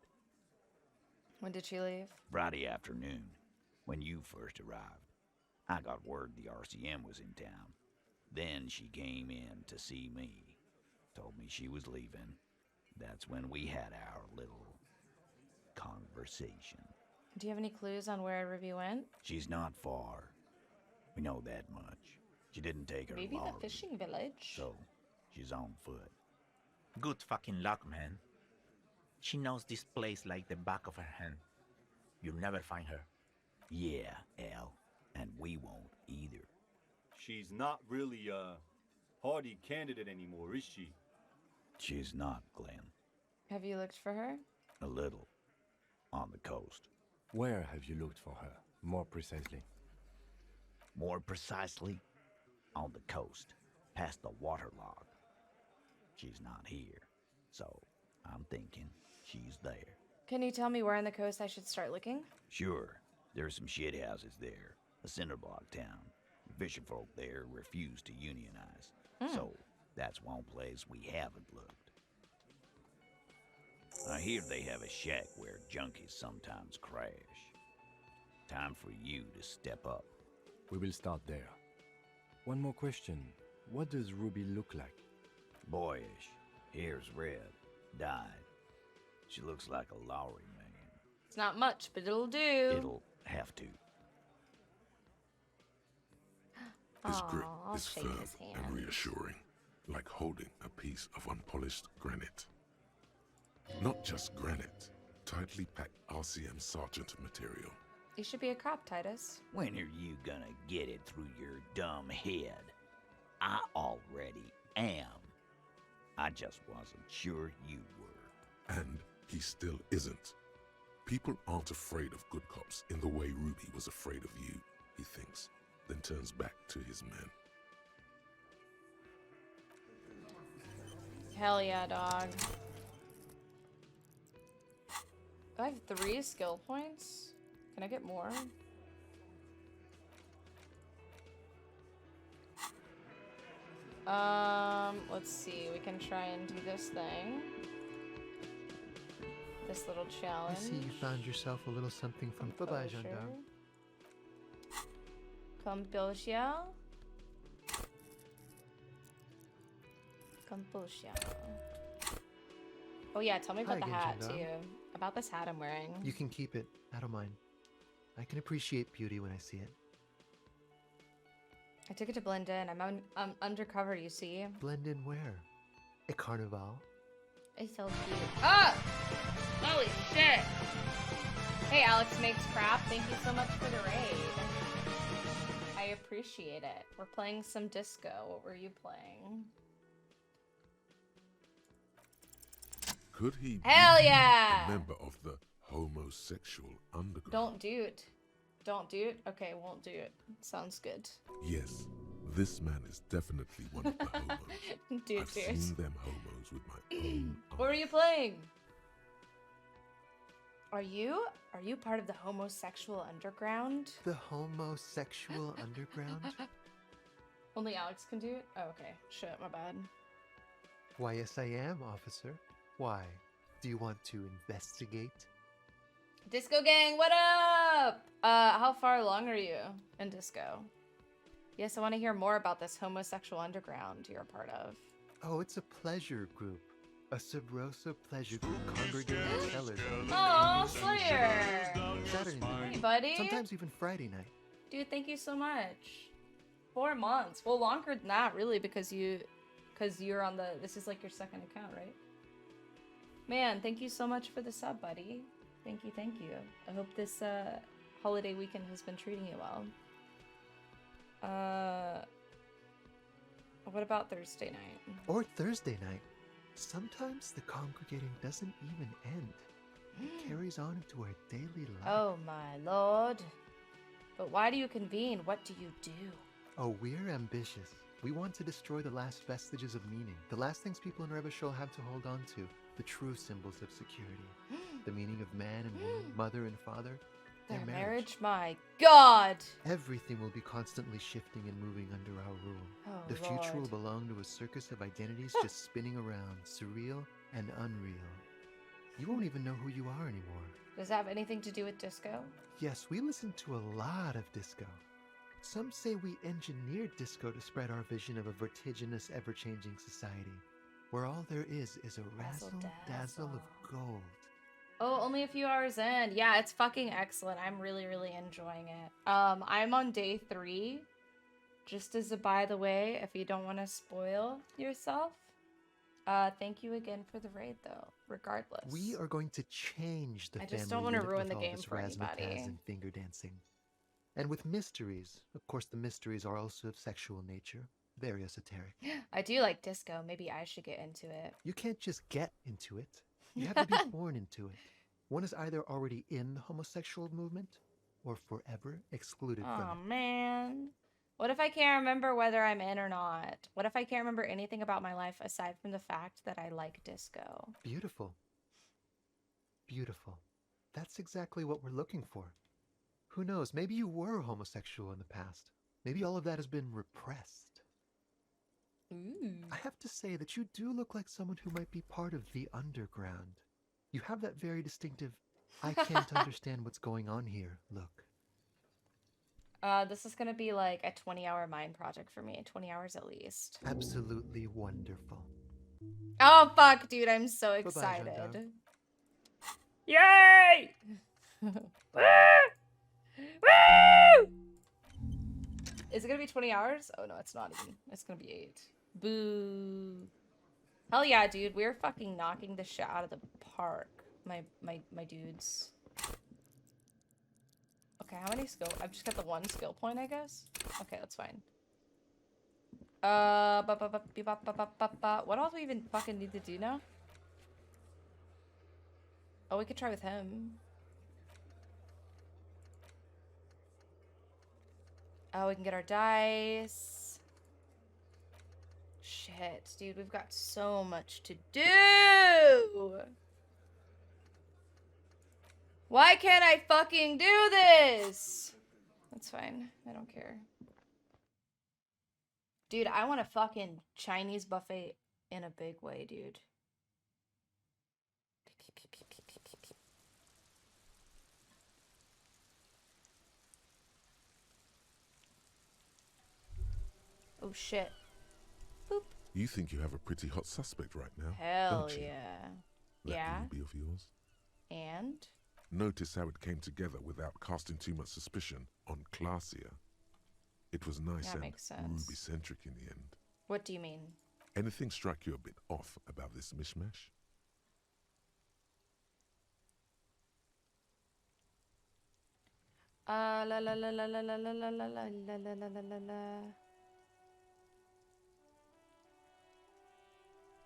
When did she leave? Friday afternoon, when you first arrived. I got word the RCM was in town. Then she came in to see me. Told me she was leaving. That's when we had our little conversation. Do you have any clues on where Ruby went? She's not far. We know that much. She didn't take her Maybe lorry, the fishing village. so she's on foot. Good fucking luck, man. She knows this place like the back of her hand. You'll never find her. Yeah, Al. And we won't either. She's not really a hardy candidate anymore, is she? She's not, Glenn. Have you looked for her? A little. On the coast. Where have you looked for her, more precisely? More precisely, on the coast, past the waterlogged. She's not here, so I'm thinking she's there. Can you tell me where on the coast I should start looking? Sure, there's some shit houses there, a cinderblock town. The fisherfolk there refuse to unionize, so that's one place we haven't looked. I hear they have a shack where junkies sometimes crash. Time for you to step up. We will start there. One more question. What does Ruby look like? Boyish. Hair's red. Dyed. She looks like a Lowry man. It's not much, but it'll do. It'll have to. His grip I'll is shake firm his hand. and reassuring, like holding a piece of unpolished granite. Not just granite, tightly packed RCM sergeant material. You should be a cop, Titus. When are you gonna get it through your dumb head? I already am. I just wasn't sure you were. And he still isn't. People aren't afraid of good cops in the way Ruby was afraid of you, he thinks, then turns back to his men. Hell yeah, dog. I have 3 skill points. Can I get more? Let's see. We can try and do this thing. This little challenge. I see you found yourself a little something from... Bye-bye, gendarme. Composure. Composure. Oh yeah, tell me about Hi the again, hat gendarme. too. About this hat I'm wearing. You can keep it. I don't mind. I can appreciate beauty when I see it. I took it to blend in. I'm undercover, you see. Blend in where? At Carnival? It's so cute. Ah! Holy shit! Hey, Alex Makes Crap. Thank you so much for the raid. I appreciate it. We're playing some disco. What were you playing? Could he Hell be yeah! a member of the homosexual underground? Don't do it. Don't do it? Okay, won't do it. Sounds good. Yes, this man is definitely one of the homos. Dude, I've seen them homos with my own What were you playing? Are you part of the homosexual underground? The homosexual underground? Only Alex can do it? Oh, okay. Shit, my bad. Why, yes, I am, officer. Why? Do you want to investigate? Disco gang, what up? How far along are you in disco? Yes, I want to hear more about this homosexual underground you're a part of. Oh, it's a pleasure group. A Sabrosa pleasure group congregating in cellars. Oh, Slayer! Saturday night. Hey, buddy. Sometimes even Friday night. Dude, thank you so much. 4 months. Well, longer than that, really, because you're on the... This is like your second account, right? Man, thank you so much for the sub, buddy. Thank you, thank you. I hope this holiday weekend has been treating you well. What about Thursday night? Or Thursday night. Sometimes the congregating doesn't even end. It carries on into our daily life. Oh my lord. But why do you convene? What do you do? Oh, we're ambitious. We want to destroy the last vestiges of meaning. The last things people in Revachol have to hold on to. The true symbols of security. The meaning of man and woman, mother and father. Their marriage? My god! Everything will be constantly shifting and moving under our rule. Oh, the future Lord. will belong to a circus of identities just spinning around, surreal and unreal. You won't even know who you are anymore. Does that have anything to do with disco? Yes, we listen to a lot of disco. Some say we engineered disco to spread our vision of a vertiginous, ever-changing society, where all there is a razzle-dazzle of gold. Oh, only a few hours in. Yeah, it's fucking excellent. I'm really, really enjoying it. I'm on day 3. Just as a by the way, if you don't want to spoil yourself. Thank you again for the raid, though, regardless. We are going to change the I family just don't want to unit ruin with the all game this for razzmatazz anybody. and finger dancing. And with mysteries. Of course, the mysteries are also of sexual nature. Very esoteric. I do like disco. Maybe I should get into it. You can't just get into it. You have to be born into it. One is either already in the homosexual movement or forever excluded from Oh it. man. What if I can't remember whether I'm in or not? What if I can't remember anything about my life aside from the fact that I like disco? Beautiful. Beautiful. That's exactly what we're looking for. Who knows? Maybe you were homosexual in the past. Maybe all of that has been repressed. Ooh. I have to say that you do look like someone who might be part of the underground. You have that very distinctive, I can't understand what's going on here look. This is gonna be like a 20-hour mind project for me. 20 hours at least. Absolutely wonderful. Oh fuck, dude, I'm so Bye-bye, excited. gendarme. Yay! Woo! Woo! Is it gonna be 20 hours? Oh no, it's not even. It's gonna be 8. Boo. Hell yeah, dude. We're fucking knocking the shit out of the park. My dudes. Okay, how many skill? I've just got the 1 skill point, I guess. Okay, that's fine. What else do we even fucking need to do now? Oh, we could try with him. Oh, we can get our dice. Shit, dude, we've got so much to do. Why can't I fucking do this? That's fine. I don't care. Dude, I want a fucking Chinese buffet in a big way, dude. Oh shit. Boop. You think you have a pretty hot suspect right now, Hell don't you? yeah. That Yeah. ruby of yours. And? Notice how it came together without casting too much suspicion on Clasia. It was nice That and makes sense. ruby-centric in the end. What do you mean? Anything strike you a bit off about this mishmash? La la la la la la la la la la la la la.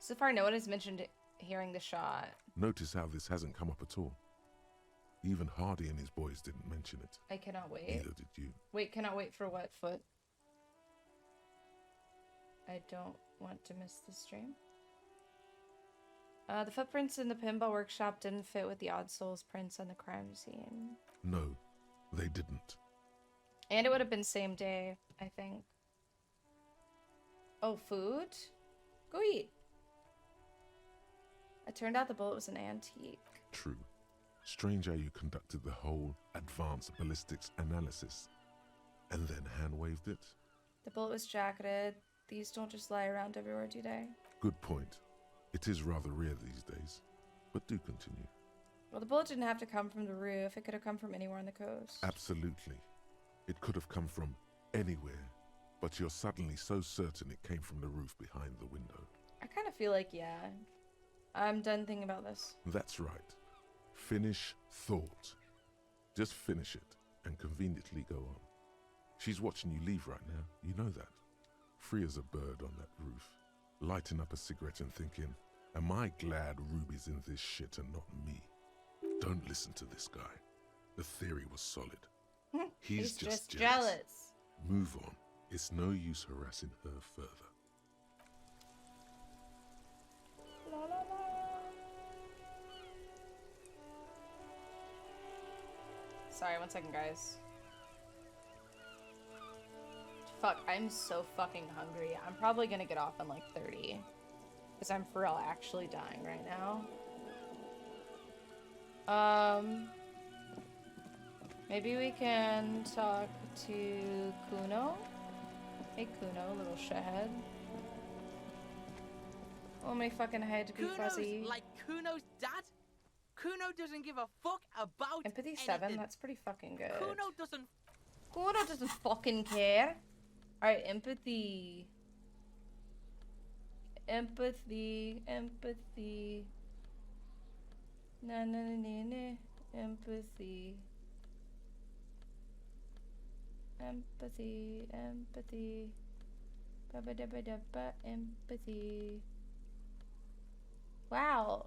So far, no one has mentioned hearing the shot. Notice how this hasn't come up at all. Even Hardy and his boys didn't mention it. I cannot wait. Neither did you. Wait, cannot wait for what, Foot? I don't want to miss the stream. The footprints in the pinball workshop didn't fit with the Odd Souls prints on the crime scene. No, they didn't. And it would have been same day, I think. Oh, food? Go eat. It turned out the bullet was an antique. True. Strange how you conducted the whole advanced ballistics analysis and then hand-waved it. The bullet was jacketed. These don't just lie around everywhere, do they? Good point. It is rather rare these days, but do continue. Well, the bullet didn't have to come from the roof. It could have come from anywhere on the coast. Absolutely. It could have come from anywhere, but you're suddenly so certain it came from the roof behind the window. I kind of feel like, yeah. I'm done thinking about this. That's right. Finish thought. Just finish it and conveniently go on. She's watching you leave right now. You know that. Free as a bird on that roof, lighting up a cigarette and thinking, am I glad Ruby's in this shit and not me? Don't listen to this guy. The theory was solid. He's just jealous. Move on. It's no use harassing her further. La, la, la. Sorry, 1 second, guys. Fuck, I'm so fucking hungry. I'm probably gonna get off in like 30. Because I'm for real actually dying right now. Maybe we can talk to Kuno. Hey Kuno, little shithead. Oh my fucking head to be fuzzy. Like Kuno's dad? Kuno doesn't give a fuck about Empathy anything. 7, that's pretty fucking good. Kuno doesn't fucking care. Alright, empathy. Empathy. Na na na na na. Empathy. Empathy. Ba ba da ba da ba. Empathy. Wow.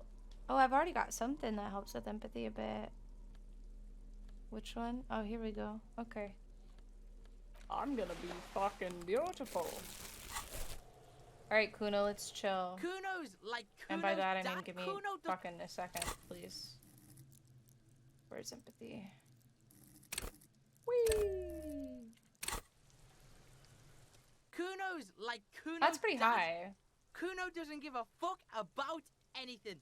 Oh, I've already got something that helps with empathy a bit. Which one? Oh, here we go. Okay. I'm gonna be fucking beautiful. Alright, Kuno, let's chill. Kuno's like Kuno's And by that I dad. mean give me fucking a second, please. Where's empathy? Whee! Kuno's like Kuno's That's pretty dad. high. Kuno doesn't give a fuck about anything.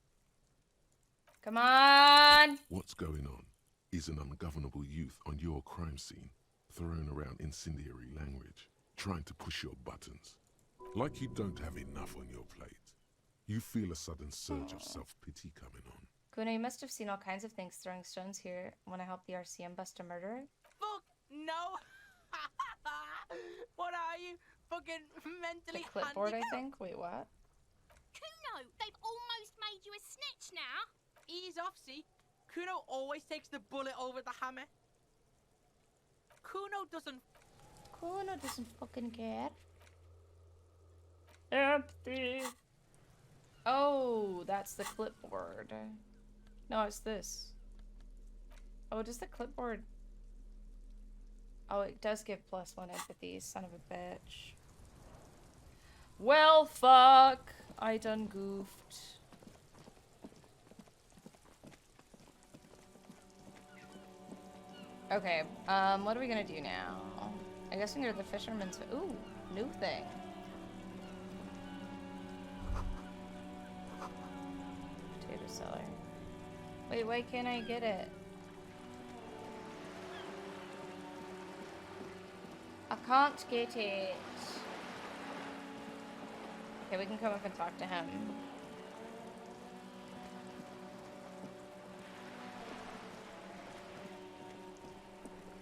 Come on! What's going on is an ungovernable youth on your crime scene, throwing around incendiary language, trying to push your buttons. Like you don't have enough on your plate. You feel a sudden surge of self-pity coming on. Kuno, you must have seen all kinds of things throwing stones here when I helped the RCM bust a murderer. Fuck no. What are you? Fucking mentally The clipboard, I handicapped? think? Wait, what? Kuno, they've almost made you a snitch now. Ease off, see? Kuno always takes the bullet over the hammer. Kuno doesn't fucking care. Empty. Oh, that's the clipboard. No, it's this. Oh, does the clipboard... Oh, it does give +1 empathy, son of a bitch. Well, fuck. I done goofed. Okay, what are we gonna do now? I guess we can go to the fisherman's... Ooh, new thing. Potato cellar. Wait, why can't I get it? I can't get it. Okay, we can come up and talk to him.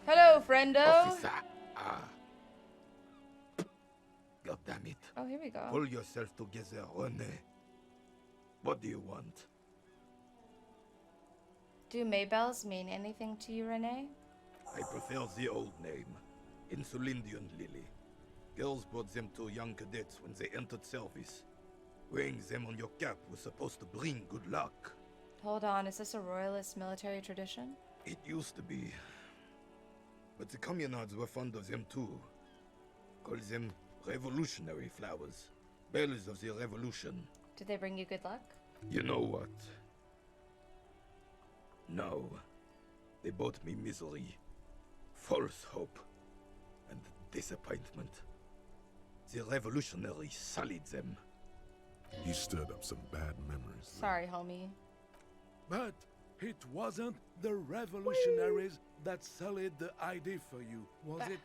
Hello, friendo. Officer. God damn it. Oh, here we go. Pull yourself together, Rene. What do you want? Do Maybells mean anything to you, Renee? I prefer the old name, Insulindian Lily. Girls brought them to young cadets when they entered service. Wearing them on your cap was supposed to bring good luck. Hold on, is this a royalist military tradition? It used to be. But the communards were fond of them too. Call them revolutionary flowers. Bells of the revolution. Did they bring you good luck? You know what? No. They brought me misery, false hope, and disappointment. The revolutionaries sullied them. You stirred up some bad memories. Sorry, homie. But it wasn't the revolutionaries that sullied the ID for you, was it?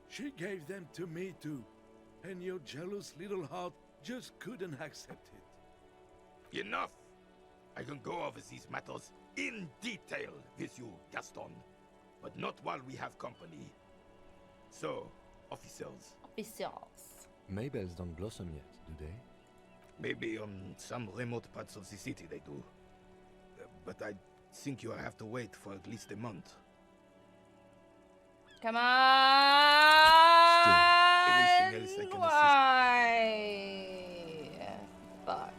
She gave them to me too, and your jealous little heart just couldn't accept it. Enough! I can go over these matters in detail with you, Gaston, but not while we have company. So, officers. Officers. Maybells don't blossom yet, do they? Maybe on some remote parts of the city they do. But I think you'll have to wait for at least a month. Come on! Still, anything else I can Why? Fuck.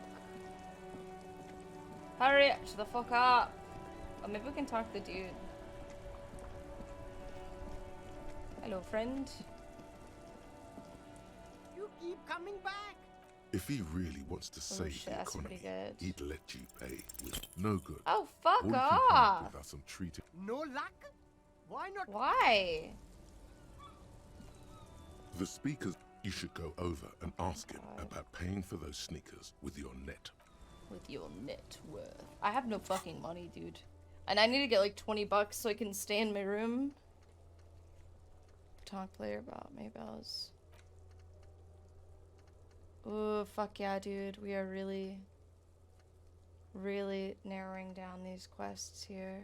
Hurry up, shut the fuck up. Oh, maybe we can talk to the dude. Hello, friend. You keep coming back. If he really wants to save shit, the that's pretty economy, good. he'd let you pay with no good. Oh, fuck All you can come up off. with are some treated. No luck? Why not? Why? The speakers, you should go over and ask him about paying for those sneakers with your net. With your net worth. I have no fucking money, dude. And I need to get like 20 bucks so I can stay in my room. Talk later about Maybells. Oh, fuck yeah, dude. We are really narrowing down these quests here.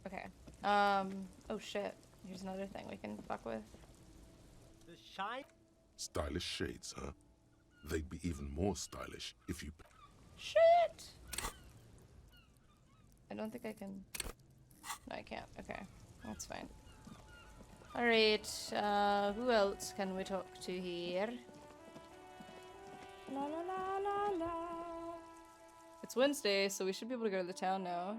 Okay. Oh shit. Here's another thing we can fuck with. The shine? Stylish shades, huh? They'd be even more stylish if you... Shit! I don't think I can... No, I can't. Okay. That's fine. Alright, who else can we talk to here? La la la la la. It's Wednesday, so we should be able to go to the town now.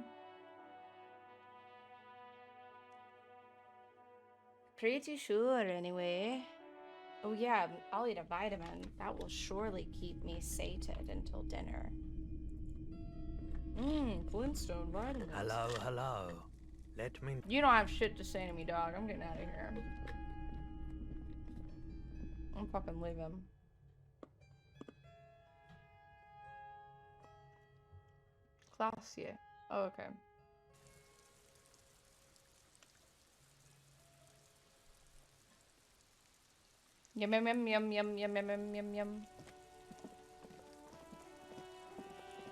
Pretty sure, anyway. Oh yeah, I'll eat a vitamin. That will surely keep me sated until dinner. Flintstone vitamins. Hello, hello. Let me... You don't have shit to say to me, dog. I'm getting out of here. I'm fucking leaving. Classier. Oh, okay. Yum yum yum yum yum yum yum yum yum yum.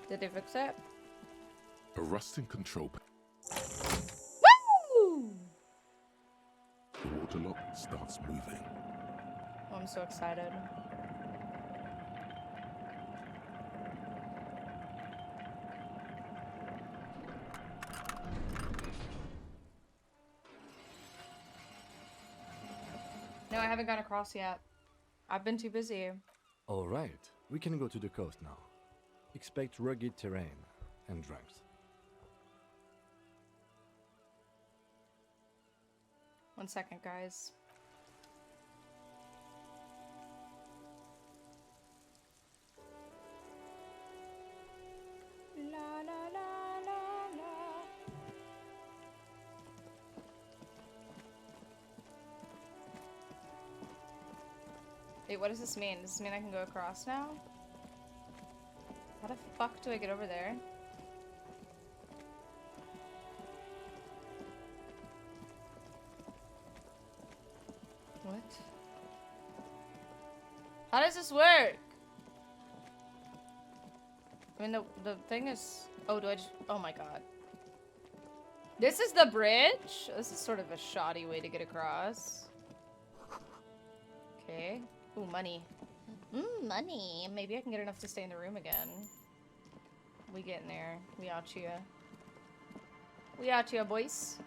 Did they fix it? A rusting control panel. Woo! The water lock starts moving. Oh, I'm so excited. No, I haven't gone across yet. I've been too busy. All right, we can go to the coast now. Expect rugged terrain and drunks. 1 second, guys. La la la la la. Wait, what does this mean? Does this mean I can go across now? How the fuck do I get over there? What? How does this work? I mean, the thing is... Oh, do I just... Oh my god. This is the bridge? This is sort of a shoddy way to get across. Okay. Ooh, money. Money. Maybe I can get enough to stay in the room again. We getting there. We out here. We out here, boys.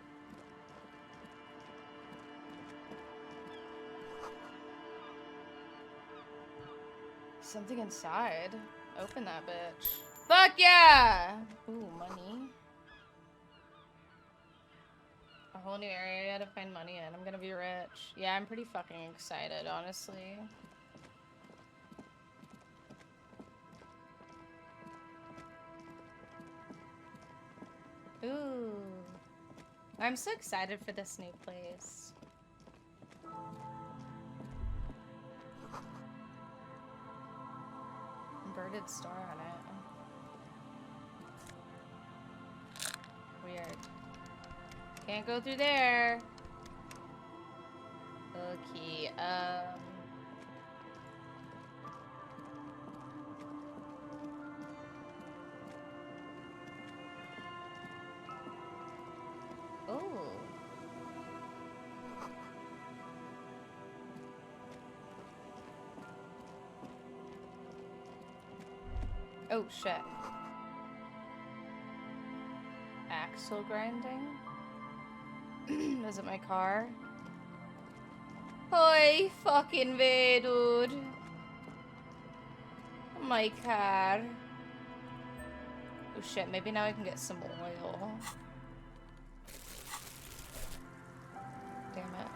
Something inside. Open that bitch. Fuck yeah! Ooh, money. A whole new area to find money in. I'm gonna be rich. Yeah, I'm pretty fucking excited, honestly. Ooh. I'm so excited for this new place. Inverted star on it. Weird. Can't go through there. Okay, oh. Oh, shit. Axle grinding? Is it my car? Oi, fucking way, dude. My car. Oh shit, maybe now I can get some oil. Damn it.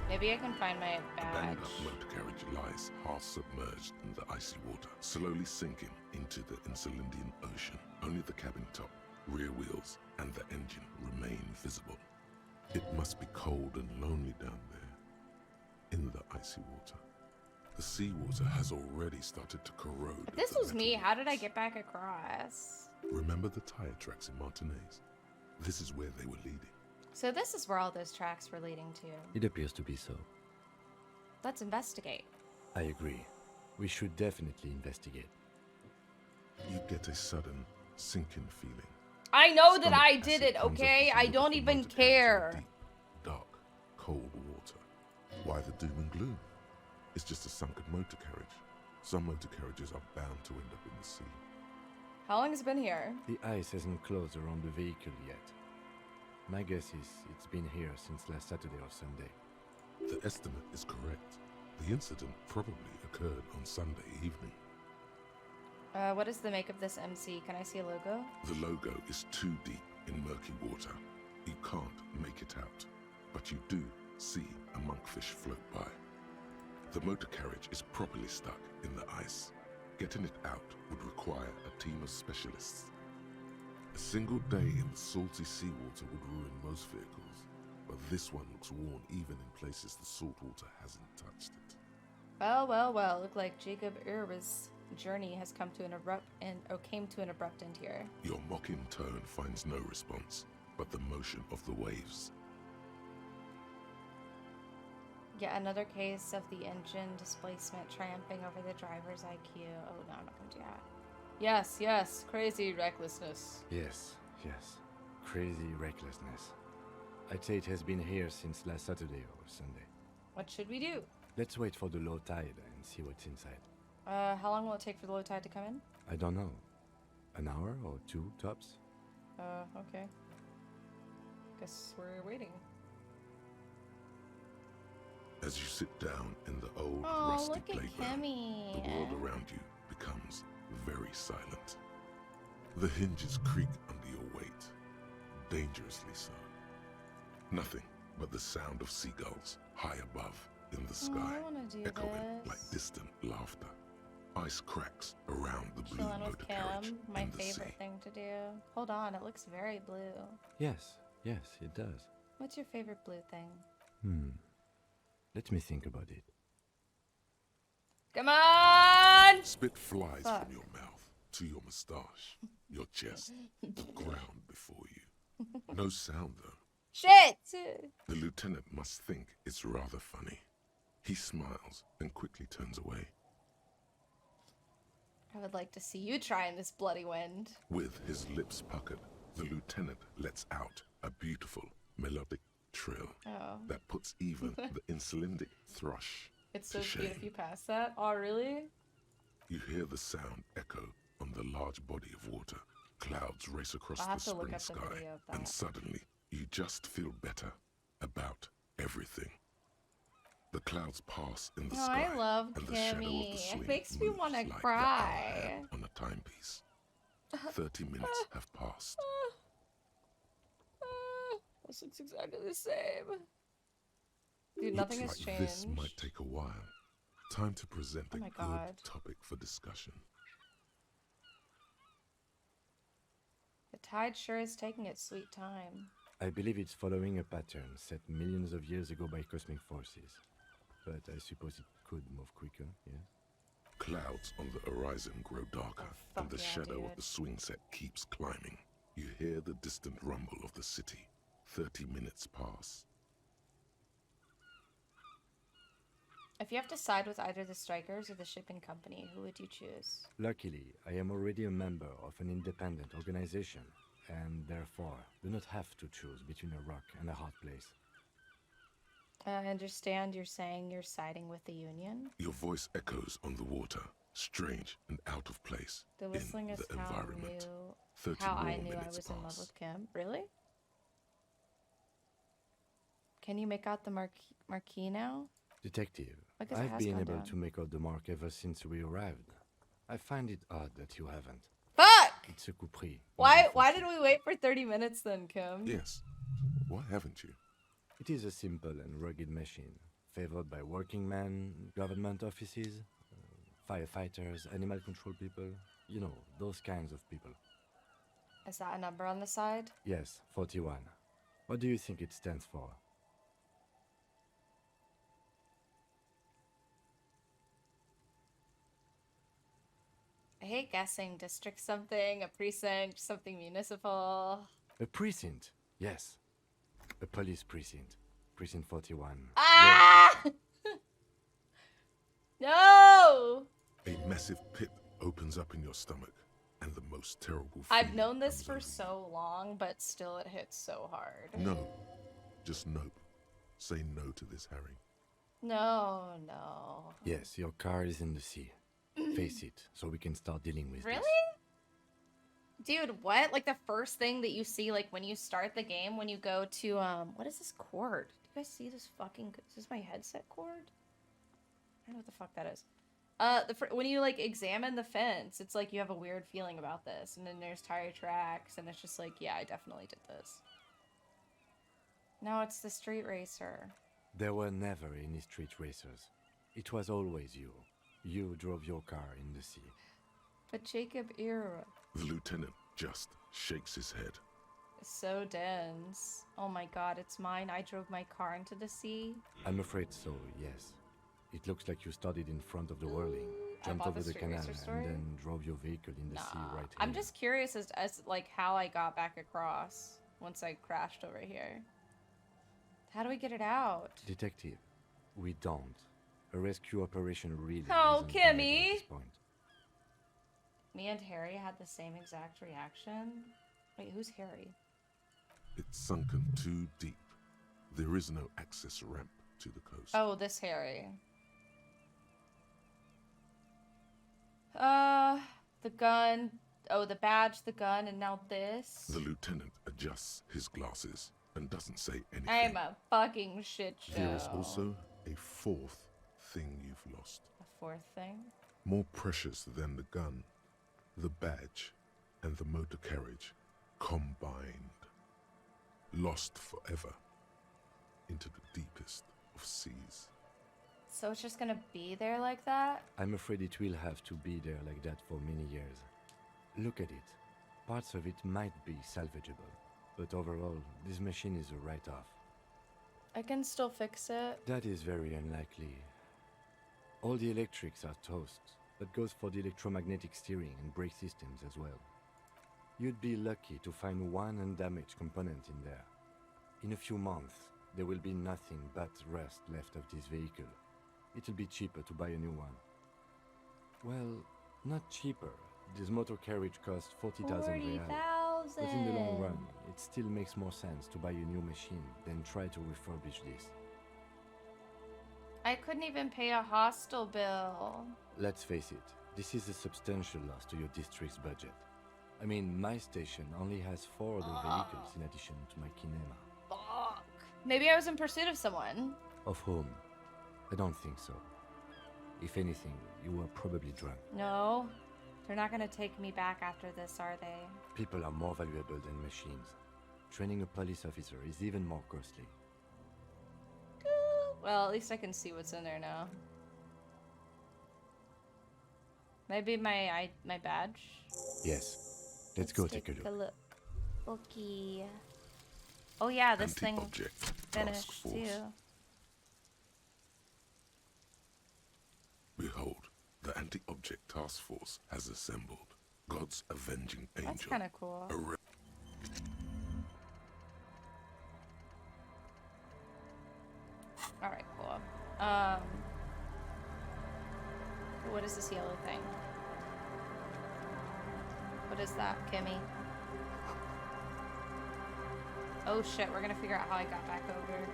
Maybe I can find my badge. The motor carriage lies half submerged in the icy water, slowly sinking into the Insulindian Ocean. Only the cabin top, rear wheels, and the engine remain visible. It must be cold and lonely down there, in the icy water. The seawater has already started to corrode. If this was me, how did I get back across? Remember the tire tracks in Martinez? This is where they were leading. So this is where all those tracks were leading to. It appears to be so. Let's investigate. I agree. We should definitely investigate. You get a sudden sinking feeling. I know that I did it, okay? I don't even care. Dark, cold water. Why the doom and gloom? It's just a sunken motor carriage. Some motor carriages are bound to end up in the sea. How long has it been here? The ice hasn't closed around the vehicle yet. My guess is it's been here since last Saturday or Sunday. The estimate is correct. The incident probably occurred on Sunday evening. What is the make of this MC? Can I see a logo? The logo is too deep in murky water. You can't make it out, but you do see a monkfish float by. The motor carriage is properly stuck in the ice. Getting it out would require a team of specialists. A single day in the salty seawater would ruin most vehicles, but this one looks worn even in places the salt water hasn't touched it. Well, well, well. Look like Jacob Irwa's journey has come to an came to an abrupt end here. Your mocking tone finds no response, but the motion of the waves. Yet another case of the engine displacement triumphing over the driver's IQ. Oh no, I'm not gonna do that. Yes, yes, crazy recklessness. Yes, yes. Crazy recklessness. I'd say it has been here since last Saturday or Sunday. What should we do? Let's wait for the low tide and see what's inside. How long will it take for the low tide to come in? I don't know. An hour or two, tops? Okay. Guess we're waiting. As you sit down in the old Oh, rusty look at playground, Kimmy. the world around you becomes very silent. The hinges creak under your weight, dangerously so. Nothing but the sound of seagulls high above in the sky, I wanna do echoing this. like distant laughter. Ice cracks around the blue Chilling motor with carriage Kim, my in the favorite sea. thing to do. Hold on, it looks very blue. Yes, yes, it does. What's your favorite blue thing? Let me think about it. Come on! Spit flies Fuck. from your mouth to your moustache, your chest, the ground before you. No sound though. Shit! The lieutenant must think it's rather funny. He smiles and quickly turns away. I would like to see you try in this bloody wind. With his lips puckered, the lieutenant lets out a beautiful melodic trill that puts even the insulindic thrush It's to so cute shame. if you pass that. Oh, really? You hear the sound echo on the large body of water. Clouds race across I'll the have to look spring up the sky, video of and that. suddenly you just feel better about everything. The clouds pass in the Oh, sky, I love and the shadow of Kimmy. the It swing makes me moves want to like the hour cry. hand on a timepiece. 30 minutes have passed. This looks exactly the same. Dude, Looks nothing has like changed. this might take a while. Time to present Oh a my good God. topic for discussion. The tide sure is taking its sweet time. I believe it's following a pattern set millions of years ago by cosmic forces. But I suppose it could move quicker, yes? Clouds on the horizon grow darker, and the yeah, shadow of dude. the swing set keeps climbing. You hear the distant rumble of the city. 30 minutes pass. If you have to side with either the strikers or the shipping company, who would you choose? Luckily, I am already a member of an independent organization, and therefore do not have to choose between a rock and a hard place. I understand you're saying you're siding with the Union. Your voice echoes on the water, strange and out of place The whistling in is the how environment. 30 how more I knew I minutes was in love pass. with Kim. Really? Can you make out the marquee now? Detective, I guess it I've has been gone able down. to make out the mark ever since we arrived. I find it odd that you haven't. Fuck! It's a coup pris. Why did we wait for 30 minutes then, Kim? Yes. Why haven't you? It is a simple and rugged machine, favored by working men, government offices, firefighters, animal control people, you know, those kinds of people. Is that a number on the side? Yes, 41. What do you think it stands for? I hate guessing. District something, a precinct, something municipal. A precinct, yes. A police precinct. Precinct 41. Ah! No! A massive pit opens up in your stomach, and the most terrible I've feeling known this comes for over so long, but still it hits so hard. you. No. Just nope. Say no to this, Harry. No, no. Yes, your car is in the sea. Face it, so we can start dealing with Really? this. Dude, what? Like the first thing that you see, like when you start the game, when you go to, what is this cord? Do you guys see this fucking, is this my headset cord? I don't know what the fuck that is. When you like examine the fence, it's like you have a weird feeling about this. And then there's tire tracks, and it's just like, yeah, I definitely did this. No, it's the street racer. There were never any street racers. It was always you. You drove your car in the sea. But Jacob era. The lieutenant just shakes his head. So dense. Oh my god, it's mine. I drove my car into the sea. I'm afraid so, yes. It looks like you started in front of the whirling, jumped bought over the the street canal, racer and story? then drove your vehicle in the sea right here. I'm just curious as like how I got back across once I crashed over here. How do we get it out? Detective, we don't. A rescue operation really Oh, isn't viable Kimmy! at this point. Me and Harry had the same exact reaction. Wait, who's Harry? It's sunken too deep. There is no access ramp to the coast. Oh, this Harry. The gun. Oh, the badge, the gun, and now this. The lieutenant adjusts his glasses and doesn't say anything. I am a fucking shit show. There is also a fourth thing you've lost. A fourth thing? More precious than the gun, the badge, and the motor carriage combined. Lost forever into the deepest of seas. So it's just gonna be there like that? I'm afraid it will have to be there like that for many years. Look at it. Parts of it might be salvageable, but overall, this machine is a write-off. I can still fix it. That is very unlikely. All the electrics are toast. That goes for the electromagnetic steering and brake systems as well. You'd be lucky to find one undamaged component in there. In a few months, there will be nothing but rust left of this vehicle. It'll be cheaper to buy a new one. Well, not cheaper. This motor carriage costs 40,000 real. But in the long run, it still makes more sense to buy a new machine than try to refurbish this. I couldn't even pay a hostel bill. Let's face it, this is a substantial loss to your district's budget. I mean, my station only has 4 other vehicles in addition to my kinema. Fuck. Maybe I was in pursuit of someone. Of whom? I don't think so. If anything, you were probably drunk. No. They're not gonna take me back after this, are they? People are more valuable than machines. Training a police officer is even more costly. Well, at least I can see what's in there now. Maybe my badge. Yes. Let's go take a look. Okay. Oh yeah, this thing Anti-object finished task force. too. Behold, the anti-object task force has assembled. God's avenging angel. That's kind of cool. All right, cool. What is this yellow thing? What is that, Kimmy? Oh shit, we're gonna figure out how I got back over.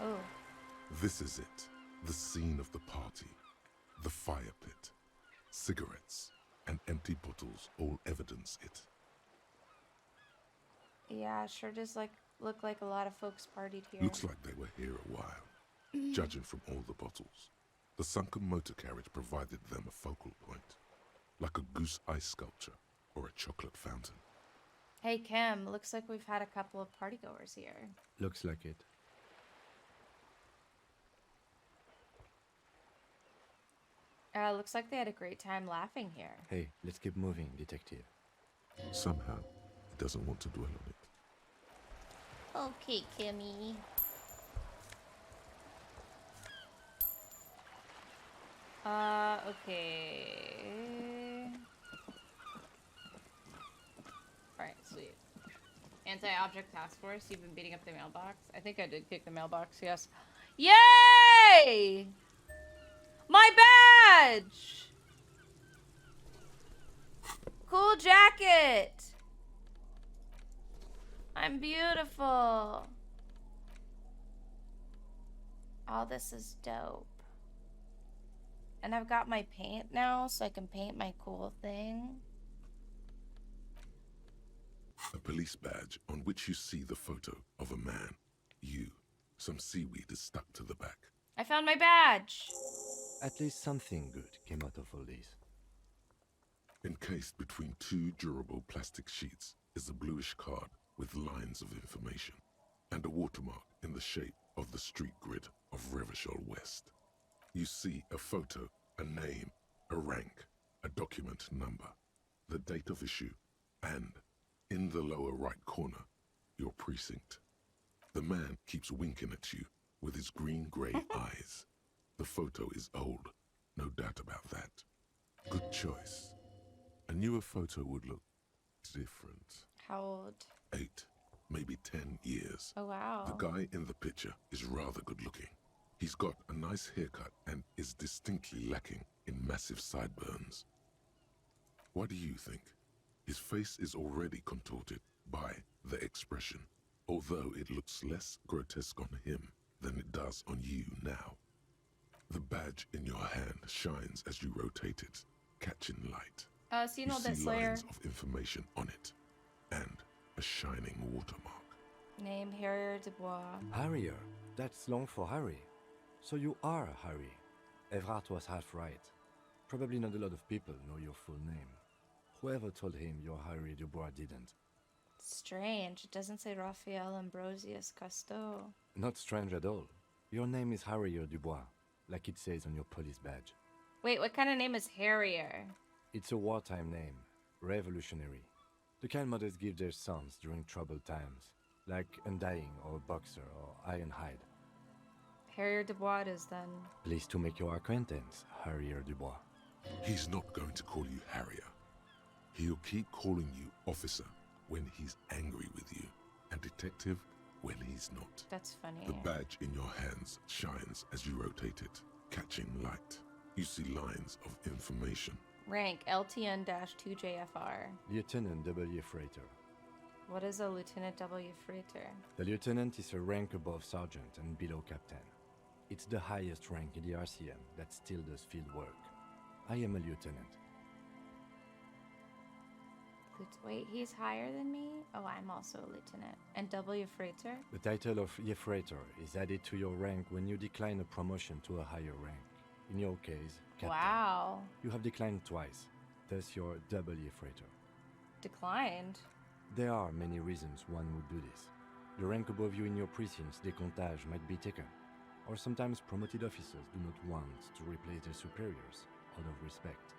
Oh. This is it. The scene of the party. The fire pit. Cigarettes and empty bottles all evidence it. Yeah, sure does look like a lot of folks partied here. Looks like they were here a while, judging from all the bottles. The sunken motor carriage provided them a focal point, like a goose ice sculpture or a chocolate fountain. Hey Kim, looks like we've had a couple of partygoers here. Looks like it. Looks like they had a great time laughing here. Hey, let's keep moving, detective. Somehow, he doesn't want to dwell on it. Okay, Kimmy. Okay. Alright, sweet. Anti-object task force, you've been beating up the mailbox. I think I did kick the mailbox, yes. Yay! My badge! Cool jacket! I'm beautiful. Oh, this is dope. And I've got my paint now, so I can paint my cool thing. A police badge on which you see the photo of a man. You. Some seaweed is stuck to the back. I found my badge. At least something good came out of all this. Encased between two durable plastic sheets is a bluish card with lines of information and a watermark in the shape of the street grid of Revachol West. You see a photo, a name, a rank, a document number, the date of issue, and, in the lower right corner, your precinct. The man keeps winking at you with his green-grey eyes. The photo is old, no doubt about that. Good choice. A newer photo would look different. How old? 8, maybe 10 years. Oh, wow. The guy in the picture is rather good looking. He's got a nice haircut and is distinctly lacking in massive sideburns. What do you think? His face is already contorted by the expression, although it looks less grotesque on him than it does on you now. The badge in your hand shines as you rotate it, catching light. So you know see that Slayer. lines of information on it, and a shining watermark. Name Harrier Dubois. Harrier. That's long for Harry. So you are Harry. Evrard was half right. Probably not a lot of people know your full name. Whoever told him you're Harry Dubois didn't. Strange. It doesn't say Raphael Ambrosius Cousteau. Not strange at all. Your name is Harrier Dubois, like it says on your police badge. Wait, what kind of name is Harrier? It's a wartime name. Revolutionary. The kind mothers give their sons during troubled times, like Undying or Boxer or Ironhide. Harrier Dubois it is then. Pleased to make your acquaintance, Harrier Dubois. He's not going to call you Harrier. He'll keep calling you officer when he's angry with you, and detective when he's not. That's funny. The badge in your hands shines as you rotate it, catching light. You see lines of information. Rank LTN-2JFR. Lieutenant W. Freighter. What is a Lieutenant W. Freighter? The lieutenant is a rank above sergeant and below captain. It's the highest rank in the RCM that still does field work. I am a lieutenant. Wait, he's higher than me? Oh, I'm also a lieutenant. And W. Freighter? The title of Freighter is added to your rank when you decline a promotion to a higher rank. In your case, captain. Wow. You have declined twice, thus you're W. Freighter. Declined? There are many reasons one would do this. The rank above you in your precinct's décomptage might be taken, or sometimes promoted officers do not want to replace their superiors out of respect.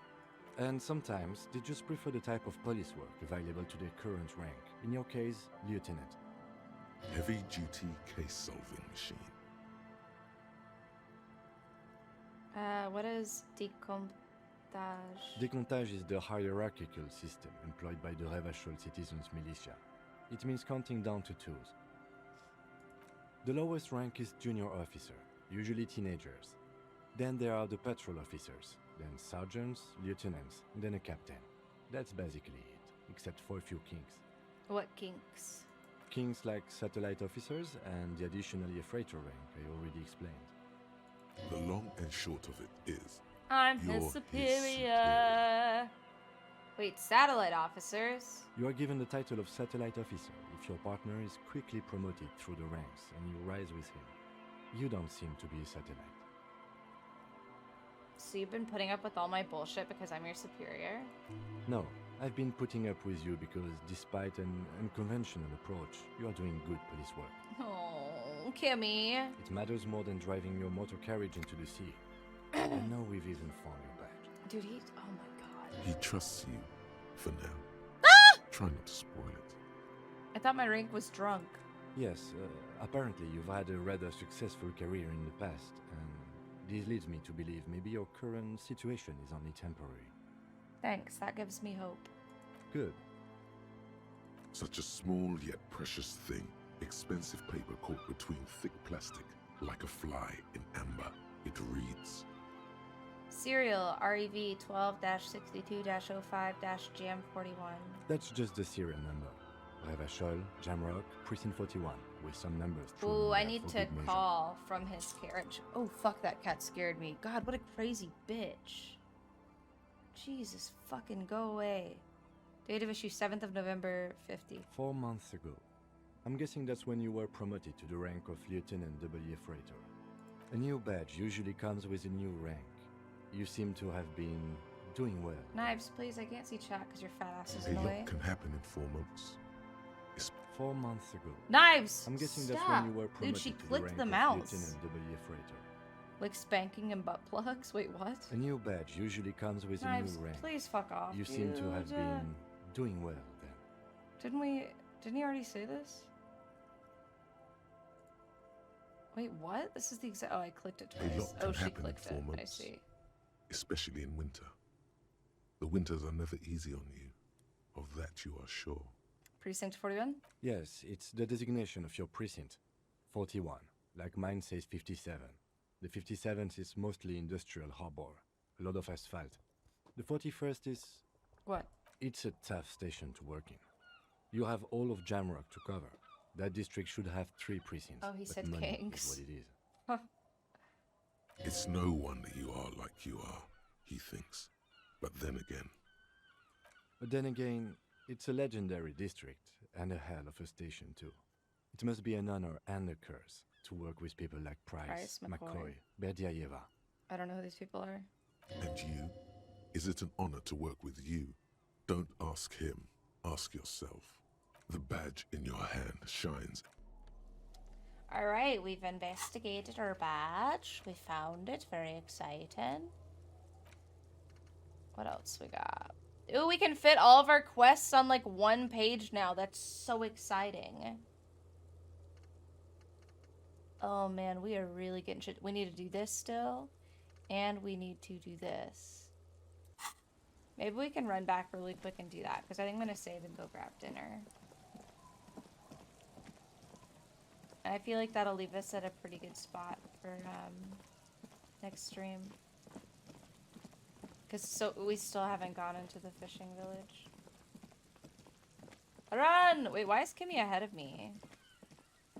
And sometimes they just prefer the type of police work available to their current rank, in your case, lieutenant. Heavy-duty case-solving machine. What is décomptage? Décomptage is the hierarchical system employed by the Revachol Citizens Militia. It means counting down to twos. The lowest rank is junior officer, usually teenagers. Then there are the patrol officers, then sergeants, lieutenants, and then a captain. That's basically it, except for a few kinks. What kinks? Kinks like satellite officers and the additionally a freighter rank I already explained. The long and short of it is, I'm you're his superior. Wait, satellite officers? You are given the title of satellite officer if your partner is quickly promoted through the ranks and you rise with him. You don't seem to be a satellite. So you've been putting up with all my bullshit because I'm your superior? No, I've been putting up with you because despite an unconventional approach, you are doing good police work. Oh, Kimmy. It matters more than driving your motor carriage into the sea. And now we've even found your badge. Dude, oh my god. he trusts you for now. Ah! Try not to spoil it. I thought my rank was drunk. Yes, apparently you've had a rather successful career in the past, and this leads me to believe maybe your current situation is only temporary. Thanks, that gives me hope. Good. Such a small yet precious thing. Expensive paper caught between thick plastic, like a fly in amber. It reads... Serial REV 12-62-05-Jam41. That's just the serial number. Revachol, Jamrock, Precinct 41, with some numbers. Ooh, I need to call from his carriage. Oh, fuck, that cat scared me. God, what a crazy bitch. Jesus, fucking go away. Date of issue 7th of November, 50. 4 months ago. I'm guessing that's when you were promoted to the rank of Lieutenant W. Freighter. A new badge usually comes with a new rank. You seem to have been doing well. Knives, please, I can't see chat because your fat ass is A in the way. lot can happen in 4 months. 4 months ago. Knives! I'm guessing Stop. that's when you were promoted Dude, she to the clicked rank the of mouse. Lieutenant W. Freighter. Like spanking and butt plugs? Wait, what? A new badge usually comes with Knives, a new rank. please fuck off, You seem to have dude. been doing well then. Didn't you already say this? Wait, what? This is the exact... Oh, I clicked it A twice. lot Oh, can she happen in clicked 4 it. I months. see. Especially in winter. The winters are never easy on you. Of that you are sure. Precinct 41? Yes, it's the designation of your precinct. 41. Like mine says 57. The 57th is mostly industrial harbor. A lot of asphalt. The 41st is... What? It's a tough station to work in. You have all of Jamrock to cover. That district should have 3 precincts. Oh, he but said money kinks. is what it is. Huh. It's no wonder you are like you are, he thinks. But then again, It's a legendary district, and a hell of a station too. It must be an honor and a curse to work with people like Price, McCoy, Berdiaeva. I don't know who these people are. and you? Is it an honor to work with you? Don't ask him, ask yourself. The badge in your hand shines. Alright, we've investigated our badge. We found it. Very exciting. What else we got? Ooh, we can fit all of our quests on like 1 page now. That's so exciting. Oh man, we are really getting shit. We need to do this still. And we need to do this. Maybe we can run back really quick and do that. Because I think I'm going to save and go grab dinner. I feel like that'll leave us at a pretty good spot for next stream. Because we still haven't gone into the fishing village. Run! Wait, why is Kimmy ahead of me?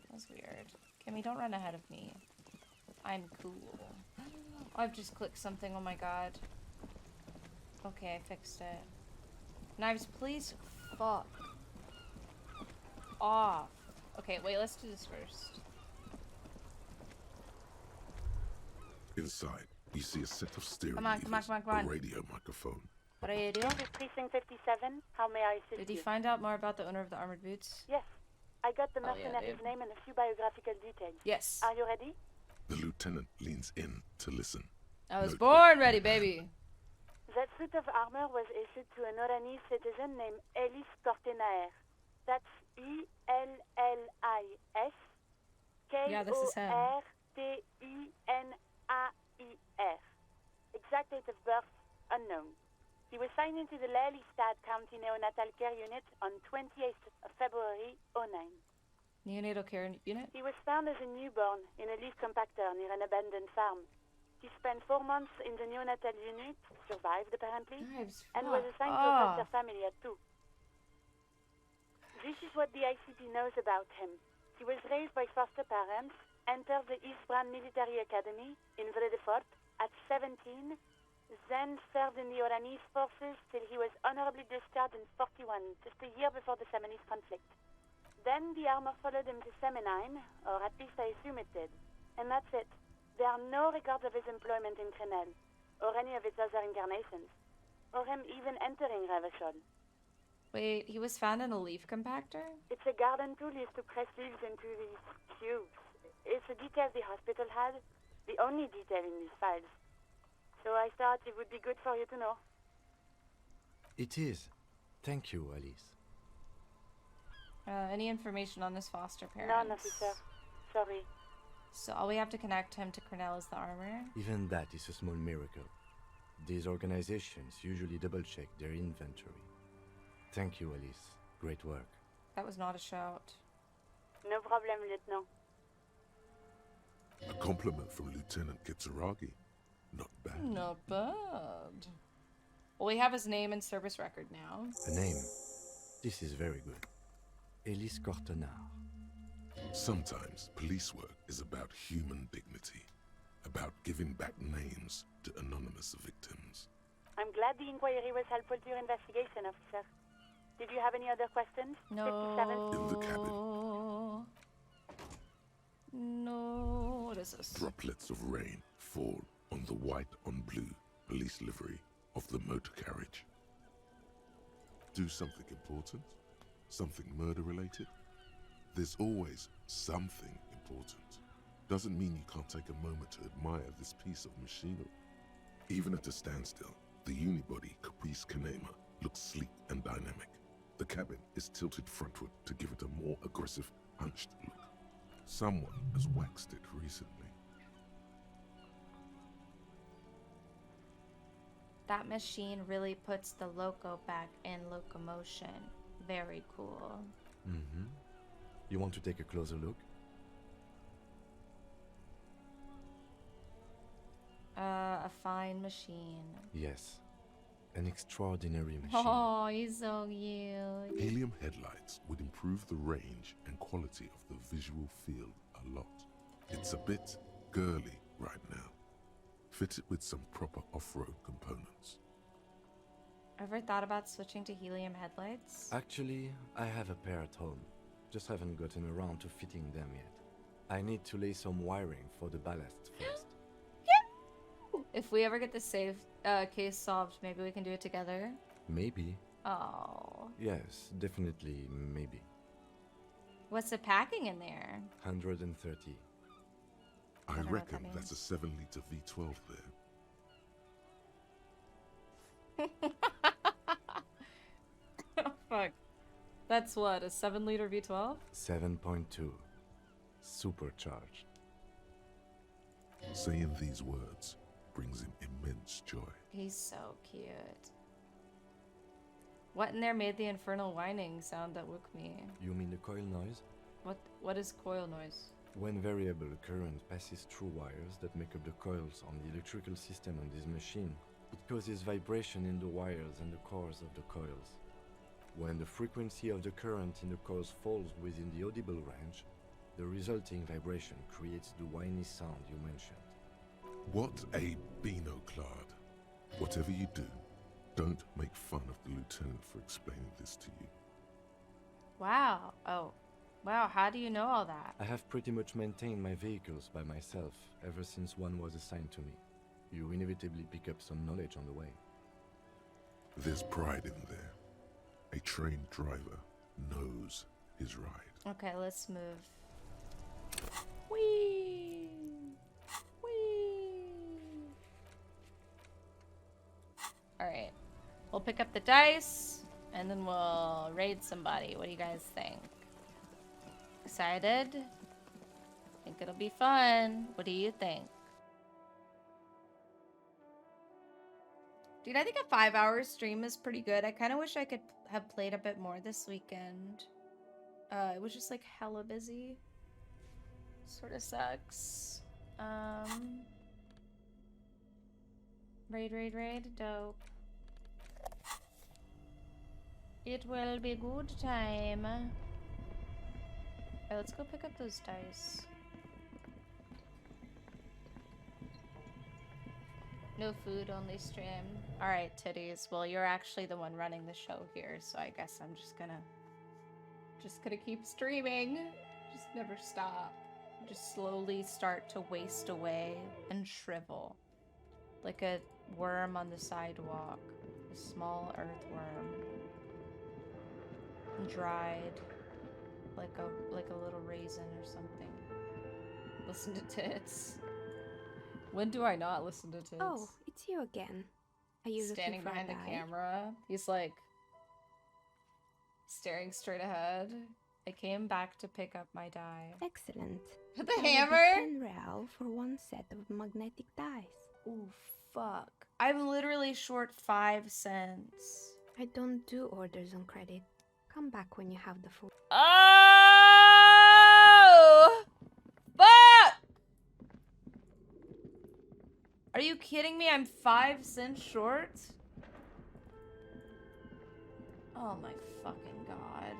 That's weird. Kimmy, don't run ahead of me. I'm cool. Oh, I've just clicked something. Oh my god. Okay, I fixed it. Knives, please. Fuck. Off. Okay, wait, let's do this first. Inside, you see a set of steering Come on, come on, levers, come on, come on. a radio microphone. Radio? Precinct 57. How may I assist you? Did you find out more about the owner of the armored boots? Yes. I got the Hell yeah, mercenary's dude. name and a few biographical details. Yes. Are you ready? The lieutenant leans in to listen. I was born ready, baby. That suit of armor was issued to an Oranese citizen named Ellis Cortenaer. That's E-L-L-I-S Yeah, this is him. K-O-R-T-E-N-A-I-R. Exact date of birth, unknown. He was signed into the Lelystad County Neonatal Care Unit on 28th of February, 09. Neonatal care unit? He was found as a newborn in a leaf compactor near an abandoned farm. He spent 4 months in the neonatal unit, survived apparently, and was assigned to a foster family at 2. This is what the ICP knows about him. He was raised by foster parents, entered the Eastbrand Military Academy in Vredefort at 17, then served in the Oranese forces till he was honorably discharged in 41, just a year before the Seminese conflict. Then the armor followed him to Seminine, or at least I assume it did. And that's it. There are no records of his employment in Crenel, or any of its other incarnations, or him even entering Revachol. Wait, he was found in a leaf compactor? It's a garden tool used to press leaves into these cubes. It's a detail the hospital had, the only detail in these files. So I thought it would be good for you to know. It is. Thank you, Alice. Any information on his foster parents? None, officer. Sorry. So all we have to connect him to Cornell is the armor? Even that is a small miracle. These organizations usually double-check their inventory. Thank you, Alice. Great work. That was not a shout. No problem, Lieutenant. A compliment from Lieutenant Kitsuragi. Not bad. Not bad. Well, we have his name and service record now. A name. This is very good. Elise Cortenard. Sometimes police work is about human dignity, about giving back names to anonymous victims. I'm glad the inquiry was helpful to your investigation, officer. Did you have any other questions? No. 57? In the cabin, No. What is this? droplets of rain fall on the white on blue police livery of the motor carriage. Do something important? Something murder-related? There's always something important. Doesn't mean you can't take a moment to admire this piece of machinery. Even at a standstill, the unibody Caprice Kanema looks sleek and dynamic. The cabin is tilted frontward to give it a more aggressive, hunched look. Someone has waxed it recently. That machine really puts the loco back in locomotion. Very cool. Mm-hmm. You want to take a closer look? A fine machine. Yes. An extraordinary machine. Oh, he's so cute. Helium headlights would improve the range and quality of the visual field a lot. It's a bit girly right now. Fit it with some proper off-road components. Ever thought about switching to helium headlights? Actually, I have a pair at home. Just haven't gotten around to fitting them yet. I need to lay some wiring for the ballast first. If we ever get the save case solved, maybe we can do it together. Maybe. Oh. Yes, definitely maybe. What's the packing in there? 130. I don't know what reckon that that's a 7-liter V12 there. Oh, fuck. That's what, a 7-liter V12? 7.2. Supercharged. Saying these words brings him immense joy. He's so cute. What in there made the infernal whining sound that woke me? You mean the coil noise? What is coil noise? When variable current passes through wires that make up the coils on the electrical system on this machine, it causes vibration in the wires and the cores of the coils. When the frequency of the current in the coils falls within the audible range, the resulting vibration creates the whiny sound you mentioned. What a binoclard. Whatever you do, don't make fun of the lieutenant for explaining this to you. Wow. Oh. Wow, how do you know all that? I have pretty much maintained my vehicles by myself ever since one was assigned to me. You inevitably pick up some knowledge on the way. There's pride in there. A trained driver knows his ride. Okay, let's move. Whee! Whee! Alright. We'll pick up the dice, and then we'll raid somebody. What do you guys think? Excited? Think it'll be fun. What do you think? Dude, I think a 5-hour stream is pretty good. I kind of wish I could have played a bit more this weekend. It was just like hella busy. Sort of sucks. Raid. Dope. It will be good time. Alright, let's go pick up those dice. No food, only stream. Alright, titties. Well, you're actually the one running the show here, so I guess I'm just gonna keep streaming. Just never stop. Just slowly start to waste away and shrivel. Like a worm on the sidewalk. A small earthworm. Dried. Like a little raisin or something. Listen to tits. When do I not listen to tits? Oh, it's you again. Are you standing looking for behind a the die? camera? He's like staring straight ahead. I came back to pick up my die. Excellent. The That will be hammer? 10 real for one set of magnetic dice. Ooh, fuck. I'm literally short 5 cents. I don't do orders on credit. Come back when you have the full. Oh! Fuck! Are you kidding me? I'm 5 cents short? Oh my fucking god.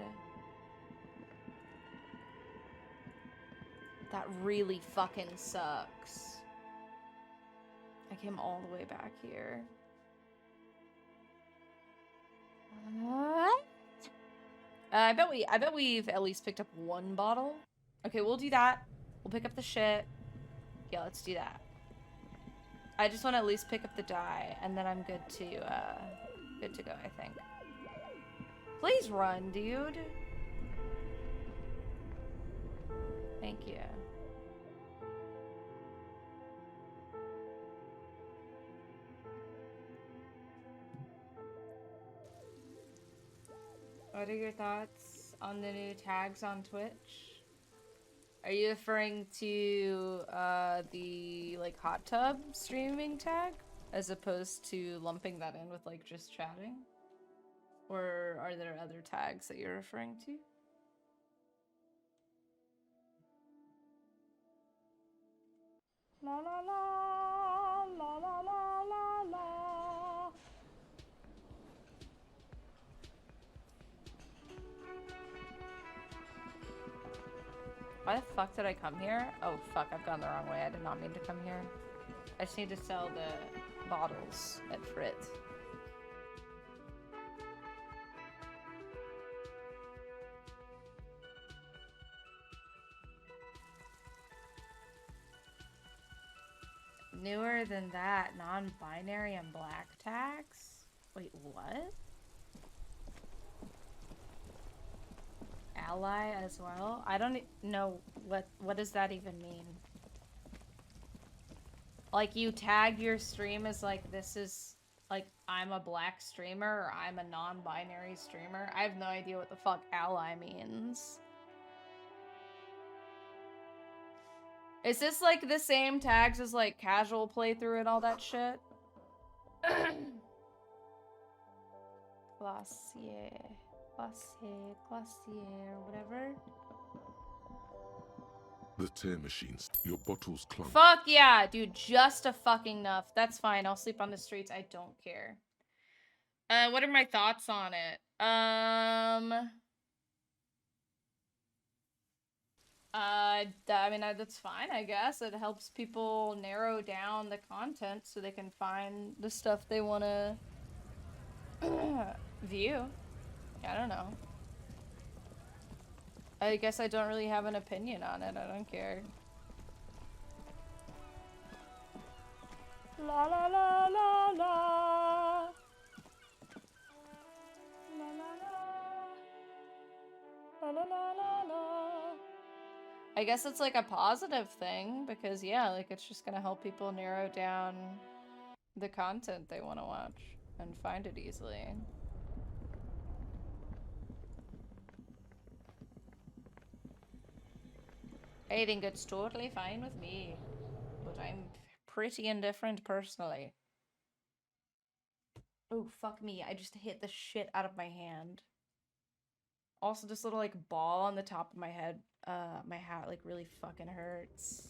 That really fucking sucks. I came all the way back here. I bet we've at least picked up 1 bottle. Okay, we'll do that. We'll pick up the shit. Yeah, let's do that. I just want to at least pick up the die, and then I'm good to go, I think. Please run, dude. Thank you. What are your thoughts on the new tags on Twitch? Are you referring to the like hot tub streaming tag as opposed to lumping that in with like just chatting? Or are there other tags that you're referring to? La la la la la la la la. Why the fuck did I come here? Oh fuck, I've gone the wrong way. I did not mean to come here. I just need to sell the bottles at Frit. Newer than that, non-binary and black tags? Wait, what? Ally as well? I don't know what does that even mean? Like you tag your stream as like this is like I'm a black streamer or I'm a non-binary streamer. I have no idea what the fuck ally means. Is this like the same tags as like casual playthrough and all that shit? Glacier, whatever. The tear machines. Your bottles clunk. Fuck yeah, dude, just a fucking enough. That's fine. I'll sleep on the streets. I don't care. What are my thoughts on it? I mean, that's fine, I guess. It helps people narrow down the content so they can find the stuff they want to view. I don't know. I guess I don't really have an opinion on it. I don't care. La la la la la. La la la. La la la la. I guess it's like a positive thing because yeah, like it's just gonna help people narrow down the content they want to watch and find it easily. I think it's totally fine with me, but I'm pretty indifferent personally. Oh, fuck me. I just hit the shit out of my hand. Also, this little, like, ball on the top of my head, my hat, like, really fucking hurts.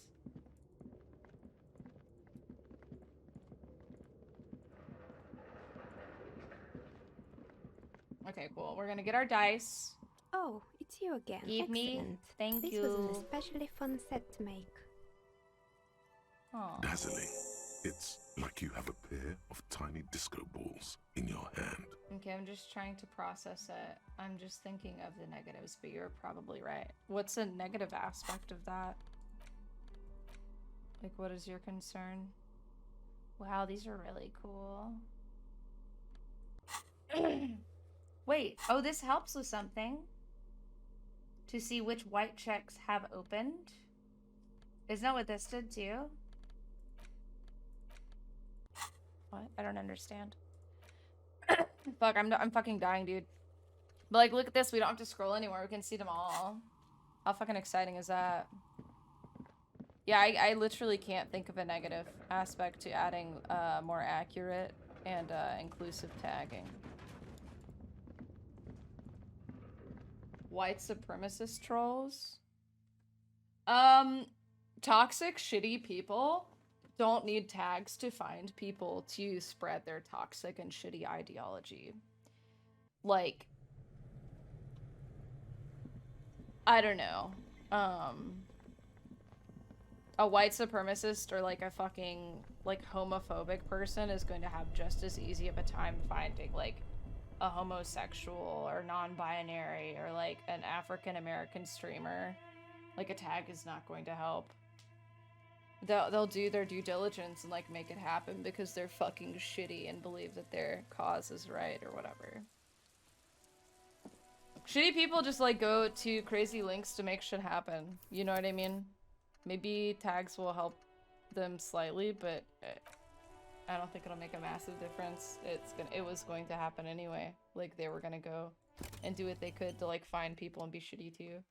Okay, cool. We're gonna get our dice. Oh, it's you again. Give me. Excellent. Thank this you. was an especially fun set to make. Aww. Dazzling. It's like you have a pair of tiny disco balls in your hand. Okay, I'm just trying to process it. I'm just thinking of the negatives, but you're probably right. What's a negative aspect of that? Like, what is your concern? Wow, these are really cool. Wait, oh, this helps with something. To see which white checks have opened. Isn't that what this did too? What? I don't understand. Fuck, I'm fucking dying, dude. But like, look at this. We don't have to scroll anymore. We can see them all. How fucking exciting is that? Yeah, I literally can't think of a negative aspect to adding more accurate and inclusive tagging. White supremacist trolls? Toxic, shitty people don't need tags to find people to spread their toxic and shitty ideology. Like, I don't know. A white supremacist or like a fucking like homophobic person is going to have just as easy of a time finding like a homosexual or non-binary or like an African American streamer. Like a tag is not going to help. They'll do their due diligence and like make it happen because they're fucking shitty and believe that their cause is right or whatever. Shitty people just like go to crazy lengths to make shit happen. You know what I mean? Maybe tags will help them slightly, but I don't think it'll make a massive difference. It was going to happen anyway. Like they were gonna go and do what they could to like find people and be shitty too.